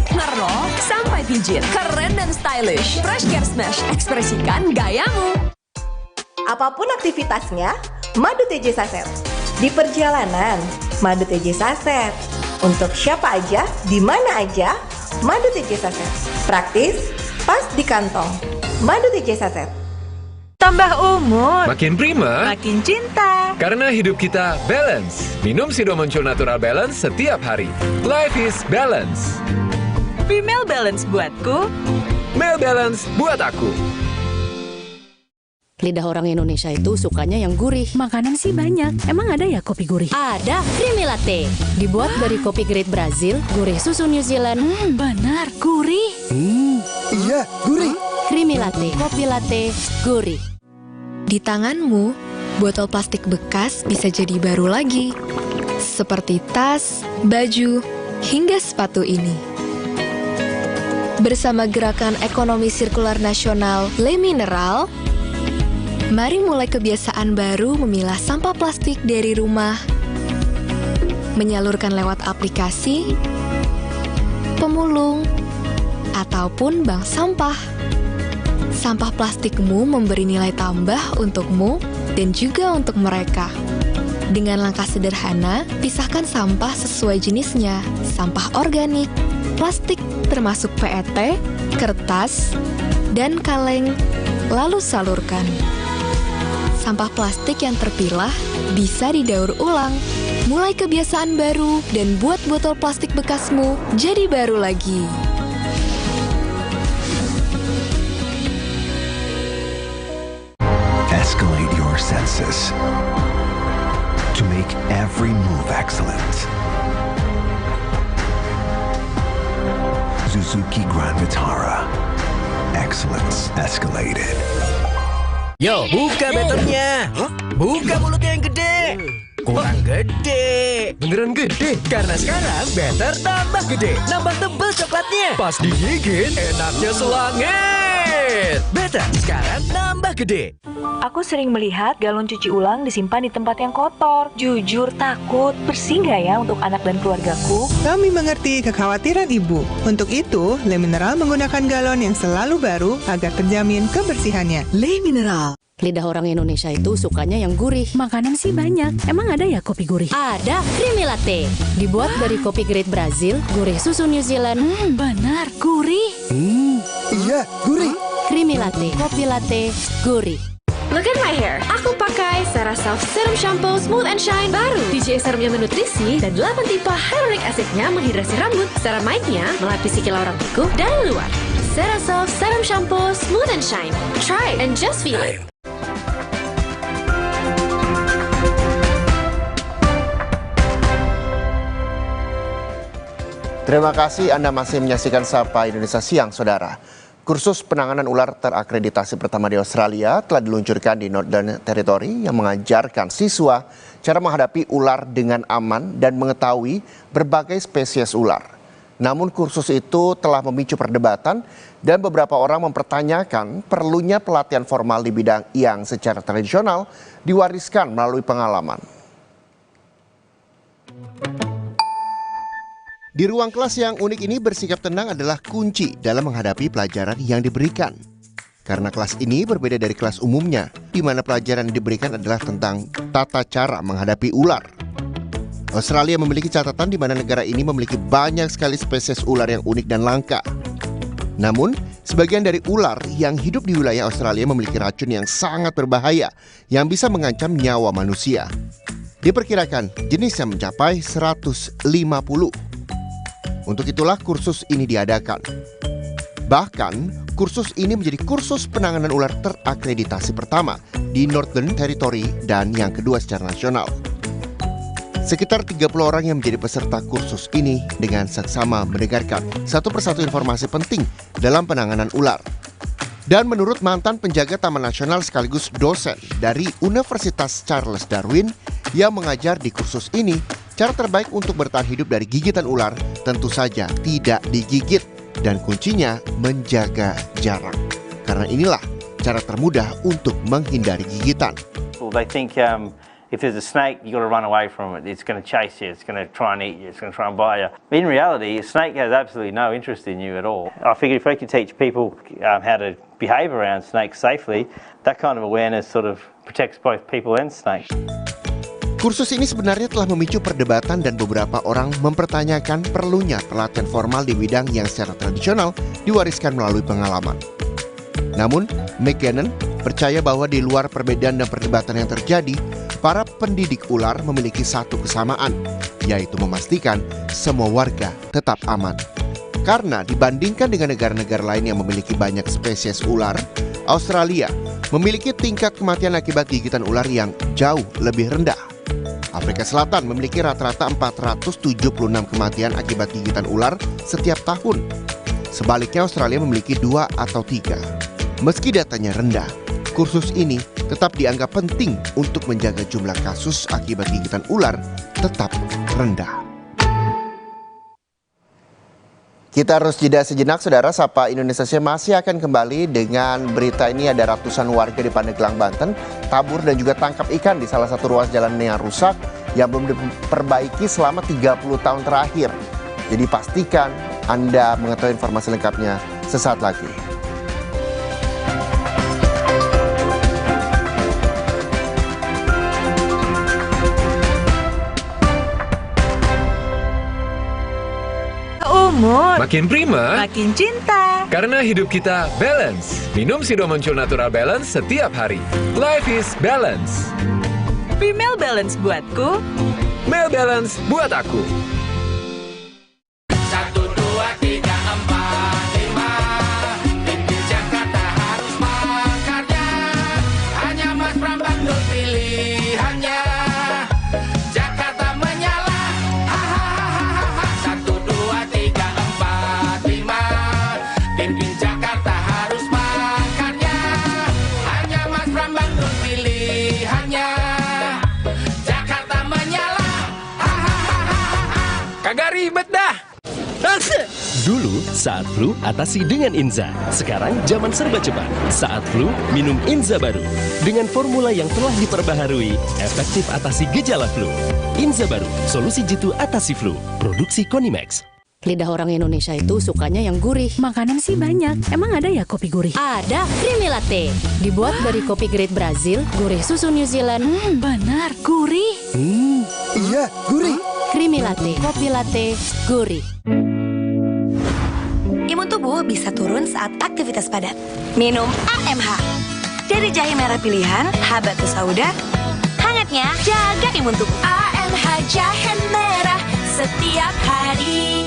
sampai pijit. Keren dan stylish. Fresh Care Smash, ekspresikan gayamu. Apapun aktivitasnya, madu TJ Saset. Di perjalanan, madu TJ Saset. Untuk siapa aja, di mana aja, madu TJ Saset. Praktis, pas di kantong. Madu TJ Saset. Tambah umur, makin prima, makin cinta. Karena hidup kita balance. Minum Sido Muncul Natural Balance setiap hari. Life is balance. Female Balance buatku, Male Balance buat aku. Lidah orang Indonesia itu sukanya yang gurih. Makanan sih banyak. Emang ada ya kopi gurih? Ada, Creamy Latte. Dibuat dari kopi grade Brazil, gurih susu New Zealand. Benar, gurih. Iya, gurih. Creamy Latte, kopi latte, gurih. Di tanganmu, botol plastik bekas bisa jadi baru lagi. Seperti tas, baju, hingga sepatu ini. Bersama Gerakan Ekonomi Sirkular Nasional Le Mineral, mari mulai kebiasaan baru memilah sampah plastik dari rumah. Menyalurkan lewat aplikasi, pemulung, ataupun bank sampah. Sampah plastikmu memberi nilai tambah untukmu dan juga untuk mereka. Dengan langkah sederhana, pisahkan sampah sesuai jenisnya. Sampah organik, plastik termasuk PET, kertas, dan kaleng, lalu salurkan. Sampah plastik yang terpilah bisa didaur ulang. Mulai kebiasaan baru dan buat botol plastik bekasmu jadi baru lagi. Escalate your senses to make every move excellent. Suzuki Grand Vitara. Excellence escalated. Yo, buka betternya. Buka mulutnya yang gede. Kurang gede. Beneran gede? Karena sekarang better tambah gede. Nambah tebel coklatnya. Pas digigit, enaknya selangit. Better sekarang nambah gede. Aku sering melihat galon cuci ulang disimpan di tempat yang kotor. Jujur takut, bersih nggak ya untuk anak dan keluargaku? Kami mengerti kekhawatiran ibu. Untuk itu, Le Mineral menggunakan galon yang selalu baru agar terjamin kebersihannya. Le Mineral. Lidah orang Indonesia itu sukanya yang gurih. Makanan sih banyak. Emang ada ya kopi gurih? Ada, Creamy Latte. Dibuat dari kopi grade Brazil, gurih susu New Zealand. Benar, gurih. Iya, gurih. Creamy Latte, kopi latte, gurih. Look at my hair. Aku pakai CeraSelf Serum Shampoo Smooth and Shine baru. DJ serumnya menutrisi dan 8 tipe hyaluronic acidnya menghidrasi rambut. Ceramide-nya melapisi kilau rambutku dari luar. CeraSelf Serum Shampoo Smooth and Shine. Try and just feel it. Terima kasih Anda masih menyaksikan Sapa Indonesia Siang, Saudara. Kursus penanganan ular terakreditasi pertama di Australia telah diluncurkan di Northern Territory yang mengajarkan siswa cara menghadapi ular dengan aman dan mengetahui berbagai spesies ular. Namun kursus itu telah memicu perdebatan dan beberapa orang mempertanyakan perlunya pelatihan formal di bidang yang secara tradisional diwariskan melalui pengalaman. Di ruang kelas yang unik ini bersikap tenang adalah kunci dalam menghadapi pelajaran yang diberikan. Karena kelas ini berbeda dari kelas umumnya, di mana pelajaran yang diberikan adalah tentang tata cara menghadapi ular. Australia memiliki catatan di mana negara ini memiliki banyak sekali spesies ular yang unik dan langka. Namun, sebagian dari ular yang hidup di wilayah Australia memiliki racun yang sangat berbahaya yang bisa mengancam nyawa manusia. Diperkirakan jenisnya mencapai 150. Untuk itulah kursus ini diadakan. Bahkan, kursus ini menjadi kursus penanganan ular terakreditasi pertama di Northern Territory dan yang kedua secara nasional. Sekitar 30 orang yang menjadi peserta kursus ini dengan seksama mendengarkan satu persatu informasi penting dalam penanganan ular. Dan menurut mantan penjaga Taman Nasional sekaligus dosen dari Universitas Charles Darwin yang mengajar di kursus ini, cara terbaik untuk bertahan hidup dari gigitan ular tentu saja tidak digigit dan kuncinya menjaga jarak. Karena inilah cara termudah untuk menghindari gigitan. They think if there's a snake, you got to run away from it. It's going to chase you. It's going to try and eat you. It's going to try and bite you. In reality, a snake has absolutely no interest in you at all. I figure if we could teach people how to behave around snakes safely, that kind of awareness sort of protects both people and snakes. Kursus ini sebenarnya telah memicu perdebatan dan beberapa orang mempertanyakan perlunya pelatihan formal di bidang yang secara tradisional diwariskan melalui pengalaman. Namun, McGannon percaya bahwa di luar perbedaan dan perdebatan yang terjadi, para pendidik ular memiliki satu kesamaan, yaitu memastikan semua warga tetap aman. Karena dibandingkan dengan negara-negara lain yang memiliki banyak spesies ular, Australia memiliki tingkat kematian akibat gigitan ular yang jauh lebih rendah. Afrika Selatan memiliki rata-rata 476 kematian akibat gigitan ular setiap tahun. Sebaliknya Australia memiliki 2 atau 3. Meski datanya rendah, kursus ini tetap dianggap penting untuk menjaga jumlah kasus akibat gigitan ular tetap rendah. Kita harus jeda sejenak, Saudara. Sapa Indonesia masih akan kembali dengan berita ini. Ada ratusan warga di Pandeglang, Banten tabur dan juga tangkap ikan di salah satu ruas jalan yang rusak yang belum diperbaiki selama 30 tahun terakhir. Jadi pastikan Anda mengetahui informasi lengkapnya sesaat lagi. mood. Makin prima. Makin cinta. Karena hidup kita balance. Minum Sido Muncul Natural Balance setiap hari. Life is balance. Female balance buatku. Male balance buat aku. 1, 2, 3, 4, 5. Pimpin Jakarta harus makarnya. Hanya Mas Pram Bandung pilihannya. Jakarta menyala. Hahaha. 1, 2, 3, 4, 5. Pimpin Jakarta harus makarnya. Hanya Mas Pram Bandung pilihannya. Jakarta menyala. Kagak ribet dah. Dulu saat flu atasi dengan Inza. Sekarang zaman serba cepat. Saat flu minum Inza baru. Dengan formula yang telah diperbaharui, efektif atasi gejala flu. Inza baru, solusi jitu atasi flu. Produksi Konimax. Lidah orang Indonesia itu sukanya yang gurih. Makanan sih banyak. Emang ada ya kopi gurih? Ada, Creamy Latte. Dibuat dari kopi grade Brazil, gurih susu New Zealand. Benar, gurih. Iya, gurih. Creamy Latte, kopi latte, gurih. Imun tubuh bisa turun saat aktivitas padat. Minum AMH. Dari jahe merah pilihan, Habatus Sauda. Hangatnya jaga imun tubuh. AMH jahe merah setiap hari.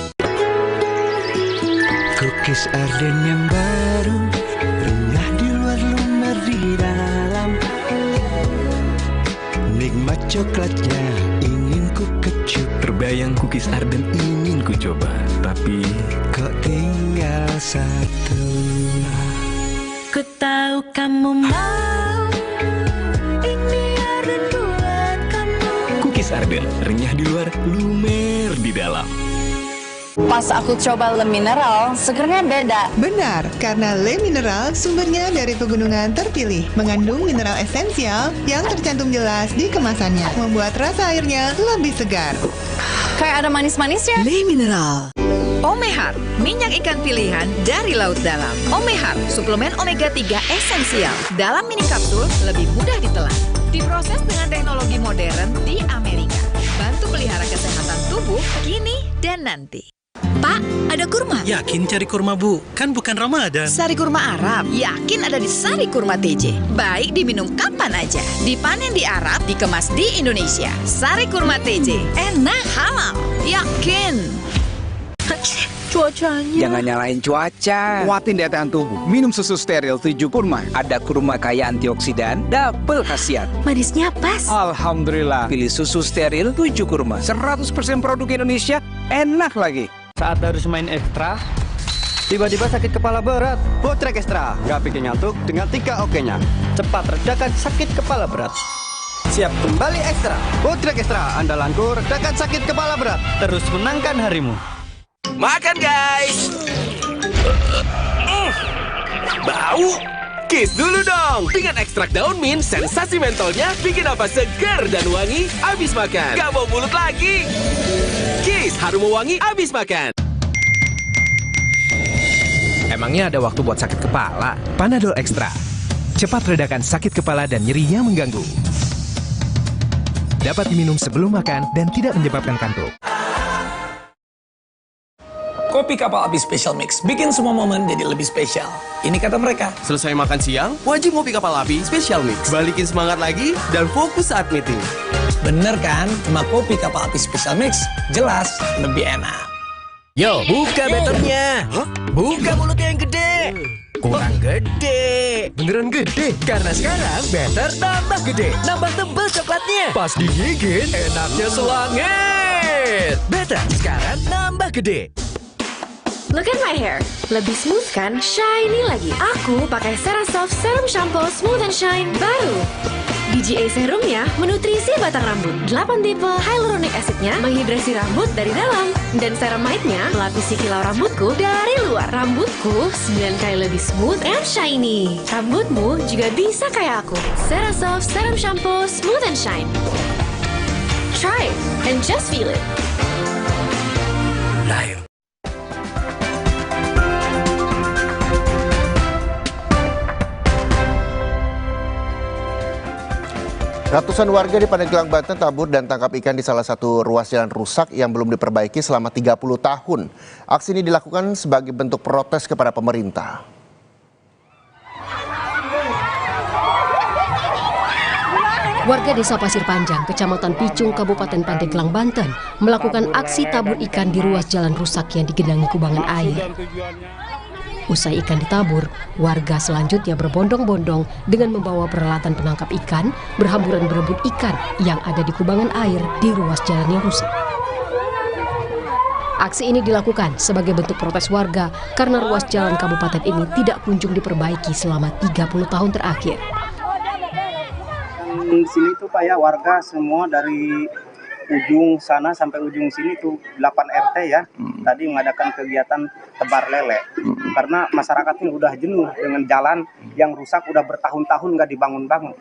Cookies Arden yang baru, renyah di luar, lumer di dalam. Nikmat coklatnya ingin ku kecup. Terbayang cookies Arden ingin ku coba, tapi kok tinggal satu. Ku tahu kamu mau, ini Arden buat kamu. Cookies Arden, renyah di luar, lumer di dalam. Pas aku coba Le Mineral, segernya beda. Benar, karena Le Mineral sumbernya dari pegunungan terpilih, mengandung mineral esensial yang tercantum jelas di kemasannya, membuat rasa airnya lebih segar. Kayak ada manis-manisnya. Le Mineral. Omehar, minyak ikan pilihan dari laut dalam. Omehar, suplemen omega 3 esensial. Dalam mini kapsul, lebih mudah ditelan. Diproses dengan teknologi modern di Amerika. Bantu pelihara kesehatan tubuh kini dan nanti. Pak, ada kurma? Yakin cari kurma, Bu? Kan bukan Ramadan. Sari kurma Arab. Yakin ada di Sari Kurma TJ. Baik diminum kapan aja. Dipanen di Arab, dikemas di Indonesia. Sari Kurma TJ. Enak, halal. Yakin. Cuacanya. Jangan nyalain cuaca. Kuatin daya tahan tubuh. Minum susu steril 7 kurma. Ada kurma kaya antioksidan, double khasiat. Manisnya pas. Alhamdulillah. Pilih susu steril 7 kurma. 100% produk Indonesia. Enak lagi. Saat harus main ekstra, tiba-tiba sakit kepala berat. Botrek Extra, nggak bikin ngantuk dengan 3 OK-nya. Cepat redakan sakit kepala berat. Siap kembali ekstra. Botrek Extra, andalanku redakan sakit kepala berat. Terus menangkan harimu. Makan guys. Bau. Kiss dulu dong. Dengan ekstrak daun mint, sensasi mentolnya bikin apa segar dan wangi abis makan. Gak mau mulut lagi. Kiss, harum wangi abis makan. Emangnya ada waktu buat sakit kepala? Panadol Extra. Cepat redakan sakit kepala dan nyeri yang mengganggu. Dapat diminum sebelum makan dan tidak menyebabkan kantuk. Kopi Kapal Api Special Mix bikin semua momen jadi lebih spesial. Ini kata mereka. Selesai makan siang, wajib ngopi Kapal Api Special Mix. Balikin semangat lagi dan fokus saat meeting. Bener kan? Cuma kopi Kapal Api Special Mix jelas lebih enak. Yo, buka betternya. Buka mulutnya yang gede. Kurang gede. Beneran gede. Karena sekarang better tambah gede. Nambah tebel coklatnya. Pas digigit, enaknya selangit. Better sekarang nambah gede. Look at my hair. Lebih smooth kan? Shiny lagi. Aku pakai CeraSoft Serum Shampoo Smooth and Shine baru. DGA serumnya menutrisi batang rambut. 8 tipe hyaluronic acidnya menghidrasi rambut dari dalam. Dan ceramide-nya melapisi kilau rambutku dari luar. Rambutku 9 kali lebih smooth and shiny. Rambutmu juga bisa kayak aku. CeraSoft Serum Shampoo Smooth and Shine. Try it and just feel it. Lain. Ratusan warga di Pandeglang, Banten tabur dan tangkap ikan di salah satu ruas jalan rusak yang belum diperbaiki selama 30 tahun. Aksi ini dilakukan sebagai bentuk protes kepada pemerintah. Warga Desa Pasir Panjang, Kecamatan Picung, Kabupaten Pandeglang, Banten melakukan aksi tabur ikan di ruas jalan rusak yang digenangi kubangan air. Usai ikan ditabur, warga selanjutnya berbondong-bondong dengan membawa peralatan penangkap ikan, berhamburan berebut ikan yang ada di kubangan air di ruas jalan yang rusak. Aksi ini dilakukan sebagai bentuk protes warga karena ruas jalan kabupaten ini tidak kunjung diperbaiki selama 30 tahun terakhir. Di sini tuh Pak ya, warga semua dari ujung sana sampai ujung sini tuh 8 RT ya, tadi mengadakan kegiatan tebar lele karena masyarakatnya udah jenuh dengan jalan yang rusak udah bertahun-tahun nggak dibangun-bangun.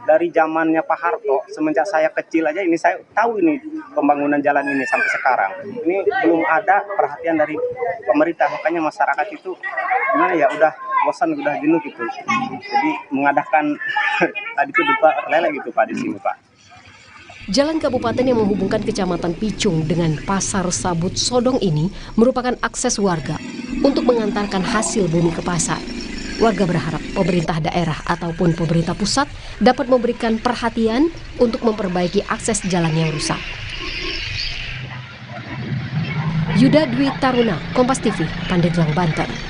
Dari zamannya Pak Harto, semenjak saya kecil aja ini saya tahu ini pembangunan jalan ini sampai sekarang. Ini belum ada perhatian dari pemerintah, makanya masyarakat itu gimana ya, udah bosan, udah jenuh gitu. Jadi mengadakan tadi itu tebar lele gitu Pak di sini Pak. Jalan kabupaten yang menghubungkan Kecamatan Picung dengan Pasar Sabut Sodong ini merupakan akses warga untuk mengantarkan hasil bumi ke pasar. Warga berharap pemerintah daerah ataupun pemerintah pusat dapat memberikan perhatian untuk memperbaiki akses jalan yang rusak. Yuda Dwi Taruna, Kompas TV, Pandeglang, Banten.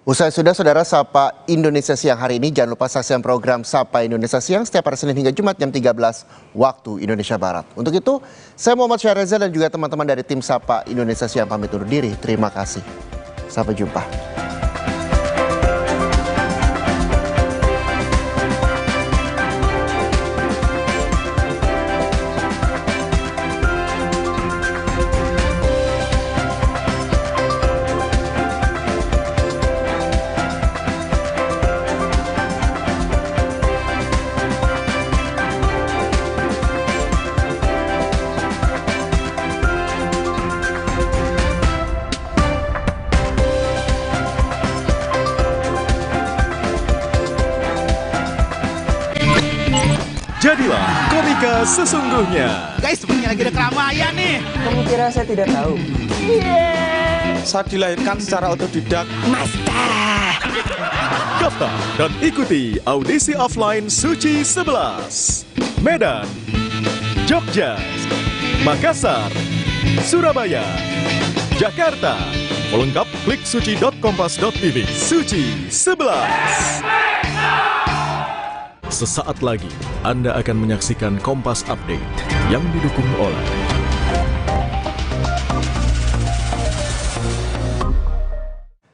Usai sudah saudara Sapa Indonesia Siang hari ini, jangan lupa saksikan program Sapa Indonesia Siang setiap hari Senin hingga Jumat jam 13 waktu Indonesia Barat. Untuk itu, saya Muhammad Syahreza dan juga teman-teman dari tim Sapa Indonesia Siang pamit undur diri. Terima kasih. Sampai jumpa. Jadilah komika sesungguhnya. Guys, sepertinya lagi ada keramaian nih. Kamu kira saya tidak tahu? Saat dilahirkan secara otodidak. Master. Daftar dan ikuti audisi offline Suci 11. Medan, Jogja, Makassar, Surabaya, Jakarta. Pelengkap klik suci.kompas.tv. Suci 11. Sesaat lagi, Anda akan menyaksikan Kompas Update yang didukung oleh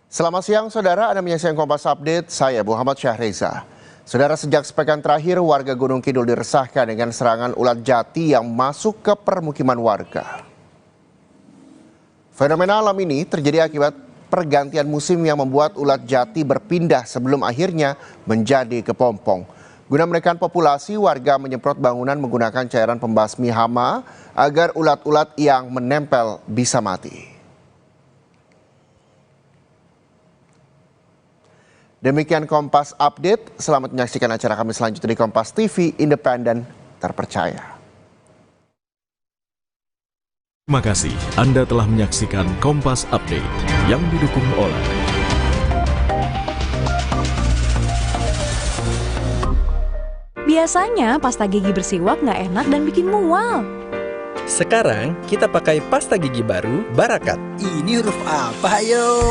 Selamat siang saudara, Anda menyaksikan Kompas Update, saya Muhammad Syahreza. Saudara, sejak sepekan terakhir warga Gunung Kidul diresahkan dengan serangan ulat jati yang masuk ke permukiman warga. Fenomena alam ini terjadi akibat pergantian musim yang membuat ulat jati berpindah sebelum akhirnya menjadi kepompong. Guna menekan populasi, warga menyemprot bangunan menggunakan cairan pembasmi hama agar ulat-ulat yang menempel bisa mati. Demikian Kompas Update. Selamat menyaksikan acara kami selanjutnya di Kompas TV, independen, terpercaya. Terima kasih Anda telah menyaksikan Kompas Update yang didukung oleh Biasanya pasta gigi bersiwak nggak enak dan bikin mual. Sekarang kita pakai pasta gigi baru Barakat. Ini huruf apa yo?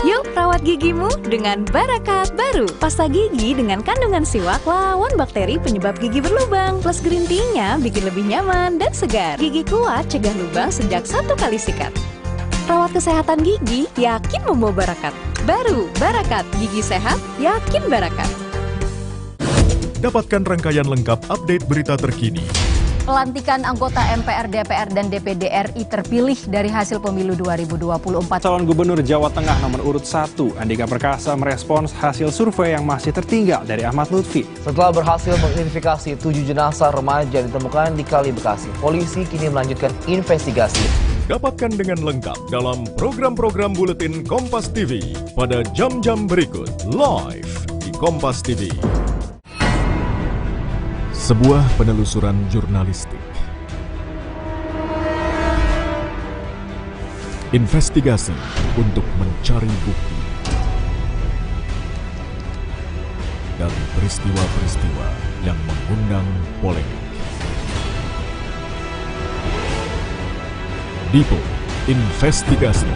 Yuk rawat gigimu dengan Barakat baru. Pasta gigi dengan kandungan siwak lawan bakteri penyebab gigi berlubang. Plus green tea-nya bikin lebih nyaman dan segar. Gigi kuat cegah lubang sejak 1 kali sikat. Rawat kesehatan gigi, yakin membawa Barakat. Baru Barakat, gigi sehat, yakin Barakat. Dapatkan rangkaian lengkap update berita terkini. Pelantikan anggota MPR, DPR, dan DPD RI terpilih dari hasil pemilu 2024. Calon Gubernur Jawa Tengah nomor urut 1, Andika Perkasa merespons hasil survei yang masih tertinggal dari Ahmad Lutfi. Setelah berhasil mengidentifikasi 7 jenazah remaja ditemukan di Kali Bekasi, polisi kini melanjutkan investigasi. dapatkan dengan lengkap dalam program-program buletin Kompas TV pada jam-jam berikut live di Kompas TV. Sebuah penelusuran jurnalistik. Investigasi untuk mencari bukti dari peristiwa-peristiwa yang mengundang polemik. Dipo Investigasi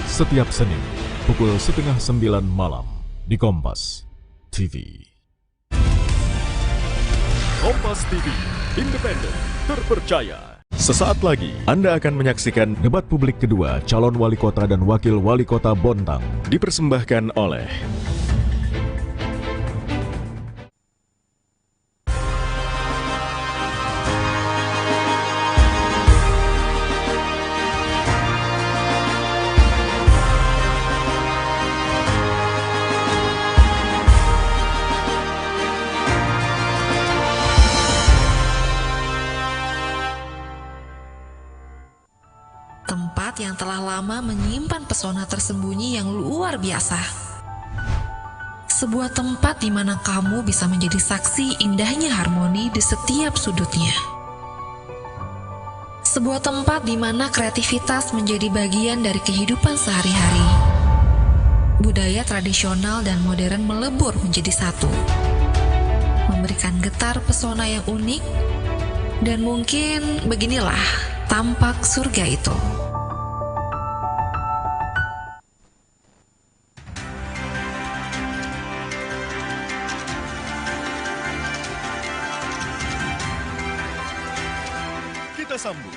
setiap Senin pukul 8:30 malam di Kompas TV. Kompas TV, independen, terpercaya. Sesaat lagi Anda akan menyaksikan debat publik kedua calon wali kota dan wakil wali kota Bontang, dipersembahkan oleh tempat yang telah lama menyimpan pesona tersembunyi yang luar biasa. Sebuah tempat di mana kamu bisa menjadi saksi indahnya harmoni di setiap sudutnya. Sebuah tempat di mana kreativitas menjadi bagian dari kehidupan sehari-hari. Budaya tradisional dan modern melebur menjadi satu, memberikan getar pesona yang unik, dan mungkin beginilah tampak surga itu. kita sambut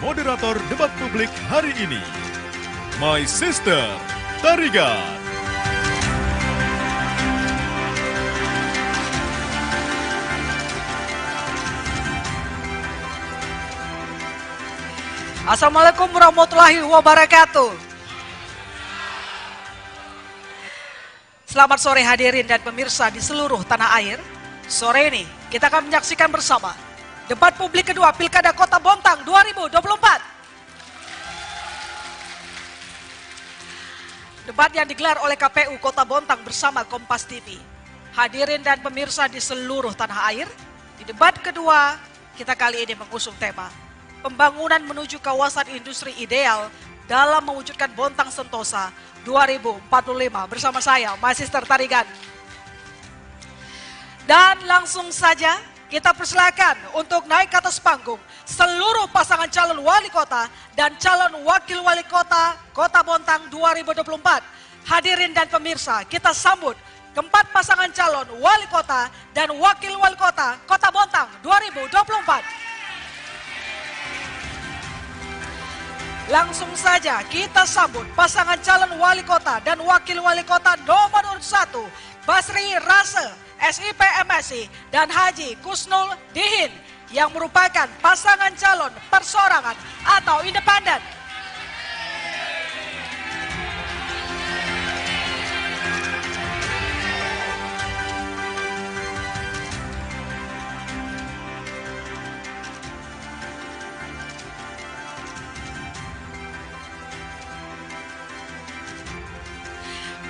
moderator debat publik hari ini, My Sister Tarigan. Assalamualaikum warahmatullahi wabarakatuh. Selamat sore hadirin dan pemirsa di seluruh tanah air. Sore ini kita akan menyaksikan bersama debat publik kedua Pilkada Kota Bontang 2024. Debat yang digelar oleh KPU Kota Bontang bersama Kompas TV. Hadirin dan pemirsa di seluruh tanah air, di debat kedua kita kali ini mengusung tema pembangunan menuju kawasan industri ideal dalam mewujudkan Bontang Sentosa 2045 bersama saya, My Sister Tarigan. Dan langsung saja kita persilakan untuk naik ke atas panggung seluruh pasangan calon wali kota dan calon wakil wali kota Kota Bontang 2024. Hadirin dan pemirsa, kita sambut keempat pasangan calon wali kota dan wakil wali kota Kota Bontang 2024. Langsung saja kita sambut pasangan calon wali kota dan wakil wali kota nomor urut 1, Basri Rase, SIP MSI, dan Haji Kusnul Dihin yang merupakan pasangan calon persorangan atau independen.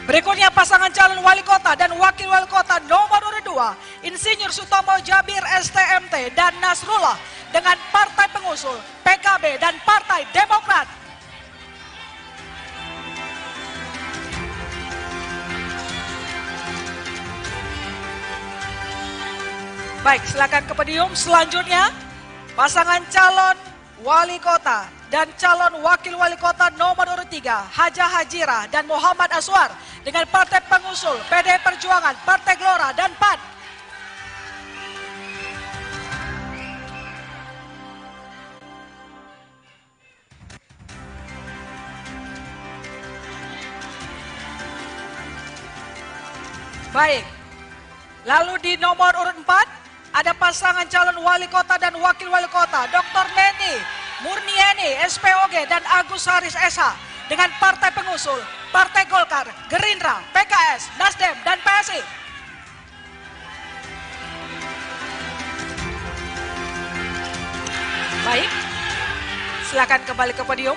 Berikutnya pasangan calon wali kota dan wakil wali kota nomor urut 2, Insinyur Sutomo Jabir STMT dan Nasrullah dengan partai pengusul PKB dan Partai Demokrat. Baik, silakan ke podium. Selanjutnya pasangan calon wali kota dan calon wakil wali kota nomor urut 3, Haja Hajirah dan Muhammad Aswar dengan partai pengusul PD Perjuangan, Partai Gelora, dan PAN. Baik, lalu di nomor urut 4 ada pasangan calon wali kota dan wakil wali kota Dr. Neni Murnieni SPOG dan Agus Haris SH dengan partai pengusul Partai Golkar, Gerindra, PKS, Nasdem, dan PSI. Baik, silakan kembali ke podium.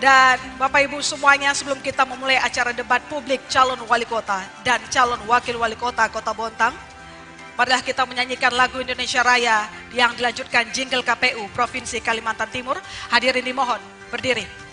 Dan Bapak Ibu semuanya, sebelum kita memulai acara debat publik calon wali kota dan calon wakil wali kota Kota Bontang, marilah kita menyanyikan lagu Indonesia Raya yang dilanjutkan jingle KPU Provinsi Kalimantan Timur. Hadirin dimohon berdiri.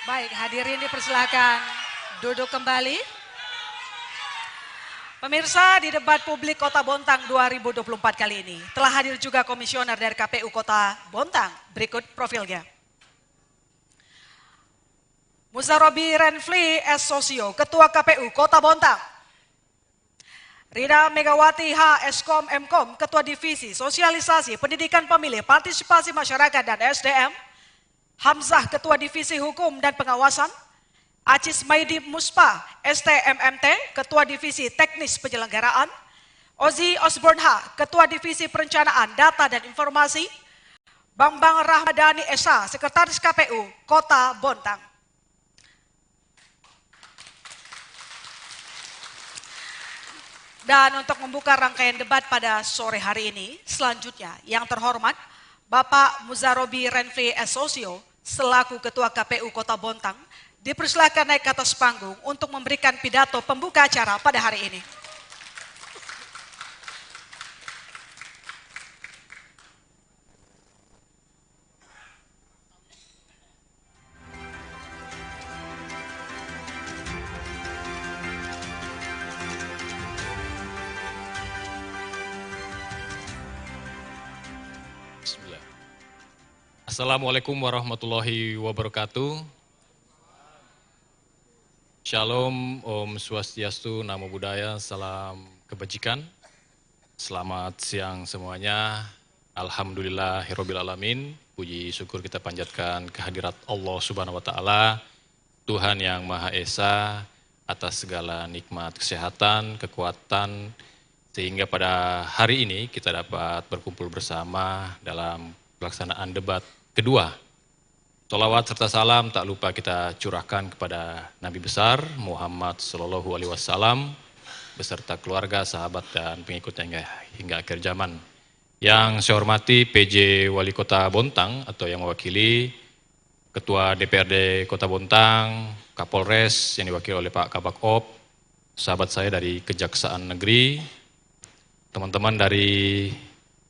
Baik, hadirin dipersilakan duduk kembali. Pemirsa, di debat publik Kota Bontang 2024 kali ini telah hadir juga komisioner dari KPU Kota Bontang. Berikut profilnya. Muzarobi Renfli S. Sosio, Ketua KPU Kota Bontang. Rina Megawati H. Eskom Mkom, Ketua Divisi Sosialisasi Pendidikan Pemilih Partisipasi Masyarakat dan SDM. Hamzah, Ketua Divisi Hukum dan Pengawasan. Acis Maidi Muspa, STMMT, Ketua Divisi Teknis Penyelenggaraan. Ozi Osborne H, Ketua Divisi Perencanaan Data dan Informasi. Bambang Rahmadani Esa, Sekretaris KPU Kota Bontang. Dan untuk membuka rangkaian debat pada sore hari ini, selanjutnya yang terhormat Bapak Muzarobi Renfli S. Sosio selaku Ketua KPU Kota Bontang dipersilakan naik ke atas panggung untuk memberikan pidato pembuka acara pada hari ini. Assalamualaikum warahmatullahi wabarakatuh. Shalom, Om Swastiastu, Namo Buddhaya, Salam Kebajikan. Selamat siang semuanya. Alhamdulillahirabbil alamin. Puji syukur kita panjatkan kehadirat Allah Subhanahu wa taala, Tuhan yang Maha Esa, atas segala nikmat kesehatan, kekuatan, sehingga pada hari ini kita dapat berkumpul bersama dalam pelaksanaan debat kedua. Sholawat serta salam tak lupa kita curahkan kepada Nabi besar Muhammad Sallallahu Alaihi Wasallam beserta keluarga, sahabat dan pengikutnya hingga akhir zaman. Yang saya hormati PJ Wali Kota Bontang atau yang mewakili Ketua DPRD Kota Bontang, Kapolres yang diwakili oleh Pak Kabak Op, sahabat saya dari Kejaksaan Negeri, teman-teman dari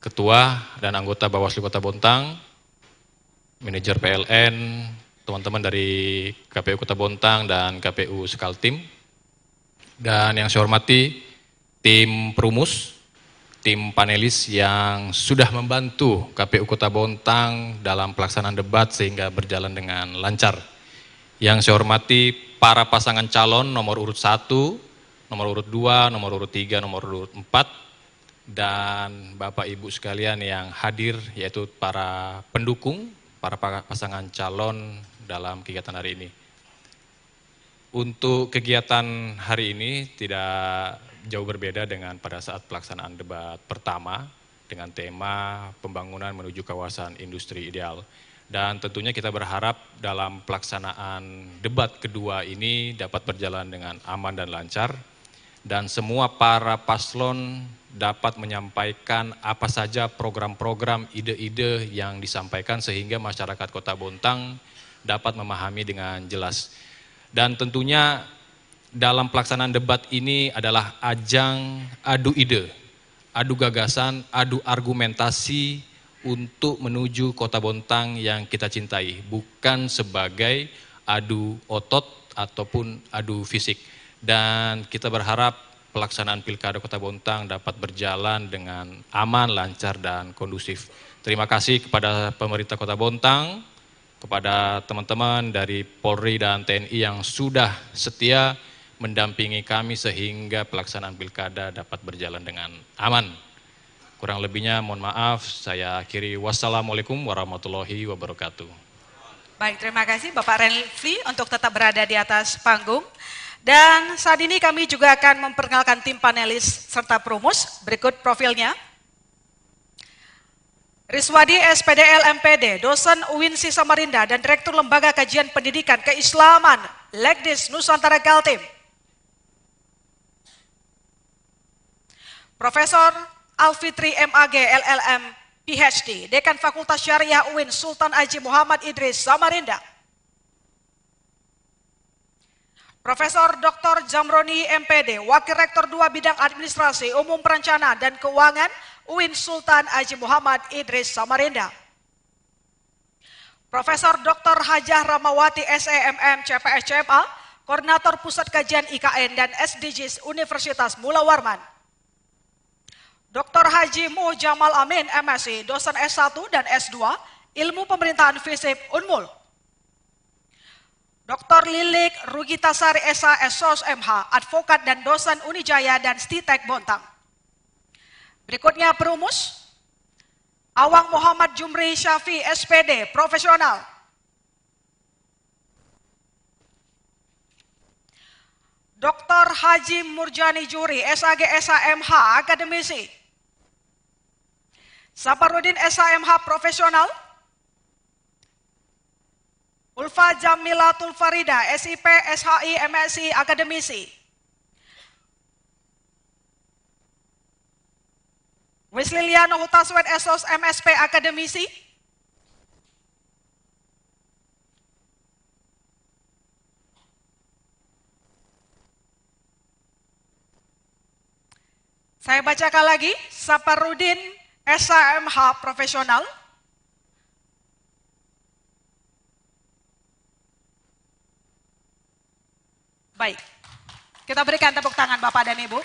Ketua dan anggota Bawaslu Kota Bontang, manajer PLN, teman-teman dari KPU Kota Bontang dan KPU Sekaltim, dan yang saya hormati tim perumus, tim panelis yang sudah membantu KPU Kota Bontang dalam pelaksanaan debat sehingga berjalan dengan lancar. Yang saya hormati para pasangan calon nomor urut 1, nomor urut 2, nomor urut 3, nomor urut 4, dan Bapak Ibu sekalian yang hadir, yaitu para pendukung, para pasangan calon dalam kegiatan hari ini. Untuk kegiatan hari ini tidak jauh berbeda dengan pada saat pelaksanaan debat pertama dengan tema pembangunan menuju kawasan industri ideal. Dan tentunya kita berharap dalam pelaksanaan debat kedua ini dapat berjalan dengan aman dan lancar. Dan semua para paslon dapat menyampaikan apa saja program-program, ide-ide yang disampaikan sehingga masyarakat Kota Bontang dapat memahami dengan jelas. Dan tentunya dalam pelaksanaan debat ini adalah ajang adu ide, adu gagasan, adu argumentasi untuk menuju Kota Bontang yang kita cintai, bukan sebagai adu otot ataupun adu fisik. Dan kita berharap pelaksanaan Pilkada Kota Bontang dapat berjalan dengan aman, lancar, dan kondusif. Terima kasih kepada pemerintah Kota Bontang, kepada teman-teman dari Polri dan TNI yang sudah setia mendampingi kami sehingga pelaksanaan Pilkada dapat berjalan dengan aman. Kurang lebihnya mohon maaf, saya akhiri. Wassalamualaikum warahmatullahi wabarakatuh. Baik, terima kasih Bapak Renfli untuk tetap berada di atas panggung. Dan saat ini kami juga akan memperkenalkan tim panelis serta perumus. Berikut profilnya. Riswadi SPDL MPD, dosen UINSI Samarinda dan Direktur Lembaga Kajian Pendidikan Keislaman Lekdis Nusantara Kaltim. Profesor Alfitri MAG LLM PhD, Dekan Fakultas Syariah UIN Sultan Haji Muhammad Idris Samarinda. Profesor Dr. Jamroni MPD, Wakil Rektor 2 Bidang Administrasi Umum Perencanaan dan Keuangan UIN Sultan Haji Muhammad Idris Samarinda. Profesor Dr. Hajah Ramawati SEMM CPS CMA, Koordinator Pusat Kajian IKN dan SDGs Universitas Mula Warman. Dr. Haji Mu Jamal Amin, MSc, dosen S1 dan S2, Ilmu Pemerintahan FISIP Unmul. Dr. Lilik Rugitasari SH, SOS MH, advokat dan dosen Unijaya dan Stitek Bontang. Berikutnya perumus, Awang Muhammad Jumri Syafi, SPD, profesional. Dr. Haji Murjani Juri, SAG SHMH, akademisi. Saparudin SHMH, profesional. Ulfa Jamilatul Farida, SIP SHI MSI, akademisi. Wisliliano Hutaswet SOS MSP, akademisi. Saya bacakan lagi, Saparudin SHMH, profesional. Baik, kita berikan tepuk tangan Bapak dan Ibu.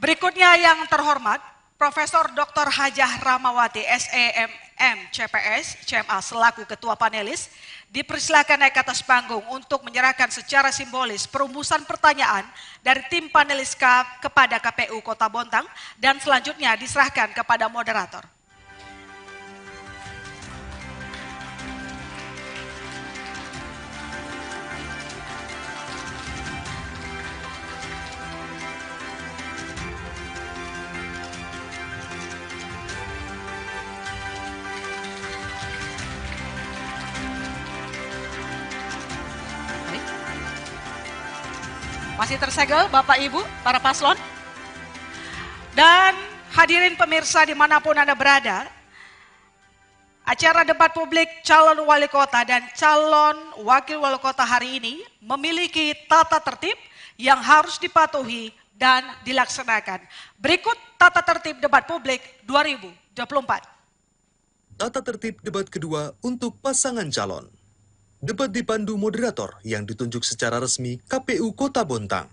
Berikutnya yang terhormat, Profesor Dr. Hajah Ramawati, SEMM, CPS, CMA, selaku Ketua Panelis, dipersilakan naik ke atas panggung untuk menyerahkan secara simbolis perumusan pertanyaan dari tim panelis kepada KPU Kota Bontang dan selanjutnya diserahkan kepada moderator. Masih tersegel Bapak Ibu, para paslon. Dan hadirin pemirsa dimanapun Anda berada, acara debat publik calon wali kota dan calon wakil wali kota hari ini memiliki tata tertib yang harus dipatuhi dan dilaksanakan. Berikut tata tertib debat publik 2024. Tata tertib debat kedua untuk pasangan calon. Debat dipandu moderator yang ditunjuk secara resmi KPU Kota Bontang.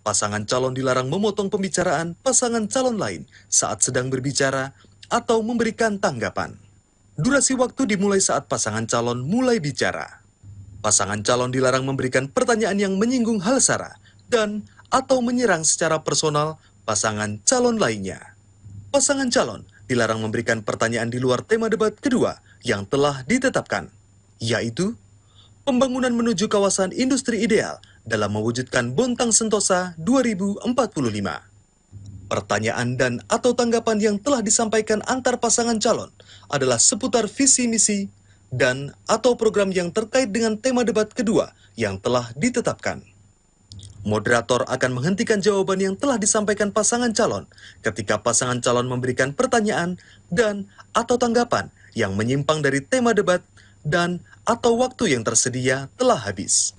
Pasangan calon dilarang memotong pembicaraan pasangan calon lain saat sedang berbicara atau memberikan tanggapan. Durasi waktu dimulai saat pasangan calon mulai bicara. Pasangan calon dilarang memberikan pertanyaan yang menyinggung hal sara dan atau menyerang secara personal pasangan calon lainnya. Pasangan calon dilarang memberikan pertanyaan di luar tema debat kedua yang telah ditetapkan, yaitu pembangunan menuju kawasan industri ideal dalam mewujudkan Bontang Sentosa 2045. Pertanyaan dan atau tanggapan yang telah disampaikan antar pasangan calon adalah seputar visi misi dan atau program yang terkait dengan tema debat kedua yang telah ditetapkan. Moderator akan menghentikan jawaban yang telah disampaikan pasangan calon ketika pasangan calon memberikan pertanyaan dan atau tanggapan yang menyimpang dari tema debat dan atau waktu yang tersedia telah habis.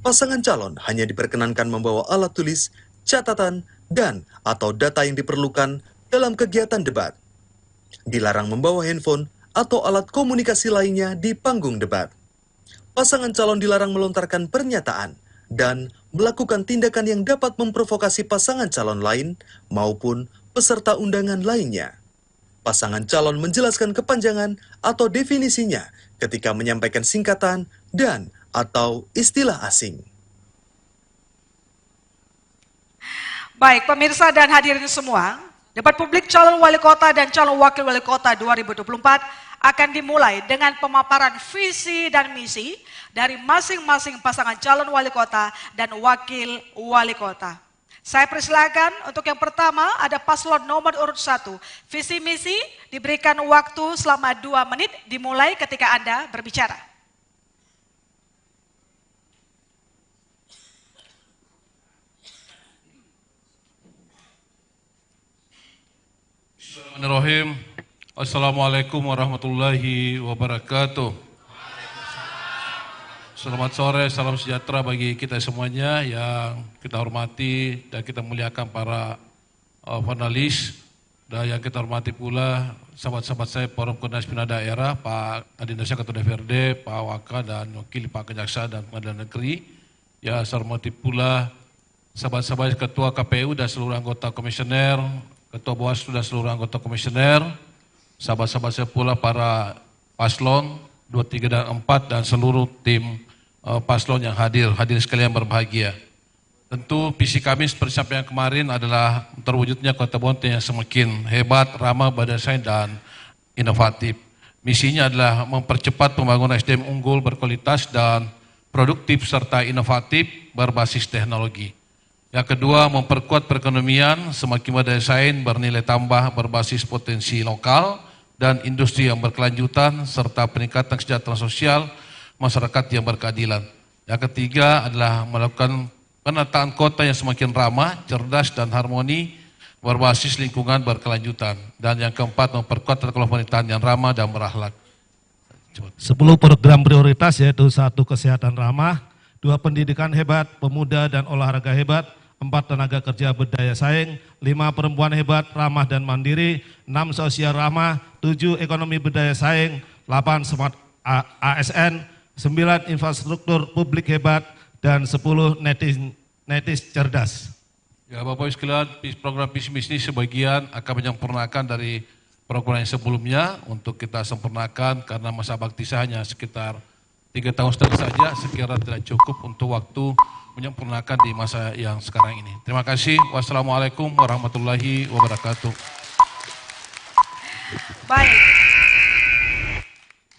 Pasangan calon hanya diperkenankan membawa alat tulis, catatan, dan atau data yang diperlukan dalam kegiatan debat. Dilarang membawa handphone atau alat komunikasi lainnya di panggung debat. Pasangan calon dilarang melontarkan pernyataan dan melakukan tindakan yang dapat memprovokasi pasangan calon lain maupun peserta undangan lainnya. Pasangan calon menjelaskan kepanjangan atau definisinya ketika menyampaikan singkatan dan atau istilah asing. Baik, pemirsa dan hadirin semua, debat publik calon wali kota dan calon wakil wali kota 2024 akan dimulai dengan pemaparan visi dan misi dari masing-masing pasangan calon wali kota dan wakil wali kota. Saya persilakan untuk yang pertama ada paslon nomor urut 1. Visi misi diberikan waktu selama 2 menit dimulai ketika Anda berbicara. Bismillahirrahmanirrahim. Assalamualaikum warahmatullahi wabarakatuh. Selamat sore, salam sejahtera bagi kita semuanya yang kita hormati dan kita muliakan para panelis Dan yang kita hormati pula sahabat-sahabat saya Forum Koordinasi Pimpinan Daerah, Pak Adinda Ketua DPRD, Pak Waka dan wakil Pak Kejaksaan dan Pengadilan Negeri. Ya, saya hormati pula sahabat-sahabat Ketua KPU dan seluruh anggota komisioner, Ketua Bawaslu dan seluruh anggota komisioner, sahabat-sahabat saya pula para paslon 2, 3 dan 4 dan seluruh tim paslon yang hadir sekalian berbahagia. Tentu visi kami seperti sampaian kemarin adalah terwujudnya Kota Bontang yang semakin hebat, ramah, berdaya dan inovatif. Misinya adalah mempercepat pembangunan SDM unggul berkualitas dan produktif serta inovatif berbasis teknologi. Yang kedua, memperkuat perekonomian semakin berdaya saing, bernilai tambah, berbasis potensi lokal dan industri yang berkelanjutan serta peningkatan kesejahteraan sosial masyarakat yang berkeadilan. Yang ketiga adalah melakukan penataan kota yang semakin ramah, cerdas dan harmoni berbasis lingkungan berkelanjutan. Dan yang keempat, memperkuat teknologi pemerintahan yang ramah dan berakhlak. 10 program prioritas yaitu 1 kesehatan ramah, 2 pendidikan hebat, pemuda dan olahraga hebat, 4 tenaga kerja berdaya saing, 5 perempuan hebat, ramah dan mandiri, 6 sosial ramah, 7 ekonomi berdaya saing, 8 smart ASN, 9 infrastruktur publik hebat, dan 10 netis cerdas. Ya, Bapak Ibu sekalian, program visi misi sebagian akan menyempurnakan dari program yang sebelumnya untuk kita sempurnakan karena masa bakti saya hanya sekitar 3 tahun saja, sekiranya tidak cukup untuk waktu menyempurnakan di masa yang sekarang ini. Terima kasih. Wassalamualaikum warahmatullahi wabarakatuh. Baik.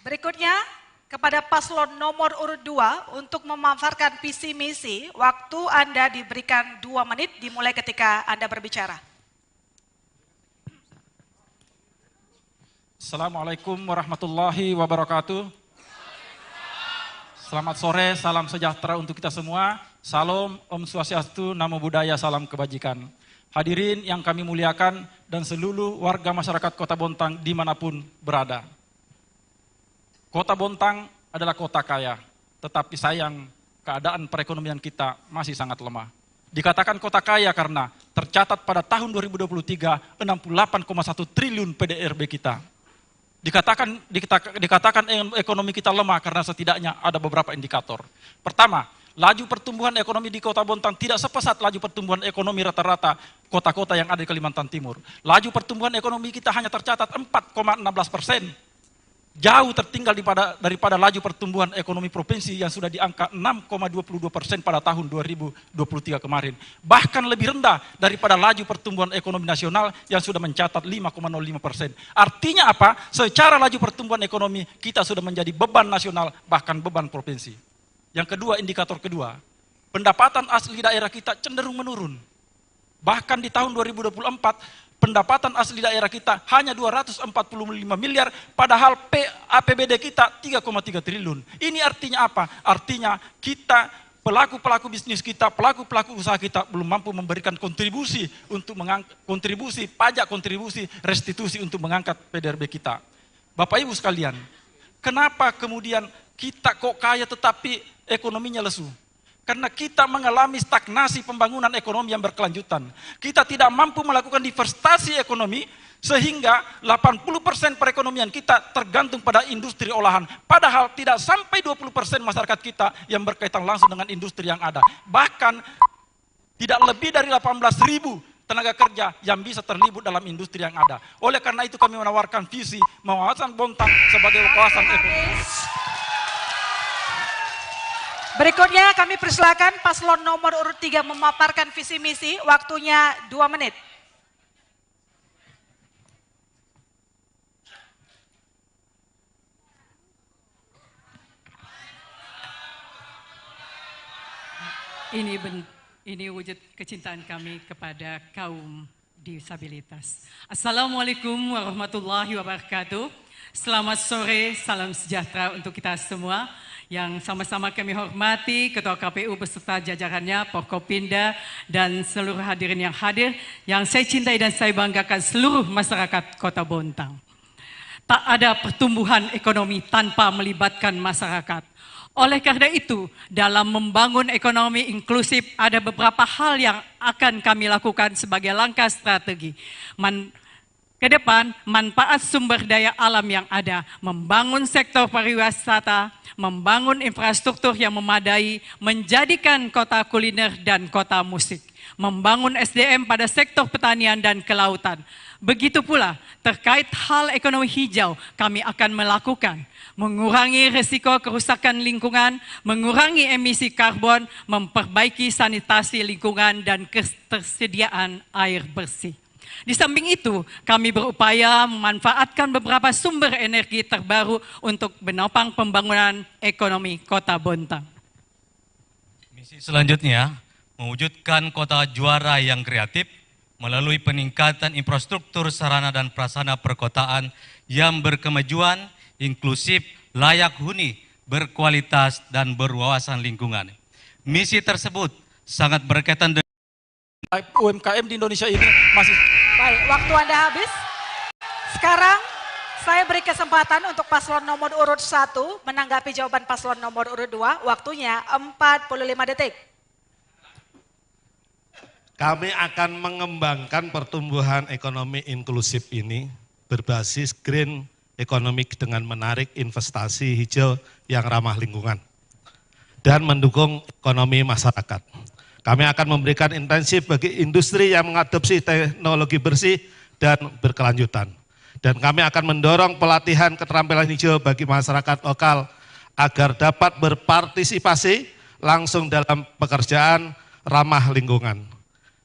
Berikutnya kepada paslon nomor urut 2 untuk memaparkan visi misi, waktu Anda diberikan 2 menit dimulai ketika Anda berbicara. Assalamualaikum warahmatullahi wabarakatuh. Selamat sore, salam sejahtera untuk kita semua. Salam, Om Swastiastu, Namo Buddhaya, salam kebajikan. Hadirin yang kami muliakan dan seluruh warga masyarakat Kota Bontang dimanapun berada. Kota Bontang adalah kota kaya, tetapi sayang keadaan perekonomian kita masih sangat lemah. Dikatakan kota kaya karena tercatat pada tahun 2023 68,1 triliun PDRB kita. Dikatakan ekonomi kita lemah karena setidaknya ada beberapa indikator. Pertama, laju pertumbuhan ekonomi di Kota Bontang tidak sepesat laju pertumbuhan ekonomi rata-rata kota-kota yang ada di Kalimantan Timur. Laju pertumbuhan ekonomi kita hanya tercatat 4,16%. Jauh tertinggal daripada laju pertumbuhan ekonomi provinsi yang sudah di angka 6,22% pada tahun 2023 kemarin. Bahkan lebih rendah daripada laju pertumbuhan ekonomi nasional yang sudah mencatat 5,05%. Artinya apa? Secara laju pertumbuhan ekonomi kita sudah menjadi beban nasional, bahkan beban provinsi. Yang kedua, indikator kedua, pendapatan asli daerah kita cenderung menurun. Bahkan di tahun 2024, pendapatan asli daerah kita hanya 245 miliar, padahal APBD kita 3,3 triliun. Ini artinya apa? Artinya kita, pelaku-pelaku bisnis kita, pelaku-pelaku usaha kita belum mampu memberikan kontribusi untuk kontribusi pajak, kontribusi restitusi untuk mengangkat PDRB kita. Bapak Ibu sekalian, kenapa kemudian kita kok kaya tetapi ekonominya lesu? Karena kita mengalami stagnasi pembangunan ekonomi yang berkelanjutan. Kita tidak mampu melakukan diversifikasi ekonomi, sehingga 80% perekonomian kita tergantung pada industri olahan. Padahal tidak sampai 20% masyarakat kita yang berkaitan langsung dengan industri yang ada. Bahkan tidak lebih dari 18.000 tenaga kerja yang bisa terlibat dalam industri yang ada. Oleh karena itu kami menawarkan visi kawasan Bontang sebagai kawasan ekonomi. Berikutnya kami persilakan paslon nomor urut 3 memaparkan visi misi, waktunya 2 menit. Ini wujud kecintaan kami kepada kaum disabilitas. Assalamualaikum warahmatullahi wabarakatuh. Selamat sore, salam sejahtera untuk kita semua. Yang sama-sama kami hormati Ketua KPU beserta jajarannya, Forkopimda dan seluruh hadirin yang hadir, yang saya cintai dan saya banggakan seluruh masyarakat Kota Bontang. Tak ada pertumbuhan ekonomi tanpa melibatkan masyarakat. Oleh karena itu, dalam membangun ekonomi inklusif ada beberapa hal yang akan kami lakukan sebagai langkah strategi. Ke depan, manfaat sumber daya alam yang ada, membangun sektor pariwisata, membangun infrastruktur yang memadai, menjadikan kota kuliner dan kota musik, membangun SDM pada sektor pertanian dan kelautan. Begitu pula terkait hal ekonomi hijau, kami akan melakukan mengurangi risiko kerusakan lingkungan, mengurangi emisi karbon, memperbaiki sanitasi lingkungan dan ketersediaan air bersih. Di samping itu, kami berupaya memanfaatkan beberapa sumber energi terbaru untuk menopang pembangunan ekonomi Kota Bontang. Misi selanjutnya, mewujudkan kota juara yang kreatif melalui peningkatan infrastruktur sarana dan prasarana perkotaan yang berkemajuan, inklusif, layak huni, berkualitas, dan berwawasan lingkungan. Misi tersebut sangat berkaitan dengan UMKM di Indonesia ini masih... Baik, waktu Anda habis. Sekarang saya beri kesempatan untuk paslon nomor urut 1 menanggapi jawaban paslon nomor urut 2. Waktunya 45 detik. Kami akan mengembangkan pertumbuhan ekonomi inklusif ini berbasis green economic dengan menarik investasi hijau yang ramah lingkungan dan mendukung ekonomi masyarakat. Kami akan memberikan intensif bagi industri yang mengadopsi teknologi bersih dan berkelanjutan. Dan kami akan mendorong pelatihan keterampilan hijau bagi masyarakat lokal agar dapat berpartisipasi langsung dalam pekerjaan ramah lingkungan.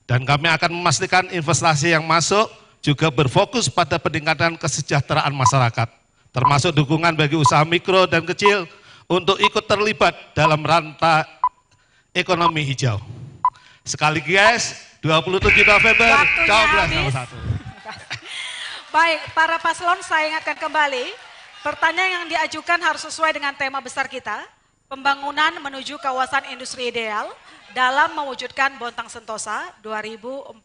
Dan kami akan memastikan investasi yang masuk juga berfokus pada peningkatan kesejahteraan masyarakat, termasuk dukungan bagi usaha mikro dan kecil untuk ikut terlibat dalam rantai ekonomi hijau. Sekali guys, 27 November, coblos nomor 1. Baik, para paslon saya ingatkan kembali, pertanyaan yang diajukan harus sesuai dengan tema besar kita, pembangunan menuju kawasan industri ideal dalam mewujudkan Bontang Sentosa 2045.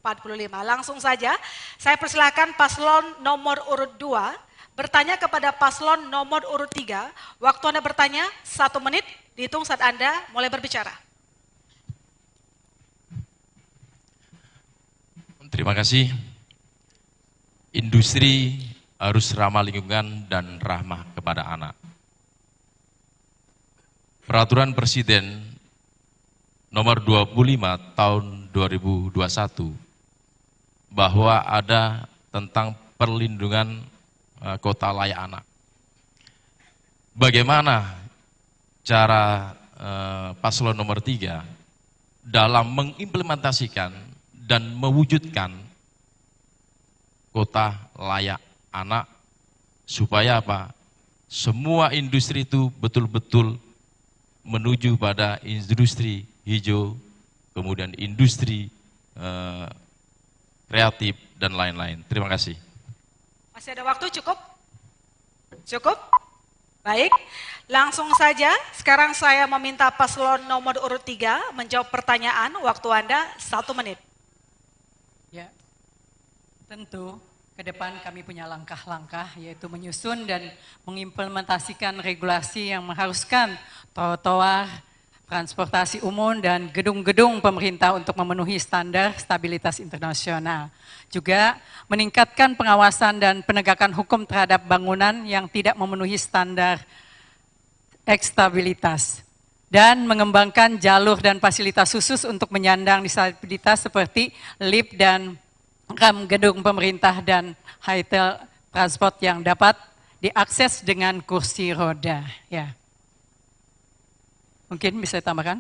Langsung saja, saya persilakan paslon nomor urut 2 bertanya kepada paslon nomor urut 3. Waktu Anda bertanya 1 menit, dihitung saat Anda mulai berbicara. Terima kasih. Industri harus ramah lingkungan dan ramah kepada anak. Peraturan Presiden nomor 25 tahun 2021 bahwa ada tentang perlindungan kota layak anak. Bagaimana cara paslon nomor 3 dalam mengimplementasikan dan mewujudkan kota layak anak supaya apa? Semua industri itu betul-betul menuju pada industri hijau, kemudian industri kreatif dan lain-lain. Terima kasih. Masih ada waktu cukup? Cukup? Baik, langsung saja sekarang saya meminta paslon nomor urut 3 menjawab pertanyaan, waktu Anda 1 menit. Ya, tentu ke depan kami punya langkah-langkah yaitu menyusun dan mengimplementasikan regulasi yang mengharuskan trotoar, transportasi umum dan gedung-gedung pemerintah untuk memenuhi standar stabilitas internasional. Juga meningkatkan pengawasan dan penegakan hukum terhadap bangunan yang tidak memenuhi standar ekstabilitas. Dan mengembangkan jalur dan fasilitas khusus untuk menyandang disabilitas seperti lift dan ram gedung pemerintah dan halte transport yang dapat diakses dengan kursi roda. Ya. Mungkin bisa ditambahkan?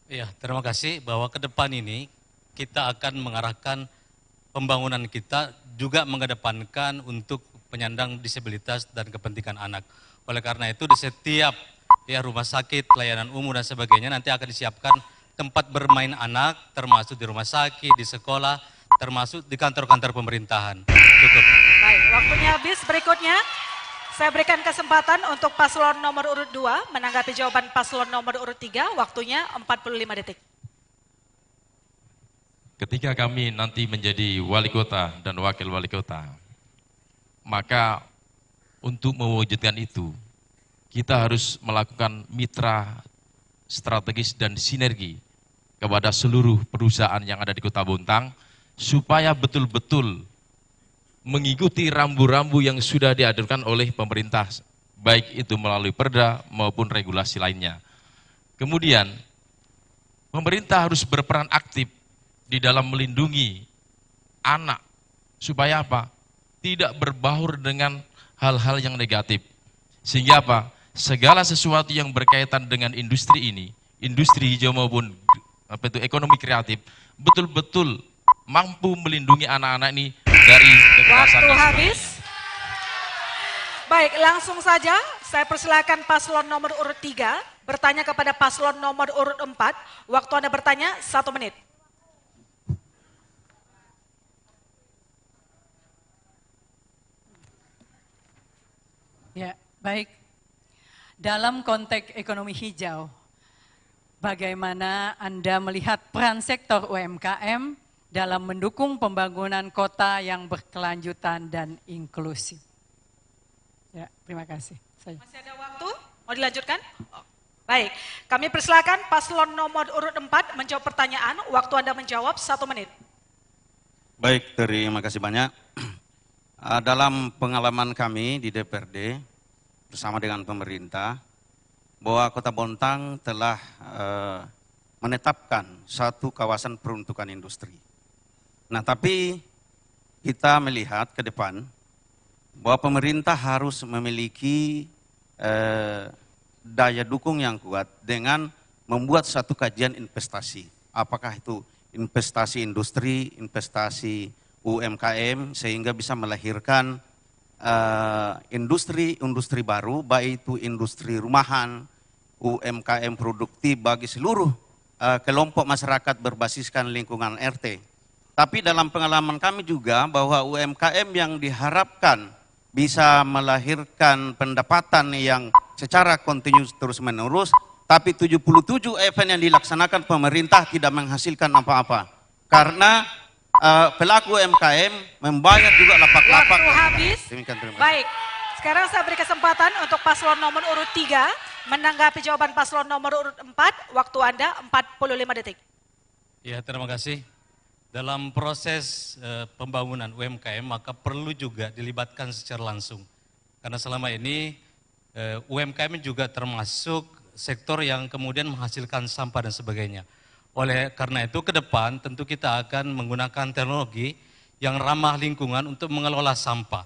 Ya, terima kasih bahwa ke depan ini kita akan mengarahkan pembangunan kita juga mengedepankan untuk penyandang disabilitas dan kepentingan anak. Oleh karena itu di setiap rumah sakit, layanan umum dan sebagainya nanti akan disiapkan tempat bermain anak, termasuk di rumah sakit, di sekolah, termasuk di kantor-kantor pemerintahan. Cukup. Baik, waktunya habis. Berikutnya saya berikan kesempatan untuk paslon nomor urut 2 menanggapi jawaban paslon nomor urut 3, waktunya 45 detik. Ketika kami nanti menjadi wali kota dan wakil wali kota, maka untuk mewujudkan itu, kita harus melakukan mitra strategis dan sinergi kepada seluruh perusahaan yang ada di Kota Bontang, supaya betul-betul mengikuti rambu-rambu yang sudah diaturkan oleh pemerintah, baik itu melalui perda maupun regulasi lainnya. Kemudian, pemerintah harus berperan aktif di dalam melindungi anak, supaya apa? Tidak berbaur dengan hal-hal yang negatif. Sehingga apa? Segala sesuatu yang berkaitan dengan industri ini, industri hijau maupun ekonomi kreatif, betul-betul mampu melindungi anak-anak ini dari kekerasan. Waktu habis. Baik, langsung saja saya persilakan paslon nomor urut 3 bertanya kepada paslon nomor urut 4. Waktu Anda bertanya 1 menit. Ya, baik. Dalam konteks ekonomi hijau, bagaimana Anda melihat peran sektor UMKM dalam mendukung pembangunan kota yang berkelanjutan dan inklusif? Ya, terima kasih. Masih ada waktu? Mau dilanjutkan? Baik, kami persilakan paslon nomor urut 4 menjawab pertanyaan. Waktu Anda menjawab 1 menit. Baik, terima kasih banyak. Dalam pengalaman kami di DPRD bersama dengan pemerintah, bahwa Kota Bontang telah menetapkan satu kawasan peruntukan industri. Nah, tapi kita melihat ke depan bahwa pemerintah harus memiliki daya dukung yang kuat dengan membuat satu kajian investasi. Apakah itu investasi industri, investasi UMKM, sehingga bisa melahirkan industri baru, baik itu industri rumahan, UMKM produktif bagi seluruh kelompok masyarakat berbasiskan lingkungan RT. Tapi dalam pengalaman kami juga bahwa UMKM yang diharapkan bisa melahirkan pendapatan yang secara kontinu terus menerus, tapi 77 event yang dilaksanakan pemerintah tidak menghasilkan apa-apa. Karena pelaku UMKM membayar juga lapak-lapak. Waktu habis. Baik, sekarang saya beri kesempatan untuk paslon nomor urut 3 menanggapi jawaban paslon nomor urut 4. Waktu Anda 45 detik. Ya, terima kasih. Dalam proses pembangunan UMKM maka perlu juga dilibatkan secara langsung. Karena selama ini UMKM juga termasuk sektor yang kemudian menghasilkan sampah dan sebagainya. Oleh karena itu ke depan tentu kita akan menggunakan teknologi yang ramah lingkungan untuk mengelola sampah.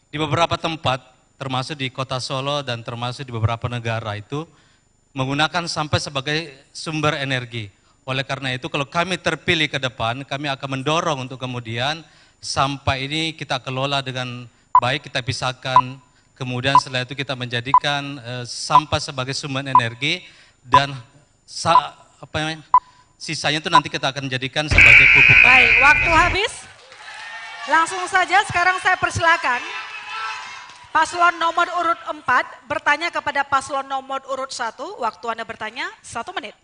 Di beberapa tempat termasuk di Kota Solo dan termasuk di beberapa negara itu menggunakan sampah sebagai sumber energi. Oleh karena itu kalau kami terpilih ke depan, kami akan mendorong untuk kemudian sampah ini kita kelola dengan baik, kita pisahkan, kemudian setelah itu kita menjadikan sampah sebagai sumber energi dan sisanya itu nanti kita akan jadikan sebagai pupuk. Baik, waktu habis. Langsung saja sekarang saya persilakan paslon nomor urut 4 bertanya kepada paslon nomor urut 1. Waktu Anda bertanya 1 menit.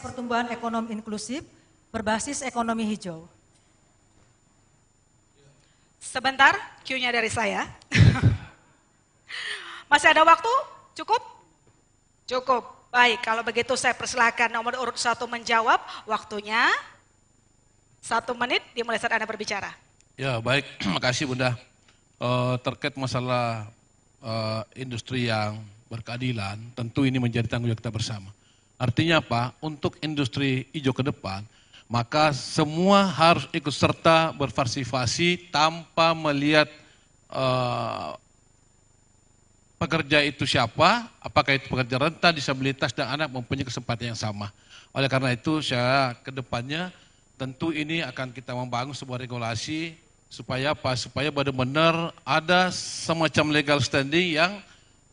Pertumbuhan ekonomi inklusif berbasis ekonomi hijau. Sebentar, cue-nya dari saya. Masih ada waktu? Cukup? Cukup. Baik, kalau begitu saya persilakan nomor urut 1 menjawab. Waktunya 1 menit dimulai saat Anda berbicara. Ya, baik. Makasih Bunda. Terkait masalah industri yang berkeadilan, tentu ini menjadi tanggung jawab kita bersama. Artinya apa? Untuk industri hijau ke depan, maka semua harus ikut serta berpartisipasi tanpa melihat pekerja itu siapa, apakah itu pekerja rentan, disabilitas, dan anak mempunyai kesempatan yang sama. Oleh karena itu saya ke depannya tentu ini akan kita membangun sebuah regulasi supaya apa? Supaya benar-benar ada semacam legal standing yang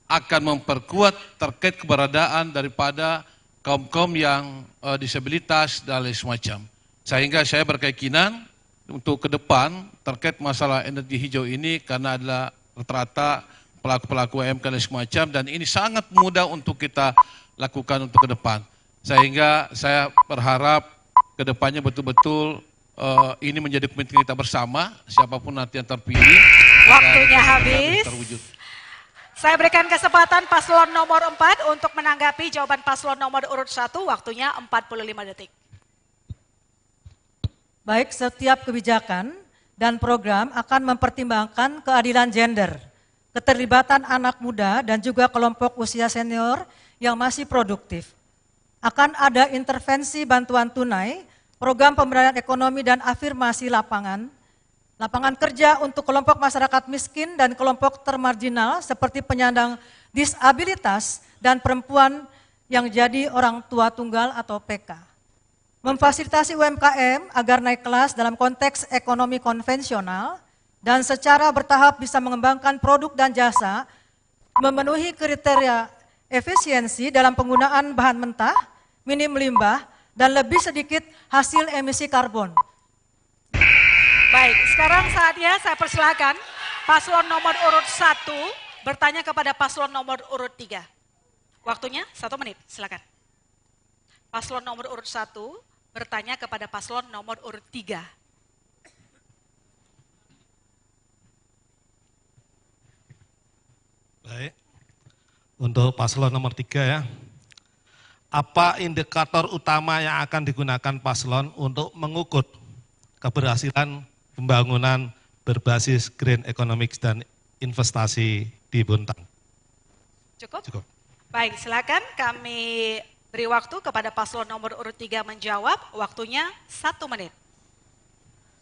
akan memperkuat terkait keberadaan daripada kaum-kaum yang disabilitas dan lain semacam. Sehingga saya berkeyakinan untuk ke depan terkait masalah energi hijau ini karena adalah rata-rata pelaku-pelaku UMKM dan semacam, dan ini sangat mudah untuk kita lakukan untuk ke depan. Sehingga saya berharap ke depannya betul-betul ini menjadi komitmen kita bersama, siapapun nanti yang terpilih. Waktunya habis. Terwujud. Saya berikan kesempatan paslon nomor 4 untuk menanggapi jawaban paslon nomor urut 1, waktunya 45 detik. Baik, setiap kebijakan dan program akan mempertimbangkan keadilan gender, keterlibatan anak muda dan juga kelompok usia senior yang masih produktif. Akan ada intervensi bantuan tunai, program pemberdayaan ekonomi dan afirmasi lapangan kerja untuk kelompok masyarakat miskin dan kelompok termarginal seperti penyandang disabilitas dan perempuan yang jadi orang tua tunggal atau PK. Memfasilitasi UMKM agar naik kelas dalam konteks ekonomi konvensional dan secara bertahap bisa mengembangkan produk dan jasa, memenuhi kriteria efisiensi dalam penggunaan bahan mentah, minim limbah, dan lebih sedikit hasil emisi karbon. Baik, sekarang saatnya saya persilakan paslon nomor urut 1 bertanya kepada paslon nomor urut 3. Waktunya 1 menit, silakan. Paslon nomor urut 1 bertanya kepada paslon nomor urut 3. Baik, untuk paslon nomor 3 ya. Apa indikator utama yang akan digunakan paslon untuk mengukur keberhasilan pembangunan berbasis green economics dan investasi di Bontang? Cukup? Baik, silakan kami beri waktu kepada paslon nomor urut 3 menjawab, waktunya 1 menit.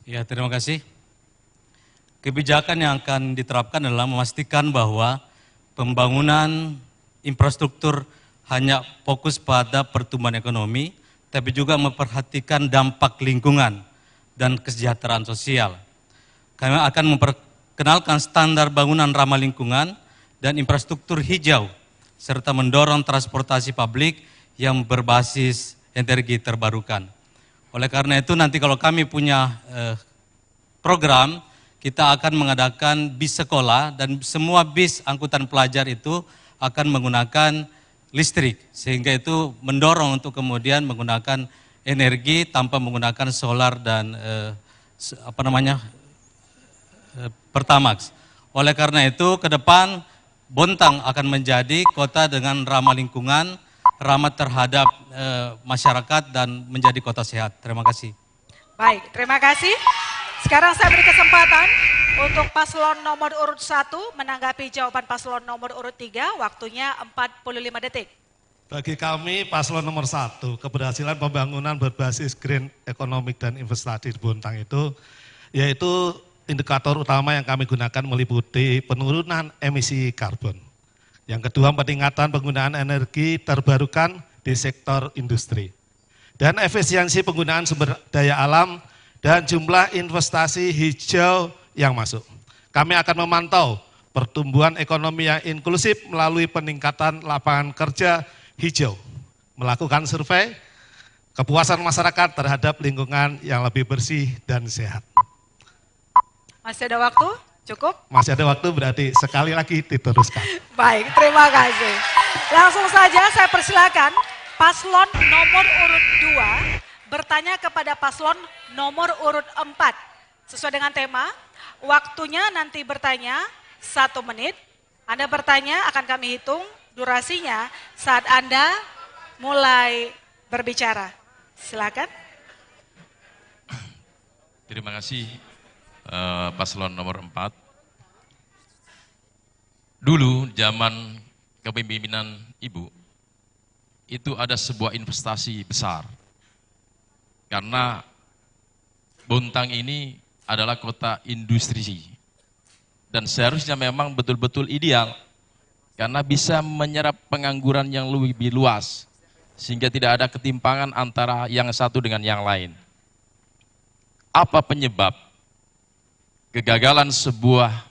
Ya, terima kasih. Kebijakan yang akan diterapkan adalah memastikan bahwa pembangunan infrastruktur hanya fokus pada pertumbuhan ekonomi, tapi juga memperhatikan dampak lingkungan dan kesejahteraan sosial. Kami akan memperkenalkan standar bangunan ramah lingkungan dan infrastruktur hijau, serta mendorong transportasi publik yang berbasis energi terbarukan. Oleh karena itu nanti kalau kami punya program, kita akan mengadakan bis sekolah dan semua bis angkutan pelajar itu akan menggunakan listrik, sehingga itu mendorong untuk kemudian menggunakan energi tanpa menggunakan solar dan Pertamax. Oleh karena itu ke depan Bontang akan menjadi kota dengan ramah lingkungan, ramah terhadap masyarakat dan menjadi kota sehat. Terima kasih. Baik, terima kasih. Sekarang saya beri kesempatan untuk paslon nomor urut 1 menanggapi jawaban paslon nomor urut 3, waktunya 45 detik. Bagi kami paslon nomor 1, keberhasilan pembangunan berbasis green economic dan investasi di Bontang itu, yaitu indikator utama yang kami gunakan meliputi penurunan emisi karbon. Yang kedua, peningkatan penggunaan energi terbarukan di sektor industri. Dan efisiensi penggunaan sumber daya alam dan jumlah investasi hijau yang masuk. Kami akan memantau pertumbuhan ekonomi yang inklusif melalui peningkatan lapangan kerja hijau, melakukan survei kepuasan masyarakat terhadap lingkungan yang lebih bersih dan sehat. Masih ada waktu? Cukup? Masih ada waktu, berarti sekali lagi diteruskan. Baik, terima kasih. Langsung saja saya persilakan paslon nomor urut 2 bertanya kepada paslon nomor urut 4. Sesuai dengan tema, waktunya nanti bertanya 1 menit. Anda bertanya akan kami hitung durasinya saat Anda mulai berbicara. Silakan. Terima kasih paslon nomor 4. Dulu zaman kepemimpinan Ibu, itu ada sebuah investasi besar. Karena Bontang ini adalah kota industri. Dan seharusnya memang betul-betul ideal. Karena bisa menyerap pengangguran yang lebih luas. Sehingga tidak ada ketimpangan antara yang satu dengan yang lain. Apa penyebab kegagalan sebuah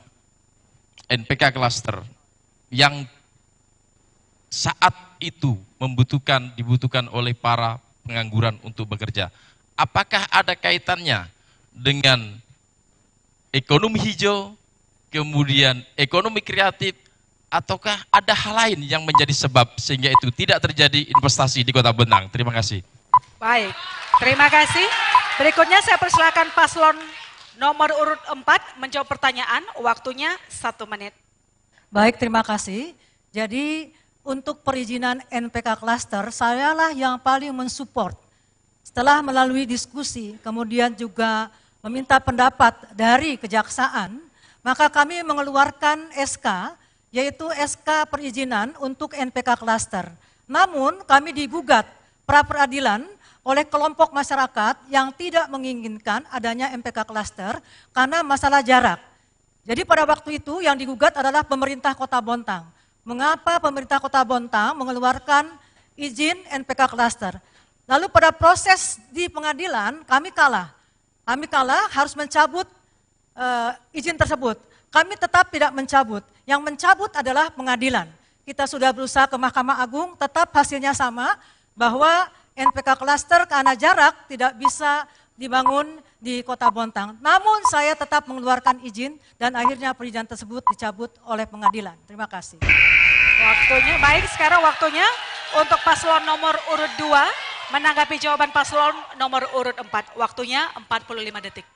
NPK cluster yang saat itu dibutuhkan oleh para pengangguran untuk bekerja? Apakah ada kaitannya dengan ekonomi hijau, kemudian ekonomi kreatif, ataukah ada hal lain yang menjadi sebab sehingga itu tidak terjadi investasi di Kota Bontang? Terima kasih. Baik, terima kasih. Berikutnya saya persilakan paslon nomor urut 4 menjawab pertanyaan, waktunya 1 menit. Baik, terima kasih. Jadi untuk perizinan NPK Cluster, sayalah yang paling mensupport. Setelah melalui diskusi, kemudian juga meminta pendapat dari kejaksaan, maka kami mengeluarkan SK, yaitu SK perizinan untuk NPK Cluster. Namun kami digugat pra peradilan oleh kelompok masyarakat yang tidak menginginkan adanya MPK Cluster karena masalah jarak. Jadi pada waktu itu yang digugat adalah pemerintah Kota Bontang. Mengapa pemerintah Kota Bontang mengeluarkan izin NPK Cluster? Lalu pada proses di pengadilan kami kalah. Kami kalah harus mencabut izin tersebut. Kami tetap tidak mencabut. Yang mencabut adalah pengadilan. Kita sudah berusaha ke Mahkamah Agung, tetap hasilnya sama bahwa NPK Cluster karena jarak tidak bisa dibangun di Kota Bontang. Namun saya tetap mengeluarkan izin dan akhirnya perizinan tersebut dicabut oleh pengadilan. Terima kasih. Waktunya, baik sekarang waktunya untuk paslon nomor urut 2 menanggapi jawaban paslon nomor urut 4. Waktunya 45 detik.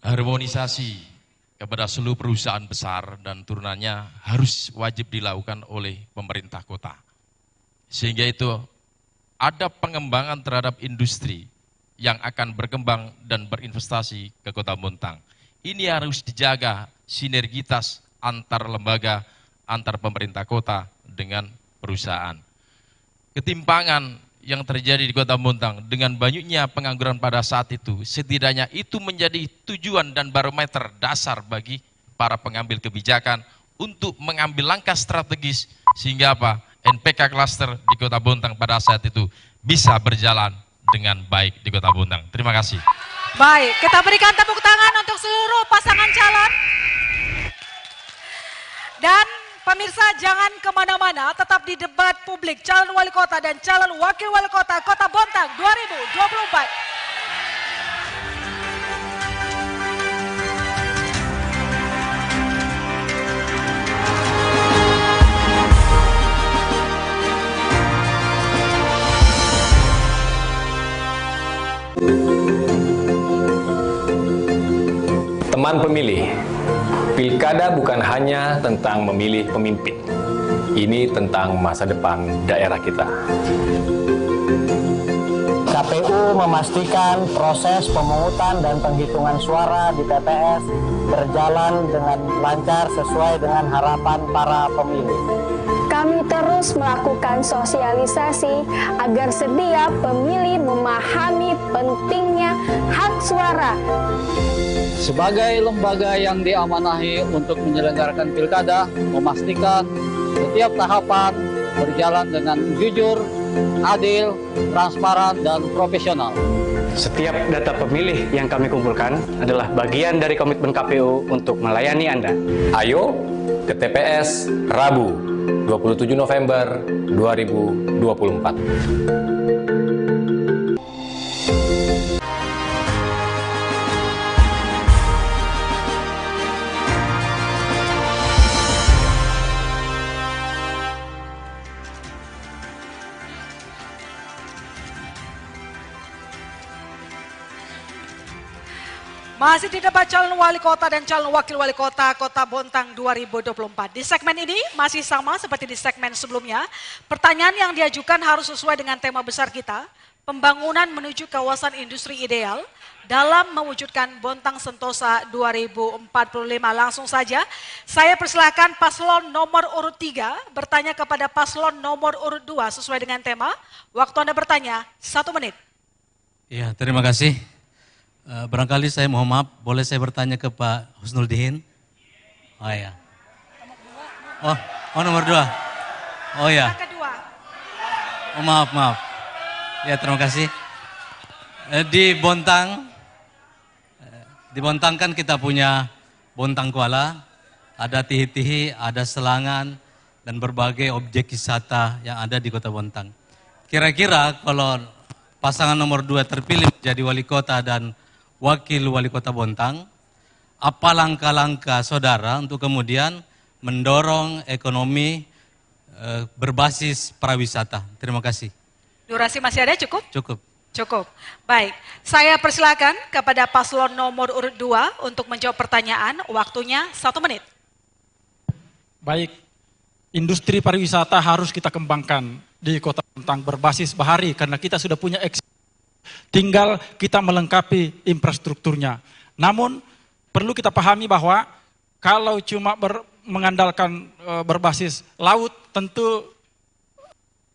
Harmonisasi kepada seluruh perusahaan besar dan turunannya harus wajib dilakukan oleh pemerintah kota. Sehingga itu ada pengembangan terhadap industri yang akan berkembang dan berinvestasi ke Kota Bontang. Ini harus dijaga sinergitas antar lembaga, antar pemerintah kota dengan perusahaan. Ketimpangan yang terjadi di Kota Bontang dengan banyaknya pengangguran pada saat itu, setidaknya itu menjadi tujuan dan barometer dasar bagi para pengambil kebijakan untuk mengambil langkah strategis sehingga apa? NPK Cluster di Kota Bontang pada saat itu bisa berjalan dengan baik di Kota Bontang. Terima kasih. Baik, kita berikan tepuk tangan untuk seluruh pasangan calon. Dan pemirsa jangan kemana-mana, tetap di debat publik calon wali kota dan calon wakil wali kota Kota Bontang 2024. Teman pemilih, pilkada bukan hanya tentang memilih pemimpin. Ini tentang masa depan daerah kita. KPU memastikan proses pemungutan dan penghitungan suara di TPS berjalan dengan lancar sesuai dengan harapan para pemilih. Kami terus melakukan sosialisasi agar setiap pemilih memahami pentingnya hak suara. Sebagai lembaga yang diamanahi untuk menyelenggarakan pilkada, memastikan setiap tahapan berjalan dengan jujur, adil, transparan, dan profesional. Setiap data pemilih yang kami kumpulkan adalah bagian dari komitmen KPU untuk melayani Anda. Ayo ke TPS Rabu 27 November 2024. Masih di debat calon wali kota dan calon wakil wali kota Kota Bontang 2024. Di segmen ini masih sama seperti di segmen sebelumnya. Pertanyaan yang diajukan harus sesuai dengan tema besar kita, pembangunan menuju kawasan industri ideal dalam mewujudkan Bontang Sentosa 2045. Langsung saja, saya persilahkan paslon nomor urut 3 bertanya kepada paslon nomor urut 2 sesuai dengan tema. Waktu Anda bertanya, 1 menit. Ya, terima kasih. Barangkali saya mohon maaf, boleh saya bertanya ke Pak Husnuldihin? Oh ya. Oh nomor 2. Oh ya. Oh maaf. Ya terima kasih. Di Bontang kan kita punya Bontang Kuala, ada Tihi-Tihi, ada Selangan, dan berbagai objek wisata yang ada di Kota Bontang. Kira-kira kalau pasangan nomor 2 terpilih menjadi wali kota dan wakil wali kota Bontang, apa langkah-langkah saudara untuk kemudian mendorong ekonomi berbasis pariwisata? Terima kasih. Durasi masih ada, cukup? Cukup. Cukup. Baik, saya persilakan kepada paslon nomor urut 2 untuk menjawab pertanyaan. Waktunya 1 menit. Baik, industri pariwisata harus kita kembangkan di Kota Bontang berbasis bahari karena kita sudah punya tinggal kita melengkapi infrastrukturnya. Namun perlu kita pahami bahwa kalau cuma mengandalkan berbasis laut, tentu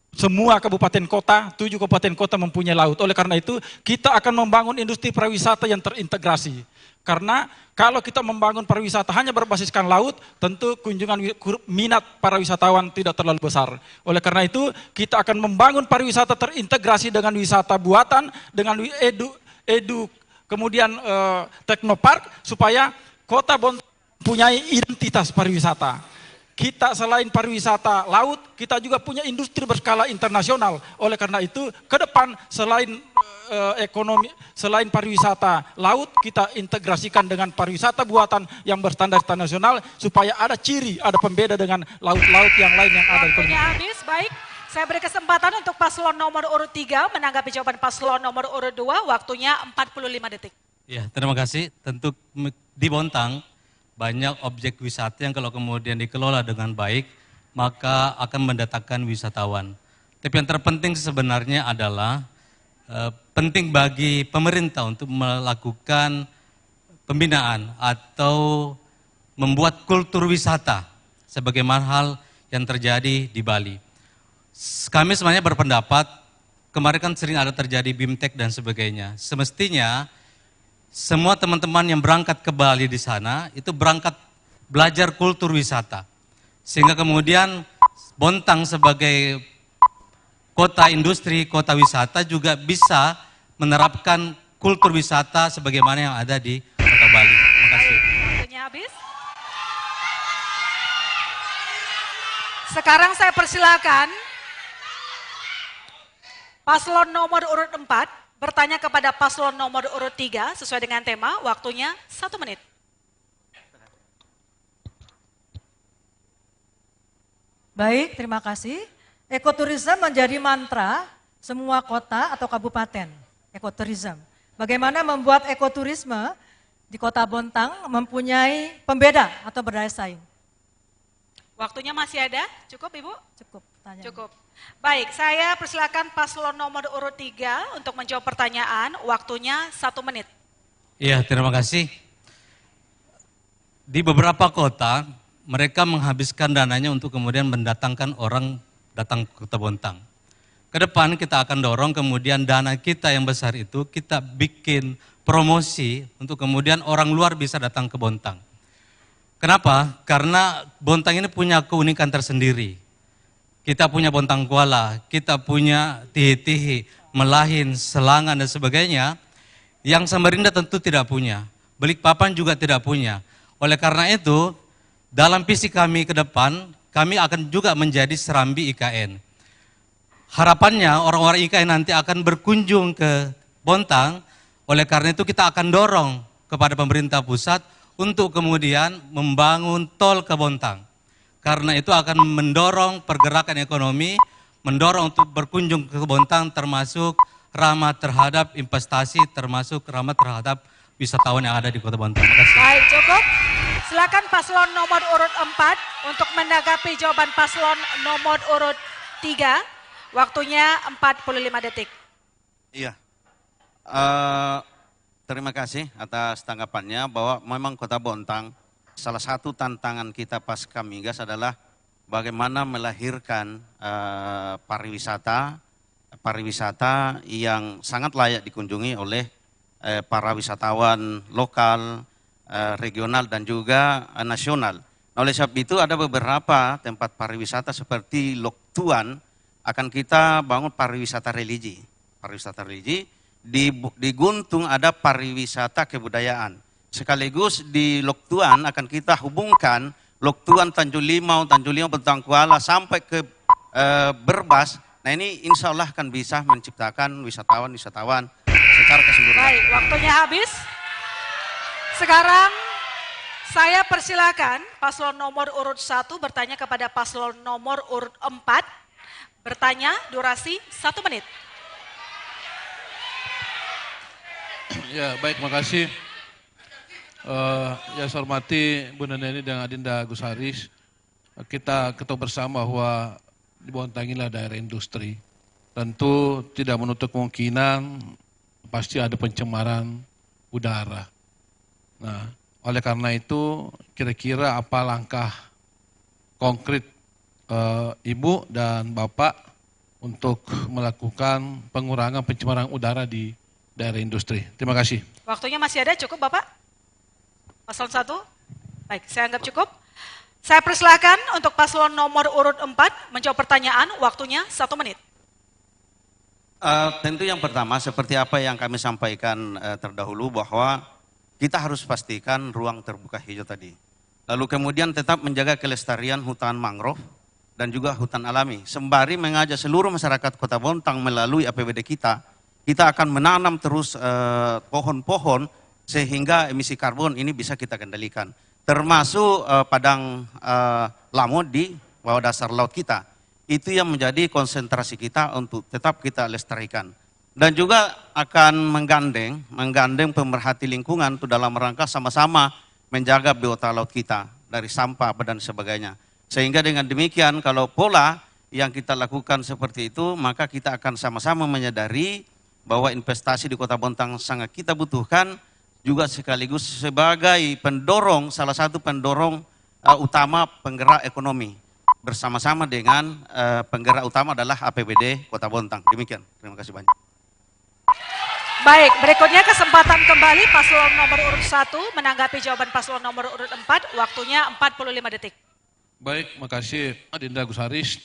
semua kabupaten kota, 7 kabupaten kota mempunyai laut. Oleh karena itu, kita akan membangun industri pariwisata yang terintegrasi. Karena kalau kita membangun pariwisata hanya berbasiskan laut, tentu kunjungan minat para wisatawan tidak terlalu besar. Oleh karena itu, kita akan membangun pariwisata terintegrasi dengan wisata buatan, dengan kemudian teknopark, supaya Kota Bontang mempunyai identitas pariwisata. Kita selain pariwisata laut, kita juga punya industri berskala internasional. Oleh karena itu, ke depan selain ekonomi, selain pariwisata laut, kita integrasikan dengan pariwisata buatan yang berstandar internasional supaya ada ciri, ada pembeda dengan laut-laut yang lain yang ada. Waktunya habis, baik. Saya beri kesempatan untuk paslon nomor urut 3 menanggapi jawaban paslon nomor urut 2. Waktunya 45 detik. Ya, terima kasih. Tentu di Bontang banyak objek wisata yang kalau kemudian dikelola dengan baik, maka akan mendatangkan wisatawan. Tapi yang terpenting sebenarnya adalah penting bagi pemerintah untuk melakukan pembinaan atau membuat kultur wisata sebagaimana hal yang terjadi di Bali. Kami sebenarnya berpendapat, kemarin kan sering ada terjadi BIMTEK dan sebagainya. Semestinya semua teman-teman yang berangkat ke Bali di sana itu berangkat belajar kultur wisata. Sehingga kemudian Bontang sebagai kota industri, kota wisata juga bisa menerapkan kultur wisata sebagaimana yang ada di Kota Bali. Terima kasih. Waktunya habis. Sekarang saya persilakan paslon nomor urut 4 bertanya kepada paslon nomor urut 3 sesuai dengan tema. Waktunya 1 menit. Baik, terima kasih. Ekoturisme menjadi mantra semua kota atau kabupaten. Ekoturisme. Bagaimana membuat ekoturisme di Kota Bontang mempunyai pembeda atau berdaya saing? Waktunya masih ada? Cukup Ibu? Cukup. Pertanyaan. Cukup. Baik, saya persilakan paslon nomor urut 3 untuk menjawab pertanyaan. Waktunya 1 menit. Iya, terima kasih. Di beberapa kota, mereka menghabiskan dananya untuk kemudian mendatangkan orang datang ke Kota Bontang. Ke depan kita akan dorong kemudian dana kita yang besar itu kita bikin promosi untuk kemudian orang luar bisa datang ke Bontang. Kenapa? Karena Bontang ini punya keunikan tersendiri. Kita punya Bontang Kuala, kita punya Tihi-Tihi, Melahin, Selangan dan sebagainya, yang Samarinda tentu tidak punya. Balikpapan juga tidak punya. Oleh karena itu, dalam visi kami ke depan, kami akan juga menjadi serambi IKN. Harapannya orang-orang IKN nanti akan berkunjung ke Bontang, oleh karena itu kita akan dorong kepada pemerintah pusat untuk kemudian membangun tol ke Bontang. Karena itu akan mendorong pergerakan ekonomi, mendorong untuk berkunjung ke Bontang termasuk ramah terhadap investasi, termasuk ramah terhadap wisatawan yang ada di Kota Bontang. Terima kasih. Baik, cukup. Silakan paslon nomor urut 4 untuk menanggapi jawaban paslon nomor urut 3. Waktunya 45 detik. Iya. Terima kasih atas tanggapannya bahwa memang Kota Bontang salah satu tantangan kita pasca Migas adalah bagaimana melahirkan pariwisata yang sangat layak dikunjungi oleh para wisatawan lokal, regional dan juga nasional. Oleh sebab itu ada beberapa tempat pariwisata seperti Lok Tuan akan kita bangun pariwisata religi. Pariwisata religi di Guntung ada pariwisata kebudayaan. Sekaligus di Lok Tuan akan kita hubungkan Lok Tuan, Tanjung Limau, Bontang Kuala sampai ke Berbas. Nah ini insya Allah akan bisa menciptakan wisatawan-wisatawan secara keseluruhan. Baik, waktunya habis. Sekarang saya persilakan paslon nomor urut 1 bertanya kepada paslon nomor urut 4. Bertanya durasi 1 menit. Ya, baik, makasih. Ya, saya hormati Bu Neni dan Adinda Gus Haris. Kita ketahui bersama bahwa di Bontang inilah daerah industri. Tentu tidak menutup kemungkinan pasti ada pencemaran udara. Nah, oleh karena itu kira-kira apa langkah konkret Ibu dan Bapak untuk melakukan pengurangan pencemaran udara di daerah industri? Terima kasih. Waktunya masih ada, cukup Bapak? Paslon 1? Baik, saya anggap cukup. Saya persilahkan untuk paslon nomor urut 4 menjawab pertanyaan, waktunya 1 menit. Tentu yang pertama seperti apa yang kami sampaikan terdahulu bahwa kita harus pastikan ruang terbuka hijau tadi. Lalu kemudian tetap menjaga kelestarian hutan mangrove dan juga hutan alami. Sembari mengajak seluruh masyarakat Kota Bontang melalui APBD kita akan menanam terus pohon-pohon sehingga emisi karbon ini bisa kita kendalikan. Termasuk padang lamut di bawah dasar laut kita. Itu yang menjadi konsentrasi kita untuk tetap kita lestarikan. Dan juga akan menggandeng pemerhati lingkungan itu dalam rangka sama-sama menjaga biota laut kita dari sampah dan sebagainya. Sehingga dengan demikian kalau pola yang kita lakukan seperti itu, maka kita akan sama-sama menyadari bahwa investasi di Kota Bontang sangat kita butuhkan, juga sekaligus sebagai pendorong, salah satu pendorong utama penggerak ekonomi. Bersama-sama dengan penggerak utama adalah APBD Kota Bontang. Demikian, terima kasih banyak. Baik, berikutnya kesempatan kembali paslon nomor urut 1 menanggapi jawaban paslon nomor urut 4, waktunya 45 detik. Baik, makasih Adinda Gus Haris.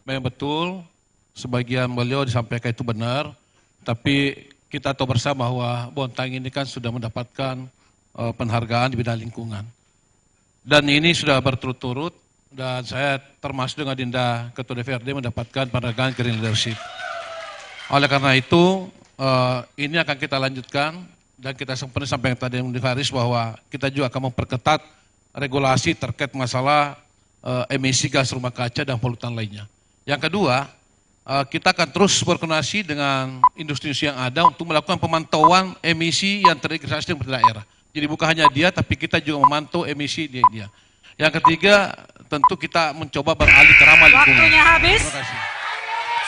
Memang betul, sebagian beliau disampaikan itu benar, tapi kita tahu bersama bahwa Bontang ini kan sudah mendapatkan penghargaan di bidang lingkungan. Dan ini sudah berturut-turut, dan saya termasuk dengan Adinda Ketua DPRD mendapatkan penghargaan Green Leadership. Oleh karena itu, ini akan kita lanjutkan, dan kita seperti sampaikan tadi Gus Haris bahwa kita juga akan memperketat regulasi terkait masalah emisi gas rumah kaca dan polutan lainnya. Yang kedua, kita akan terus berkoordinasi dengan industri yang ada untuk melakukan pemantauan emisi yang terintegrasi di daerah. Jadi bukan hanya dia, tapi kita juga memantau emisi dia. Yang ketiga, tentu kita mencoba beralih ke ramah lingkungan. Waktunya habis.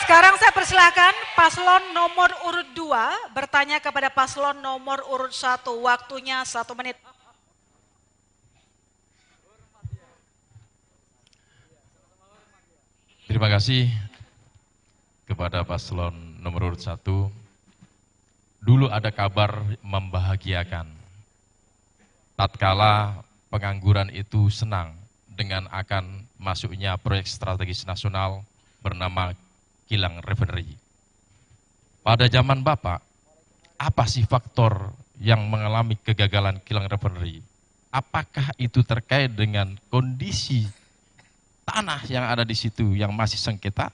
Sekarang saya persilahkan paslon nomor urut 2 bertanya kepada paslon nomor urut 1. Waktunya 1 menit. Terima kasih kepada paslon nomor urut 1. Dulu ada kabar membahagiakan. Tatkala pengangguran itu senang dengan akan masuknya proyek strategis nasional bernama Kilang Refinery. Pada zaman Bapak, apa sih faktor yang mengalami kegagalan Kilang Refinery? Apakah itu terkait dengan kondisi tanah yang ada di situ yang masih sengketa?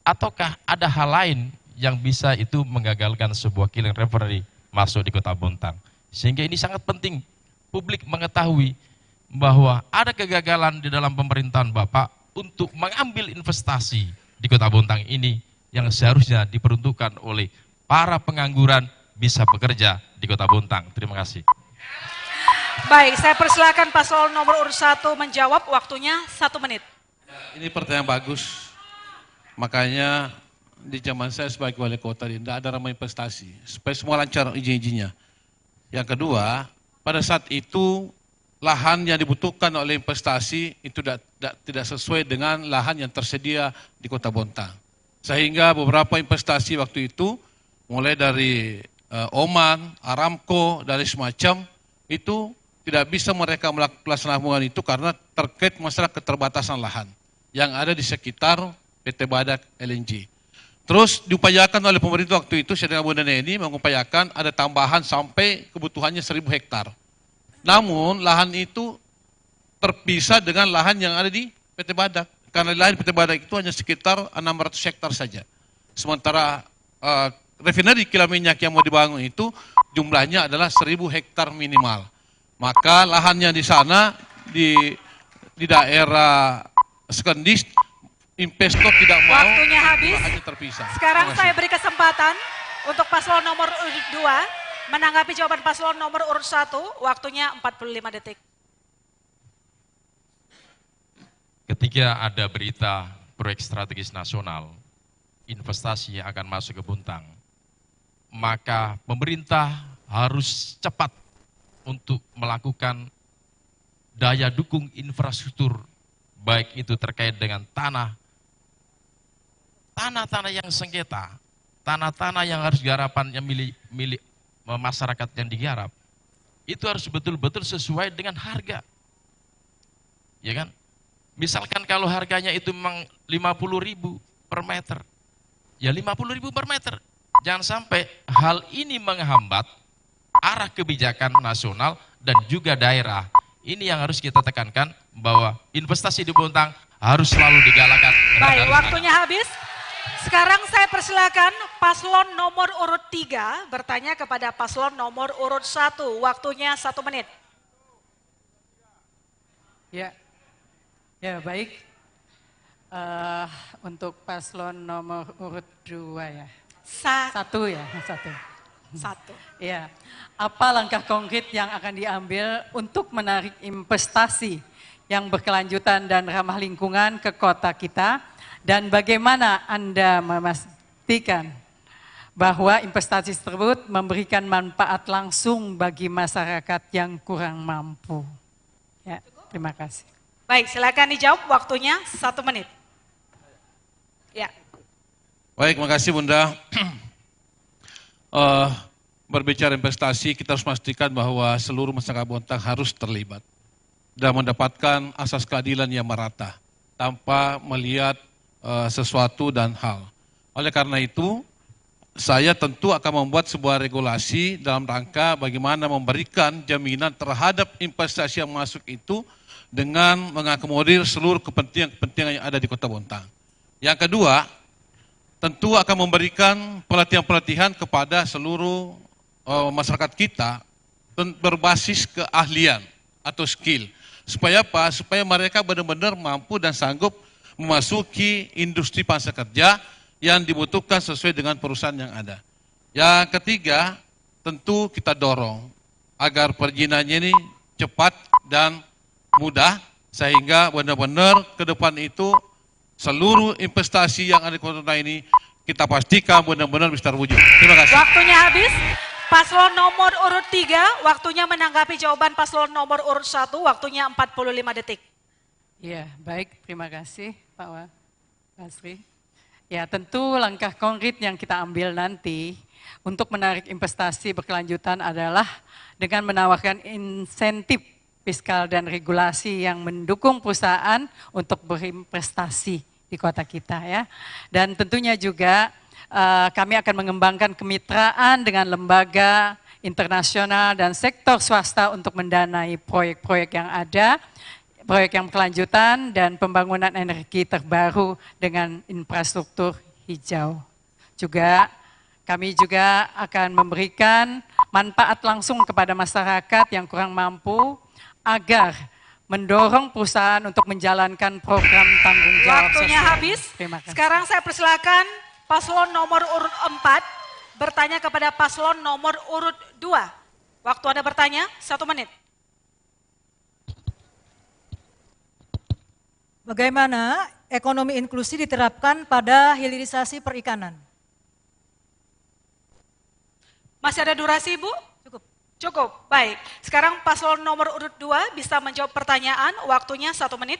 Ataukah ada hal lain yang bisa itu menggagalkan sebuah Kilang Refinery masuk di Kota Bontang? Sehingga ini sangat penting publik mengetahui bahwa ada kegagalan di dalam pemerintahan Bapak untuk mengambil investasi di Kota Bontang ini yang seharusnya diperuntukkan oleh para pengangguran bisa bekerja di Kota Bontang. Terima kasih. Baik, saya persilakan paslon nomor urut 1 menjawab, waktunya 1 menit. Ini pertanyaan bagus. Makanya di zaman saya sebagai wali kota tidak ada ramah investasi supaya semua lancar izin-izinnya. Yang kedua, pada saat itu lahan yang dibutuhkan oleh investasi itu tidak sesuai dengan lahan yang tersedia di Kota Bontang. Sehingga beberapa investasi waktu itu mulai dari Oman, Aramco, dari semacam itu tidak bisa mereka melaksanakan hubungan itu karena terkait masalah keterbatasan lahan yang ada di sekitar PT Badak LNG. Terus diupayakan oleh pemerintah waktu itu, saya dengan Bu Neni mengupayakan ada tambahan sampai kebutuhannya 1.000 hektar. Namun lahan itu terpisah dengan lahan yang ada di PT Badak. Karena lahan PT Badak itu hanya sekitar 600 hektar saja. Sementara refinery kilang minyak yang mau dibangun itu jumlahnya adalah 1.000 hektar minimal. Maka lahannya di sana di daerah Skendis investor tidak mau, waktunya habis. hanya terpisah. Sekarang saya beri kesempatan Untuk paslon nomor urut 2, menanggapi jawaban paslon nomor urut 1, waktunya 45 detik. Ketika ada berita proyek strategis nasional, investasi yang akan masuk ke Bontang, maka pemerintah harus cepat untuk melakukan daya dukung infrastruktur, baik itu terkait dengan tanah-tanah yang sengketa, tanah-tanah yang harus garapan yang milik masyarakat yang digarap, itu harus betul-betul sesuai dengan harga. Ya kan? Misalkan kalau harganya itu memang 50.000 per meter, ya 50.000 per meter. Jangan sampai hal ini menghambat arah kebijakan nasional dan juga daerah. Ini yang harus kita tekankan, bahwa investasi di Bontang harus selalu digalakan. Baik, waktunya habis. Sekarang saya persilakan paslon nomor urut 3 bertanya kepada paslon nomor urut 1. Waktunya 1 menit. Ya baik. Untuk paslon nomor urut 2 ya. Satu. Ya. Apa langkah konkret yang akan diambil untuk menarik investasi yang berkelanjutan dan ramah lingkungan ke kota kita, dan bagaimana Anda memastikan bahwa investasi tersebut memberikan manfaat langsung bagi masyarakat yang kurang mampu? Ya, terima kasih. Baik, silakan dijawab, waktunya 1 menit. Ya. Baik, makasih Bunda. Berbicara investasi, kita harus memastikan bahwa seluruh masyarakat Bontang harus terlibat dan mendapatkan asas keadilan yang merata tanpa melihat sesuatu dan hal. Oleh karena itu, saya tentu akan membuat sebuah regulasi dalam rangka bagaimana memberikan jaminan terhadap investasi yang masuk itu dengan mengakomodir seluruh kepentingan yang ada di Kota Bontang. Yang kedua, tentu akan memberikan pelatihan-pelatihan kepada seluruh masyarakat kita berbasis keahlian atau skill. Supaya apa? Supaya mereka benar-benar mampu dan sanggup memasuki industri pasar kerja yang dibutuhkan sesuai dengan perusahaan yang ada. Yang ketiga, tentu kita dorong agar perizinannya ini cepat dan mudah, sehingga benar-benar ke depan itu seluruh investasi yang ada di Kota Bontang ini kita pastikan benar-benar bisa terwujud. Terima kasih. Waktunya habis. Paslon nomor urut 3, waktunya menanggapi jawaban paslon nomor urut 1, waktunya 45 detik. Ya, baik, terima kasih Pak Basri. Ya, tentu langkah konkret yang kita ambil nanti untuk menarik investasi berkelanjutan adalah dengan menawarkan insentif fiskal dan regulasi yang mendukung perusahaan untuk berinvestasi di kota kita ya. Dan tentunya juga kami akan mengembangkan kemitraan dengan lembaga internasional dan sektor swasta untuk mendanai proyek-proyek yang ada, proyek yang berkelanjutan dan pembangunan energi terbaru dengan infrastruktur hijau. Juga kami juga akan memberikan manfaat langsung kepada masyarakat yang kurang mampu agar mendorong perusahaan untuk menjalankan program tanggung jawab sosial. Waktunya habis. Sekarang saya persilakan paslon nomor urut 4 bertanya kepada paslon nomor urut 2. Waktu Anda bertanya 1 menit. Bagaimana ekonomi inklusi diterapkan pada hilirisasi perikanan? Masih ada durasi, Bu? Cukup, baik. Sekarang paslon nomor urut 2 bisa menjawab pertanyaan, waktunya 1 menit.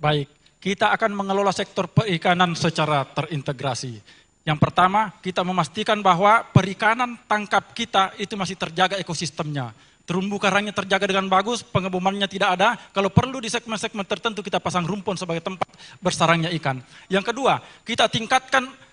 Baik, kita akan mengelola sektor perikanan secara terintegrasi. Yang pertama, kita memastikan bahwa perikanan tangkap kita itu masih terjaga ekosistemnya. Terumbu karangnya terjaga dengan bagus, pengebomannya tidak ada. Kalau perlu di segmen-segmen tertentu kita pasang rumpun sebagai tempat bersarangnya ikan. Yang kedua, kita tingkatkan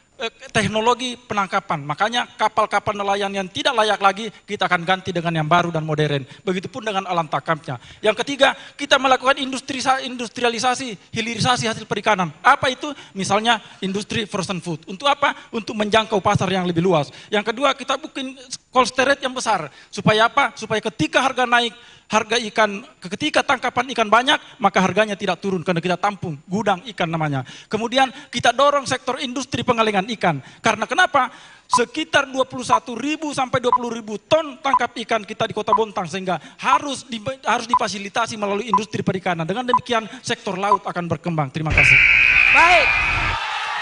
teknologi penangkapan. Makanya kapal-kapal nelayan yang tidak layak lagi kita akan ganti dengan yang baru dan modern. Begitupun dengan alat tangkapnya. Yang ketiga, kita melakukan industrialisasi, hilirisasi hasil perikanan. Apa itu? Misalnya industri frozen food. Untuk apa? Untuk menjangkau pasar yang lebih luas. Yang kedua, kita bikin cold storage yang besar. Supaya apa? Supaya ketika harga naik, harga ikan, ketika tangkapan ikan banyak, maka harganya tidak turun karena kita tampung, gudang ikan namanya. Kemudian kita dorong sektor industri pengalengan. ikan. Karena kenapa? Sekitar 21.000 sampai 20.000 ton tangkap ikan kita di Kota Bontang, sehingga harus difasilitasi melalui industri perikanan. Dengan demikian sektor laut akan berkembang. Terima kasih. Baik.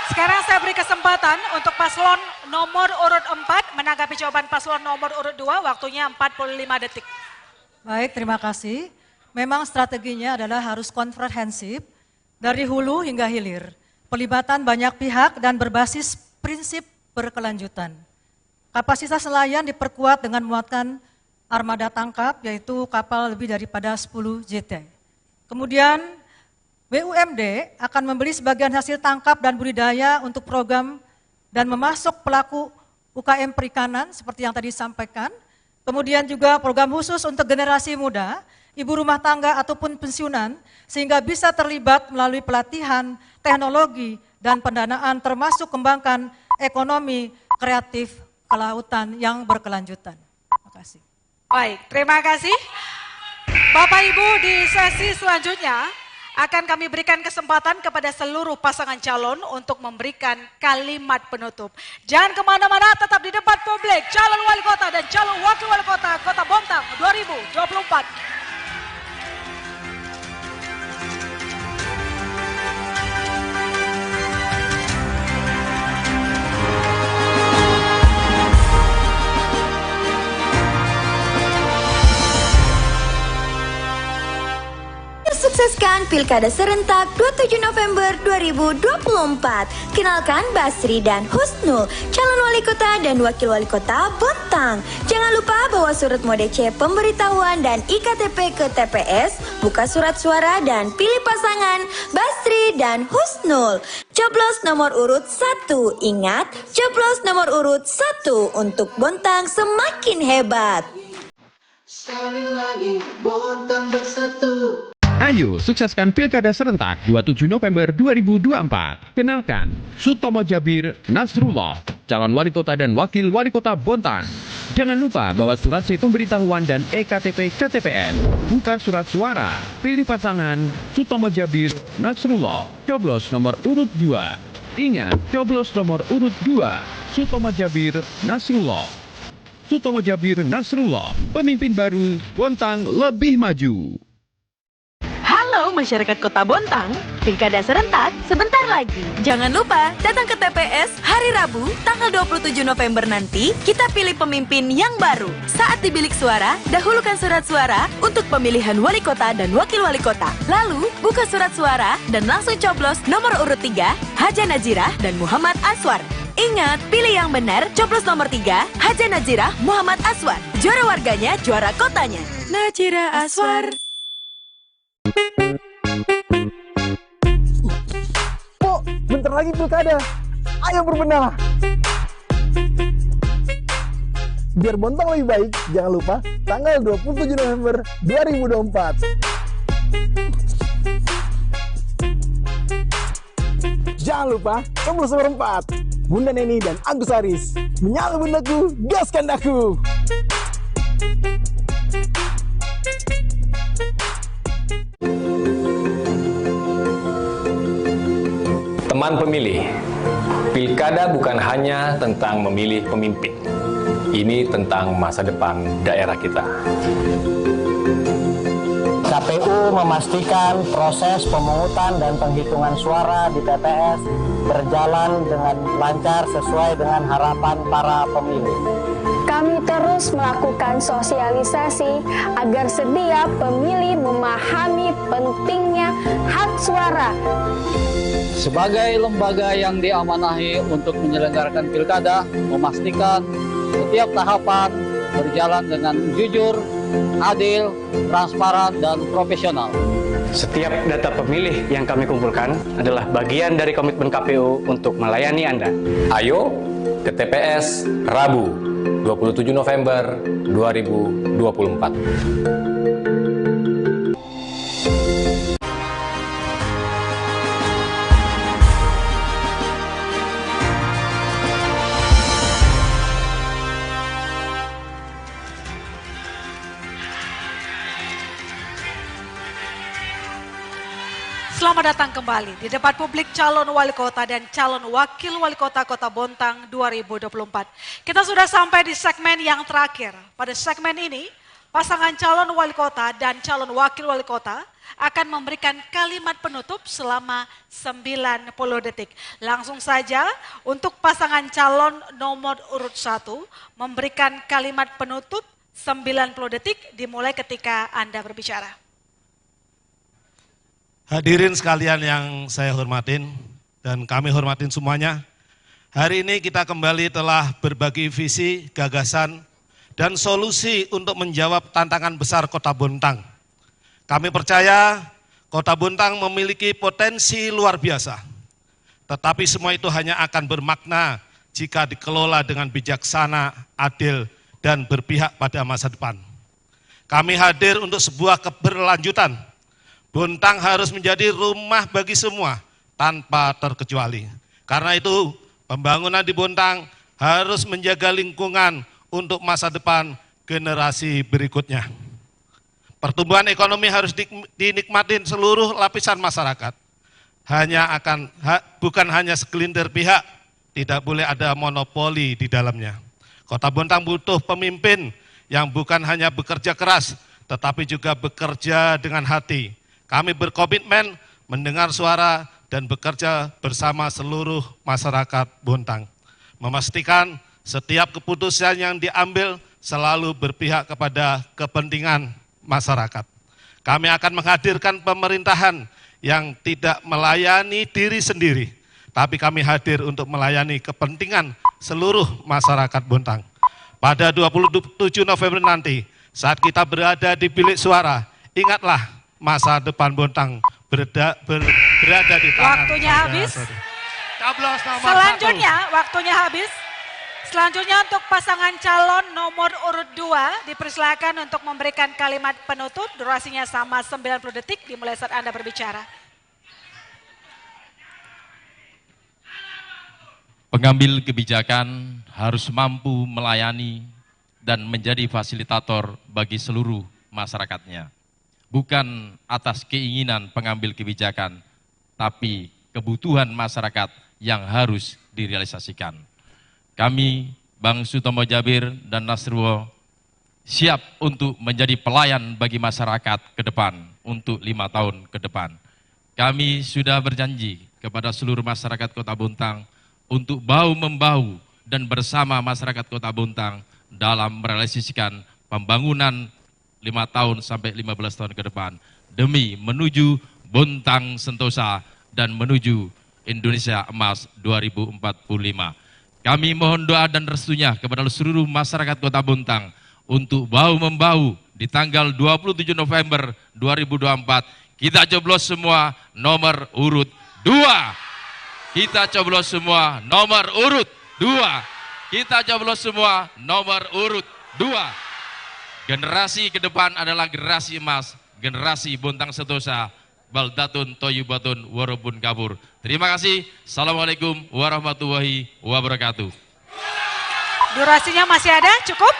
Sekarang saya beri kesempatan untuk paslon nomor urut 4 menanggapi jawaban paslon nomor urut 2, waktunya 45 detik. Baik, terima kasih. Memang strateginya adalah harus komprehensif dari hulu hingga hilir. Pelibatan banyak pihak dan berbasis prinsip berkelanjutan. Kapasitas nelayan diperkuat dengan muatan armada tangkap, yaitu kapal lebih daripada 10 JT. Kemudian BUMD akan membeli sebagian hasil tangkap dan budidaya untuk program dan memasuk pelaku UKM perikanan seperti yang tadi disampaikan. Kemudian juga program khusus untuk generasi muda, ibu rumah tangga ataupun pensiunan, sehingga bisa terlibat melalui pelatihan, teknologi, dan pendanaan termasuk kembangkan ekonomi kreatif kelautan yang berkelanjutan. Terima kasih. Baik, terima kasih. Bapak Ibu, di sesi selanjutnya akan kami berikan kesempatan kepada seluruh pasangan calon untuk memberikan kalimat penutup. Jangan kemana-mana, tetap di debat publik calon wali kota dan calon wakil wali kota Kota Bontang 2024. Sukseskan Pilkada Serentak 27 November 2024. Kenalkan Basri dan Husnul, calon wali kota dan wakil wali kota Bontang. Jangan lupa bawa surat mode C pemberitahuan dan IKTP ke TPS, buka surat suara dan pilih pasangan Basri dan Husnul. Coblos nomor urut 1. Ingat, coblos nomor urut 1 untuk Bontang semakin hebat. Sekali lagi Bontang bersatu. Ayo sukseskan Pilkada Serentak 27 November 2024. Kenalkan, Sutomo Jabir Nasrullah, calon wali kota dan wakil wali kota Bontang. Jangan lupa bawa surat C pemberitahuan dan EKTP ke TPS. Buka surat suara, pilih pasangan Sutomo Jabir Nasrullah, coblos nomor urut 2. Ingat, coblos nomor urut 2, Sutomo Jabir Nasrullah. Sutomo Jabir Nasrullah, pemimpin baru Bontang lebih maju. Halo masyarakat Kota Bontang, Pilkada Serentak sebentar lagi. Jangan lupa datang ke TPS hari Rabu tanggal 27 November nanti. Kita pilih pemimpin yang baru. Saat di bilik suara, dahulukan surat suara untuk pemilihan wali kota dan wakil wali kota. Lalu buka surat suara dan langsung coblos nomor urut 3 Haja Najirah dan Muhammad Aswar. Ingat, pilih yang benar, coblos nomor 3 Haja Najirah Muhammad Aswar. Juara warganya, juara kotanya. Najirah Aswar. Pok, bentar lagi pilkada. Ayo berbenah. Biar Bontang lebih baik, jangan lupa tanggal 27 November 2024. Jangan lupa nomor 4, Bunda Neni dan Agus Haris. Menyala bundaku, gaskan daku. Teman pemilih, pilkada bukan hanya tentang memilih pemimpin. Ini tentang masa depan daerah kita. KPU memastikan proses pemungutan dan penghitungan suara di TPS berjalan dengan lancar sesuai dengan harapan para pemilih. Kami terus melakukan sosialisasi agar setiap pemilih memahami pentingnya hak suara. Sebagai lembaga yang diamanahi untuk menyelenggarakan pilkada, memastikan setiap tahapan berjalan dengan jujur, adil, transparan, dan profesional. Setiap data pemilih yang kami kumpulkan adalah bagian dari komitmen KPU untuk melayani Anda. Ayo ke TPS Rabu 27 November 2024. Selamat datang kembali di debat publik calon wali kota dan calon wakil wali kota Kota Bontang 2024. Kita sudah sampai di segmen yang terakhir. Pada segmen ini, pasangan calon wali kota dan calon wakil wali kota akan memberikan kalimat penutup selama 90 detik. Langsung saja untuk pasangan calon nomor urut 1 memberikan kalimat penutup 90 detik dimulai ketika Anda berbicara. Hadirin sekalian yang saya hormatin dan kami hormatin semuanya. Hari ini kita kembali telah berbagi visi, gagasan, dan solusi untuk menjawab tantangan besar Kota Bontang. Kami percaya Kota Bontang memiliki potensi luar biasa. Tetapi semua itu hanya akan bermakna jika dikelola dengan bijaksana, adil, dan berpihak pada masa depan. Kami hadir untuk sebuah keberlanjutan. Bontang harus menjadi rumah bagi semua tanpa terkecuali. Karena itu pembangunan di Bontang harus menjaga lingkungan untuk masa depan generasi berikutnya. Pertumbuhan ekonomi harus dinikmatin seluruh lapisan masyarakat. Bukan hanya segelintir pihak, tidak boleh ada monopoli di dalamnya. Kota Bontang butuh pemimpin yang bukan hanya bekerja keras, tetapi juga bekerja dengan hati. Kami berkomitmen mendengar suara dan bekerja bersama seluruh masyarakat Bontang. Memastikan setiap keputusan yang diambil selalu berpihak kepada kepentingan masyarakat. Kami akan menghadirkan pemerintahan yang tidak melayani diri sendiri, tapi kami hadir untuk melayani kepentingan seluruh masyarakat Bontang. Pada 27 November nanti, saat kita berada di bilik suara, ingatlah masa depan Bontang berada di tangan. Waktunya habis. Selanjutnya, waktunya habis. Selanjutnya untuk pasangan calon nomor urut 2 dipersilakan untuk memberikan kalimat penutup. Durasinya sama 90 detik dimulai saat Anda berbicara. Pengambil kebijakan harus mampu melayani dan menjadi fasilitator bagi seluruh masyarakatnya. Bukan atas keinginan pengambil kebijakan, tapi kebutuhan masyarakat yang harus direalisasikan. Kami, Bang Sutomo Jabir dan Nasrullah, siap untuk menjadi pelayan bagi masyarakat ke depan, untuk 5 tahun ke depan. Kami sudah berjanji kepada seluruh masyarakat Kota Bontang untuk bahu-membahu dan bersama masyarakat Kota Bontang dalam merealisasikan pembangunan 5 tahun sampai 15 tahun ke depan demi menuju Bontang Sentosa dan menuju Indonesia Emas 2045. Kami mohon doa dan restunya kepada seluruh masyarakat Kota Bontang untuk bahu-membahu di tanggal 27 November 2024 kita coblos semua nomor urut 2. Kita coblos semua nomor urut 2. Kita coblos semua nomor urut 2. Generasi ke depan adalah generasi emas, generasi Bontang Sentosa, baldatun toyubatun warabun kabur. Terima kasih. Assalamualaikum warahmatullahi wabarakatuh. Durasinya masih ada? Cukup?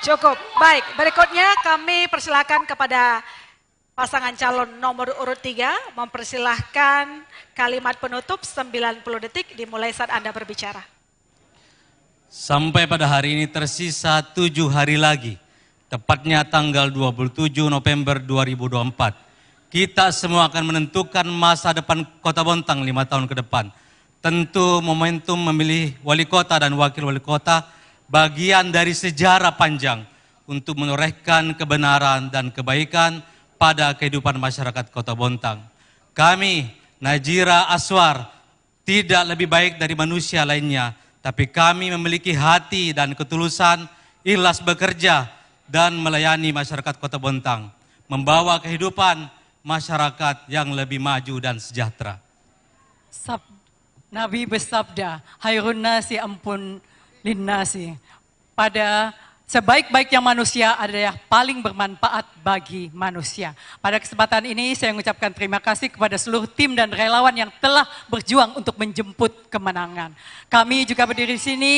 Cukup. Baik, berikutnya kami persilakan kepada pasangan calon nomor urut 3 mempersilahkan kalimat penutup 90 detik dimulai saat Anda berbicara. Sampai pada hari ini tersisa 7 hari lagi. Tepatnya tanggal 27 November 2024. Kita semua akan menentukan masa depan Kota Bontang 5 tahun ke depan. Tentu momentum memilih wali kota dan wakil wali kota bagian dari sejarah panjang untuk menorehkan kebenaran dan kebaikan pada kehidupan masyarakat Kota Bontang. Kami, Najira Aswar, tidak lebih baik dari manusia lainnya, tapi kami memiliki hati dan ketulusan, ikhlas bekerja, dan melayani masyarakat Kota Bontang, membawa kehidupan masyarakat yang lebih maju dan sejahtera. Nabi bersabda, hayrun nasi ampun linnasi. Pada sebaik-baiknya manusia adalah paling bermanfaat bagi manusia. Pada kesempatan ini saya mengucapkan terima kasih kepada seluruh tim dan relawan yang telah berjuang untuk menjemput kemenangan. Kami juga berdiri di sini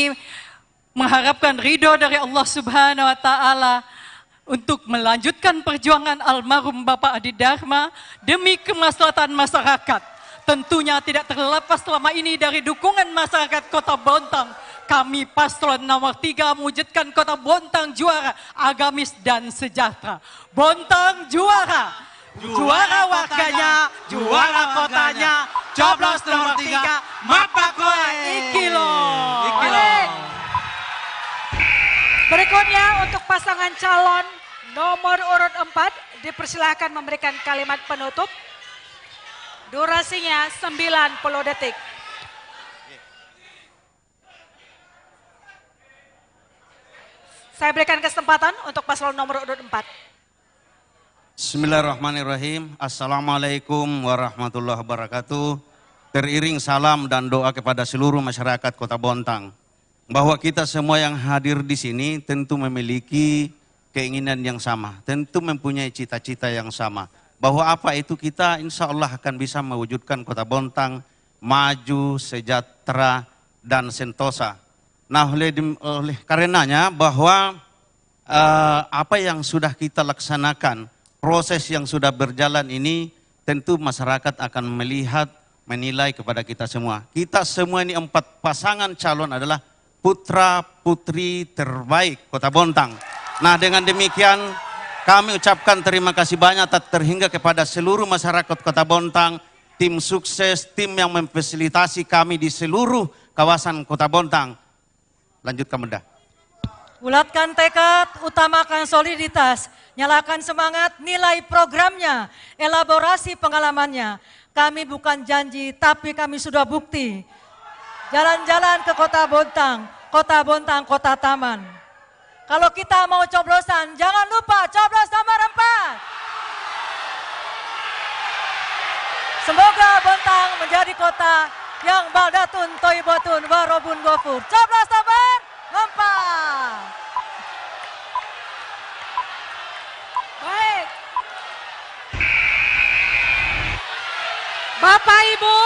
mengharapkan ridho dari Allah Subhanahu wa Ta'ala untuk melanjutkan perjuangan almarhum Bapak Adi Dharma demi kemaslahatan masyarakat. Tentunya tidak terlepas selama ini dari dukungan masyarakat Kota Bontang. Kami paslon nomor 3 mewujudkan Kota Bontang juara, agamis dan sejahtera. Bontang juara, juara warganya, juara kotanya, coblos nomor 3, Mapakoe Ikilo. Berikutnya untuk pasangan calon nomor urut 4 dipersilahkan memberikan kalimat penutup. Durasinya 90 detik. Saya berikan kesempatan untuk paslon nomor urut 4. Bismillahirrahmanirrahim. Assalamualaikum warahmatullahi wabarakatuh. Teriring salam dan doa kepada seluruh masyarakat Kota Bontang. Bahwa kita semua yang hadir di sini tentu memiliki keinginan yang sama. Tentu mempunyai cita-cita yang sama. Bahwa apa itu kita insya Allah akan bisa mewujudkan Kota Bontang maju, sejahtera, dan sentosa. Nah oleh karenanya bahwa apa yang sudah kita laksanakan, proses yang sudah berjalan ini tentu masyarakat akan melihat, menilai kepada kita semua. Kita semua ini 4 pasangan calon adalah putra putri terbaik Kota Bontang. Nah dengan demikian kami ucapkan terima kasih banyak terhingga kepada seluruh masyarakat Kota Bontang, tim sukses, tim yang memfasilitasi kami di seluruh kawasan Kota Bontang. Lanjutkan Bunda. Bulatkan tekad, utamakan soliditas, nyalakan semangat, nilai programnya, elaborasi pengalamannya. Kami bukan janji, tapi kami sudah bukti. Jalan-jalan ke Kota Bontang, Kota Taman. Kalau kita mau coblosan, jangan lupa coblos nomor 4. Semoga Bontang menjadi kota yang baldatun toibatun warobun gofur. Coblos nomor 4. Baik. Bapak Ibu,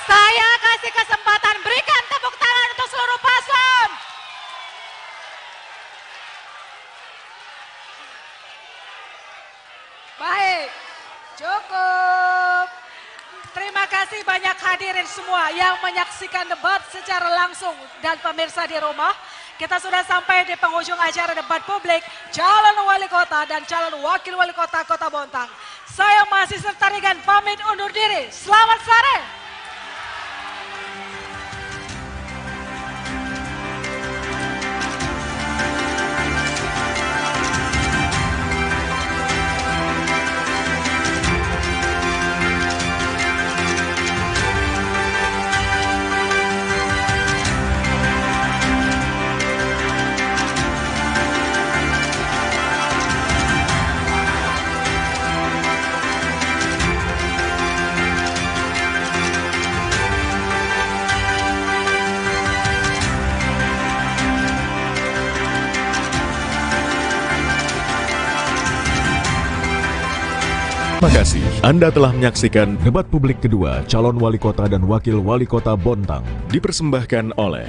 saya kasih kesempatan, berikan tepuk tangan untuk seluruh paslon. Baik, cukup. Terima kasih banyak hadirin semua yang menyaksikan debat secara langsung dan pemirsa di rumah. Kita sudah sampai di penghujung acara debat publik calon wali kota dan calon wakil wali kota Kota Bontang. Saya masih Sertarigan pamit undur diri. Selamat sore. Terima kasih. Anda telah menyaksikan debat publik kedua calon wali kota dan wakil wali kota Bontang. Dipersembahkan oleh...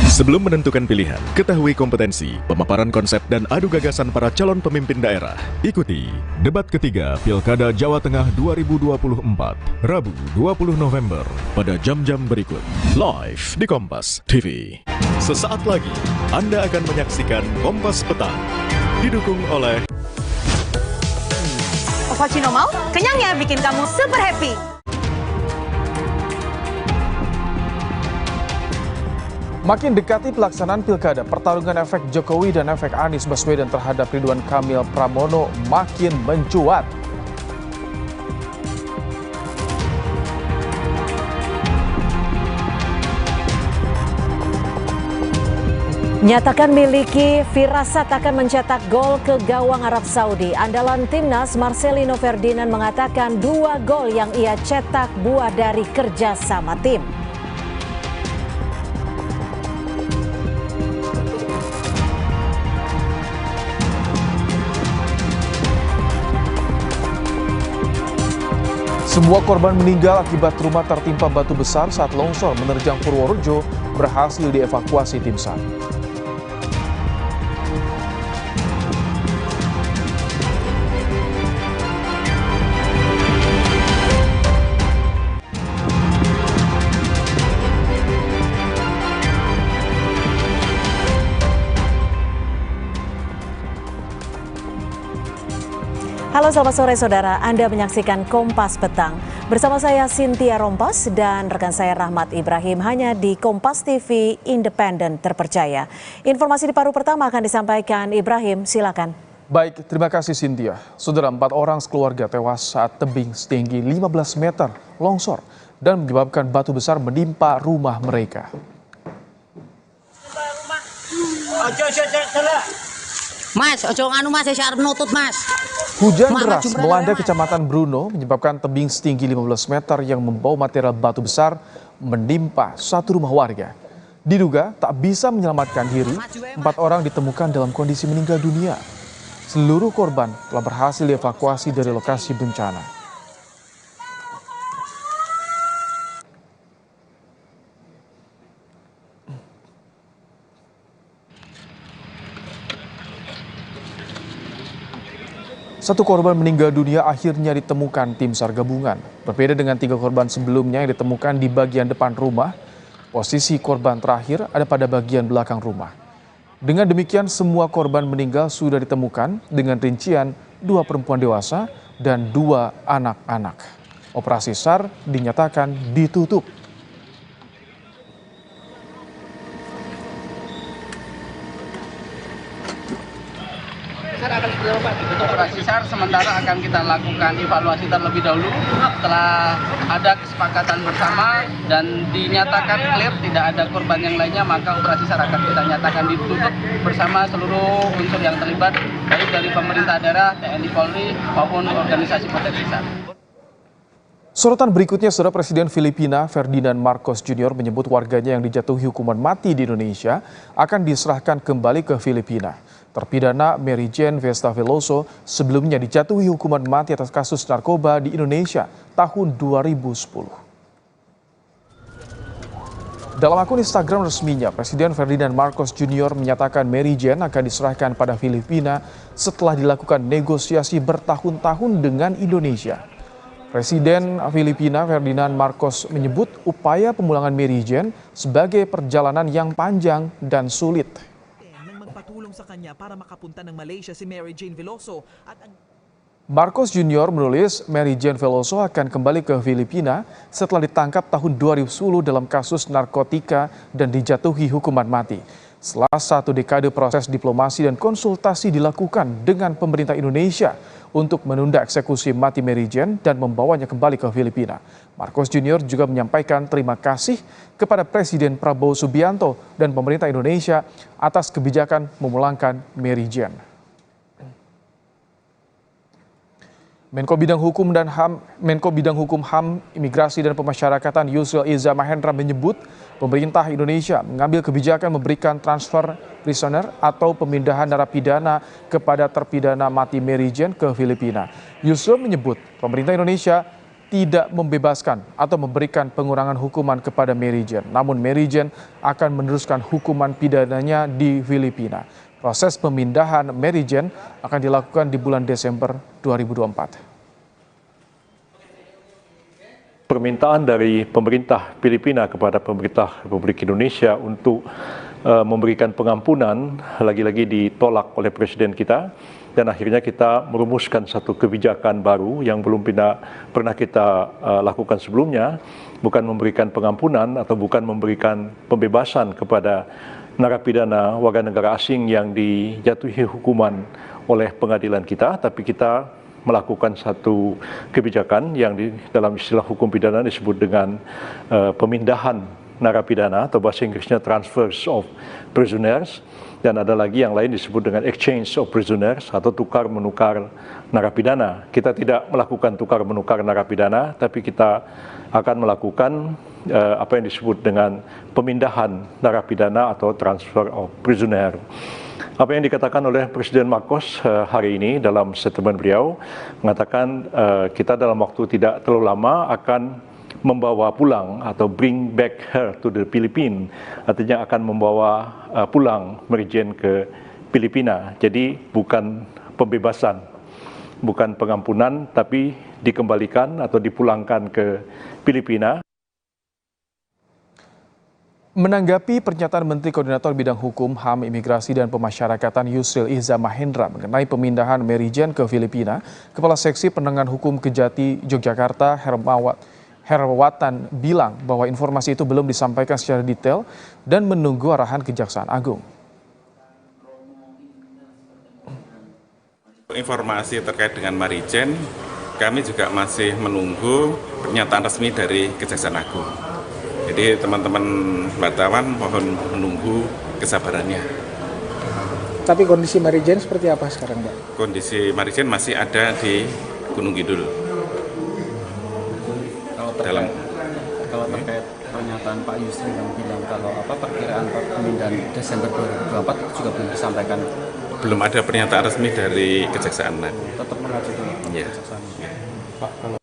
Sebelum menentukan pilihan, ketahui kompetensi, pemaparan konsep dan adu gagasan para calon pemimpin daerah. Ikuti debat ketiga Pilkada Jawa Tengah 2024, Rabu 20 November pada jam-jam berikut. Live di Kompas TV. Sesaat lagi, Anda akan menyaksikan Kompas Petang. Didukung oleh... Ovaltino mau? Kenyangnya bikin kamu super happy. Makin dekati pelaksanaan pilkada, pertarungan efek Jokowi dan efek Anies Baswedan terhadap Ridwan Kamil Pramono makin mencuat. Nyatakan miliki firasat akan mencetak gol ke gawang Arab Saudi. Andalan timnas Marcelino Ferdinand mengatakan 2 gol yang ia cetak buah dari kerja sama tim. Semua korban meninggal akibat rumah tertimpa batu besar saat longsor menerjang Purworejo berhasil dievakuasi tim SAR. Halo selamat sore saudara, Anda menyaksikan Kompas Petang. Bersama saya Cynthia Rompas dan rekan saya Rahmat Ibrahim hanya di Kompas TV Independen Terpercaya. Informasi di paruh pertama akan disampaikan Ibrahim, silakan. Baik, terima kasih Cynthia. Saudara, 4 orang sekeluarga tewas saat tebing setinggi 15 meter longsor dan menyebabkan batu besar menimpa rumah mereka. Mas, ojo nganu Mas, saya arep nutut Mas. Hujan deras melanda Kecamatan Bruno menyebabkan tebing setinggi 15 meter yang membawa material batu besar menimpa satu rumah warga. Diduga tak bisa menyelamatkan diri, 4 orang ditemukan dalam kondisi meninggal dunia. Seluruh korban telah berhasil dievakuasi dari lokasi bencana. Satu korban meninggal dunia akhirnya ditemukan tim SAR gabungan. Berbeda dengan 3 korban sebelumnya yang ditemukan di bagian depan rumah, posisi korban terakhir ada pada bagian belakang rumah. Dengan demikian semua korban meninggal sudah ditemukan dengan rincian 2 perempuan dewasa dan 2 anak-anak. Operasi SAR dinyatakan ditutup. Operasi SAR sementara akan kita lakukan evaluasi terlebih dahulu setelah ada kesepakatan bersama dan dinyatakan clear tidak ada korban yang lainnya, maka operasi SAR akan kita nyatakan ditutup bersama seluruh unsur yang terlibat baik dari pemerintah daerah, TNI Polri maupun organisasi proteksi SAR. Sorotan berikutnya, Saudara, Presiden Filipina Ferdinand Marcos Jr. menyebut warganya yang dijatuhi hukuman mati di Indonesia akan diserahkan kembali ke Filipina. Terpidana Mary Jane Vesta Veloso sebelumnya dijatuhi hukuman mati atas kasus narkoba di Indonesia tahun 2010. Dalam akun Instagram resminya, Presiden Ferdinand Marcos Jr. menyatakan Mary Jane akan diserahkan pada Filipina setelah dilakukan negosiasi bertahun-tahun dengan Indonesia. Presiden Filipina Ferdinand Marcos menyebut upaya pemulangan Mary Jane sebagai perjalanan yang panjang dan sulit. Sa kanya para makapunta ng Malaysia si Mary Jane Veloso at Marcos Jr. menulis Mary Jane Veloso akan kembali ke Filipina setelah ditangkap tahun 2010 dalam kasus narkotika dan dijatuhi hukuman mati. Setelah 1 dekade proses diplomasi dan konsultasi dilakukan dengan pemerintah Indonesia untuk menunda eksekusi mati Mary Jane dan membawanya kembali ke Filipina. Marcos Jr. juga menyampaikan terima kasih kepada Presiden Prabowo Subianto dan pemerintah Indonesia atas kebijakan memulangkan Mary Jane. Menko Bidang Hukum HAM, Imigrasi dan Pemasyarakatan Yusril Iza Mahendra menyebut pemerintah Indonesia mengambil kebijakan memberikan transfer prisoner atau pemindahan narapidana kepada terpidana mati Mary Jane ke Filipina. Yusril menyebut pemerintah Indonesia tidak membebaskan atau memberikan pengurangan hukuman kepada Mary Jane. Namun Mary Jane akan meneruskan hukuman pidananya di Filipina. Proses pemindahan Mary Jane akan dilakukan di bulan Desember 2024. Permintaan dari pemerintah Filipina kepada pemerintah Republik Indonesia untuk memberikan pengampunan lagi-lagi ditolak oleh Presiden kita, dan akhirnya kita merumuskan satu kebijakan baru yang belum pernah kita lakukan sebelumnya, bukan memberikan pengampunan atau bukan memberikan pembebasan kepada narapidana warga negara asing yang dijatuhi hukuman oleh pengadilan kita, tapi kita melakukan satu kebijakan yang dalam istilah hukum pidana disebut dengan pemindahan narapidana atau bahasa Inggrisnya transfers of prisoners, dan ada lagi yang lain disebut dengan exchange of prisoners atau tukar menukar narapidana. Kita tidak melakukan tukar menukar narapidana, tapi kita akan melakukan apa yang disebut dengan pemindahan narapidana atau transfer of prisoner. Apa yang dikatakan oleh Presiden Marcos hari ini dalam statement beliau mengatakan kita dalam waktu tidak terlalu lama akan membawa pulang atau bring back her to the Philippines, artinya akan membawa pulang Mary Jane ke Filipina. Jadi bukan pembebasan, bukan pengampunan, tapi dikembalikan atau dipulangkan ke Filipina. Menanggapi pernyataan Menteri Koordinator Bidang Hukum, HAM, Imigrasi dan Pemasyarakatan Yusril Iza Mahendra mengenai pemindahan Mary Jane ke Filipina, Kepala Seksi Penanganan Hukum Kejati Yogyakarta Herwatan bilang bahwa informasi itu belum disampaikan secara detail dan menunggu arahan Kejaksaan Agung. Informasi terkait dengan Mary Jane, kami juga masih menunggu pernyataan resmi dari Kejaksaan Agung. Jadi teman-teman wartawan mohon menunggu kesabarannya. Tapi kondisi Mary Jane seperti apa sekarang, Mbak? Kondisi Mary Jane masih ada di Gunung Kidul. Kalau terkait pernyataan Pak Yusril yang bilang kalau perkiraan pemindahan Desember 2024 itu juga belum disampaikan. Belum ada pernyataan resmi dari Kejaksaan Agung. Tetap mengacu ke Kejaksaan. Pak, kalau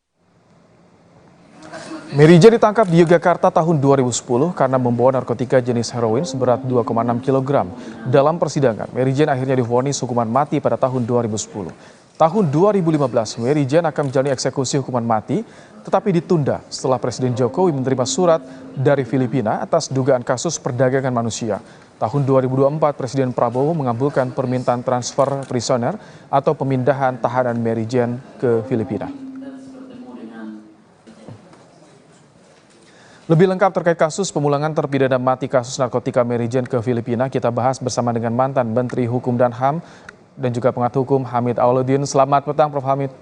Mary Jane ditangkap di Yogyakarta tahun 2010 karena membawa narkotika jenis heroin seberat 2,6 kg. Dalam persidangan, Mary Jane akhirnya divonis hukuman mati pada tahun 2010. Tahun 2015, Mary Jane akan menjalani eksekusi hukuman mati, tetapi ditunda setelah Presiden Jokowi menerima surat dari Filipina atas dugaan kasus perdagangan manusia. Tahun 2024, Presiden Prabowo mengabulkan permintaan transfer prisoner atau pemindahan tahanan Mary Jane ke Filipina. Lebih lengkap terkait kasus pemulangan terpidana mati kasus narkotika Mary Jane ke Filipina, kita bahas bersama dengan mantan Menteri Hukum dan HAM dan juga pengamat hukum Hamid Auluddin. Selamat petang, Prof. Hamid.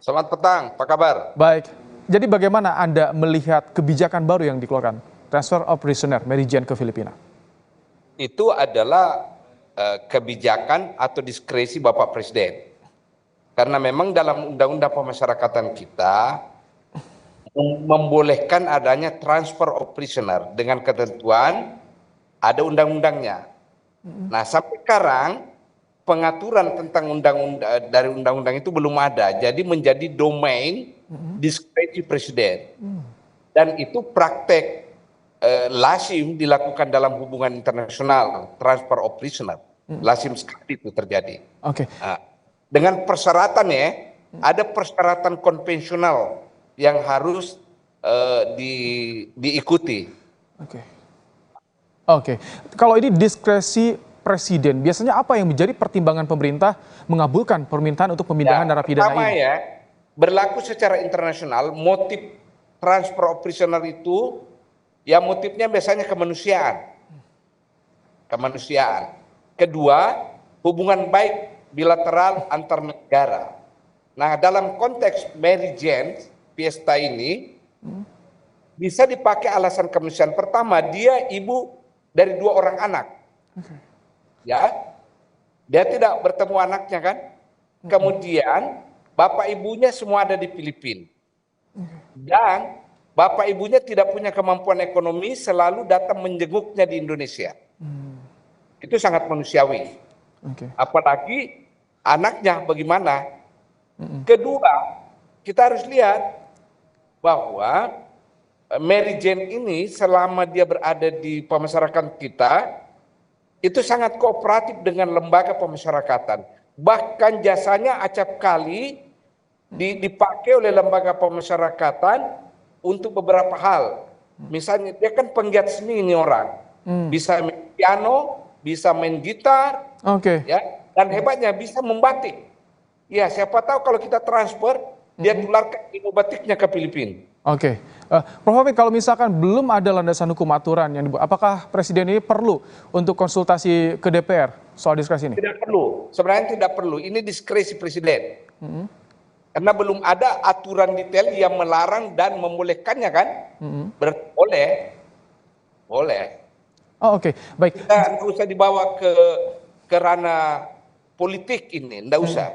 Selamat petang, apa kabar? Baik, jadi bagaimana Anda melihat kebijakan baru yang dikeluarkan, transfer of prisoner Mary Jane ke Filipina? Itu adalah kebijakan atau diskresi Bapak Presiden. Karena memang dalam Undang-Undang Pemasyarakatan kita membolehkan adanya transfer of prisoner dengan ketentuan ada undang-undangnya. Nah, sampai sekarang pengaturan tentang dari undang-undang itu belum ada, jadi menjadi domain diskresi Presiden. Dan itu praktek lazim dilakukan dalam hubungan internasional, transfer of prisoner. Lazim sekali itu terjadi. Oke. Nah, dengan persyaratan ada persyaratan konvensional yang harus diikuti. Oke. Kalau ini diskresi Presiden, biasanya apa yang menjadi pertimbangan pemerintah mengabulkan permintaan untuk pemindahan narapidana pertama ini? Berlaku secara internasional, motif transfer of prisoner itu, motifnya biasanya kemanusiaan. Kedua, hubungan baik bilateral antar negara. Nah, dalam konteks Mary Jane Fiesta ini bisa dipakai alasan kemanusiaan. Pertama, dia ibu dari 2 orang anak. Dia tidak bertemu anaknya kan. Kemudian bapak ibunya semua ada di Filipina. Dan bapak ibunya tidak punya kemampuan ekonomi, selalu datang menjenguknya di Indonesia. Itu sangat manusiawi. Apalagi anaknya bagaimana. Kedua, kita harus lihat bahwa Mary Jane ini selama dia berada di pemasyarakatan kita itu sangat kooperatif dengan lembaga pemasyarakatan. Bahkan jasanya acap kali dipakai oleh lembaga pemasyarakatan untuk beberapa hal. Misalnya dia kan penggiat seni ini orang, bisa main piano, bisa main gitar, dan hebatnya bisa membatik. Ya, siapa tahu kalau kita transfer dia tularkan ilmu batiknya ke Filipina. Prof. Hamid, kalau misalkan belum ada landasan hukum aturan yang dibuat, apakah Presiden ini perlu untuk konsultasi ke DPR soal diskresi ini? Tidak perlu, sebenarnya tidak perlu. Ini diskresi Presiden. Karena belum ada aturan detail yang melarang dan membolehkannya kan? Boleh. Baik. Tidak usah dibawa ke ranah politik ini, tidak usah.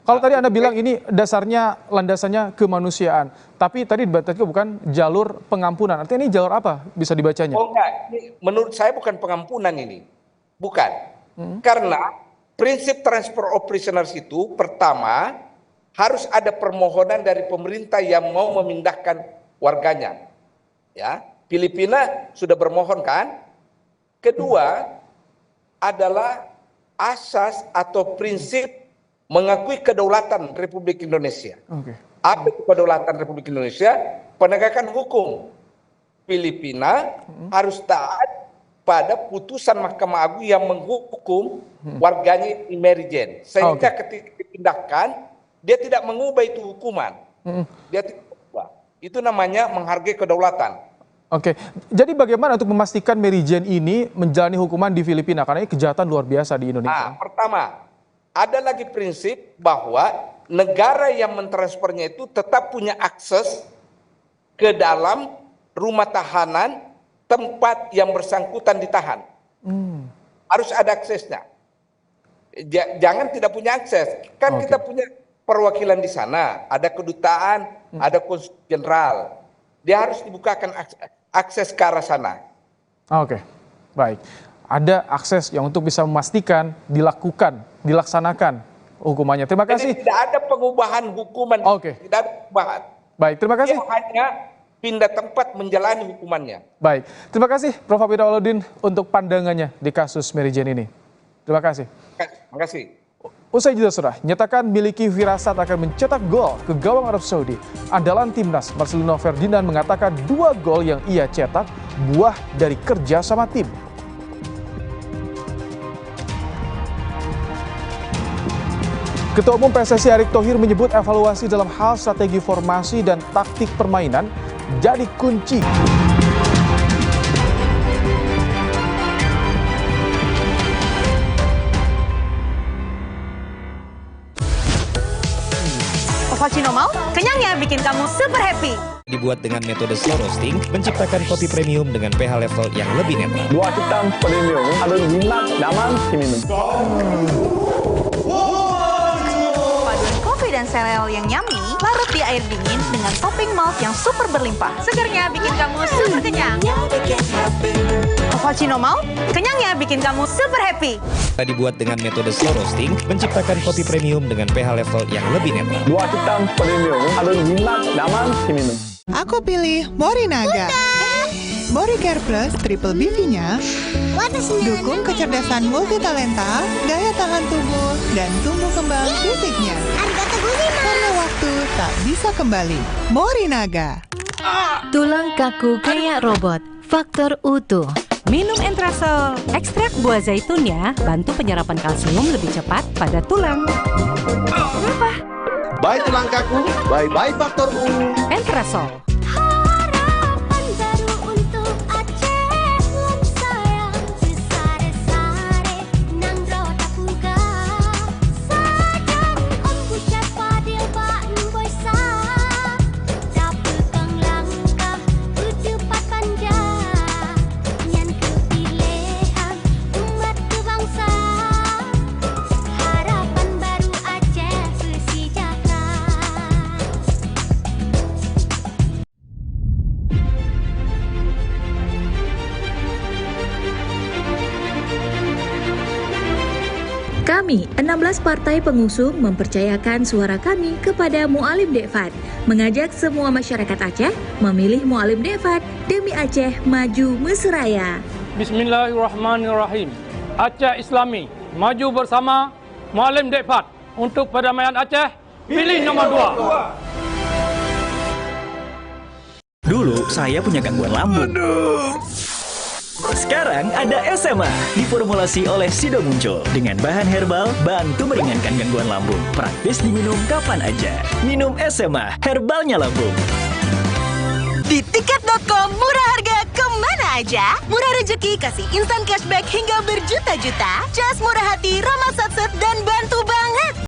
Kalau tadi Anda bilang ini dasarnya landasannya kemanusiaan, tapi tadi bukan jalur pengampunan. Artinya ini jalur apa bisa dibacanya? Oh enggak, ini menurut saya bukan pengampunan ini. Bukan. Karena prinsip transfer of prisoners itu pertama harus ada permohonan dari pemerintah yang mau memindahkan warganya. Ya, Filipina sudah bermohon kan? Kedua adalah asas atau prinsip mengakui kedaulatan Republik Indonesia. Apa itu kedaulatan Republik Indonesia? Penegakan hukum. Filipina harus taat pada putusan Mahkamah Agung yang menghukum warganya di Mary Jane. Sehingga ketika dipindahkan, dia tidak mengubah itu hukuman. Dia tidak mengubah. Itu namanya menghargai kedaulatan. Oke, jadi bagaimana untuk memastikan Mary Jane ini menjalani hukuman di Filipina? Karena ini kejahatan luar biasa di Indonesia. Pertama, ada lagi prinsip bahwa negara yang mentransfernya itu tetap punya akses ke dalam rumah tahanan tempat yang bersangkutan ditahan. Harus ada aksesnya. Jangan tidak punya akses. Kan kita punya perwakilan di sana, ada kedutaan, ada konsul jenderal. Dia harus dibukakan akses ke arah sana. Oke, baik. Ada akses yang untuk bisa memastikan dilaksanakan hukumannya. Terima kasih. Jadi tidak ada pengubahan hukuman. Tidak ada pengubahan. Baik, terima kasih. Dia hanya pindah tempat menjalani hukumannya. Baik, terima kasih Prof. Hafidh Awaloddin untuk pandangannya di kasus Mary Jane ini. Terima kasih. Terima kasih. Usai jeda saudara, nyatakan miliki firasat akan mencetak gol ke gawang Arab Saudi. Andalan timnas Marcelino Ferdinand mengatakan 2 gol yang ia cetak buah dari kerja sama tim. Ketua Umum PSSI Erick Thohir menyebut evaluasi dalam hal strategi formasi dan taktik permainan jadi kunci. Ovaltino mau? Kenyangnya bikin kamu super happy. Dibuat dengan metode slow roasting, menciptakan kopi premium dengan pH level yang lebih netral. Buah hitam premium, harum jinak, nyaman diminum. Paduan kopi dan sereal yang yummy, larut di air dingin dengan topping malt yang super berlimpah. Segernya bikin kamu super kenyang. Ovaltino mau? Kenyangnya bikin kamu super happy. Dibuat dengan metode slow roasting, menciptakan kopi premium dengan pH level yang lebih netral. Buah hitam premium, harum jinak, nyaman diminum. Aku pilih Morinaga. Moricare Plus Triple BV-nya dukung kecerdasan multitalenta, daya tahan tubuh, dan tumbuh kembang fisiknya. Karena waktu tak bisa kembali. Morinaga. Tulang kaku kayak robot, faktor utuh. Minum Entrasol, ekstrak buah zaitunnya bantu penyerapan kalsium lebih cepat pada tulang. Kenapa? Bye tulang kaku, bye-bye faktor U. Entrasol. Kami, 16 partai pengusung mempercayakan suara kami kepada Mu'alim Dekfat, mengajak semua masyarakat Aceh memilih Mu'alim Dekfat demi Aceh maju mesraya. Bismillahirrahmanirrahim. Aceh Islami, maju bersama Mu'alim Dekfat. Untuk perdamaian Aceh, pilih nomor 2. Dulu saya punya gangguan lambung. Sekarang ada SMA, diformulasi oleh Sido Muncul dengan bahan herbal, bantu meringankan gangguan lambung. Praktis diminum kapan aja. Minum SMA, herbalnya lambung. Di tiket.com, murah harga kemana aja? Murah rezeki kasih instan cashback hingga berjuta-juta. Cas murah hati, ramah satset, dan